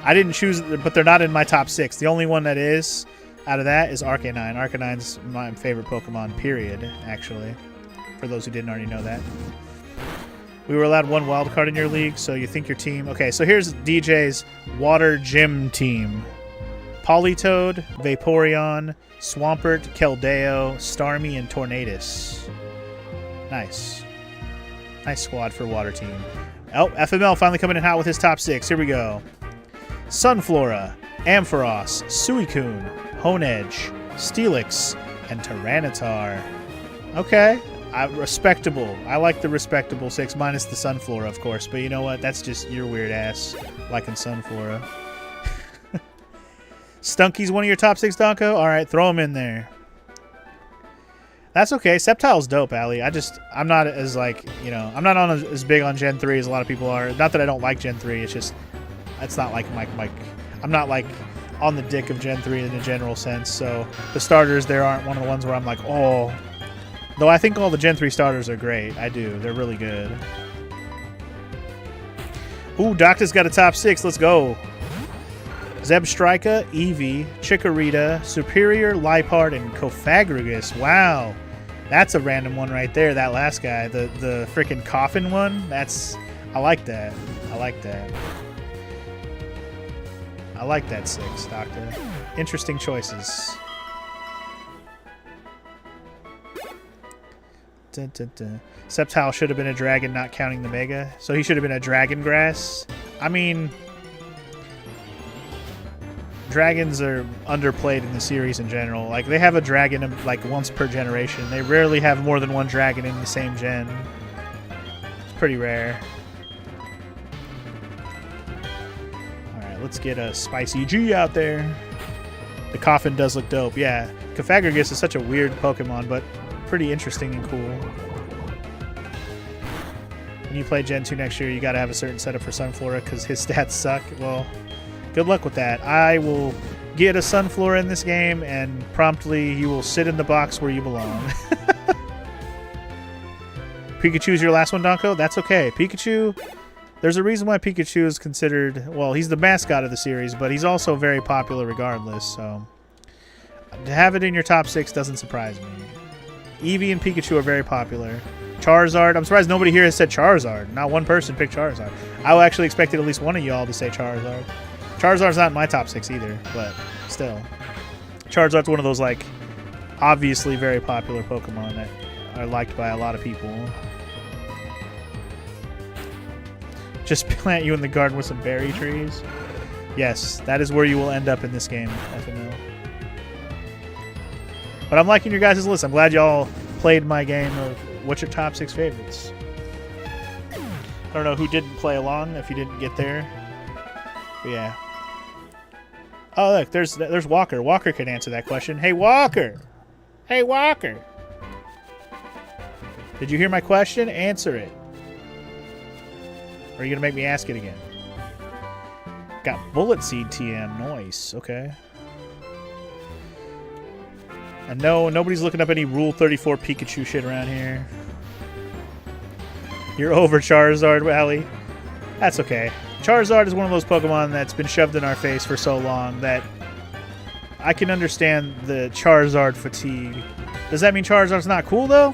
A: I didn't choose, but they're not in my top 6. The only one that is out of that is Arcanine. Arcanine's my favorite Pokemon, period, actually. For those who didn't already know that. We were allowed one wild card in your league, so you think your team... Okay, so here's DJ's Water Gym team. Politoed, Vaporeon, Swampert, Keldeo, Starmie, and Tornadus. Nice. Nice squad for Water team. Oh, FML finally coming in hot with his top 6. Here we go. Sunflora, Ampharos, Suicune, Honedge, Steelix, and Tyranitar. Okay. Respectable. I like the respectable 6 minus the Sunflora, of course. But you know what? That's just your weird ass liking Sunflora. Stunky's one of your top 6, Donko? Alright, throw him in there. That's okay. Sceptile's dope, Ali. I'm not as like, you know, I'm not on as big on Gen 3 as a lot of people are. Not that I don't like Gen 3. It's just, it's not like I'm not like on the dick of Gen 3 in a general sense. So the starters there aren't one of the ones where I'm like, oh. Though I think all the Gen 3 starters are great. I do. They're really good. Ooh, Doctor's got a top 6. Let's go. Zebstrika, Eevee, Chikorita, Superior, Liepard, and Cofagrigus. Wow. That's a random one right there, that last guy. The freaking coffin one. I like that. I like that. I like that 6, Doctor. Interesting choices. Dun, dun, dun. Sceptile should have been a dragon, not counting the Mega. So he should have been a Dragon Grass. I mean, dragons are underplayed in the series in general. Like, they have a dragon like once per generation. They rarely have more than one dragon in the same gen. It's pretty rare. Alright, let's get a Spicy G out there. The coffin does look dope. Yeah, Cofagrigus is such a weird Pokemon, but pretty interesting and cool. When you play Gen 2 next year, you gotta have a certain setup for Sunflora because his stats suck. Well, good luck with that. I will get a Sunflora in this game, and promptly you will sit in the box where you belong. Pikachu's your last one, Donko? That's okay. Pikachu, there's a reason why Pikachu is considered, well, he's the mascot of the series, but he's also very popular regardless, so to have it in your top 6 doesn't surprise me. Eevee and Pikachu are very popular. Charizard, I'm surprised nobody here has said Charizard. Not one person picked Charizard. I actually expected at least one of y'all to say Charizard. Charizard's not in my top 6 either, but still. Charizard's one of those, like, obviously very popular Pokemon that are liked by a lot of people. Just plant you in the garden with some berry trees. Yes, that is where you will end up in this game, FNL. But I'm liking your guys' list. I'm glad y'all played my game of what's your top 6 favorites. I don't know who didn't play along if you didn't get there. But yeah. Oh, look, there's Walker. Walker can answer that question. Hey, Walker! Hey, Walker! Did you hear my question? Answer it. Or are you going to make me ask it again? Got Bullet Seed TM. Nice. Okay. And no, nobody's looking up any Rule 34 Pikachu shit around here. You're over Charizard, Ali. That's okay. Charizard is one of those Pokemon that's been shoved in our face for so long that I can understand the Charizard fatigue. Does that mean Charizard's not cool, though?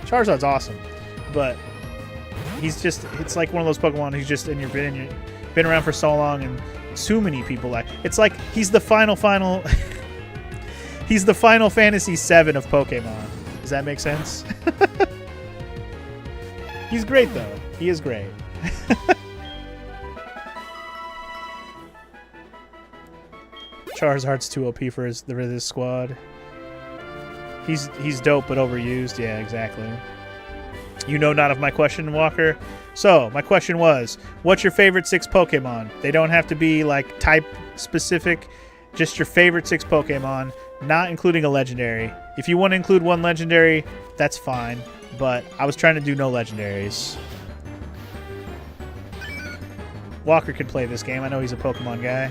A: Charizard's awesome. But he's just, it's like one of those Pokemon who's just in your been around for so long and too many people like. It's like he's the final he's the Final Fantasy VII of Pokemon. Does that make sense? He's great, though. He is great. Charizard's too OP for his squad. He's dope, but overused. Yeah, exactly. You know not of my question, Walker. So, my question was, what's your favorite 6 Pokemon? They don't have to be, like, type specific. Just your favorite 6 Pokemon, not including a legendary. If you want to include one legendary, that's fine. But I was trying to do no legendaries. Walker could play this game. I know he's a Pokemon guy.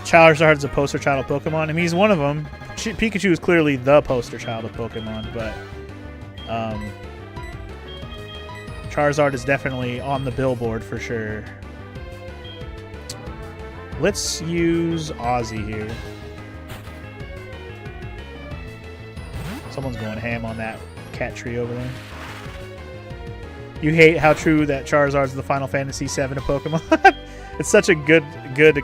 A: Charizard's a poster child of Pokemon. I mean, he's one of them. Pikachu is clearly the poster child of Pokemon, but Charizard is definitely on the billboard for sure. Let's use Ozzy here. Someone's going ham on that cat tree over there. You hate how true that Charizard's the Final Fantasy VII of Pokemon? It's such a good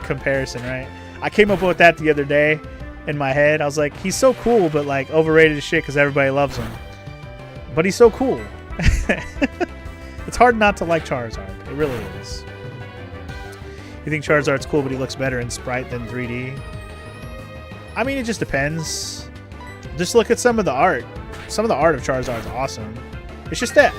A: comparison, right? I came up with that the other day in my head. I was like, he's so cool, but like overrated as shit because everybody loves him. But he's so cool. It's hard not to like Charizard. It really is. You think Charizard's cool, but he looks better in Sprite than 3D? I mean, it just depends. Just look at some of the art.
B: some of the art of Charizard is awesome. It's just that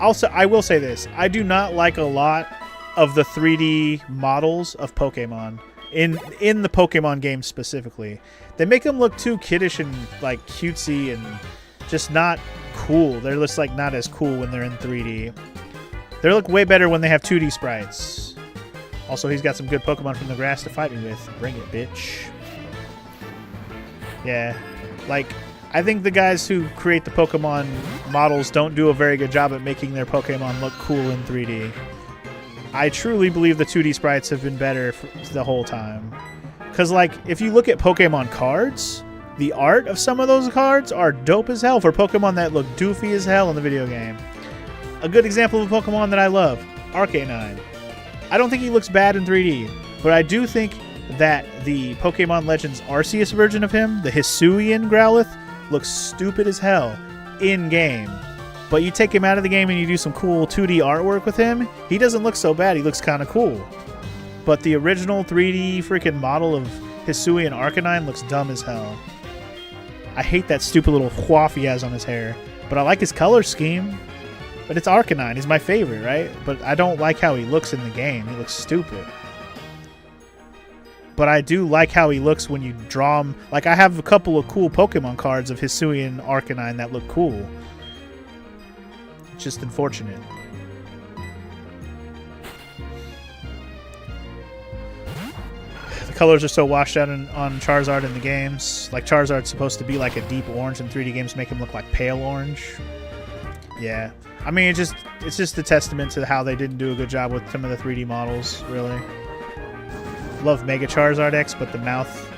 B: I will say this. I do not like a lot of the 3D models of Pokemon in the Pokemon games specifically. They make them look too kiddish and like cutesy and just not cool. They're just like not as cool when they're in 3D. They look way better when they have 2D sprites. Also, he's got some good Pokemon from the grass to fight me with. Bring it, bitch. Yeah, like, I think the guys who create the Pokemon models don't do a very good job at making their Pokemon look cool in 3D. I truly believe the 2D sprites have been better for the whole time. Because, like, if you look at Pokemon cards, the art of some of those cards are dope as hell for Pokemon that look doofy as hell in the video game. A good example of a Pokemon that I love, Arcanine. I don't think he looks bad in 3D, but I do think that the Pokemon Legends Arceus version of him, the Hisuian Growlithe, looks stupid as hell in-game. But you take him out of the game and you do some cool 2D artwork with him, he doesn't look so bad, he looks kind of cool. But the original 3D freaking model of Hisuian Arcanine looks dumb as hell. I hate that stupid little whoof he has on his hair, but I like his color scheme. But it's Arcanine, he's my favorite, right? But I don't like how he looks in the game, he looks stupid. But I do like how he looks when you draw him. Like, I have a couple of cool Pokemon cards of Hisuian Arcanine that look cool. It's just unfortunate. The colors are so washed out on Charizard in the games. Like, Charizard's supposed to be like a deep orange, and 3D games make him look like pale orange. Yeah. I mean, it's just a testament to how they didn't do a good job with some of the 3D models, really. Love Mega Charizard X, but the mouth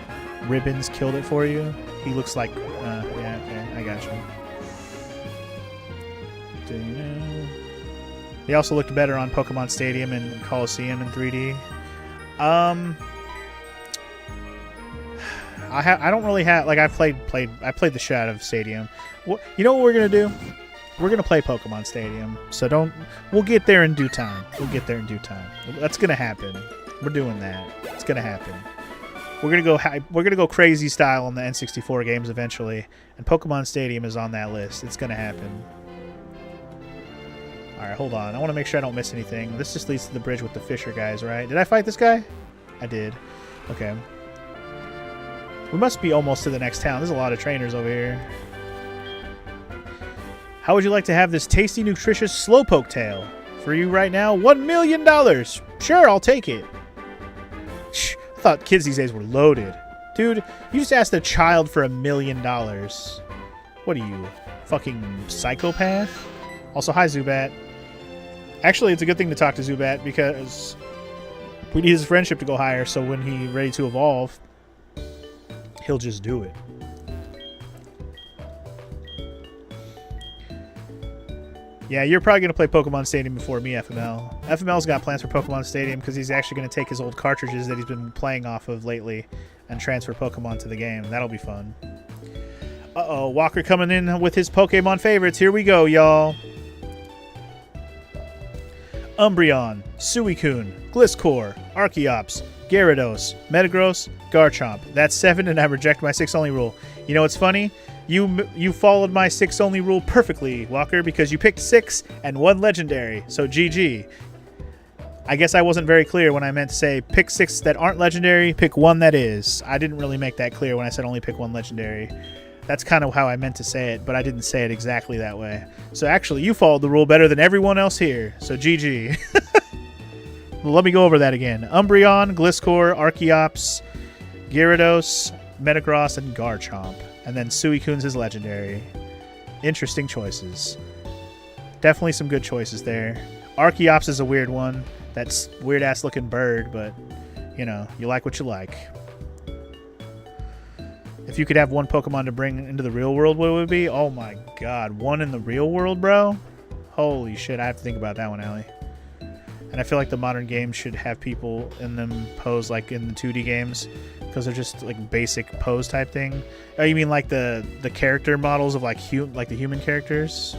B: ribbons killed it for you. He looks like, yeah, okay, I got you. He also looked better on Pokemon Stadium and Coliseum in 3D. I don't really have, like, I played the shit out of Stadium. You know what we're gonna do? We're going to play Pokemon Stadium, so we'll get there in due time. We'll get there in due time. That's going to happen. We're doing that. It's going to happen. We're going to go crazy style on the N64 games eventually, and Pokemon Stadium is on that list. It's going to happen. All right, hold on. I want to make sure I don't miss anything. This just leads to the bridge with the Fisher guys, right? Did I fight this guy? I did. Okay. We must be almost to the next town. There's a lot of trainers over here. How would you like to have this tasty, nutritious Slowpoke tail? For you right now, $1 million. Sure, I'll take it. Shh, I thought kids these days were loaded. Dude, you just asked a child for $1 million. What are you, fucking psychopath? Also, hi, Zubat. Actually, it's a good thing to talk to Zubat because we need his friendship to go higher, so when he's ready to evolve, he'll just do it. Yeah, you're probably going to play Pokemon Stadium before me, FML. FML's got plans for Pokemon Stadium because he's actually going to take his old cartridges that he's been playing off of lately and transfer Pokemon to the game. That'll be fun. Uh-oh, Walker coming in with his Pokemon favorites. Here we go, y'all. Umbreon, Suicune, Gliscor, Archeops, Gyarados, Metagross, Garchomp. That's 7, and I reject my 6-only rule. You know what's funny? You followed my 6-only rule perfectly, Walker, because you picked 6 and 1 legendary, so GG. I guess I wasn't very clear when I meant to say pick 6 that aren't legendary, pick 1 that is. I didn't really make that clear when I said only pick 1 legendary. That's kind of how I meant to say it, but I didn't say it exactly that way. So actually, you followed the rule better than everyone else here, so GG. Well, let me go over that again. Umbreon, Gliscor, Archeops, Gyarados, Metagross, and Garchomp. And then Suicune's his legendary. Interesting choices. Definitely some good choices there. Archeops is a weird one. That's weird-ass looking bird, but, you know, you like what you like. If you could have one Pokemon to bring into the real world, what would it be? Oh my god, one in the real world, bro? Holy shit, I have to think about that one, Allie. And I feel like the modern games should have people in them pose like in the 2D games, because they're just like basic pose type thing. Oh, you mean like the character models of like the human characters?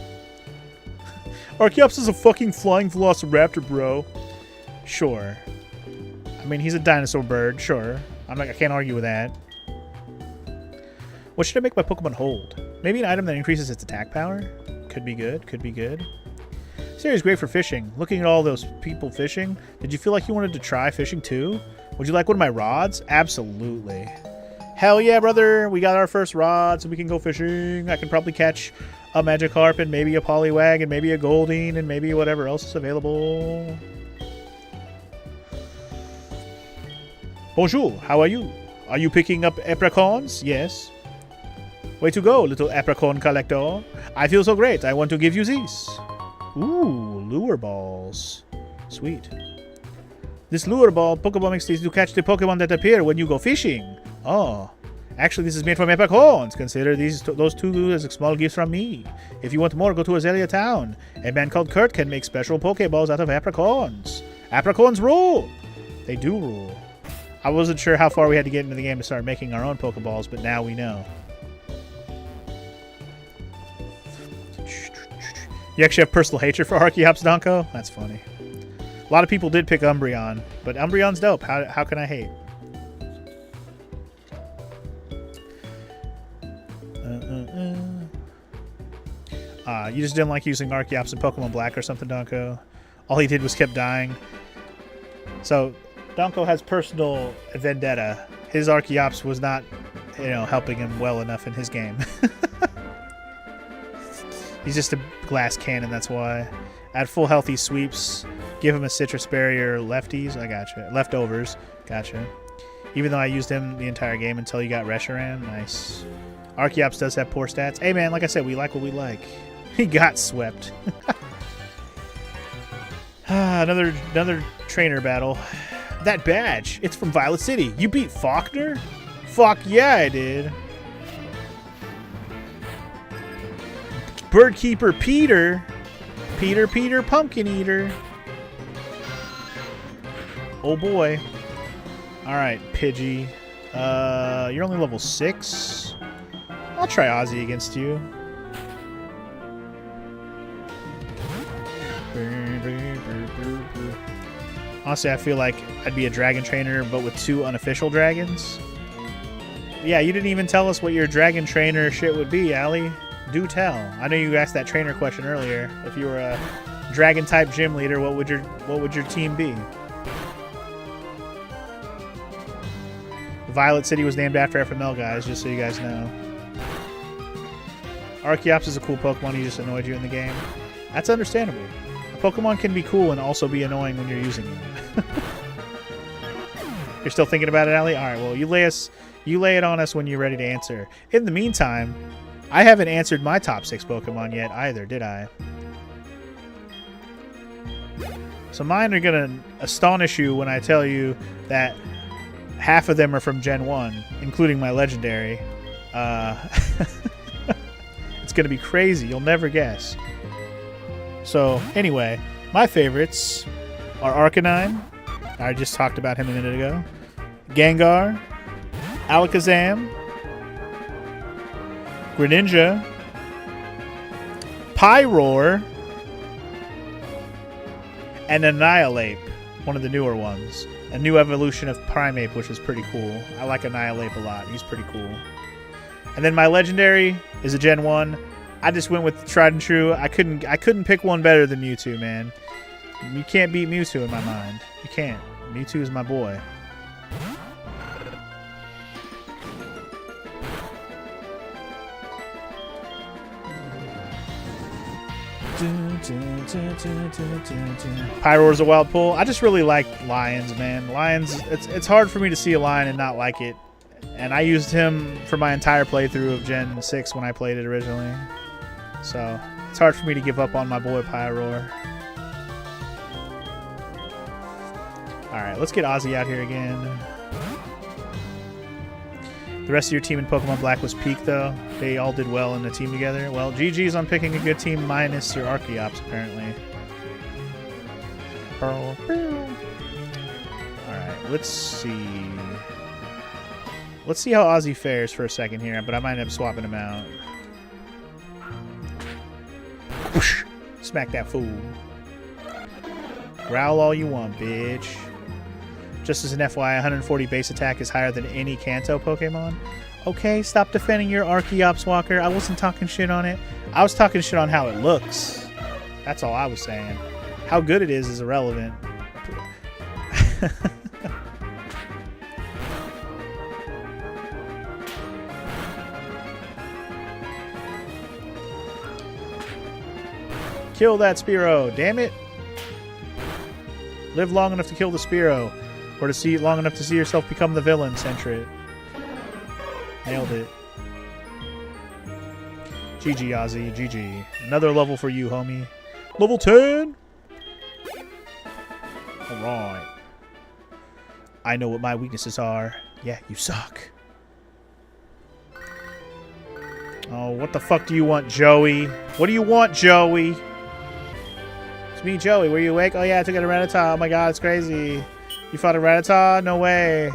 B: Archeops is a fucking flying velociraptor, bro. Sure. I mean, he's a dinosaur bird, sure. I can't argue with that. What should I make my Pokemon hold? Maybe an item that increases its attack power. Could be good. Could be good. This area is great for fishing. Looking at all those people fishing, did you feel like you wanted to try fishing too? Would you like one of my rods? Absolutely. Hell yeah, brother. We got our first rod, so we can go fishing. I can probably catch a Magikarp and maybe a Poliwag and maybe a Goldeen and maybe whatever else is available. Bonjour, how are you? Are you picking up apricons? Yes. Way to go, little apricon collector. I feel so great. I want to give you these. Ooh, lure balls. Sweet. This lure ball Pokeball makes these to catch the Pokemon that appear when you go fishing. Oh. Actually, this is made from apricons. Consider those two as small gifts from me. If you want more, go to Azalea Town. A man called Kurt can make special Pokeballs out of apricons. Apricons rule! They do rule. I wasn't sure how far we had to get into the game to start making our own Pokeballs, but now we know. You actually have personal hatred for Archeops, Donko? That's funny. A lot of people did pick Umbreon, but Umbreon's dope. How can I hate? You just didn't like using Archeops in Pokemon Black or something, Donko? All he did was kept dying. So, Donko has personal vendetta. His Archeops was not, helping him well enough in his game. He's just a glass cannon, that's why. At full health, he sweeps. Give him a Citrus Berry or lefties. I gotcha. Leftovers. Gotcha. Even though I used him the entire game until you got Reshiram. Nice. Archeops does have poor stats. Hey, man, like I said, we like what we like. He got swept. Another trainer battle. That badge. It's from Violet City. You beat Faulkner? Fuck yeah, I did. Birdkeeper Peter. Peter Pumpkin Eater. Oh boy. Alright, Pidgey. You're only level 6. I'll try Ozzy against you. Honestly, I feel like I'd be a dragon trainer, but with 2 unofficial dragons. Yeah, you didn't even tell us what your dragon trainer shit would be, Allie. Do tell. I know you asked that trainer question earlier. If you were a dragon type gym leader, what would your team be? Violet City was named after FML guys, just so you guys know. Archeops is a cool Pokemon, he just annoyed you in the game. That's understandable. A Pokemon can be cool and also be annoying when you're using them. You're still thinking about it, Allie? Alright, well, you lay it on us when you're ready to answer. In the meantime, I haven't answered my top 6 Pokemon yet either, did I? So mine are going to astonish you when I tell you that half of them are from Gen 1, including my legendary. It's going to be crazy. You'll never guess. So, anyway, my favorites are Arcanine. I just talked about him a minute ago. Gengar. Alakazam. Greninja. Pyroar. And Annihilape, one of the newer ones. A new evolution of Primeape, which is pretty cool. I like Annihilape a lot. He's pretty cool. And then my legendary is a Gen 1. I just went with tried and true. I couldn't pick one better than Mewtwo, man. You can't beat Mewtwo in my mind. You can't. Mewtwo is my boy. Pyroar's a wild pull. I just really like lions, man. Lions, it's hard for me to see a lion and not like it. And I used him for my entire playthrough of Gen 6 when I played it originally. So, it's hard for me to give up on my boy Pyroar. Alright, let's get Ozzy out here again. The rest of your team in Pokemon Black was peak, though. They all did well in the team together. Well, GG's on picking a good team minus your Archeops, apparently. Alright, let's see. Let's see how Ozzy fares for a second here, but I might end up swapping him out. Whoosh! Smack that fool. Growl all you want, bitch. Just as an FYI, 140 base attack is higher than any Kanto Pokemon. Okay, stop defending your Archeops Walker. I wasn't talking shit on it. I was talking shit on how it looks. That's all I was saying. How good it is irrelevant. Kill that Spearow, damn it. Live long enough to kill the Spearow, or to see long enough to see yourself become the villain, Sentret. Nailed it. GG, Ozzy, GG. Another level for you, homie. Level 10! Alright. I know what my weaknesses are. Yeah, you suck. Oh, what the fuck do you want, Joey? What do you want, Joey? It's me, Joey. Were you awake? Oh yeah, I took out a Rattata. Oh my god, it's crazy. You fought a Rattata? No way.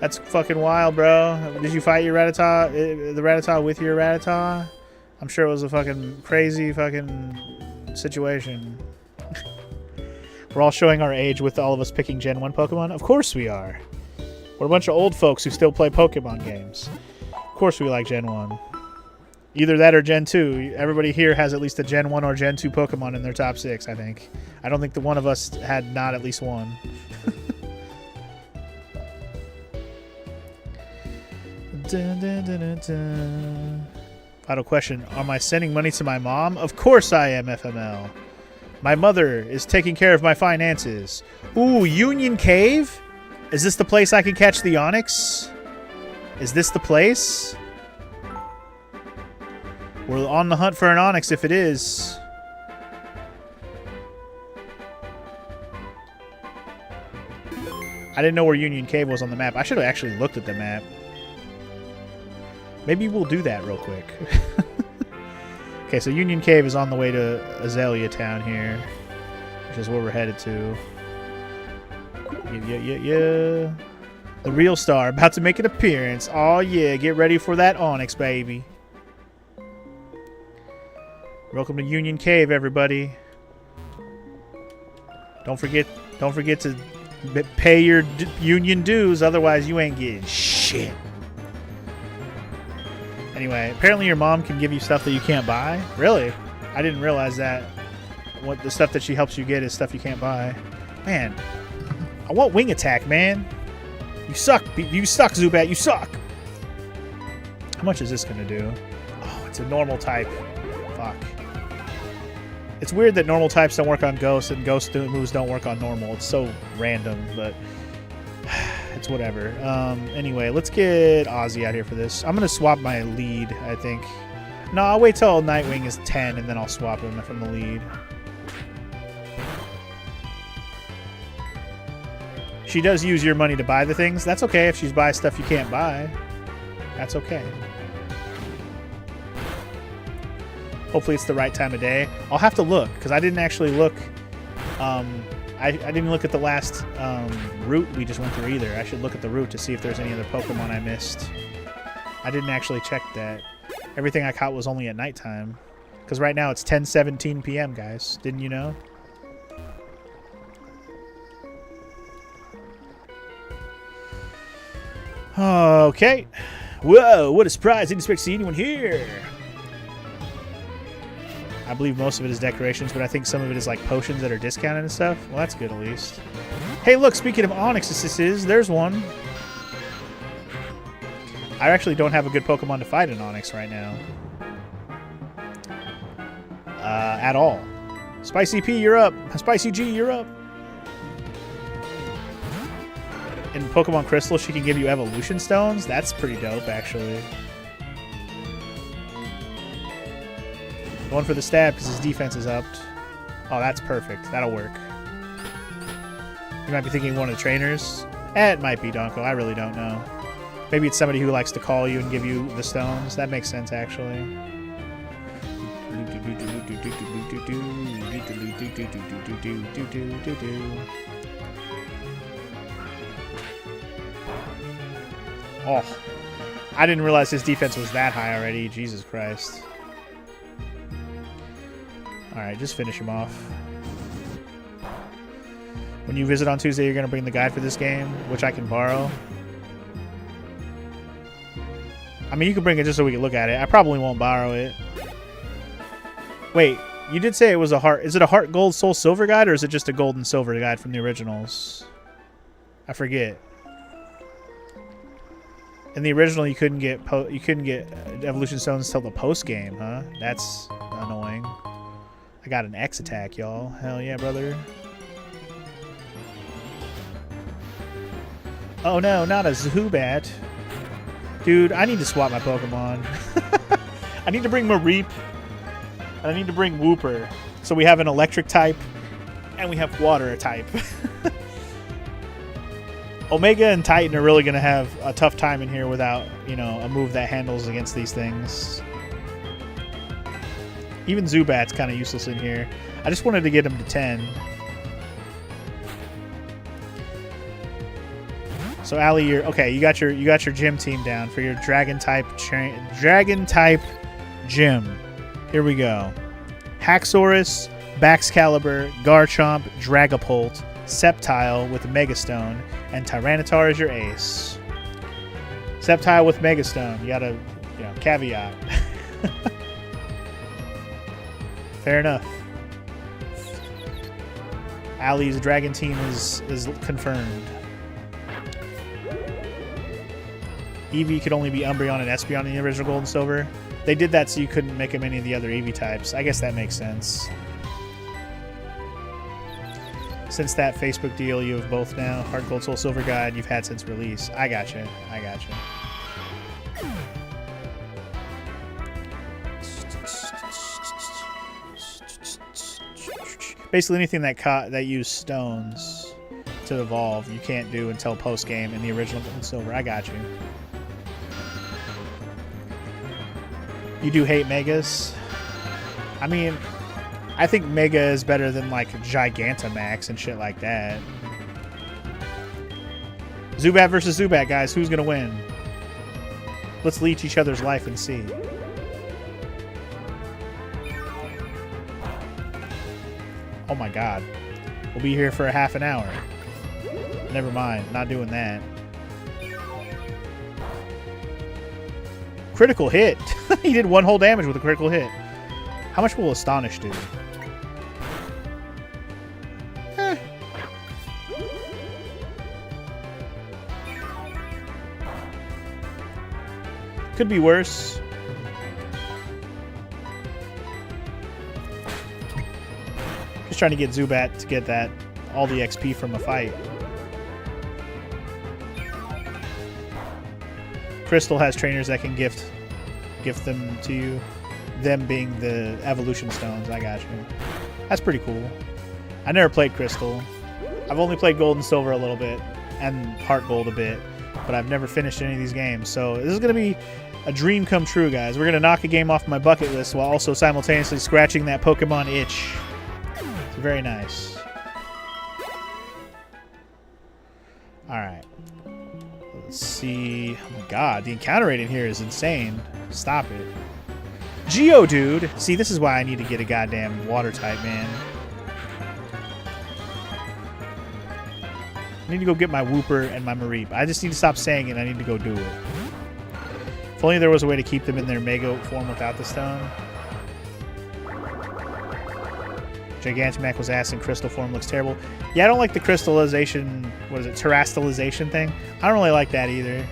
B: That's fucking wild, bro. Did you fight your Rattata? The Rattata with your Rattata? I'm sure it was a fucking crazy fucking situation. We're all showing our age with all of us picking Gen 1 Pokemon? Of course we are. We're a bunch of old folks who still play Pokemon games. Of course we like Gen 1. Either that or Gen 2. Everybody here has at least a Gen 1 or Gen 2 Pokemon in their top 6, I think. I don't think the one of us had not at least one. Dun, dun, dun, dun, dun. Final question. Am I sending money to my mom? Of course I am, FML. My mother is taking care of my finances. Ooh, Union Cave? Is this the place I can catch the Onix? Is this the place? We're on the hunt for an Onix if it is. I didn't know where Union Cave was on the map. I should have actually looked at the map. Maybe we'll do that real quick. Okay, so Union Cave is on the way to Azalea Town here, which is where we're headed to. Yeah. The real star about to make an appearance. Oh yeah, get ready for that Onix, baby. Welcome to Union Cave, everybody. Don't forget to pay your union dues, otherwise you ain't getting shit. Anyway, apparently your mom can give you stuff that you can't buy. Really? I didn't realize that. What the stuff that she helps you get is stuff you can't buy. Man, I want Wing Attack, man. You suck. You suck, Zubat. You suck. How much is this gonna do? Oh, it's a normal type. Fuck. It's weird that normal types don't work on Ghost and Ghost moves don't work on normal. It's so random, but it's whatever. Anyway, let's get Ozzy out here for this. I'm going to swap my lead, I think. No, I'll wait till Nightwing is 10, and then I'll swap him from the lead. She does use your money to buy the things. That's okay if she's buy stuff you can't buy. That's okay. Hopefully it's the right time of day. I'll have to look, because I didn't actually look. I didn't look at the last route we just went through either. I should look at the route to see if there's any other Pokemon I missed. I didn't actually check that. Everything I caught was only at nighttime. Because right now it's 10:17 p.m., guys. Didn't you know? Okay. Whoa, what a surprise. Didn't expect to see anyone here. I believe most of it is decorations, but I think some of it is like potions that are discounted and stuff. Well, that's good at least. Hey, look, speaking of Onixes, there's one. I actually don't have a good Pokemon to fight an Onix right now. At all. Spicy P, you're up. Spicy G, you're up. In Pokemon Crystal, she can give you evolution stones. That's pretty dope, actually. Going for the stab because his defense is upped. Oh, that's perfect. That'll work. You might be thinking one of the trainers. It might be Donko. I really don't know. Maybe it's somebody who likes to call you and give you the stones. That makes sense, actually. Oh, I didn't realize his defense was that high already. Jesus Christ. Alright, just finish him off. When you visit on Tuesday, you're going to bring the guide for this game, which I can borrow. I mean, you can bring it just so we can look at it. I probably won't borrow it. Wait, you did say it was a heart. Is it a heart gold soul silver guide, or is it just a gold and silver guide from the originals? I forget. In the original, you couldn't get evolution stones till the post game, huh? That's annoying. I got an X attack, y'all. Hell yeah, brother. Oh no, not a Zubat. Dude, I need to swap my Pokemon. I need to bring Mareep. And I need to bring Wooper. So we have an electric type, and we have water type. Omega and Titan are really going to have a tough time in here without, you know, a move that handles against these things. Even Zubat's kind of useless in here. I just wanted to get him to 10. So Allie, you're okay. You got your gym team down for your dragon type gym. Here we go. Haxorus, Baxcalibur, Garchomp, Dragapult, Sceptile with Megastone, and Tyranitar is your ace. Sceptile with Megastone. You gotta, you know, caveat. Fair enough. Allie's dragon team is confirmed. Eevee could only be Umbreon and Espeon in the original Gold and Silver. They did that so you couldn't make him any of the other Eevee types. I guess that makes sense. Since that Facebook deal, you have both now. Heart Gold, Soul Silver Guide you've had since release. I gotcha. I gotcha. Basically anything that used stones to evolve, you can't do until post-game in the original Gold and Silver. I got you. You do hate Megas? I mean, I think Mega is better than, like, Gigantamax and shit like that. Zubat versus Zubat, guys. Who's going to win? Let's leech each other's life and see. Oh my god. We'll be here for a half an hour. Never mind. Not doing that. Critical hit. He did one whole damage with a critical hit. How much will Astonish do? Could be worse. Just trying to get Zubat to get that all the XP from a fight. Crystal has trainers that can gift them to you. Them being the evolution stones. I got you. That's pretty cool. I never played Crystal. I've only played Gold and Silver a little bit and Heart Gold a bit, but I've never finished any of these games. So this is going to be a dream come true, guys. We're going to knock a game off my bucket list while also simultaneously scratching that Pokemon itch. It's very nice. Alright. Let's see. Oh my god, the encounter rate in here is insane. Stop it. Geodude! See, this is why I need to get a goddamn water type, man. I need to go get my Wooper and my Mareep. I just need to stop saying it. I need to go do it. If only there was a way to keep them in their Mega form without the stone. Gigantamax was ass in crystal form. Looks terrible. Yeah, I don't like the crystallization. What is it? Terastallization thing. I don't really like that either.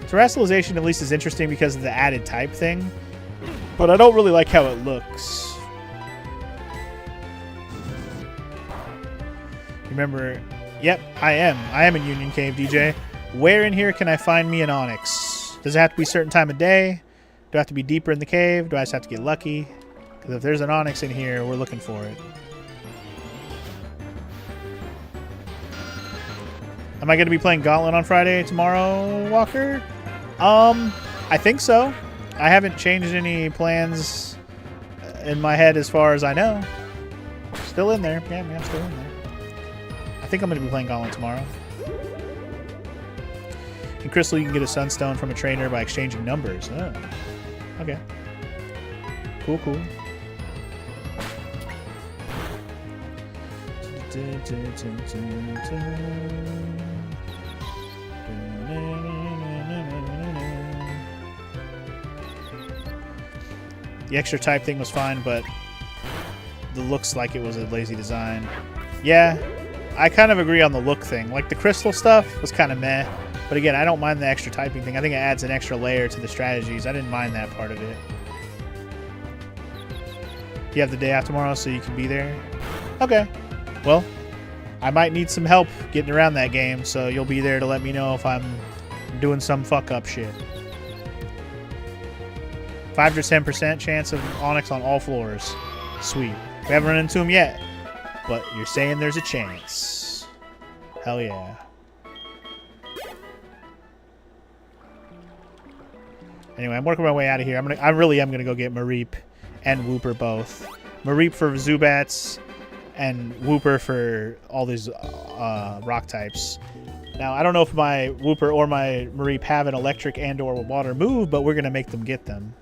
B: Terastallization at least is interesting because of the added type thing. But I don't really like how it looks. Remember... Yep, I am. I am in Union Cave, DJ. Where in here can I find me an Onyx? Does it have to be a certain time of day? Do I have to be deeper in the cave? Do I just have to get lucky? Because if there's an Onyx in here, we're looking for it. Am I going to be playing Gauntlet on Friday tomorrow, Walker? I think so. I haven't changed any plans in my head as far as I know. Still in there. Yeah, I'm still in there. I think I'm going to be playing Gauntlet tomorrow. In Crystal, you can get a Sunstone from a trainer by exchanging numbers. Oh. Okay. Cool, cool. The extra type thing was fine, but it looks like it was a lazy design. Yeah, I kind of agree on the look thing. Like, the crystal stuff was kind of meh. But again, I don't mind the extra typing thing. I think it adds an extra layer to the strategies. I didn't mind that part of it. You have the day off tomorrow, so you can be there? Okay. Well, I might need some help getting around that game, so you'll be there to let me know if I'm doing some fuck-up shit. 5 to 10% chance of Onix on all floors. Sweet. We haven't run into him yet, but you're saying there's a chance. Hell yeah. Anyway, I'm working my way out of here. I really am gonna go get Mareep and Wooper both. Mareep for Zubats and Wooper for all these rock types. Now, I don't know if my Wooper or my Mareep have an electric and or water move, but we're gonna make them get them.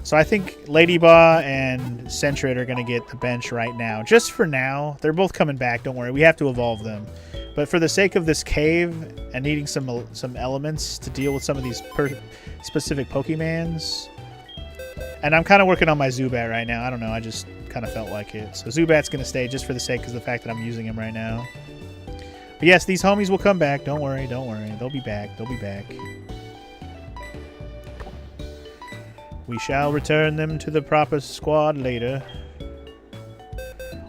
B: So I think Ladyba and Sentret are gonna get the bench right now. Just for now. They're both coming back, don't worry. We have to evolve them. But for the sake of this cave and needing some elements to deal with some of these specific Pokemans, and I'm kind of working on my Zubat right now. I don't know. I just kind of felt like it. So Zubat's going to stay just for the sake of the fact that I'm using him right now. But yes, these homies will come back. Don't worry. Don't worry. They'll be back. They'll be back. We shall return them to the proper squad later.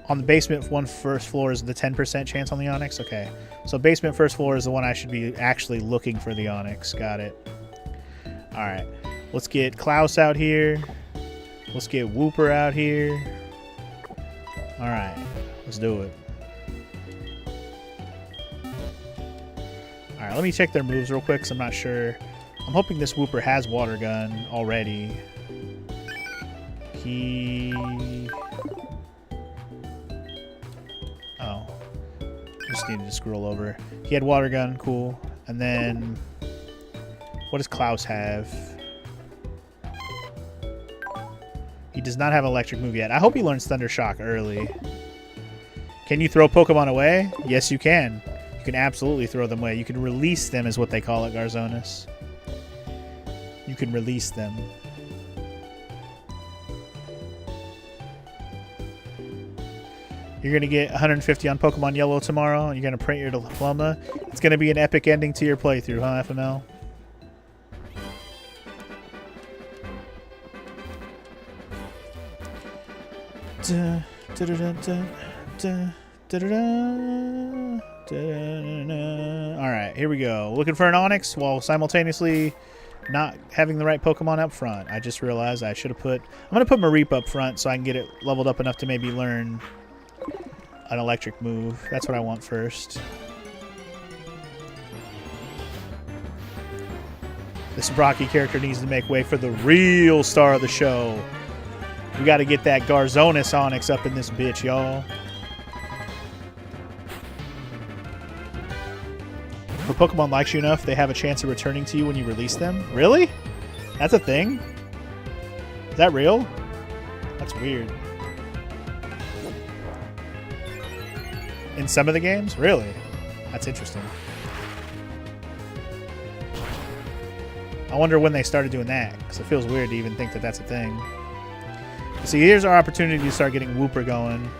B: On the basement first floor is the 10% chance on the Onix? Okay. So basement first floor is the one I should be actually looking for the Onix. Got it. Alright. Let's get Klaus out here. Let's get Wooper out here. Alright. Let's do it. Alright, let me check their moves real quick because I'm not sure. I'm hoping this Wooper has Water Gun already. Oh. Just needed to scroll over. He had Water Gun, cool. And then... what does Klaus have? He does not have an electric move yet. I hope he learns Thunder Shock early. Can you throw Pokemon away? Yes, you can. You can absolutely throw them away. You can release them is what they call it, Garzonis. You can release them. You're going to get 150 on Pokemon Yellow tomorrow, and you're going to print your diploma. It's going to be an epic ending to your playthrough, huh, FML? Alright, here we go. Looking for an Onix while simultaneously not having the right Pokemon up front. I just realized I should have put... I'm going to put Mareep up front so I can get it leveled up enough to maybe learn an electric move. That's what I want first. This Brocky character needs to make way for the real star of the show. We got to get that Garzonis Onix up in this bitch, y'all. If a Pokemon likes you enough, they have a chance of returning to you when you release them. Really? That's a thing? Is that real? That's weird. In some of the games? Really? That's interesting. I wonder when they started doing that, because it feels weird to even think that that's a thing. See, here's our opportunity to start getting Wooper going.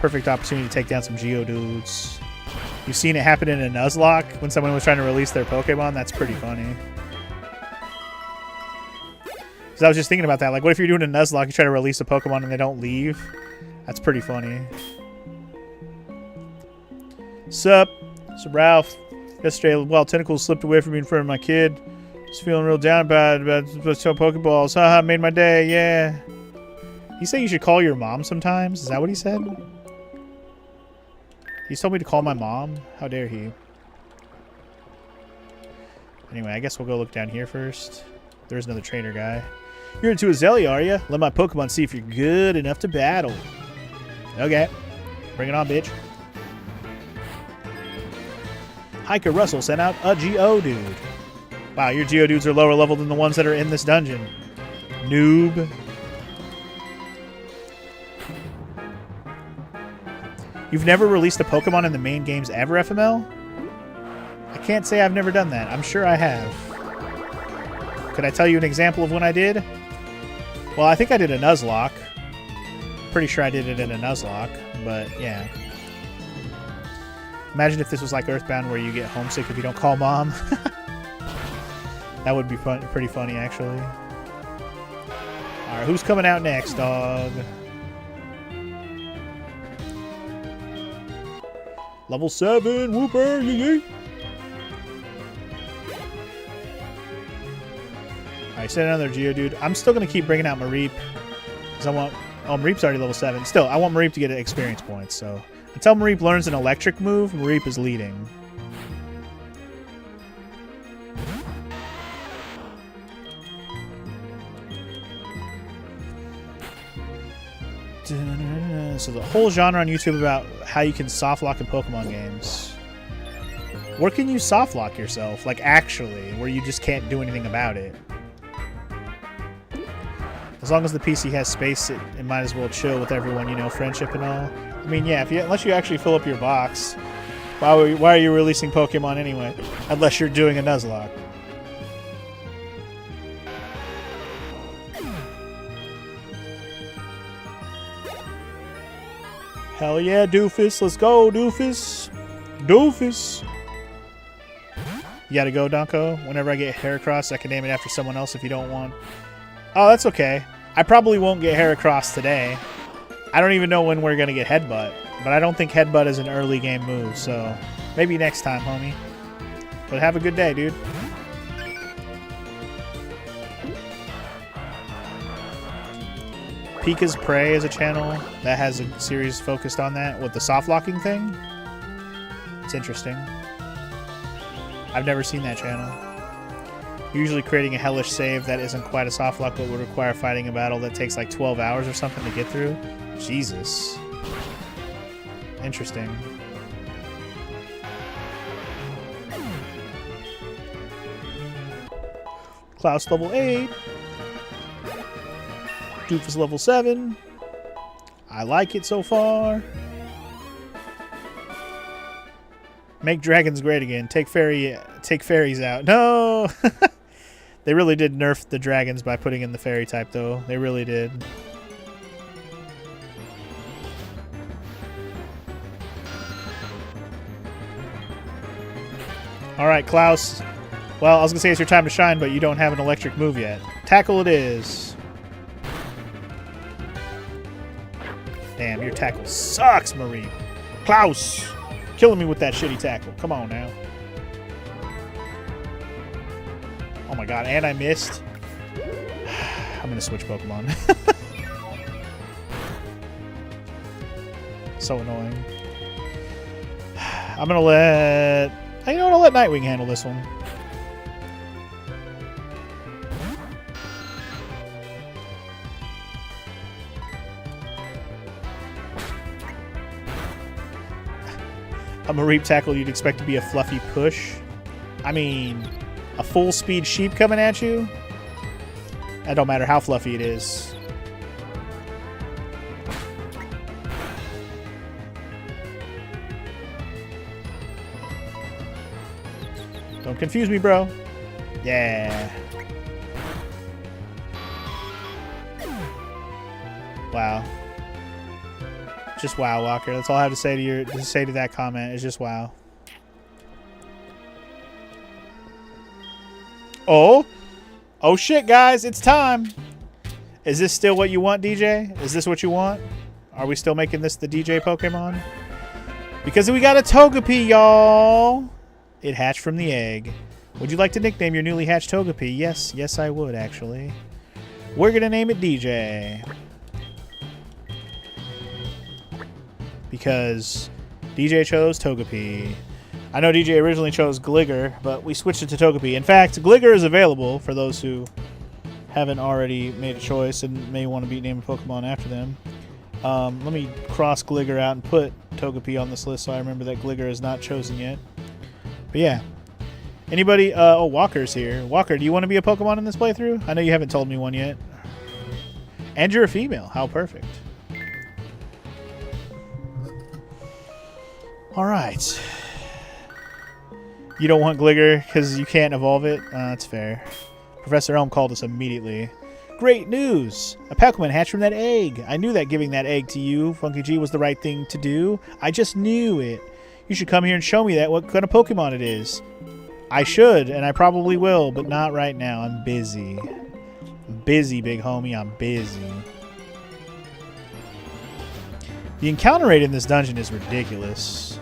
B: Perfect opportunity to take down some Geodudes. You've seen it happen in a Nuzlocke when someone was trying to release their Pokemon. That's pretty funny. Because I was just thinking about that. Like, what if you're doing a Nuzlocke, you try to release a Pokemon and they don't leave? That's pretty funny. Sup? So Ralph. Yesterday, well, Tentacles slipped away from me in front of my kid. Just feeling real down about some Pokeballs. Haha, made my day, yeah. He said you should call your mom sometimes? Is that what he said? He's told me to call my mom? How dare he? Anyway, I guess we'll go look down here first. There's another trainer guy. You're into Azalea, are you? Let my Pokemon see if you're good enough to battle. Okay. Bring it on, bitch. Hiker Russell sent out a Geodude. Wow, your Geodudes are lower level than the ones that are in this dungeon. Noob. You've never released a Pokemon in the main games ever, FML? I can't say I've never done that. I'm sure I have. Could I tell you an example of when I did? Well, I think I did a Nuzlocke. Pretty sure I did it in a Nuzlocke, but yeah. Imagine if this was like Earthbound where you get homesick if you don't call mom. That would be pretty funny, actually. Alright, who's coming out next, dog? Level 7, Whooper, yee. Alright, send another Geodude. I'm still going to keep bringing out Mareep. Because I want... Oh, Mareep's already level 7. Still, I want Mareep to get experience points, so... Until Mareep learns an electric move, Mareep is leading. So the whole genre on YouTube about how you can softlock in Pokemon games. Where can you softlock yourself? Like, actually, where you just can't do anything about it. As long as the PC has space, it might as well chill with everyone, you know, friendship and all. I mean, yeah, unless you actually fill up your box, why are you releasing Pokemon anyway? Unless you're doing a Nuzlocke. Hell yeah, Doofus. Let's go, Doofus. Doofus. You gotta go, Donko. Whenever I get Heracross, I can name it after someone else if you don't want. Oh, that's okay. I probably won't get Heracross today. I don't even know when we're going to get Headbutt. But I don't think Headbutt is an early game move, so maybe next time, homie. But have a good day, dude. Pika's Prey is a channel that has a series focused on that with the soft locking thing. It's interesting. I've never seen that channel. Usually creating a hellish save that isn't quite a soft lock but would require fighting a battle that takes like 12 hours or something to get through. Jesus. Interesting. Klaus level 8. Doofus level 7. I like it so far. Make dragons great again. Take fairies out. No! They really did nerf the dragons by putting in the fairy type, though. They really did. Alright, Klaus. Well, I was going to say it's your time to shine, but you don't have an electric move yet. Tackle it is. Damn, your tackle sucks, Marie. Klaus! Killing me with that shitty tackle. Come on now. Oh my god, and I missed. I'm going to switch Pokemon. So annoying. I'm going to let... You know what? I'll let Nightwing handle this one. A Mareep tackle you'd expect to be a fluffy push. I mean, a full-speed sheep coming at you? That don't matter how fluffy it is. Don't confuse me, bro. Yeah. Wow. Just wow, Walker. That's all I have to say to that comment. Is just wow. Oh. Oh shit, guys, it's time. Is this still what you want, DJ? Is this what you want? Are we still making this the DJ Pokemon? Because we got a Togepi, y'all. It hatched from the egg. Would you like to nickname your newly hatched Togepi? Yes, yes I would, actually. We're going to name it DJ. Because DJ chose Togepi. I know DJ originally chose Gligar, but we switched it to Togepi. In fact, Gligar is available for those who haven't already made a choice and may want to be named a Pokemon after them. Let me cross Gligar out and put Togepi on this list so I remember that Gligar is not chosen yet. But yeah. Anybody? Oh, Walker's here. Walker, do you want to be a Pokemon in this playthrough? I know you haven't told me one yet. And you're a female. How perfect. Alright. You don't want Gligar because you can't evolve it? That's fair. Professor Elm called us immediately. great news! A Pokemon hatched from that egg. I knew that giving that egg to you, Funky G, was the right thing to do. I just knew it. You should come here and show me that what kind of Pokemon it is. I should, and I probably will, but not right now. I'm busy. I'm busy, big homie. I'm busy. The encounter rate in this dungeon is ridiculous.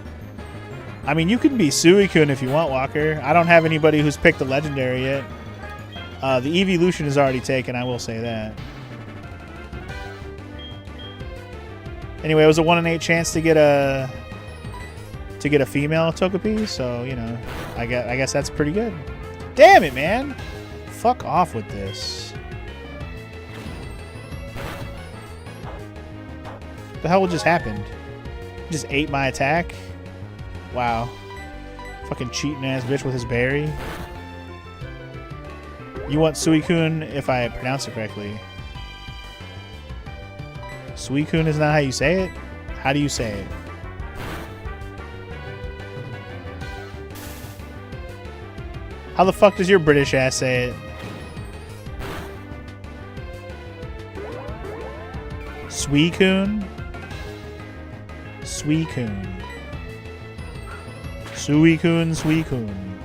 B: I mean, you can be Suicune if you want, Walker. I don't have anybody who's picked a legendary yet. The evolution is already taken, I will say that. Anyway, it was a 1 in 8 chance to get a female Togepi, so you know, I guess that's pretty good. Damn it, man! Fuck off with this. The hell just happened? He just ate my attack? Wow. Fucking cheating ass bitch with his berry. You want Suicune if I pronounce it correctly. Suicune is not how you say it? How do you say it? How the fuck does your British ass say it? Suicune? Suicune. Suicune, Suicune.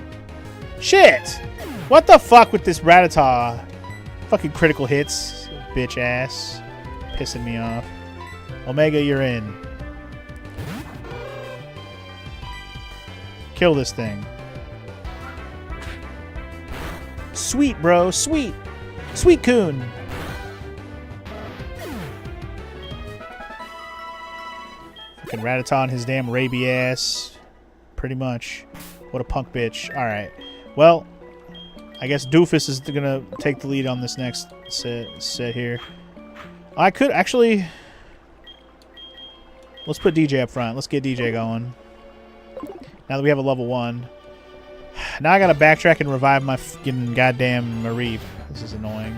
B: Shit! What the fuck with this Rattata? Fucking critical hits, bitch ass. Pissing me off. Omega, you're in. Kill this thing. Sweet, bro. Sweet. Suicune. Fucking Rattata and his damn Raby ass. Pretty much. What a punk bitch. Alright. Well, I guess Doofus is gonna take the lead on this next set here. I could actually... Let's put DJ up front. Let's get DJ going. Now that we have a level 1. Now I gotta backtrack and revive my fucking goddamn Mareep. This is annoying.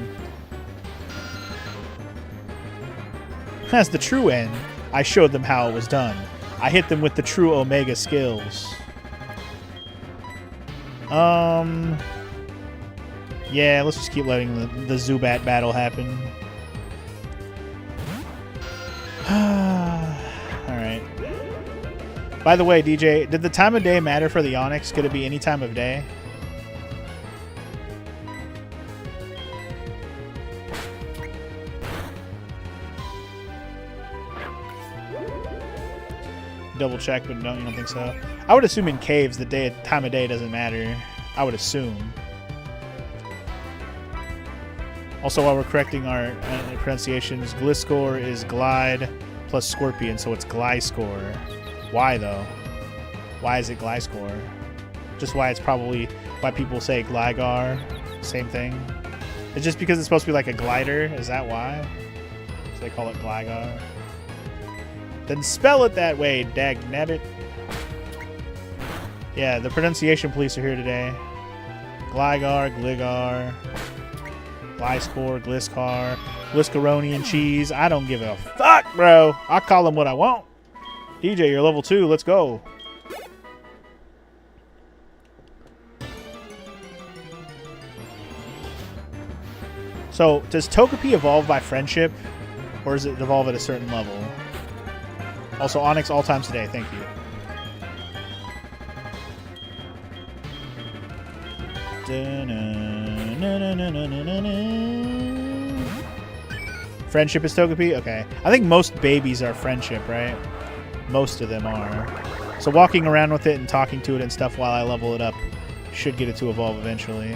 B: That's the true end. I showed them how it was done. I hit them with the true Omega skills. Yeah, let's just keep letting the Zubat battle happen. Alright. By the way, DJ, did the time of day matter for the Onix? Could it be any time of day? Double check, but no, you don't think so? I would assume in caves the time of day doesn't matter. I would assume. Also, while we're correcting our pronunciations, Gliscor is Glide plus Scorpion, so it's Gliscor. Why, though? Why is it Gliscor? Just why it's probably why people say Gligar. Same thing. It's just because it's supposed to be like a glider. Is that why? So they call it Gligar. Then spell it that way, dagnabbit. Yeah, the pronunciation police are here today. Gligar, Gligar, Gliscor, Gliscar, Gliscaroni and cheese. I don't give a fuck, bro. I'll call them what I want. DJ, you're level 2. Let's go. So, does Togepi evolve by friendship? Or does it evolve at a certain level? Also, Onix all times today. Thank you. Friendship is Togepi? Okay. I think most babies are friendship, right? Most of them are. So walking around with it and talking to it and stuff while I level it up should get it to evolve eventually.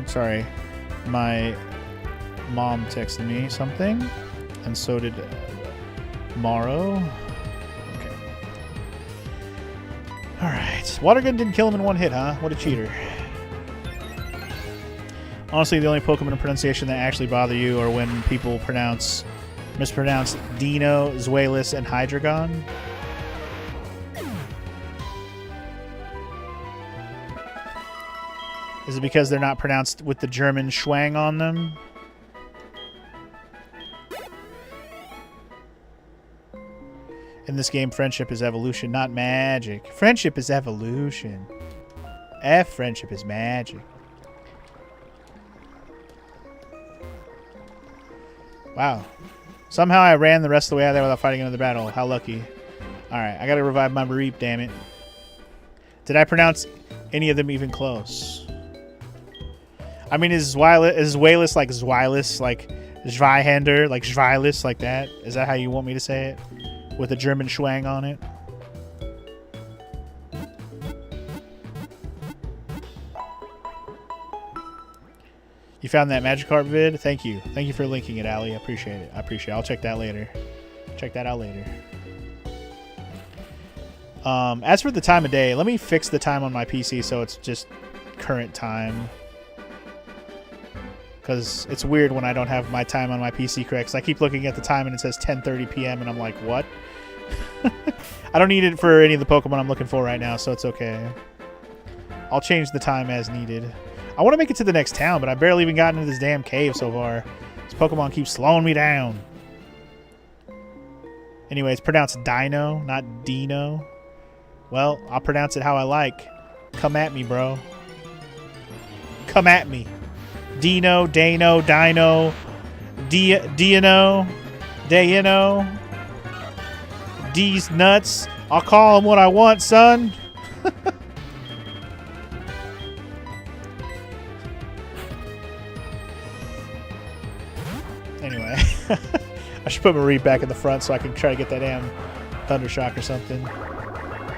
B: Sorry, my mom texted me something, and so did Morrow. Okay. Alright. Water Gun didn't kill him in one hit, huh? What a cheater. Honestly, the only Pokemon pronunciation that actually bother you are when people mispronounce Dino, Zweilous, and Hydreigon. Is it because they're not pronounced with the German schwang on them? In this game, friendship is evolution, not magic. Friendship is evolution. Friendship is magic. Wow. Somehow I ran the rest of the way out there without fighting another battle. How lucky. Alright, I gotta revive my Mareep, damn it. Did I pronounce any of them even close? I mean, is Wayless like Zweilis, like Zweihander, like Zweilis, like that? Is that how you want me to say it? With a German schwang on it? You found that Magikarp vid? Thank you. Thank you for linking it, Ali. I appreciate it. I'll check that later. Check that out later. As for the time of day, let me fix the time on my PC so it's just current time. Because it's weird when I don't have my time on my PC correct. 'Cause I keep looking at the time and it says 10:30 p.m. and I'm like, what? I don't need it for any of the Pokemon I'm looking for right now, so it's okay. I'll change the time as needed. I want to make it to the next town, but I've barely even gotten into this damn cave so far. This Pokemon keeps slowing me down. Anyway, it's pronounced Dino, not Dino. Well, I'll pronounce it how I like. Come at me, bro. Come at me. Dino, Dano, Dino, Dino, Dino. D's nuts. I'll call him what I want, son. Anyway, I should put Mareep back in the front so I can try to get that damn Thundershock or something.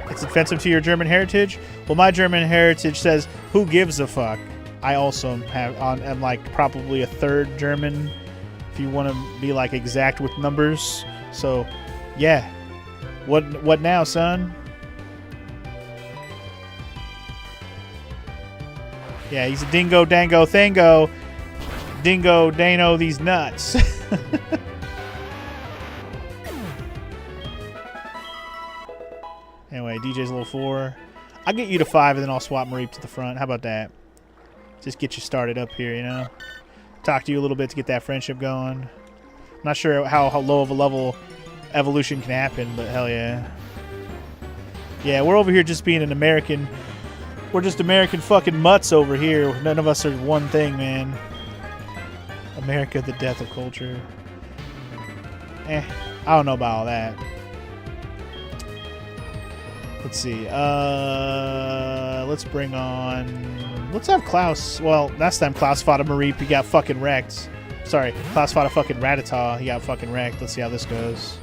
B: It's offensive to your German heritage? Well, my German heritage says, who gives a fuck? I also am like probably a third German, if you want to be like exact with numbers. So, yeah. What now, son? Yeah, he's a dingo, dango, thango. Dingo, Dano, these nuts. Anyway, DJ's level 4. I'll get you to 5 and then I'll swap Mareep to the front. How about that? Just get you started up here, you know? Talk to you a little bit to get that friendship going. I'm not sure how low of a level evolution can happen, but hell yeah. Yeah, we're over here just being an American. We're just American fucking mutts over here. None of us are one thing, man. America, the death of culture. I don't know about all that. Let's see. Let's bring on... Let's have Klaus. Well, last time Klaus fought a Mareep, he got fucking wrecked. Sorry, Klaus fought a fucking Rattata, he got fucking wrecked. Let's see how this goes.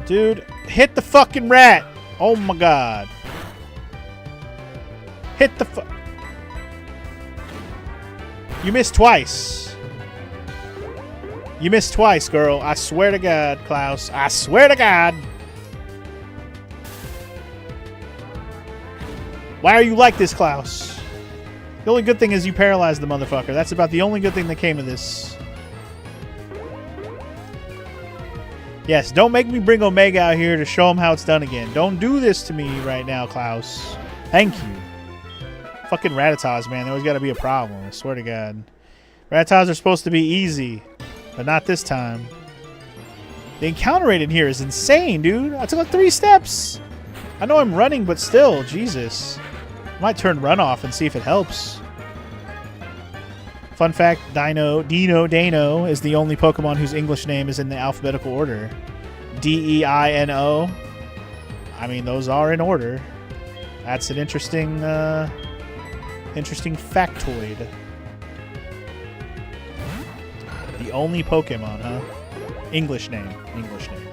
B: Dude, hit the fucking rat! Oh my god. Hit the You missed twice. You missed twice, girl. I swear to God, Klaus. I swear to God. Why are you like this, Klaus? The only good thing is you paralyzed the motherfucker. That's about the only good thing that came of this. Yes, don't make me bring Omega out here to show him how it's done again. Don't do this to me right now, Klaus. Thank you. Fucking Rattatas, man. There always got to be a problem. I swear to God. Rattatas are supposed to be easy, but not this time. The encounter rate in here is insane, dude. I took like 3 steps. I know I'm running, but still, Jesus. I might turn run off and see if it helps. Fun fact, Dano is the only Pokemon whose English name is in the alphabetical order. D-E-I-N-O. I mean, those are in order. That's an interesting, interesting factoid. The only Pokemon, huh? English name. English name.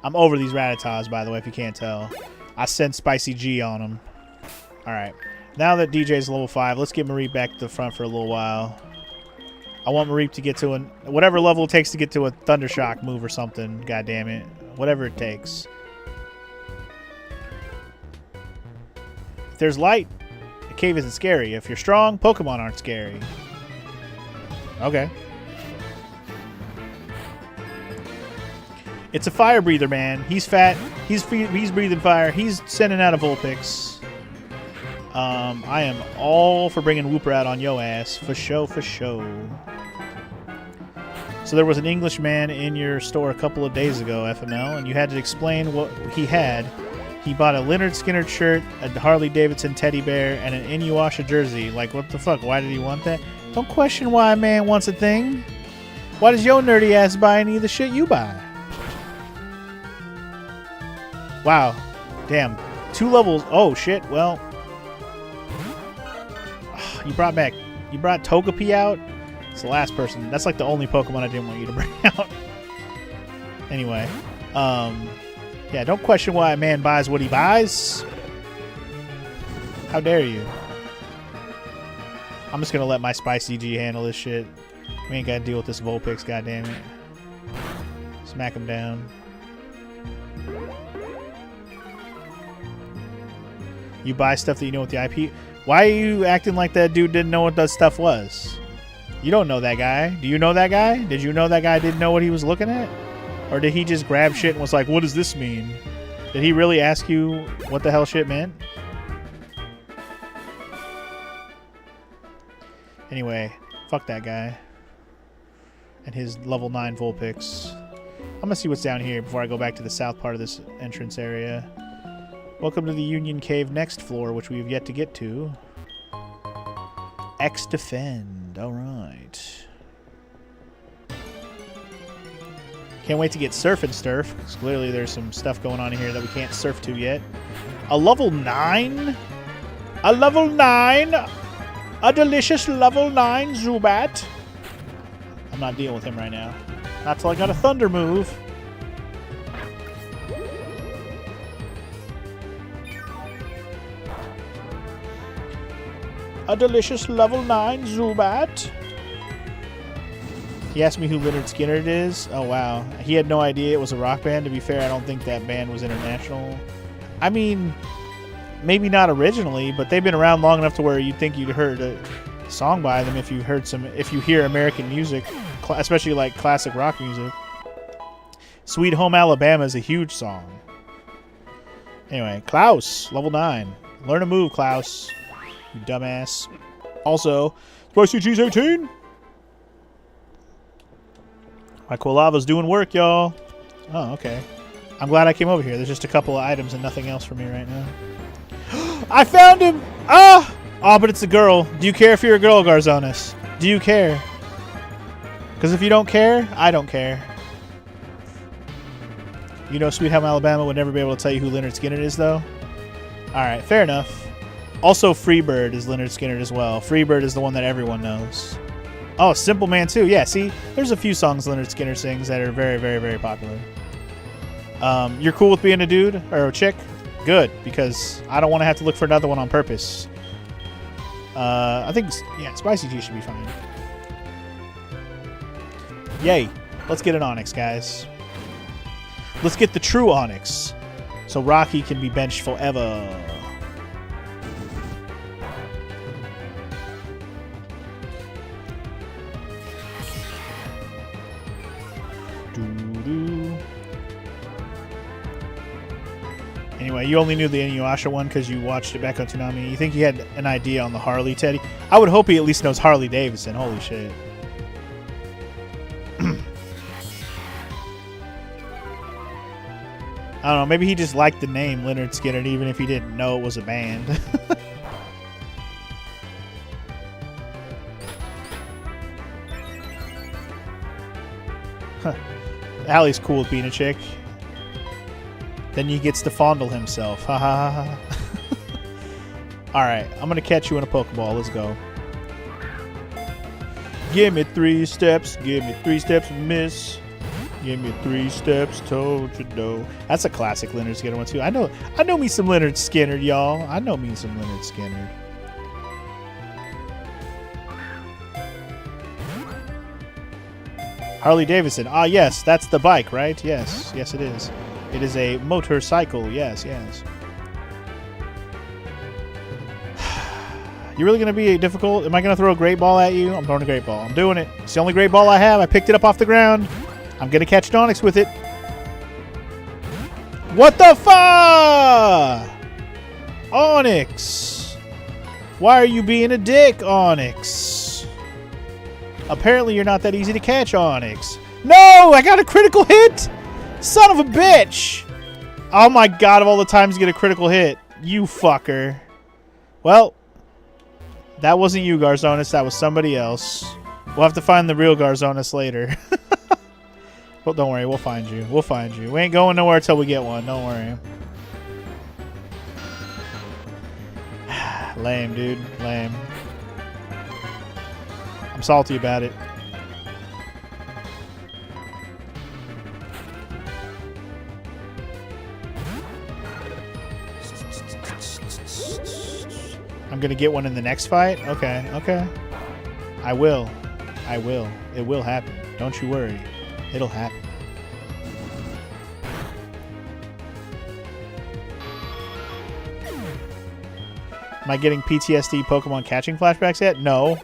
B: I'm over these Rattatas, by the way, if you can't tell. I sent Spicy G on them. Alright. Now that DJ's level 5, let's get Mareep back to the front for a little while. I want Mareep to get to whatever level it takes to get to a Thundershock move or something. God damn it. Whatever it takes. If there's light, the cave isn't scary. If you're strong, Pokemon aren't scary. Okay. It's a fire breather, man. He's fat. He's breathing fire. He's sending out a Vulpix. I am all for bringing Wooper out on yo ass. For show, for show. So there was an Englishman in your store a couple of days ago, FML, and you had to explain what he had. He bought a Leonard Skinner shirt, a Harley Davidson teddy bear, and an Inuyasha jersey. Like, what the fuck? Why did he want that? Don't question why a man wants a thing. Why does your nerdy ass buy any of the shit you buy? Wow. Damn. 2 levels. Oh, shit. Well, you brought Togepi out? It's the last person. That's like the only Pokemon I didn't want you to bring out. Anyway. Yeah, don't question why a man buys what he buys. How dare you? I'm just going to let my Spicy G handle this shit. We ain't got to deal with this Vulpix, goddammit. Smack him down. You buy stuff that you know what the IP... Why are you acting like that dude didn't know what that stuff was? You don't know that guy. Do you know that guy? Did you know that guy didn't know what he was looking at? Or did he just grab shit and was like, what does this mean? Did he really ask you what the hell shit meant? Anyway, fuck that guy. And his level 9 Vulpix. I'm gonna see what's down here before I go back to the south part of this entrance area. Welcome to the Union Cave next floor, which we have yet to get to. X Defend. Alright. Can't wait to get Surf and Sturf, because clearly there's some stuff going on here that we can't surf to yet. A level 9? A level 9? A delicious level 9 Zubat? I'm not dealing with him right now. Not till I got a Thunder move. A delicious level 9 Zubat. He asked me who Leonard Skinner is. Oh, wow. He had no idea it was a rock band. To be fair, I don't think that band was international. I mean, maybe not originally, but they've been around long enough to where you'd think you'd heard a song by them if you hear American music, especially like classic rock music. Sweet Home Alabama is a huge song. Anyway, Klaus, level 9. Learn a move, Klaus. You dumbass. Also, Spicy Cheese 18. My Quilava's doing work, y'all. Oh, okay. I'm glad I came over here. There's just a couple of items and nothing else for me right now. I found him! Ah! Oh, but it's a girl. Do you care if you're a girl, Garzonis? Do you care? Because if you don't care, I don't care. You know Sweet Home Alabama would never be able to tell you who Leonard Skinner is, though? Alright, fair enough. Also, Freebird is Leonard Skinner as well. Freebird is the one that everyone knows. Oh, Simple Man too. Yeah, see, there's a few songs Leonard Skinner sings that are very, very, very popular. You're cool with being a dude or a chick? Good, because I don't want to have to look for another one on purpose. I think, yeah, Spicy G should be fine. Yay. Let's get an Onix, guys. Let's get the true Onix. So Rocky can be benched forever. Anyway, you only knew the Inuyasha one because you watched it back on Toonami. You think he had an idea on the Harley Teddy? I would hope he at least knows Harley Davidson. Holy shit. I don't know. Maybe he just liked the name Leonard Skinner even if he didn't know it was a band. Allie's cool with being a chick. Then he gets to fondle himself. Ha ha ha ha. Alright, I'm gonna catch you in a Pokeball. Let's go. Give me 3 steps. Give me 3 steps, miss. Give me 3 steps, told you no. That's a classic Leonard Skinner one too. I know me some Leonard Skinner, y'all. I know me some Leonard Skinner. Harley Davidson. Ah, yes, that's the bike, right? Yes, yes, it is. It is a motorcycle. Yes, yes. You really going to be difficult? Am I going to throw a great ball at you? I'm throwing a great ball. I'm doing it. It's the only great ball I have. I picked it up off the ground. I'm going to catch an Onix with it. What the fuck? Onix. Why are you being a dick, Onix? Apparently you're not that easy to catch, Onix. No! I got a critical hit! Son of a bitch! Oh my god, of all the times to get a critical hit. You fucker. Well, that wasn't you, Garzonis. That was somebody else. We'll have to find the real Garzonis later. Well, don't worry. We'll find you. We'll find you. We ain't going nowhere until we get one. Don't worry. Lame, dude. Lame. I'm salty about it. I'm going to get one in the next fight? Okay, okay. I will. I will. It will happen. Don't you worry. It'll happen. Am I getting PTSD Pokemon catching flashbacks yet? No.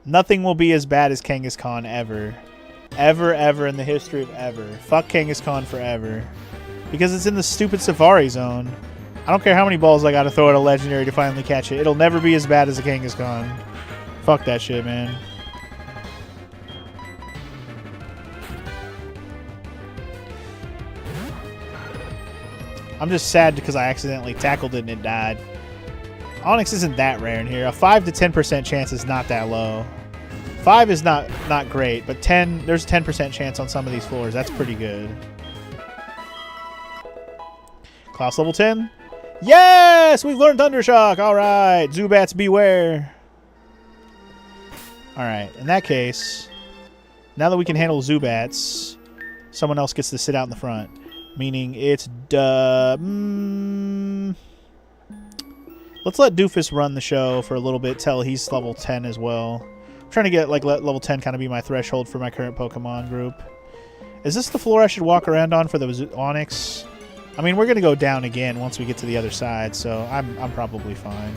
B: Nothing will be as bad as Kangaskhan ever. Ever, ever in the history of ever. Fuck Kangaskhan forever. Because it's in the stupid Safari Zone. I don't care how many balls I gotta throw at a legendary to finally catch it. It'll never be as bad as a Kangaskhan. Fuck that shit, man. I'm just sad because I accidentally tackled it and it died. Onix isn't that rare in here. A 5 to 10% chance is not that low. 5 is not great, but 10, there's a 10% chance on some of these floors. That's pretty good. Class level 10. Yes! We've learned Thundershock! Alright. Zubats beware. Alright. In that case, now that we can handle Zubats, someone else gets to sit out in the front. Meaning it's... Let's let Doofus run the show for a little bit till he's level 10 as well. I'm trying to get like let level 10 kind of be my threshold for my current Pokemon group. Is this the floor I should walk around on for the Onix? I mean, we're going to go down again once we get to the other side, so I'm probably fine.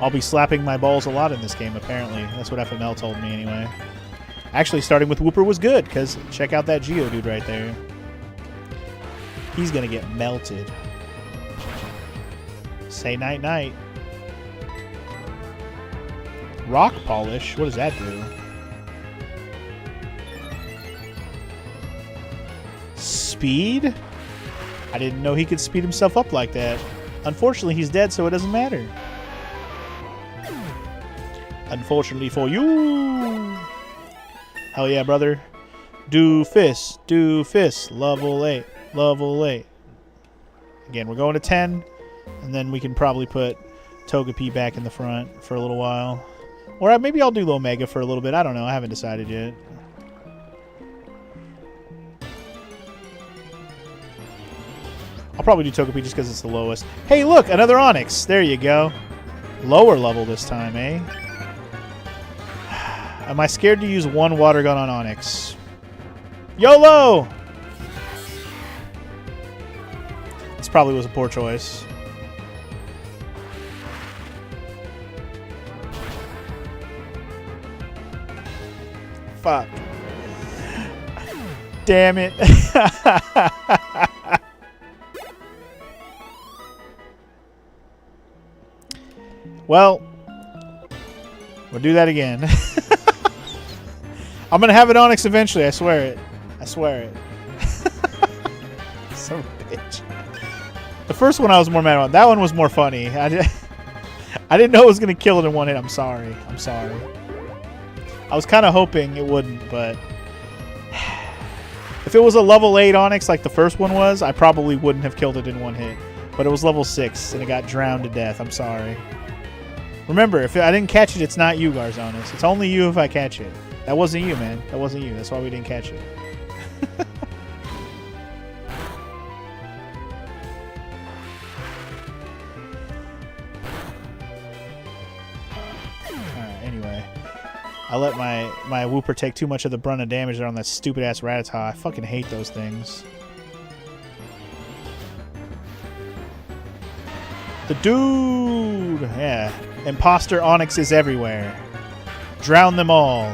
B: I'll be slapping my balls a lot in this game, apparently. That's what FML told me anyway. Actually, starting with Wooper was good, because check out that Geodude right there. He's going to get melted. Say night-night. Rock Polish? What does that do? Speed? I didn't know he could speed himself up like that. Unfortunately, he's dead, so it doesn't matter. Unfortunately for you. Hell yeah, brother. Doofus. Doofus. Level 8. Level 8. Again, we're going to 10. And then we can probably put Togepi back in the front for a little while. Or maybe I'll do Omega for a little bit. I don't know. I haven't decided yet. I'll probably do Togepi just because it's the lowest. Hey, look! Another Onix! There you go. Lower level this time, eh? Am I scared to use one water gun on Onix? YOLO! This probably was a poor choice. Fuck. Damn it. Well, we'll do that again. I'm going to have an Onix eventually, I swear it. I swear it. Son of a bitch. The first one I was more mad about. That one was more funny. I didn't know it was going to kill it in one hit. I'm sorry. I'm sorry. I was kind of hoping it wouldn't, but... If it was a level 8 Onix like the first one was, I probably wouldn't have killed it in one hit. But it was level 6, and it got drowned to death. I'm sorry. Remember, if I didn't catch it, it's not you, Garzonis. It's only you if I catch it. That wasn't you, man. That wasn't you. That's why we didn't catch it. Alright, anyway. I let my Whooper take too much of the brunt of damage there on that stupid-ass Rattata. I fucking hate those things. The dude! Yeah. Imposter Onyx is everywhere. Drown them all.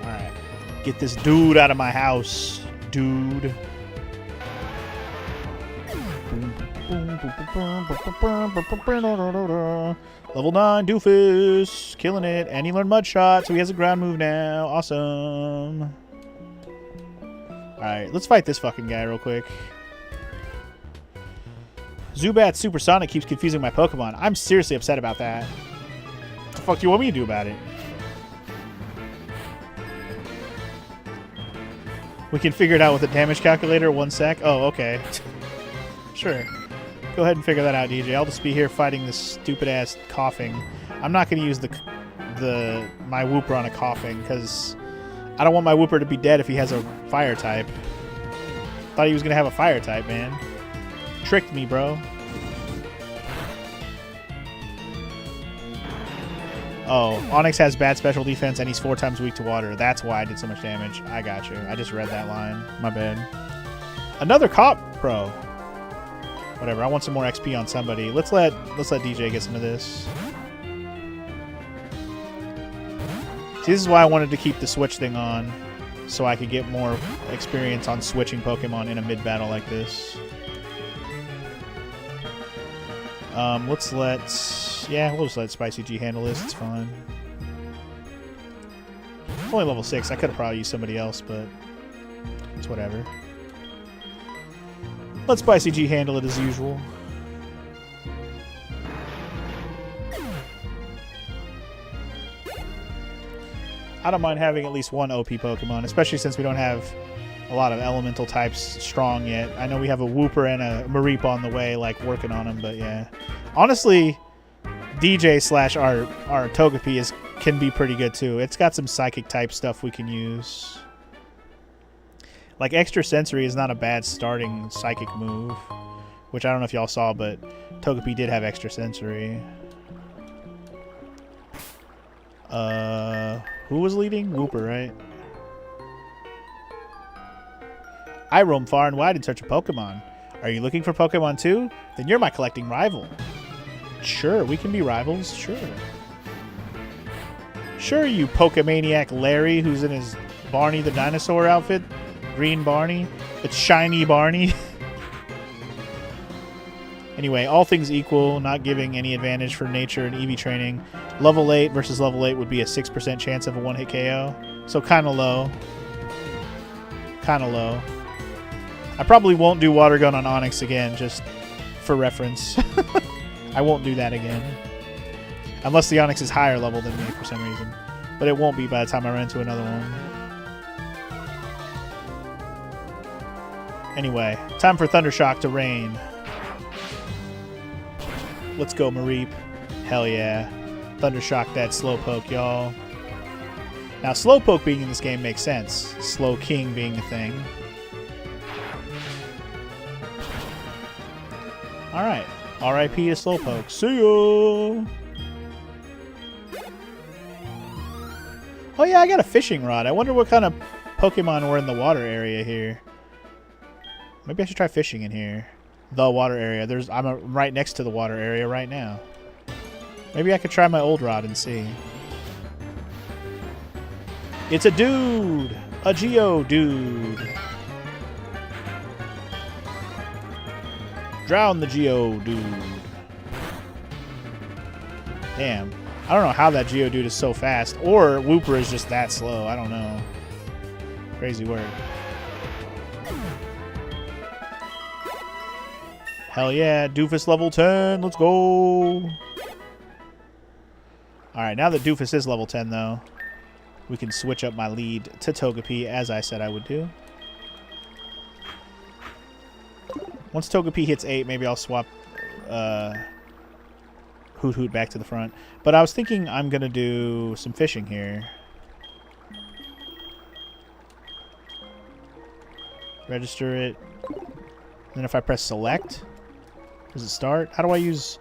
B: Alright. Get this dude out of my house. Dude. Level 9 Doofus. Killing it. And he learned Mud Shot, so he has a ground move now. Awesome. Alright, let's fight this fucking guy real quick. Zubat Supersonic keeps confusing my Pokemon. I'm seriously upset about that. What the fuck do you want me to do about it? We can figure it out with a damage calculator. 1 sec. Oh, okay. Sure. Go ahead and figure that out, DJ. I'll just be here fighting this stupid-ass coughing. I'm not going to use my Whooper on a coughing, because I don't want my Whooper to be dead if he has a fire type. Thought he was going to have a fire type, man. Tricked me, bro. Oh, Onyx has bad special defense and he's 4 times weak to water. That's why I did so much damage. I got you. I just read that line. My bad. Another cop pro. Whatever. I want some more XP on somebody. Let's let DJ get some of this. See, this is why I wanted to keep the switch thing on, so I could get more experience on switching Pokemon in a mid-battle like this. We'll just let Spicy G handle this. It's fine. It's only level 6. I could have probably used somebody else, but it's whatever. Let Spicy G handle it as usual. I don't mind having at least one OP Pokemon, especially since we don't have a lot of elemental types strong yet. I know we have a Whooper and a Mareep on the way, like working on them, but yeah. Honestly, DJ / our Togepi can be pretty good too. It's got some psychic type stuff we can use. Like Extra Sensory is not a bad starting psychic move, which I don't know if y'all saw, but Togepi did have Extra Sensory. Who was leading? Whooper, right? I roam far and wide in search of Pokemon. Are you looking for Pokemon too? Then you're my collecting rival. Sure, we can be rivals. Sure. Sure, you Pokemaniac Larry who's in his Barney the Dinosaur outfit. Green Barney. It's shiny Barney. Anyway, all things equal, not giving any advantage for nature and EV training. Level 8 versus level 8 would be a 6% chance of a one-hit KO. So kind of low. Kind of low. I probably won't do Water Gun on Onyx again, just for reference. I won't do that again. Unless the Onyx is higher level than me for some reason. But it won't be by the time I run into another one. Anyway, time for Thundershock to rain. Let's go, Mareep. Hell yeah. Thundershock that Slowpoke, y'all. Now, Slowpoke being in this game makes sense. Slow King being the thing. Alright. RIP to Slowpoke. See ya! Oh yeah, I got a fishing rod. I wonder what kind of Pokemon were in the water area here. Maybe I should try fishing in here. The water area. I'm right next to the water area right now. Maybe I could try my old rod and see. It's a dude! A Geodude! Drown the Geodude. Damn. I don't know how that Geodude is so fast. Or Whooper is just that slow. I don't know. Crazy work. Hell yeah, Doofus level 10. Let's go. Alright, now that Doofus is level 10, though, we can switch up my lead to Togepi, as I said I would do. Once Togepi hits 8, maybe I'll swap Hoot Hoot back to the front. But I was thinking I'm going to do some fishing here. Register it. Then if I press select, Does it start? How do I use...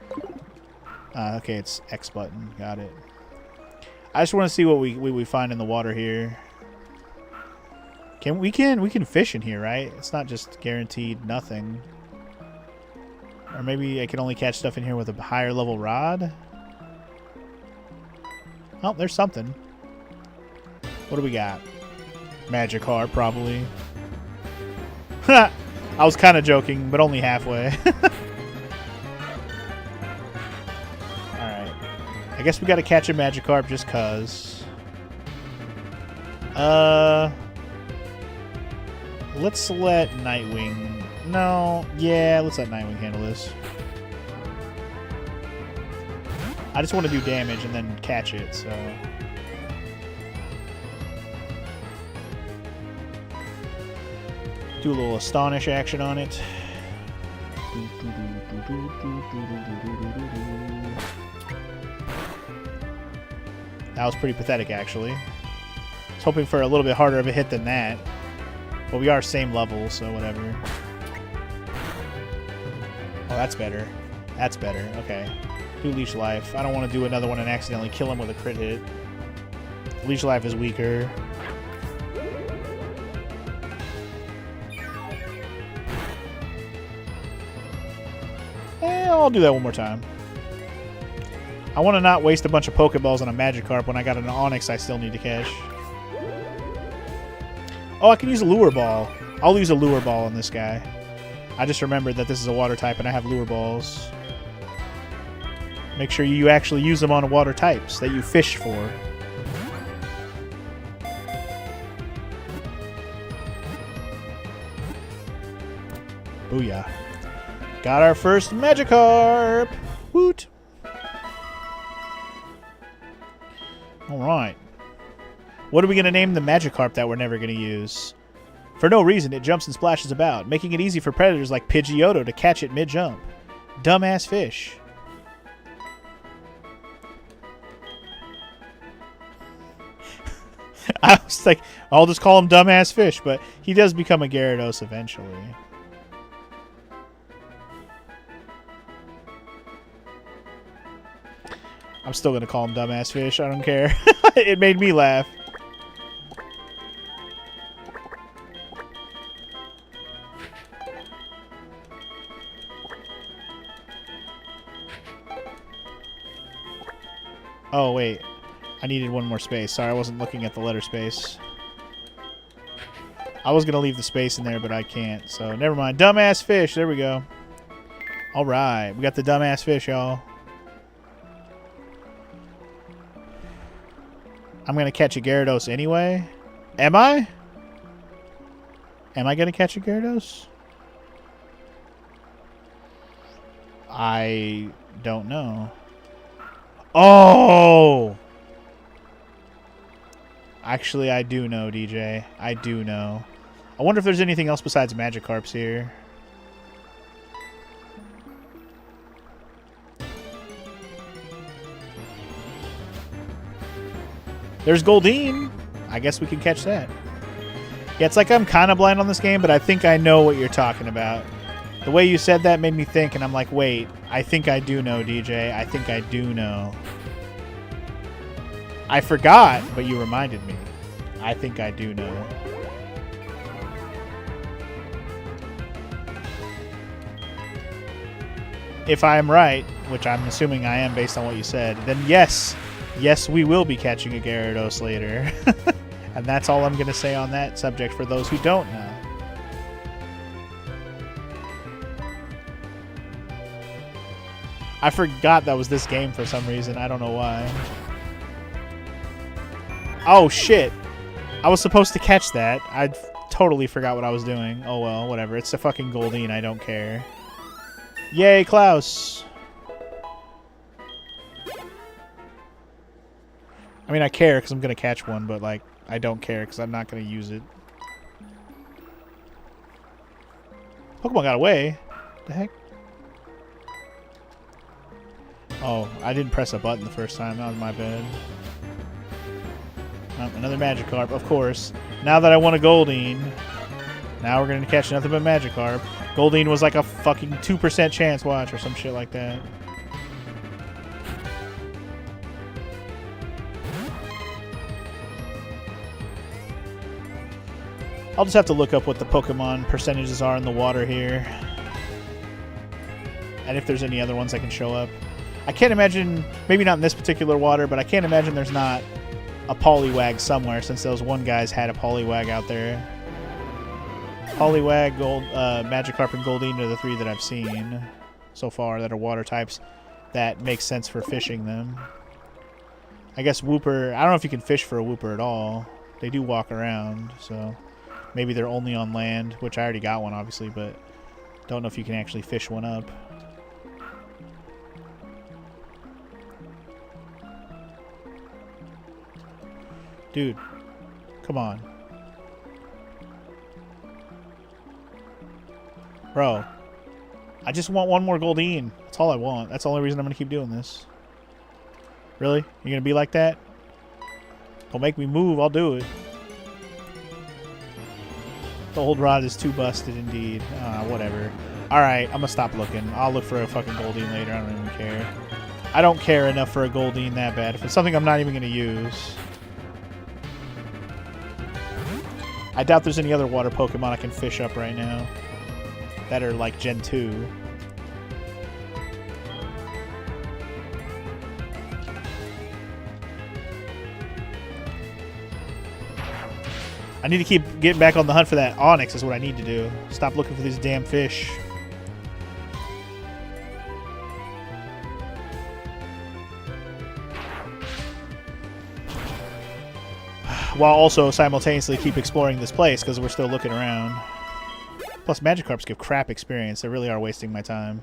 B: okay, it's X button. Got it. I just want to see what we find in the water here. We can fish in here, right? It's not just guaranteed nothing. Or maybe I can only catch stuff in here with a higher level rod. Oh, there's something. What do we got? Magikarp, probably. I was kind of joking, but only halfway. Alright. I guess we gotta catch a Magikarp just cuz. Let's let Nightwing... No, yeah, let's let Nightwing handle this. I just want to do damage and then catch it, so... Do a little Astonish action on it. That was pretty pathetic, actually. I was hoping for a little bit harder of a hit than that. But we are same level, so whatever. Oh, that's better. That's better. Okay. Do Leech Life. I don't want to do another one and accidentally kill him with a crit hit. Leech Life is weaker. I'll do that one more time. I want to not waste a bunch of Pokeballs on a Magikarp when I got an Onix I still need to catch. Oh, I can use a Lure Ball. I'll use a Lure Ball on this guy. I just remembered that this is a water type and I have Lure Balls. Make sure you actually use them on water types that you fish for. Booyah. Got our first Magikarp! Woot! Alright. What are we going to name the Magikarp that we're never going to use? For no reason, it jumps and splashes about, making it easy for predators like Pidgeotto to catch it mid-jump. Dumbass fish. I was like, I'll just call him Dumbass Fish, but he does become a Gyarados eventually. I'm still going to call him Dumbass Fish. I don't care. It made me laugh. Oh, wait. I needed one more space. Sorry, I wasn't looking at the letter space. I was going to leave the space in there, but I can't. So, never mind. Dumbass Fish. There we go. All right. We got the Dumbass Fish, y'all. I'm going to catch a Gyarados anyway. Am I? Am I going to catch a Gyarados? I don't know. Oh! Actually, I do know, DJ. I do know. I wonder if there's anything else besides Magikarps here. There's Goldeen. I guess we can catch that. Yeah, it's like I'm kind of blind on this game, but I think I know what you're talking about. The way you said that made me think, and I'm like, wait, I think I do know, DJ. I think I do know. I forgot, but you reminded me. I think I do know. If I am right, which I'm assuming I am based on what you said, then yes. Yes, we will be catching a Gyarados later. And that's all I'm going to say on that subject for those who don't know. I forgot that was this game for some reason. I don't know why. Oh, shit. I was supposed to catch that. I totally forgot what I was doing. Oh, well, whatever. It's a fucking Goldeen. I don't care. Yay, Klaus. I mean, I care because I'm going to catch one, but, like, I don't care because I'm not going to use it. Pokemon got away. The heck? Oh, I didn't press a button the first time. That was my bad. Oh, another Magikarp, of course. Now that I want a Goldeen. Now we're going to catch nothing but Magikarp. Goldeen was like a fucking 2% chance, watch, or some shit like that. I'll just have to look up what the Pokemon percentages are in the water here. And if there's any other ones that can show up. I can't imagine, maybe not in this particular water, but I can't imagine there's not a Poliwag somewhere since those one guys had a Poliwag out there. Poliwag, Magikarp, and Goldeen are the three that I've seen so far that are water types that make sense for fishing them. I guess Wooper, I don't know if you can fish for a Wooper at all. They do walk around, so maybe they're only on land, which I already got one obviously, but don't know if you can actually fish one up. Dude, come on. Bro, I just want one more Goldeen. That's all I want. That's the only reason I'm going to keep doing this. Really? You're going to be like that? Don't make me move. I'll do it. The old rod is too busted indeed. Whatever. Alright, I'm going to stop looking. I'll look for a fucking Goldeen later. I don't even care. I don't care enough for a Goldeen that bad. If it's something I'm not even going to use. I doubt there's any other water Pokemon I can fish up right now that are like Gen 2. I need to keep getting back on the hunt for that Onix is what I need to do. Stop looking for these damn fish. While also simultaneously keep exploring this place because we're still looking around. Plus, Magikarps give crap experience. They really are wasting my time.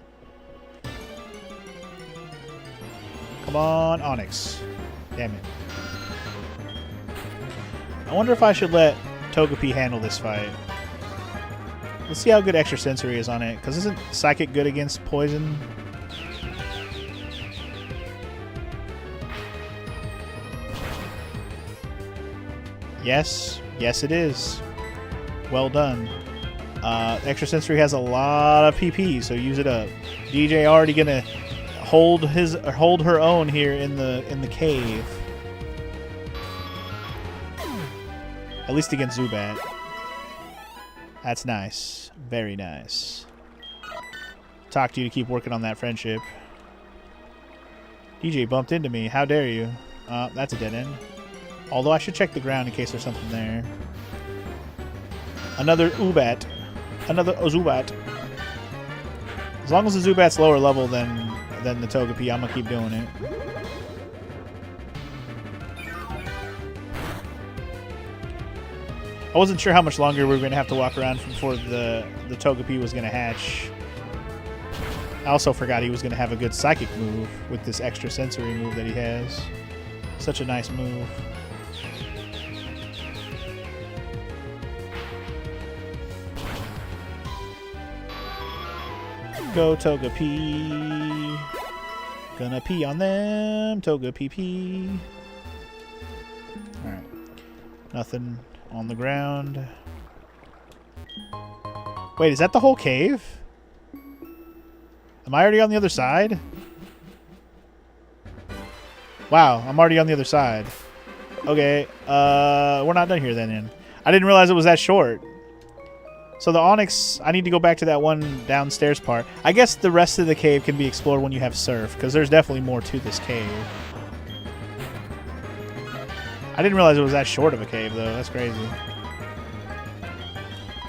B: Come on, Onix. Damn it. I wonder if I should let Togepi handle this fight. Let's see how good Extra Sensory is on it, because isn't Psychic good against poison? Yes. Yes, it is. Well done. Extra Sensory has a lot of PP, so use it up. DJ already gonna hold her own here in the cave. At least against Zubat. That's nice. Very nice. Talk to you to keep working on that friendship. DJ bumped into me. How dare you? That's a dead end. Although I should check the ground in case there's something there. Another Zubat. Another Zubat. As long as the Zubat's lower level than the Togepi, I'm gonna keep doing it. I wasn't sure how much longer we were gonna have to walk around before the Togepi was gonna hatch. I also forgot he was gonna have a good Psychic move with this Extra Sensory move that he has. Such a nice move. Go Togepi. Gonna pee on them. Togepi pee. Alright. Nothing on the ground. Wait, is that the whole cave? Am I already on the other side? Wow, I'm already on the other side. Okay, we're not done here then. I didn't realize it was that short. So the Onix, I need to go back to that one downstairs part. I guess the rest of the cave can be explored when you have Surf, because there's definitely more to this cave. I didn't realize it was that short of a cave, though. That's crazy.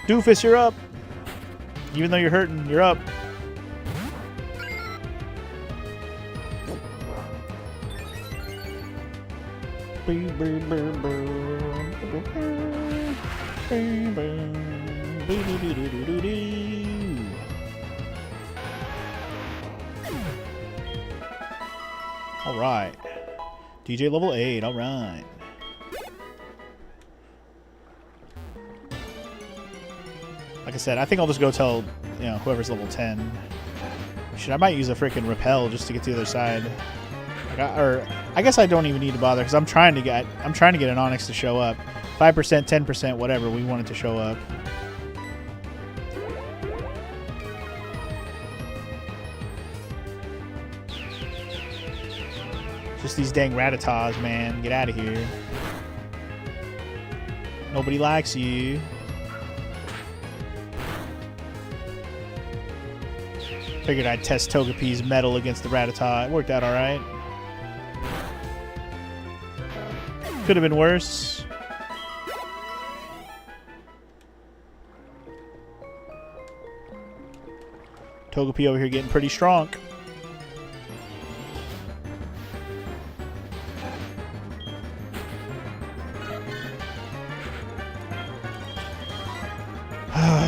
B: Doofus, you're up. Even though you're hurting, you're up. Alright. DJ level 8, alright. Like I said, I think I'll just go tell, whoever's level 10. Shit, I might use a freaking repel just to get to the other side. I guess I don't even need to bother because I'm trying to get an Onix to show up. 5%, 10%, whatever, we want it to show up. Just these dang Rattatas, man. Get out of here. Nobody likes you. Figured I'd test Togepi's metal against the Rattata. It worked out alright. Could have been worse. Togepi over here getting pretty strong.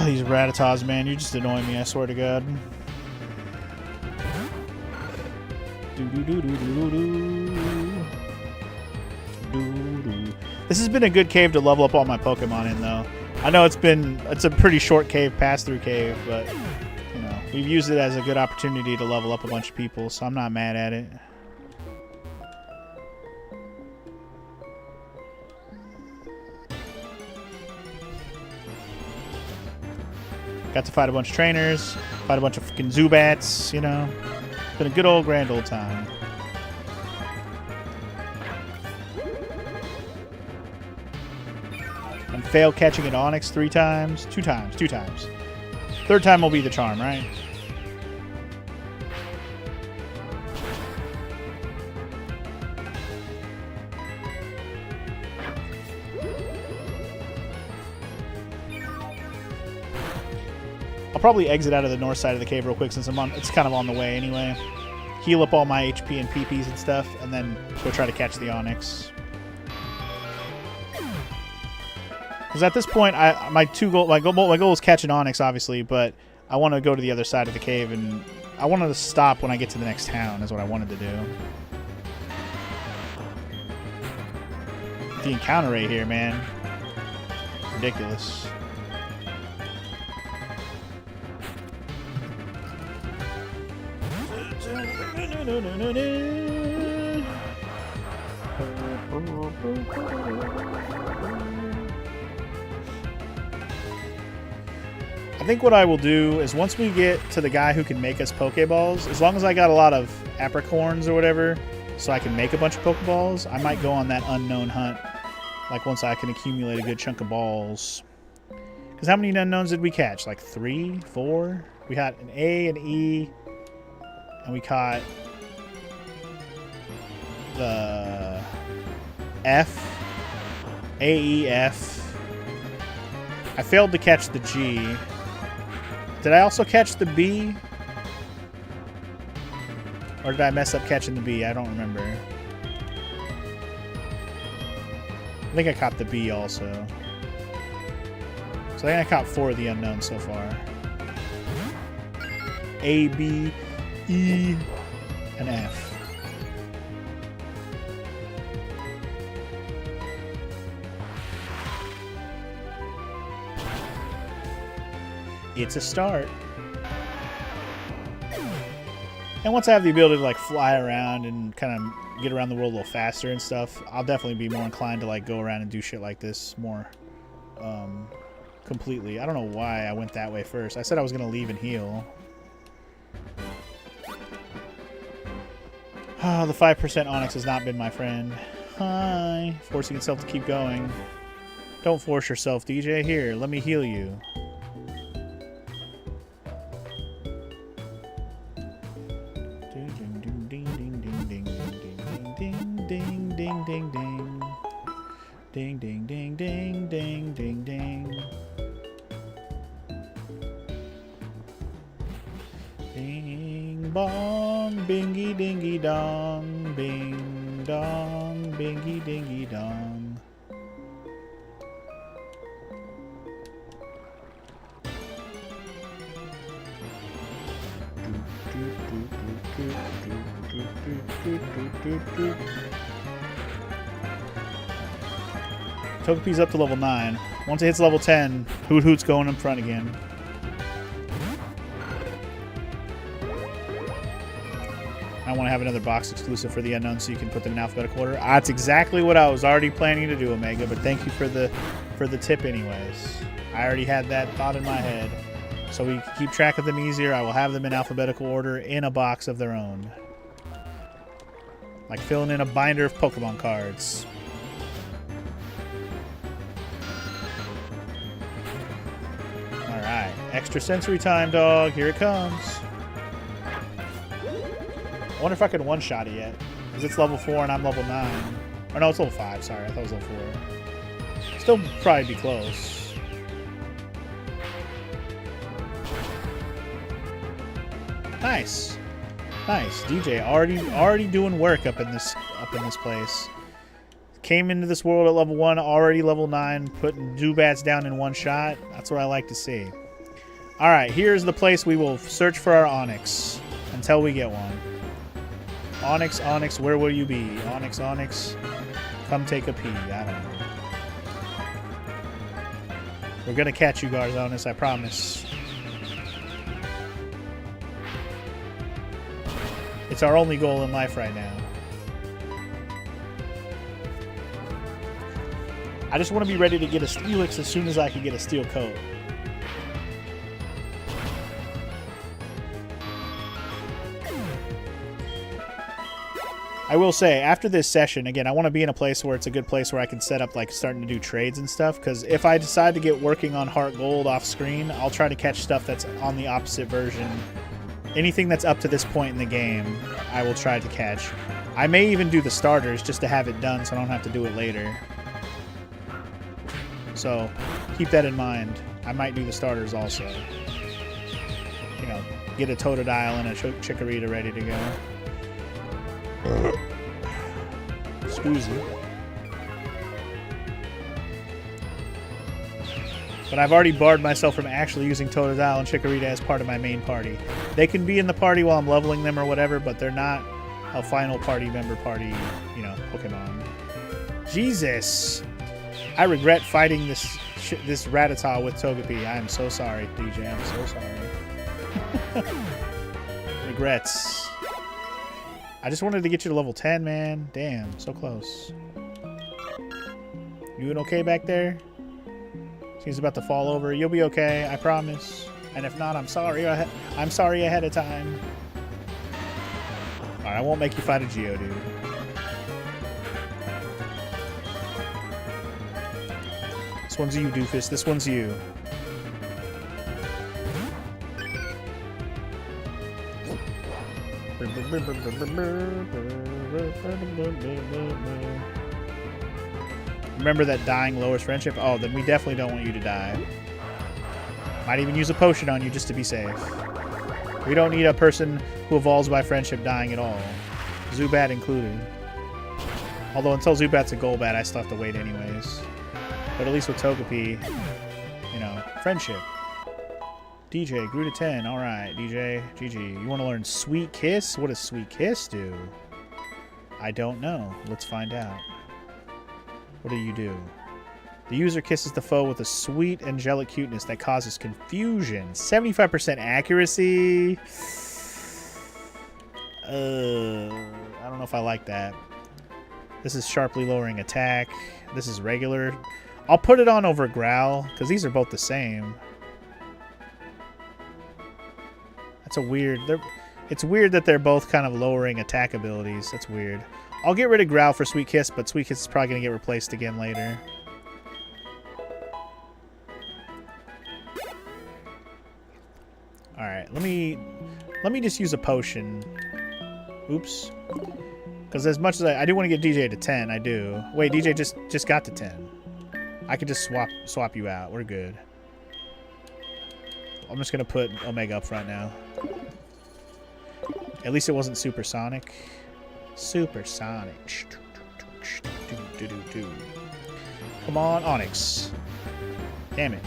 B: These Rattatas, man, you just annoy me, I swear to God. This has been a good cave to level up all my Pokemon in, though. I know it's a pretty short cave, pass-through cave, but you know, we've used it as a good opportunity to level up a bunch of people, so I'm not mad at it. Got to fight a bunch of trainers, fight a bunch of fucking Zubats, you know. It's been a good old grand old time. And failed catching an Onix 3 times. 2 times. 2 times. Third time will be the charm, right? I'll probably exit out of the north side of the cave real quick since it's kind of on the way anyway. Heal up all my HP and PPs and stuff, and then go try to catch the Onix. Because at this point, my goal is catch an Onix, obviously, but I want to go to the other side of the cave, and I wanted to stop when I get to the next town, is what I wanted to do. The encounter rate here, man. Ridiculous. I think what I will do is once we get to the guy who can make us Pokeballs, as long as I got a lot of apricorns or whatever, so I can make a bunch of Pokeballs, I might go on that unknown hunt, like once I can accumulate a good chunk of balls. Because how many unknowns did we catch? Like 3, 4? We had an A, an E, and we caught the F, A, E, F. I failed to catch the G. Did I also catch the B? Or did I mess up catching the B? I don't remember. I think I caught the B also. So I think I caught 4 of the unknowns so far. A, B, E, and F. It's a start. And once I have the ability to like fly around and kind of get around the world a little faster and stuff, I'll definitely be more inclined to like go around and do shit like this more completely. I don't know why I went that way first. I said I was going to leave and heal. Oh, the 5% Onix has not been my friend. Hi. Forcing itself to keep going. Don't force yourself, DJ. Here, let me heal you. Ding, ding. Ding, ding, ding, ding, ding, ding, ding. Bing, bong, bingy, dingy, dong. Bing, dong, bingy, dingy, dong. Togepi's up to level 9. Once it hits level 10, Hoot Hoot's going in front again. I want to have another box exclusive for the unknown so you can put them in alphabetical order. That's exactly what I was already planning to do, Omega, but thank you for the tip anyways. I already had that thought in my head. So we can keep track of them easier. I will have them in alphabetical order in a box of their own. Like filling in a binder of Pokemon cards. Alright, extrasensory time, dog. Here it comes. I wonder if I can one-shot it yet. Because it's level 4 and I'm level 9. Or no, it's level 5. Sorry, I thought it was level 4. Still probably be close. Nice. Nice. DJ already doing work up in this place. Came into this world at level 1, already level 9, putting Zubats down in one shot. That's what I like to see. Alright, here's the place we will search for our Onix until we get one. Onix, Onix, where will you be? Onix, Onix, come take a pee. I don't know. We're gonna catch you, Garzonis, I promise. It's our only goal in life right now. I just want to be ready to get a Steelix as soon as I can get a Steel Coat. I will say, after this session, again, I want to be in a place where it's a good place where I can set up, like, starting to do trades and stuff, because if I decide to get working on Heart Gold off screen, I'll try to catch stuff that's on the opposite version. Anything that's up to this point in the game, I will try to catch. I may even do the starters just to have it done so I don't have to do it later. So, keep that in mind. I might do the starters also. You know, get a Totodile and a Chikorita ready to go. Squoozy. But I've already barred myself from actually using Totodile and Chikorita as part of my main party. They can be in the party while I'm leveling them or whatever, but they're not a final party member party, you know, Pokemon. Jesus! I regret fighting this Rattata with Togepi. I am so sorry, DJ. I'm so sorry. Regrets. I just wanted to get you to level 10, man. Damn, so close. You doing okay back there? He's about to fall over. You'll be okay, I promise. And if not, I'm sorry. I'm sorry ahead of time. Alright, I won't make you fight a Geodude. This one's you, doofus. This one's you. Remember that dying lowers friendship? Oh, then we definitely don't want you to die. Might even use a potion on you just to be safe. We don't need a person who evolves by friendship dying at all. Zubat included. Although until Zubat's a Golbat, I still have to wait anyways. But at least with Togepi, you know, friendship. DJ, grew to 10. Alright, DJ, GG. You want to learn Sweet Kiss? What does Sweet Kiss do? I don't know. Let's find out. What do you do? The user kisses the foe with a sweet, angelic cuteness that causes confusion. 75% accuracy? I don't know if I like that. This is sharply lowering attack. This is regular. I'll put it on over Growl, because these are both the same. That's a weird... It's weird that they're both kind of lowering attack abilities. That's weird. I'll get rid of Growl for Sweet Kiss, but Sweet Kiss is probably going to get replaced again later. Alright, let me just use a potion. Oops. Because as much as I do want to get DJ to 10, I do. Wait, DJ just got to 10. I could just swap you out. We're good. I'm just going to put Omega up front now. At least it wasn't Supersonic. Supersonic. Come on, Onix. Damn it.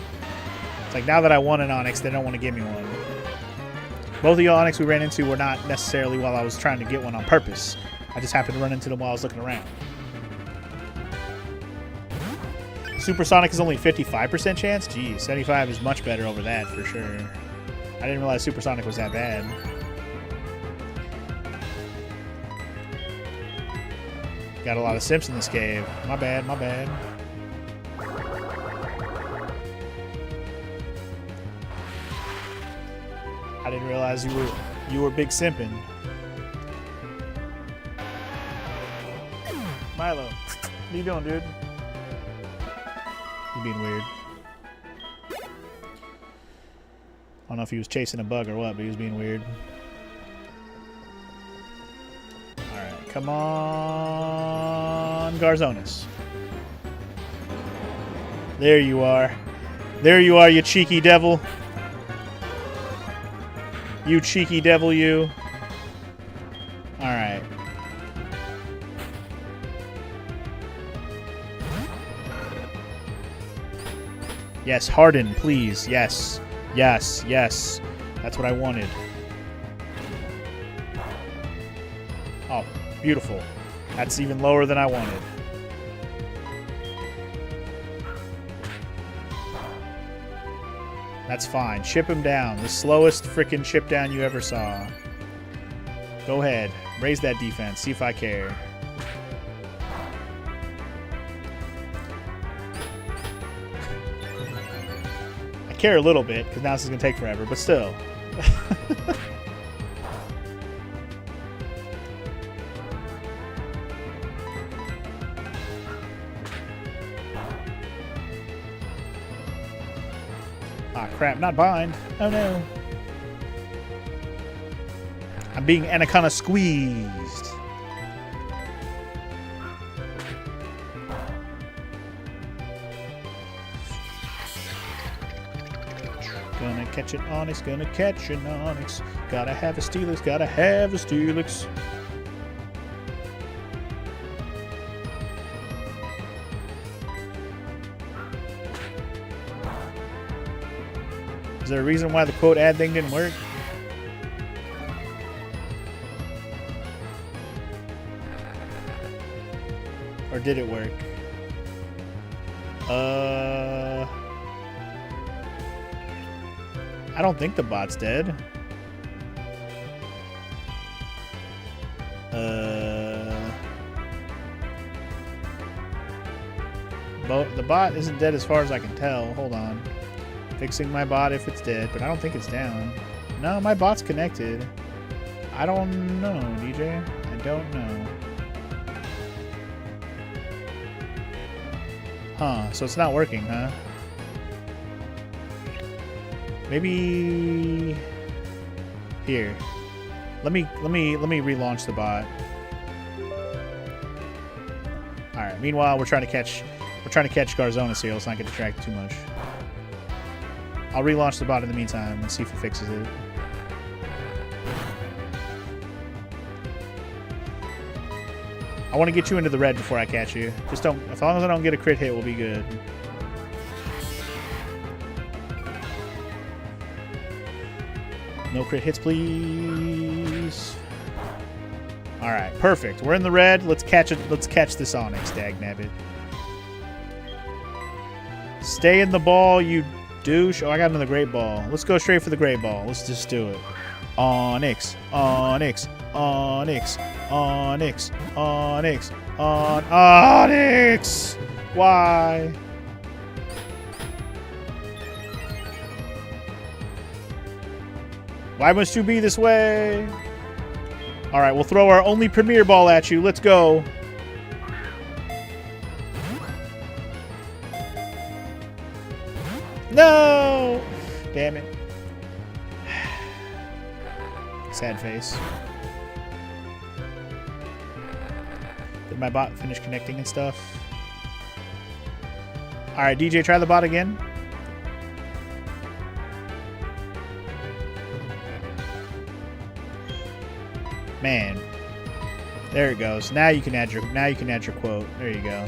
B: It's like now that I want an Onix, they don't want to give me one. Both of the Onix we ran into were not necessarily while I was trying to get one on purpose. I just happened to run into them while I was looking around. Supersonic is only 55% chance? Geez, 75 is much better over that for sure. I didn't realize Supersonic was that bad. Got a lot of simps in this cave. My bad, my bad. I didn't realize you were big simping. are you doing, dude? He's being weird. I don't know if he was chasing a bug or what, but he was being weird. Alright, come on, Garzonis. There you are. There you are, you cheeky devil. You cheeky devil, you. Alright. Yes, harden, please. Yes. Yes, yes. That's what I wanted. Oh, beautiful. That's even lower than I wanted. That's fine. Chip him down. The slowest freaking chip down you ever saw. Go ahead. Raise that defense. See if I care. I care a little bit, because now this is going to take forever, but still. Ah, crap. Not bind. Oh, no. I'm being Anaconda squeezed. Gonna catch an Onyx, gonna catch an Onyx. Gotta have a Steelix, gotta have a Steelix. Is there a reason why the quote ad thing didn't work? Or did it work? I don't think the bot's dead. The bot isn't dead as far as I can tell. Hold on. Fixing my bot if it's dead, but I don't think it's down. No, my bot's connected. I don't know, DJ. I don't know. Huh, so it's not working, huh? Maybe here. Let me relaunch the bot. Alright, meanwhile we're trying to catch Garzonis here, let's not get distracted too much. I'll relaunch the bot in the meantime and see if it fixes it. I want to get you into the red before I catch you. Just don't, as long as I don't get a crit hit, we'll be good. No crit hits, please. All right, perfect. We're in the red. Let's catch it. Let's catch this Onyx, dagnabbit. Stay in the ball, you douche. Oh, I got another great ball. Let's go straight for the great ball. Let's just do it. Onyx, Onyx, Onyx, Onyx, Onyx, Onyx. Why? Why must you be this way? All right, we'll throw our only premier ball at you. Let's go. No! Damn it. Sad face. Did my bot finish connecting and stuff? All right, DJ, try the bot again. Man, there it goes. Now you can add your quote. There you go.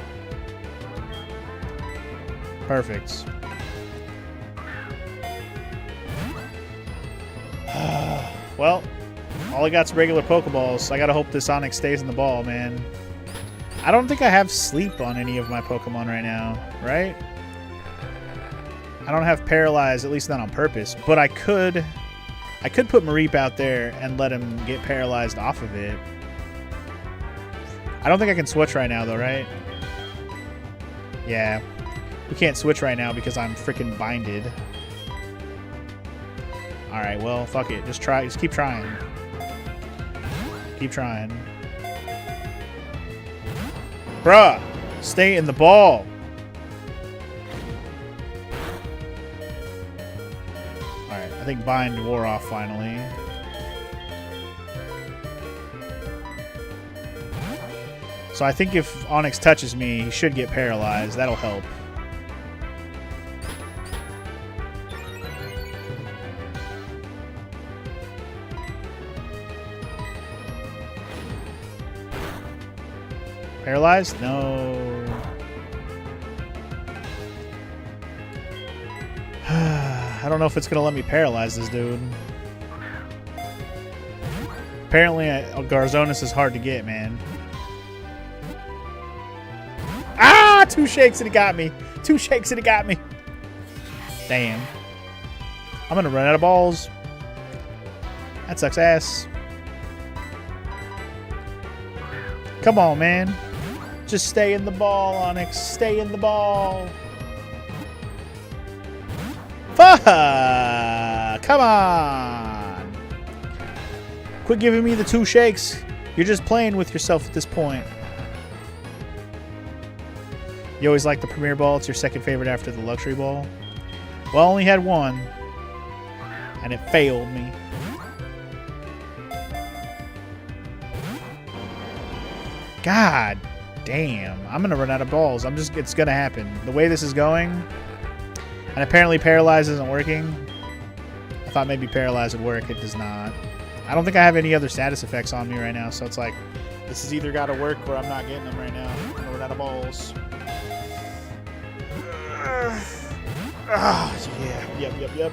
B: Perfect. Well, all I got's regular Pokeballs. I gotta hope this Onyx stays in the ball, man. I don't think I have sleep on any of my Pokemon right now, right? I don't have Paralyze, at least not on purpose, but I could put Mareep out there and let him get paralyzed off of it. I don't think I can switch right now, though, right? Yeah. We can't switch right now because I'm freaking binded. Alright, well, fuck it. Just try. Just keep trying. Keep trying. Bruh! Stay in the ball. Alright, I think Bind wore off finally. So I think if Onyx touches me, he should get paralyzed. That'll help. Paralyzed? No. I don't know if it's going to let me paralyze this dude. Apparently, Garzonis is hard to get, man. Ah! 2 shakes and it got me. 2 shakes and it got me. Damn. I'm going to run out of balls. That sucks ass. Come on, man. Just stay in the ball, Onyx. Stay in the ball. Fuck! Come on. Quit giving me the 2 shakes. You're just playing with yourself at this point. You always like the Premier Ball. It's your second favorite after the Luxury Ball. Well, I only had one. And it failed me. God damn. I'm going to run out of balls. It's going to happen. The way this is going. And apparently Paralyze isn't working. I thought maybe Paralyze would work. It does not. I don't think I have any other status effects on me right now. So it's like, this has either got to work or I'm not getting them right now. I'm going to run out of balls. Yeah. Yep.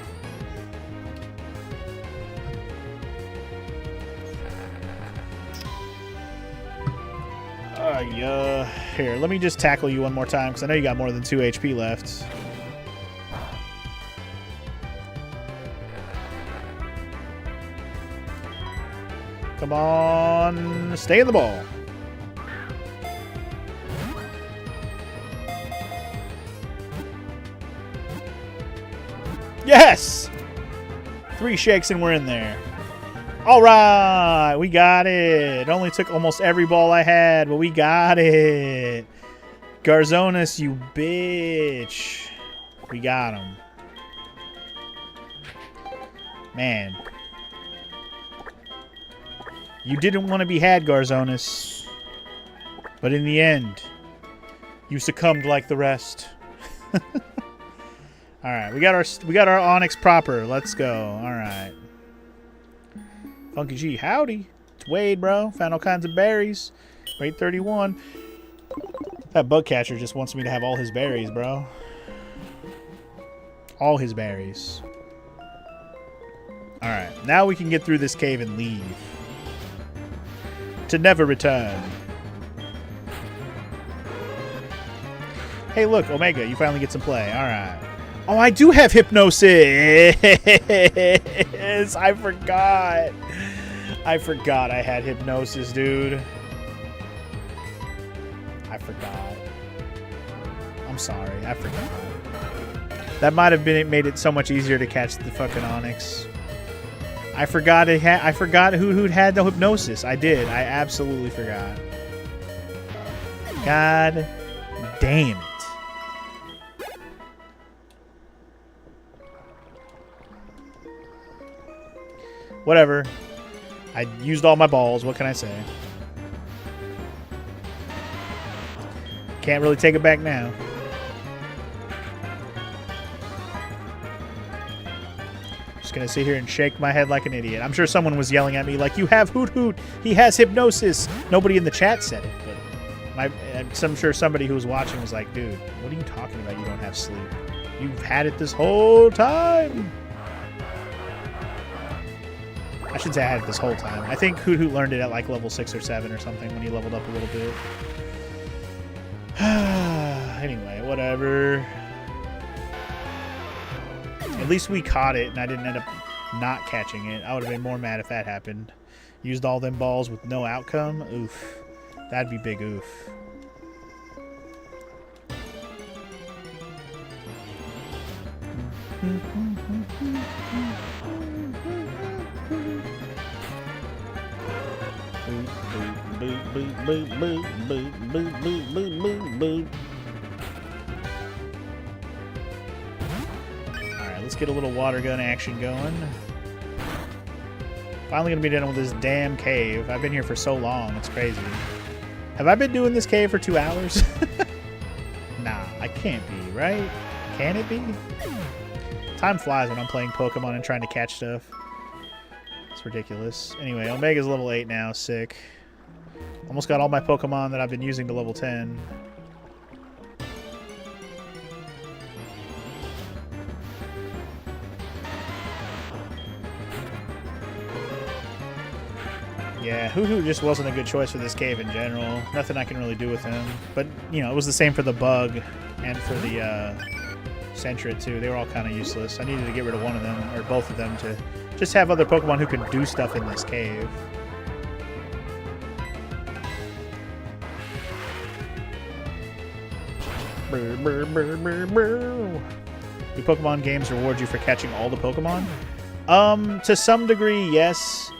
B: Yeah. Here, let me just tackle you one more time because I know you got more than 2 HP left. Come on. Stay in the ball. Yes! 3 shakes and we're in there. All right, we got it. It only took almost every ball I had, but we got it. Garzonis, you bitch. We got him. Man. You didn't want to be had, Garzonis. But in the end, you succumbed like the rest. All right, we got our Onyx proper. Let's go. All right. Funky G, howdy. It's Wade, bro. Found all kinds of berries. Rate 31. That bug catcher just wants me to have all his berries, bro. All his berries. All right, now we can get through this cave and leave. To never return. Hey, look, Omega, you finally get some play. All right. Oh, I do have Hypnosis. I forgot. I had Hypnosis, dude. I forgot. I'm sorry. I forgot. That might have made it so much easier to catch the fucking Onyx. I forgot who had the Hypnosis. I did. I absolutely forgot. God damn it. Whatever. I used all my balls. What can I say? Can't really take it back now. Just gonna sit here and shake my head like an idiot. I'm sure someone was yelling at me like, "You have Hoot Hoot. He has Hypnosis." Nobody in the chat said it, but I'm sure somebody who was watching was like, "Dude, what are you talking about? You don't have sleep. You've had it this whole time." I should say I had it this whole time. I think Hoot Hoot learned it at like level 6 or 7 or something when he leveled up a little bit. Anyway, whatever. At least we caught it and I didn't end up not catching it. I would have been more mad if that happened. Used all them balls with no outcome. Oof. That'd be big oof. Alright, let's get a little water gun action going. Finally gonna be done with this damn cave. I've been here for so long, it's crazy. Have I been doing this cave for 2 hours? Nah, I can't be, right? Can it be? Time flies when I'm playing Pokemon and trying to catch stuff. It's ridiculous. Anyway, Omega's level 8 now, sick. Almost got all my Pokemon that I've been using to level 10. Yeah, Hoo-Hoo just wasn't a good choice for this cave in general. Nothing I can really do with him. But, you know, it was the same for the Bug and for the Sentret, too. They were all kind of useless. I needed to get rid of one of them, or both of them, to just have other Pokemon who can do stuff in this cave. Do Pokemon games reward you for catching all the Pokemon? To some degree, yes.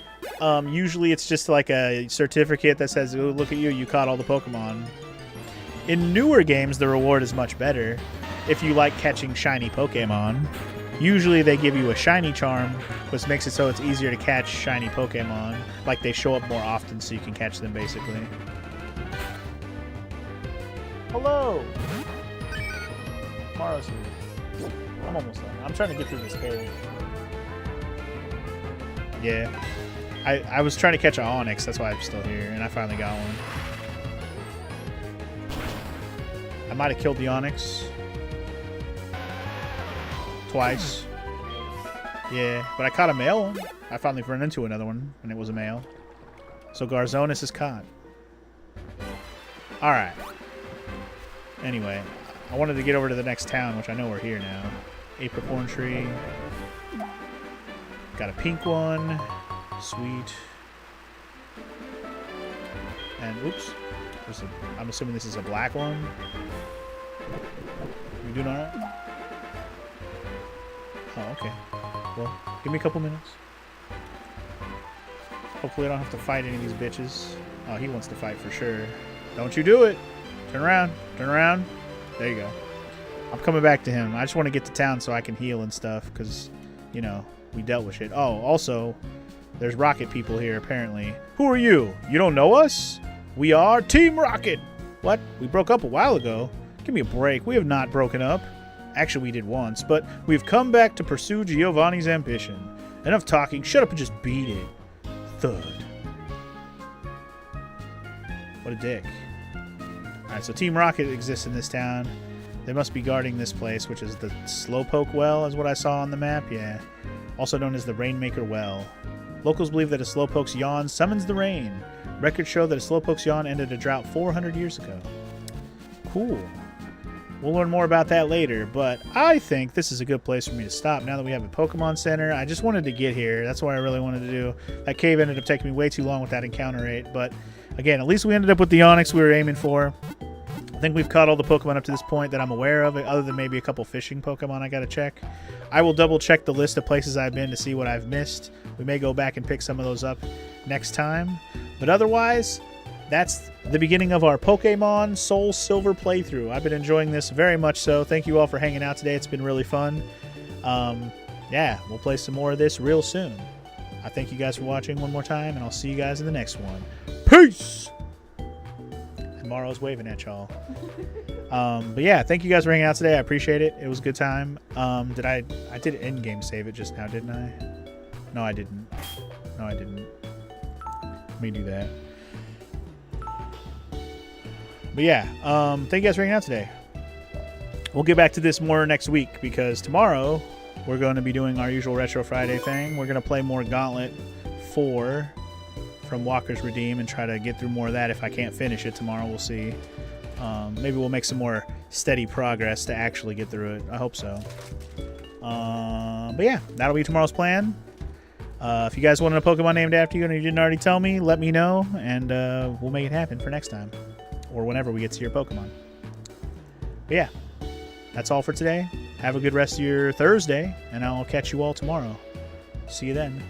B: Usually it's just like a certificate that says, oh, look at you, you caught all the Pokemon. In newer games, the reward is much better. If you like catching shiny Pokemon, usually they give you a shiny charm, which makes it so it's easier to catch shiny Pokemon. Like they show up more often so you can catch them, basically. Hello! Tomorrow's here. I'm almost done. I'm trying to get through this cave. Yeah. I was trying to catch an Onix, that's why I'm still here, and I finally got one. I might have killed the Onix. Twice. Yeah, but I caught a male one. I finally run into another one, and it was a male. So Garzonis is caught. Alright. Anyway, I wanted to get over to the next town, which I know we're here now. Apricorn Tree. Got a pink one. Sweet. And oops. I'm assuming this is a black one. You doing alright? Oh, okay. Well, give me a couple minutes. Hopefully I don't have to fight any of these bitches. Oh, he wants to fight for sure. Don't you do it! Turn around. Turn around. There you go. I'm coming back to him. I just want to get to town so I can heal and stuff, because, you know, we dealt with shit. Oh, also, there's Rocket people here, apparently. Who are you? You don't know us? We are Team Rocket! What? We broke up a while ago? Give me a break. We have not broken up. Actually, we did once, but we've come back to pursue Giovanni's ambition. Enough talking. Shut up and just beat it. Thud. What a dick. Alright, so Team Rocket exists in this town. They must be guarding this place, which is the Slowpoke Well, is what I saw on the map. Yeah. Also known as the Rainmaker Well. Locals believe that a Slowpoke's yawn summons the rain. Records show that a Slowpoke's yawn ended a drought 400 years ago. Cool. We'll learn more about that later, but I think this is a good place for me to stop now that we have a Pokemon Center. I just wanted to get here. That's what I really wanted to do. That cave ended up taking me way too long with that encounter rate, but again, at least we ended up with the Onix we were aiming for. I think we've caught all the Pokemon up to this point that I'm aware of, other than maybe a couple fishing Pokemon I gotta check. I will double check the list of places I've been to see what I've missed. We may go back and pick some of those up next time, but otherwise, that's the beginning of our Pokemon Soul Silver playthrough. I've been enjoying this very much so. Thank you all for hanging out today. It's been really fun. Yeah, we'll play some more of this real soon. I thank you guys for watching one more time, and I'll see you guys in the next one. Peace! And Morrow's waving at y'all. But yeah, thank you guys for hanging out today. I appreciate it. It was a good time. I did end-game save it just now, didn't I? No, I didn't. No, I didn't. Let me do that. But yeah, thank you guys for hanging out today. We'll get back to this more next week, because tomorrow we're going to be doing our usual Retro Friday thing. We're going to play more Gauntlet 4 from Walker's Redeem and try to get through more of that. If I can't finish it tomorrow, we'll see. Maybe we'll make some more steady progress to actually get through it. I hope so. But yeah, that'll be tomorrow's plan. If you guys wanted a Pokemon named after you and you didn't already tell me, let me know, and we'll make it happen for next time. Or whenever we get to your Pokemon. But yeah, that's all for today. Have a good rest of your Thursday, and I'll catch you all tomorrow. See you then.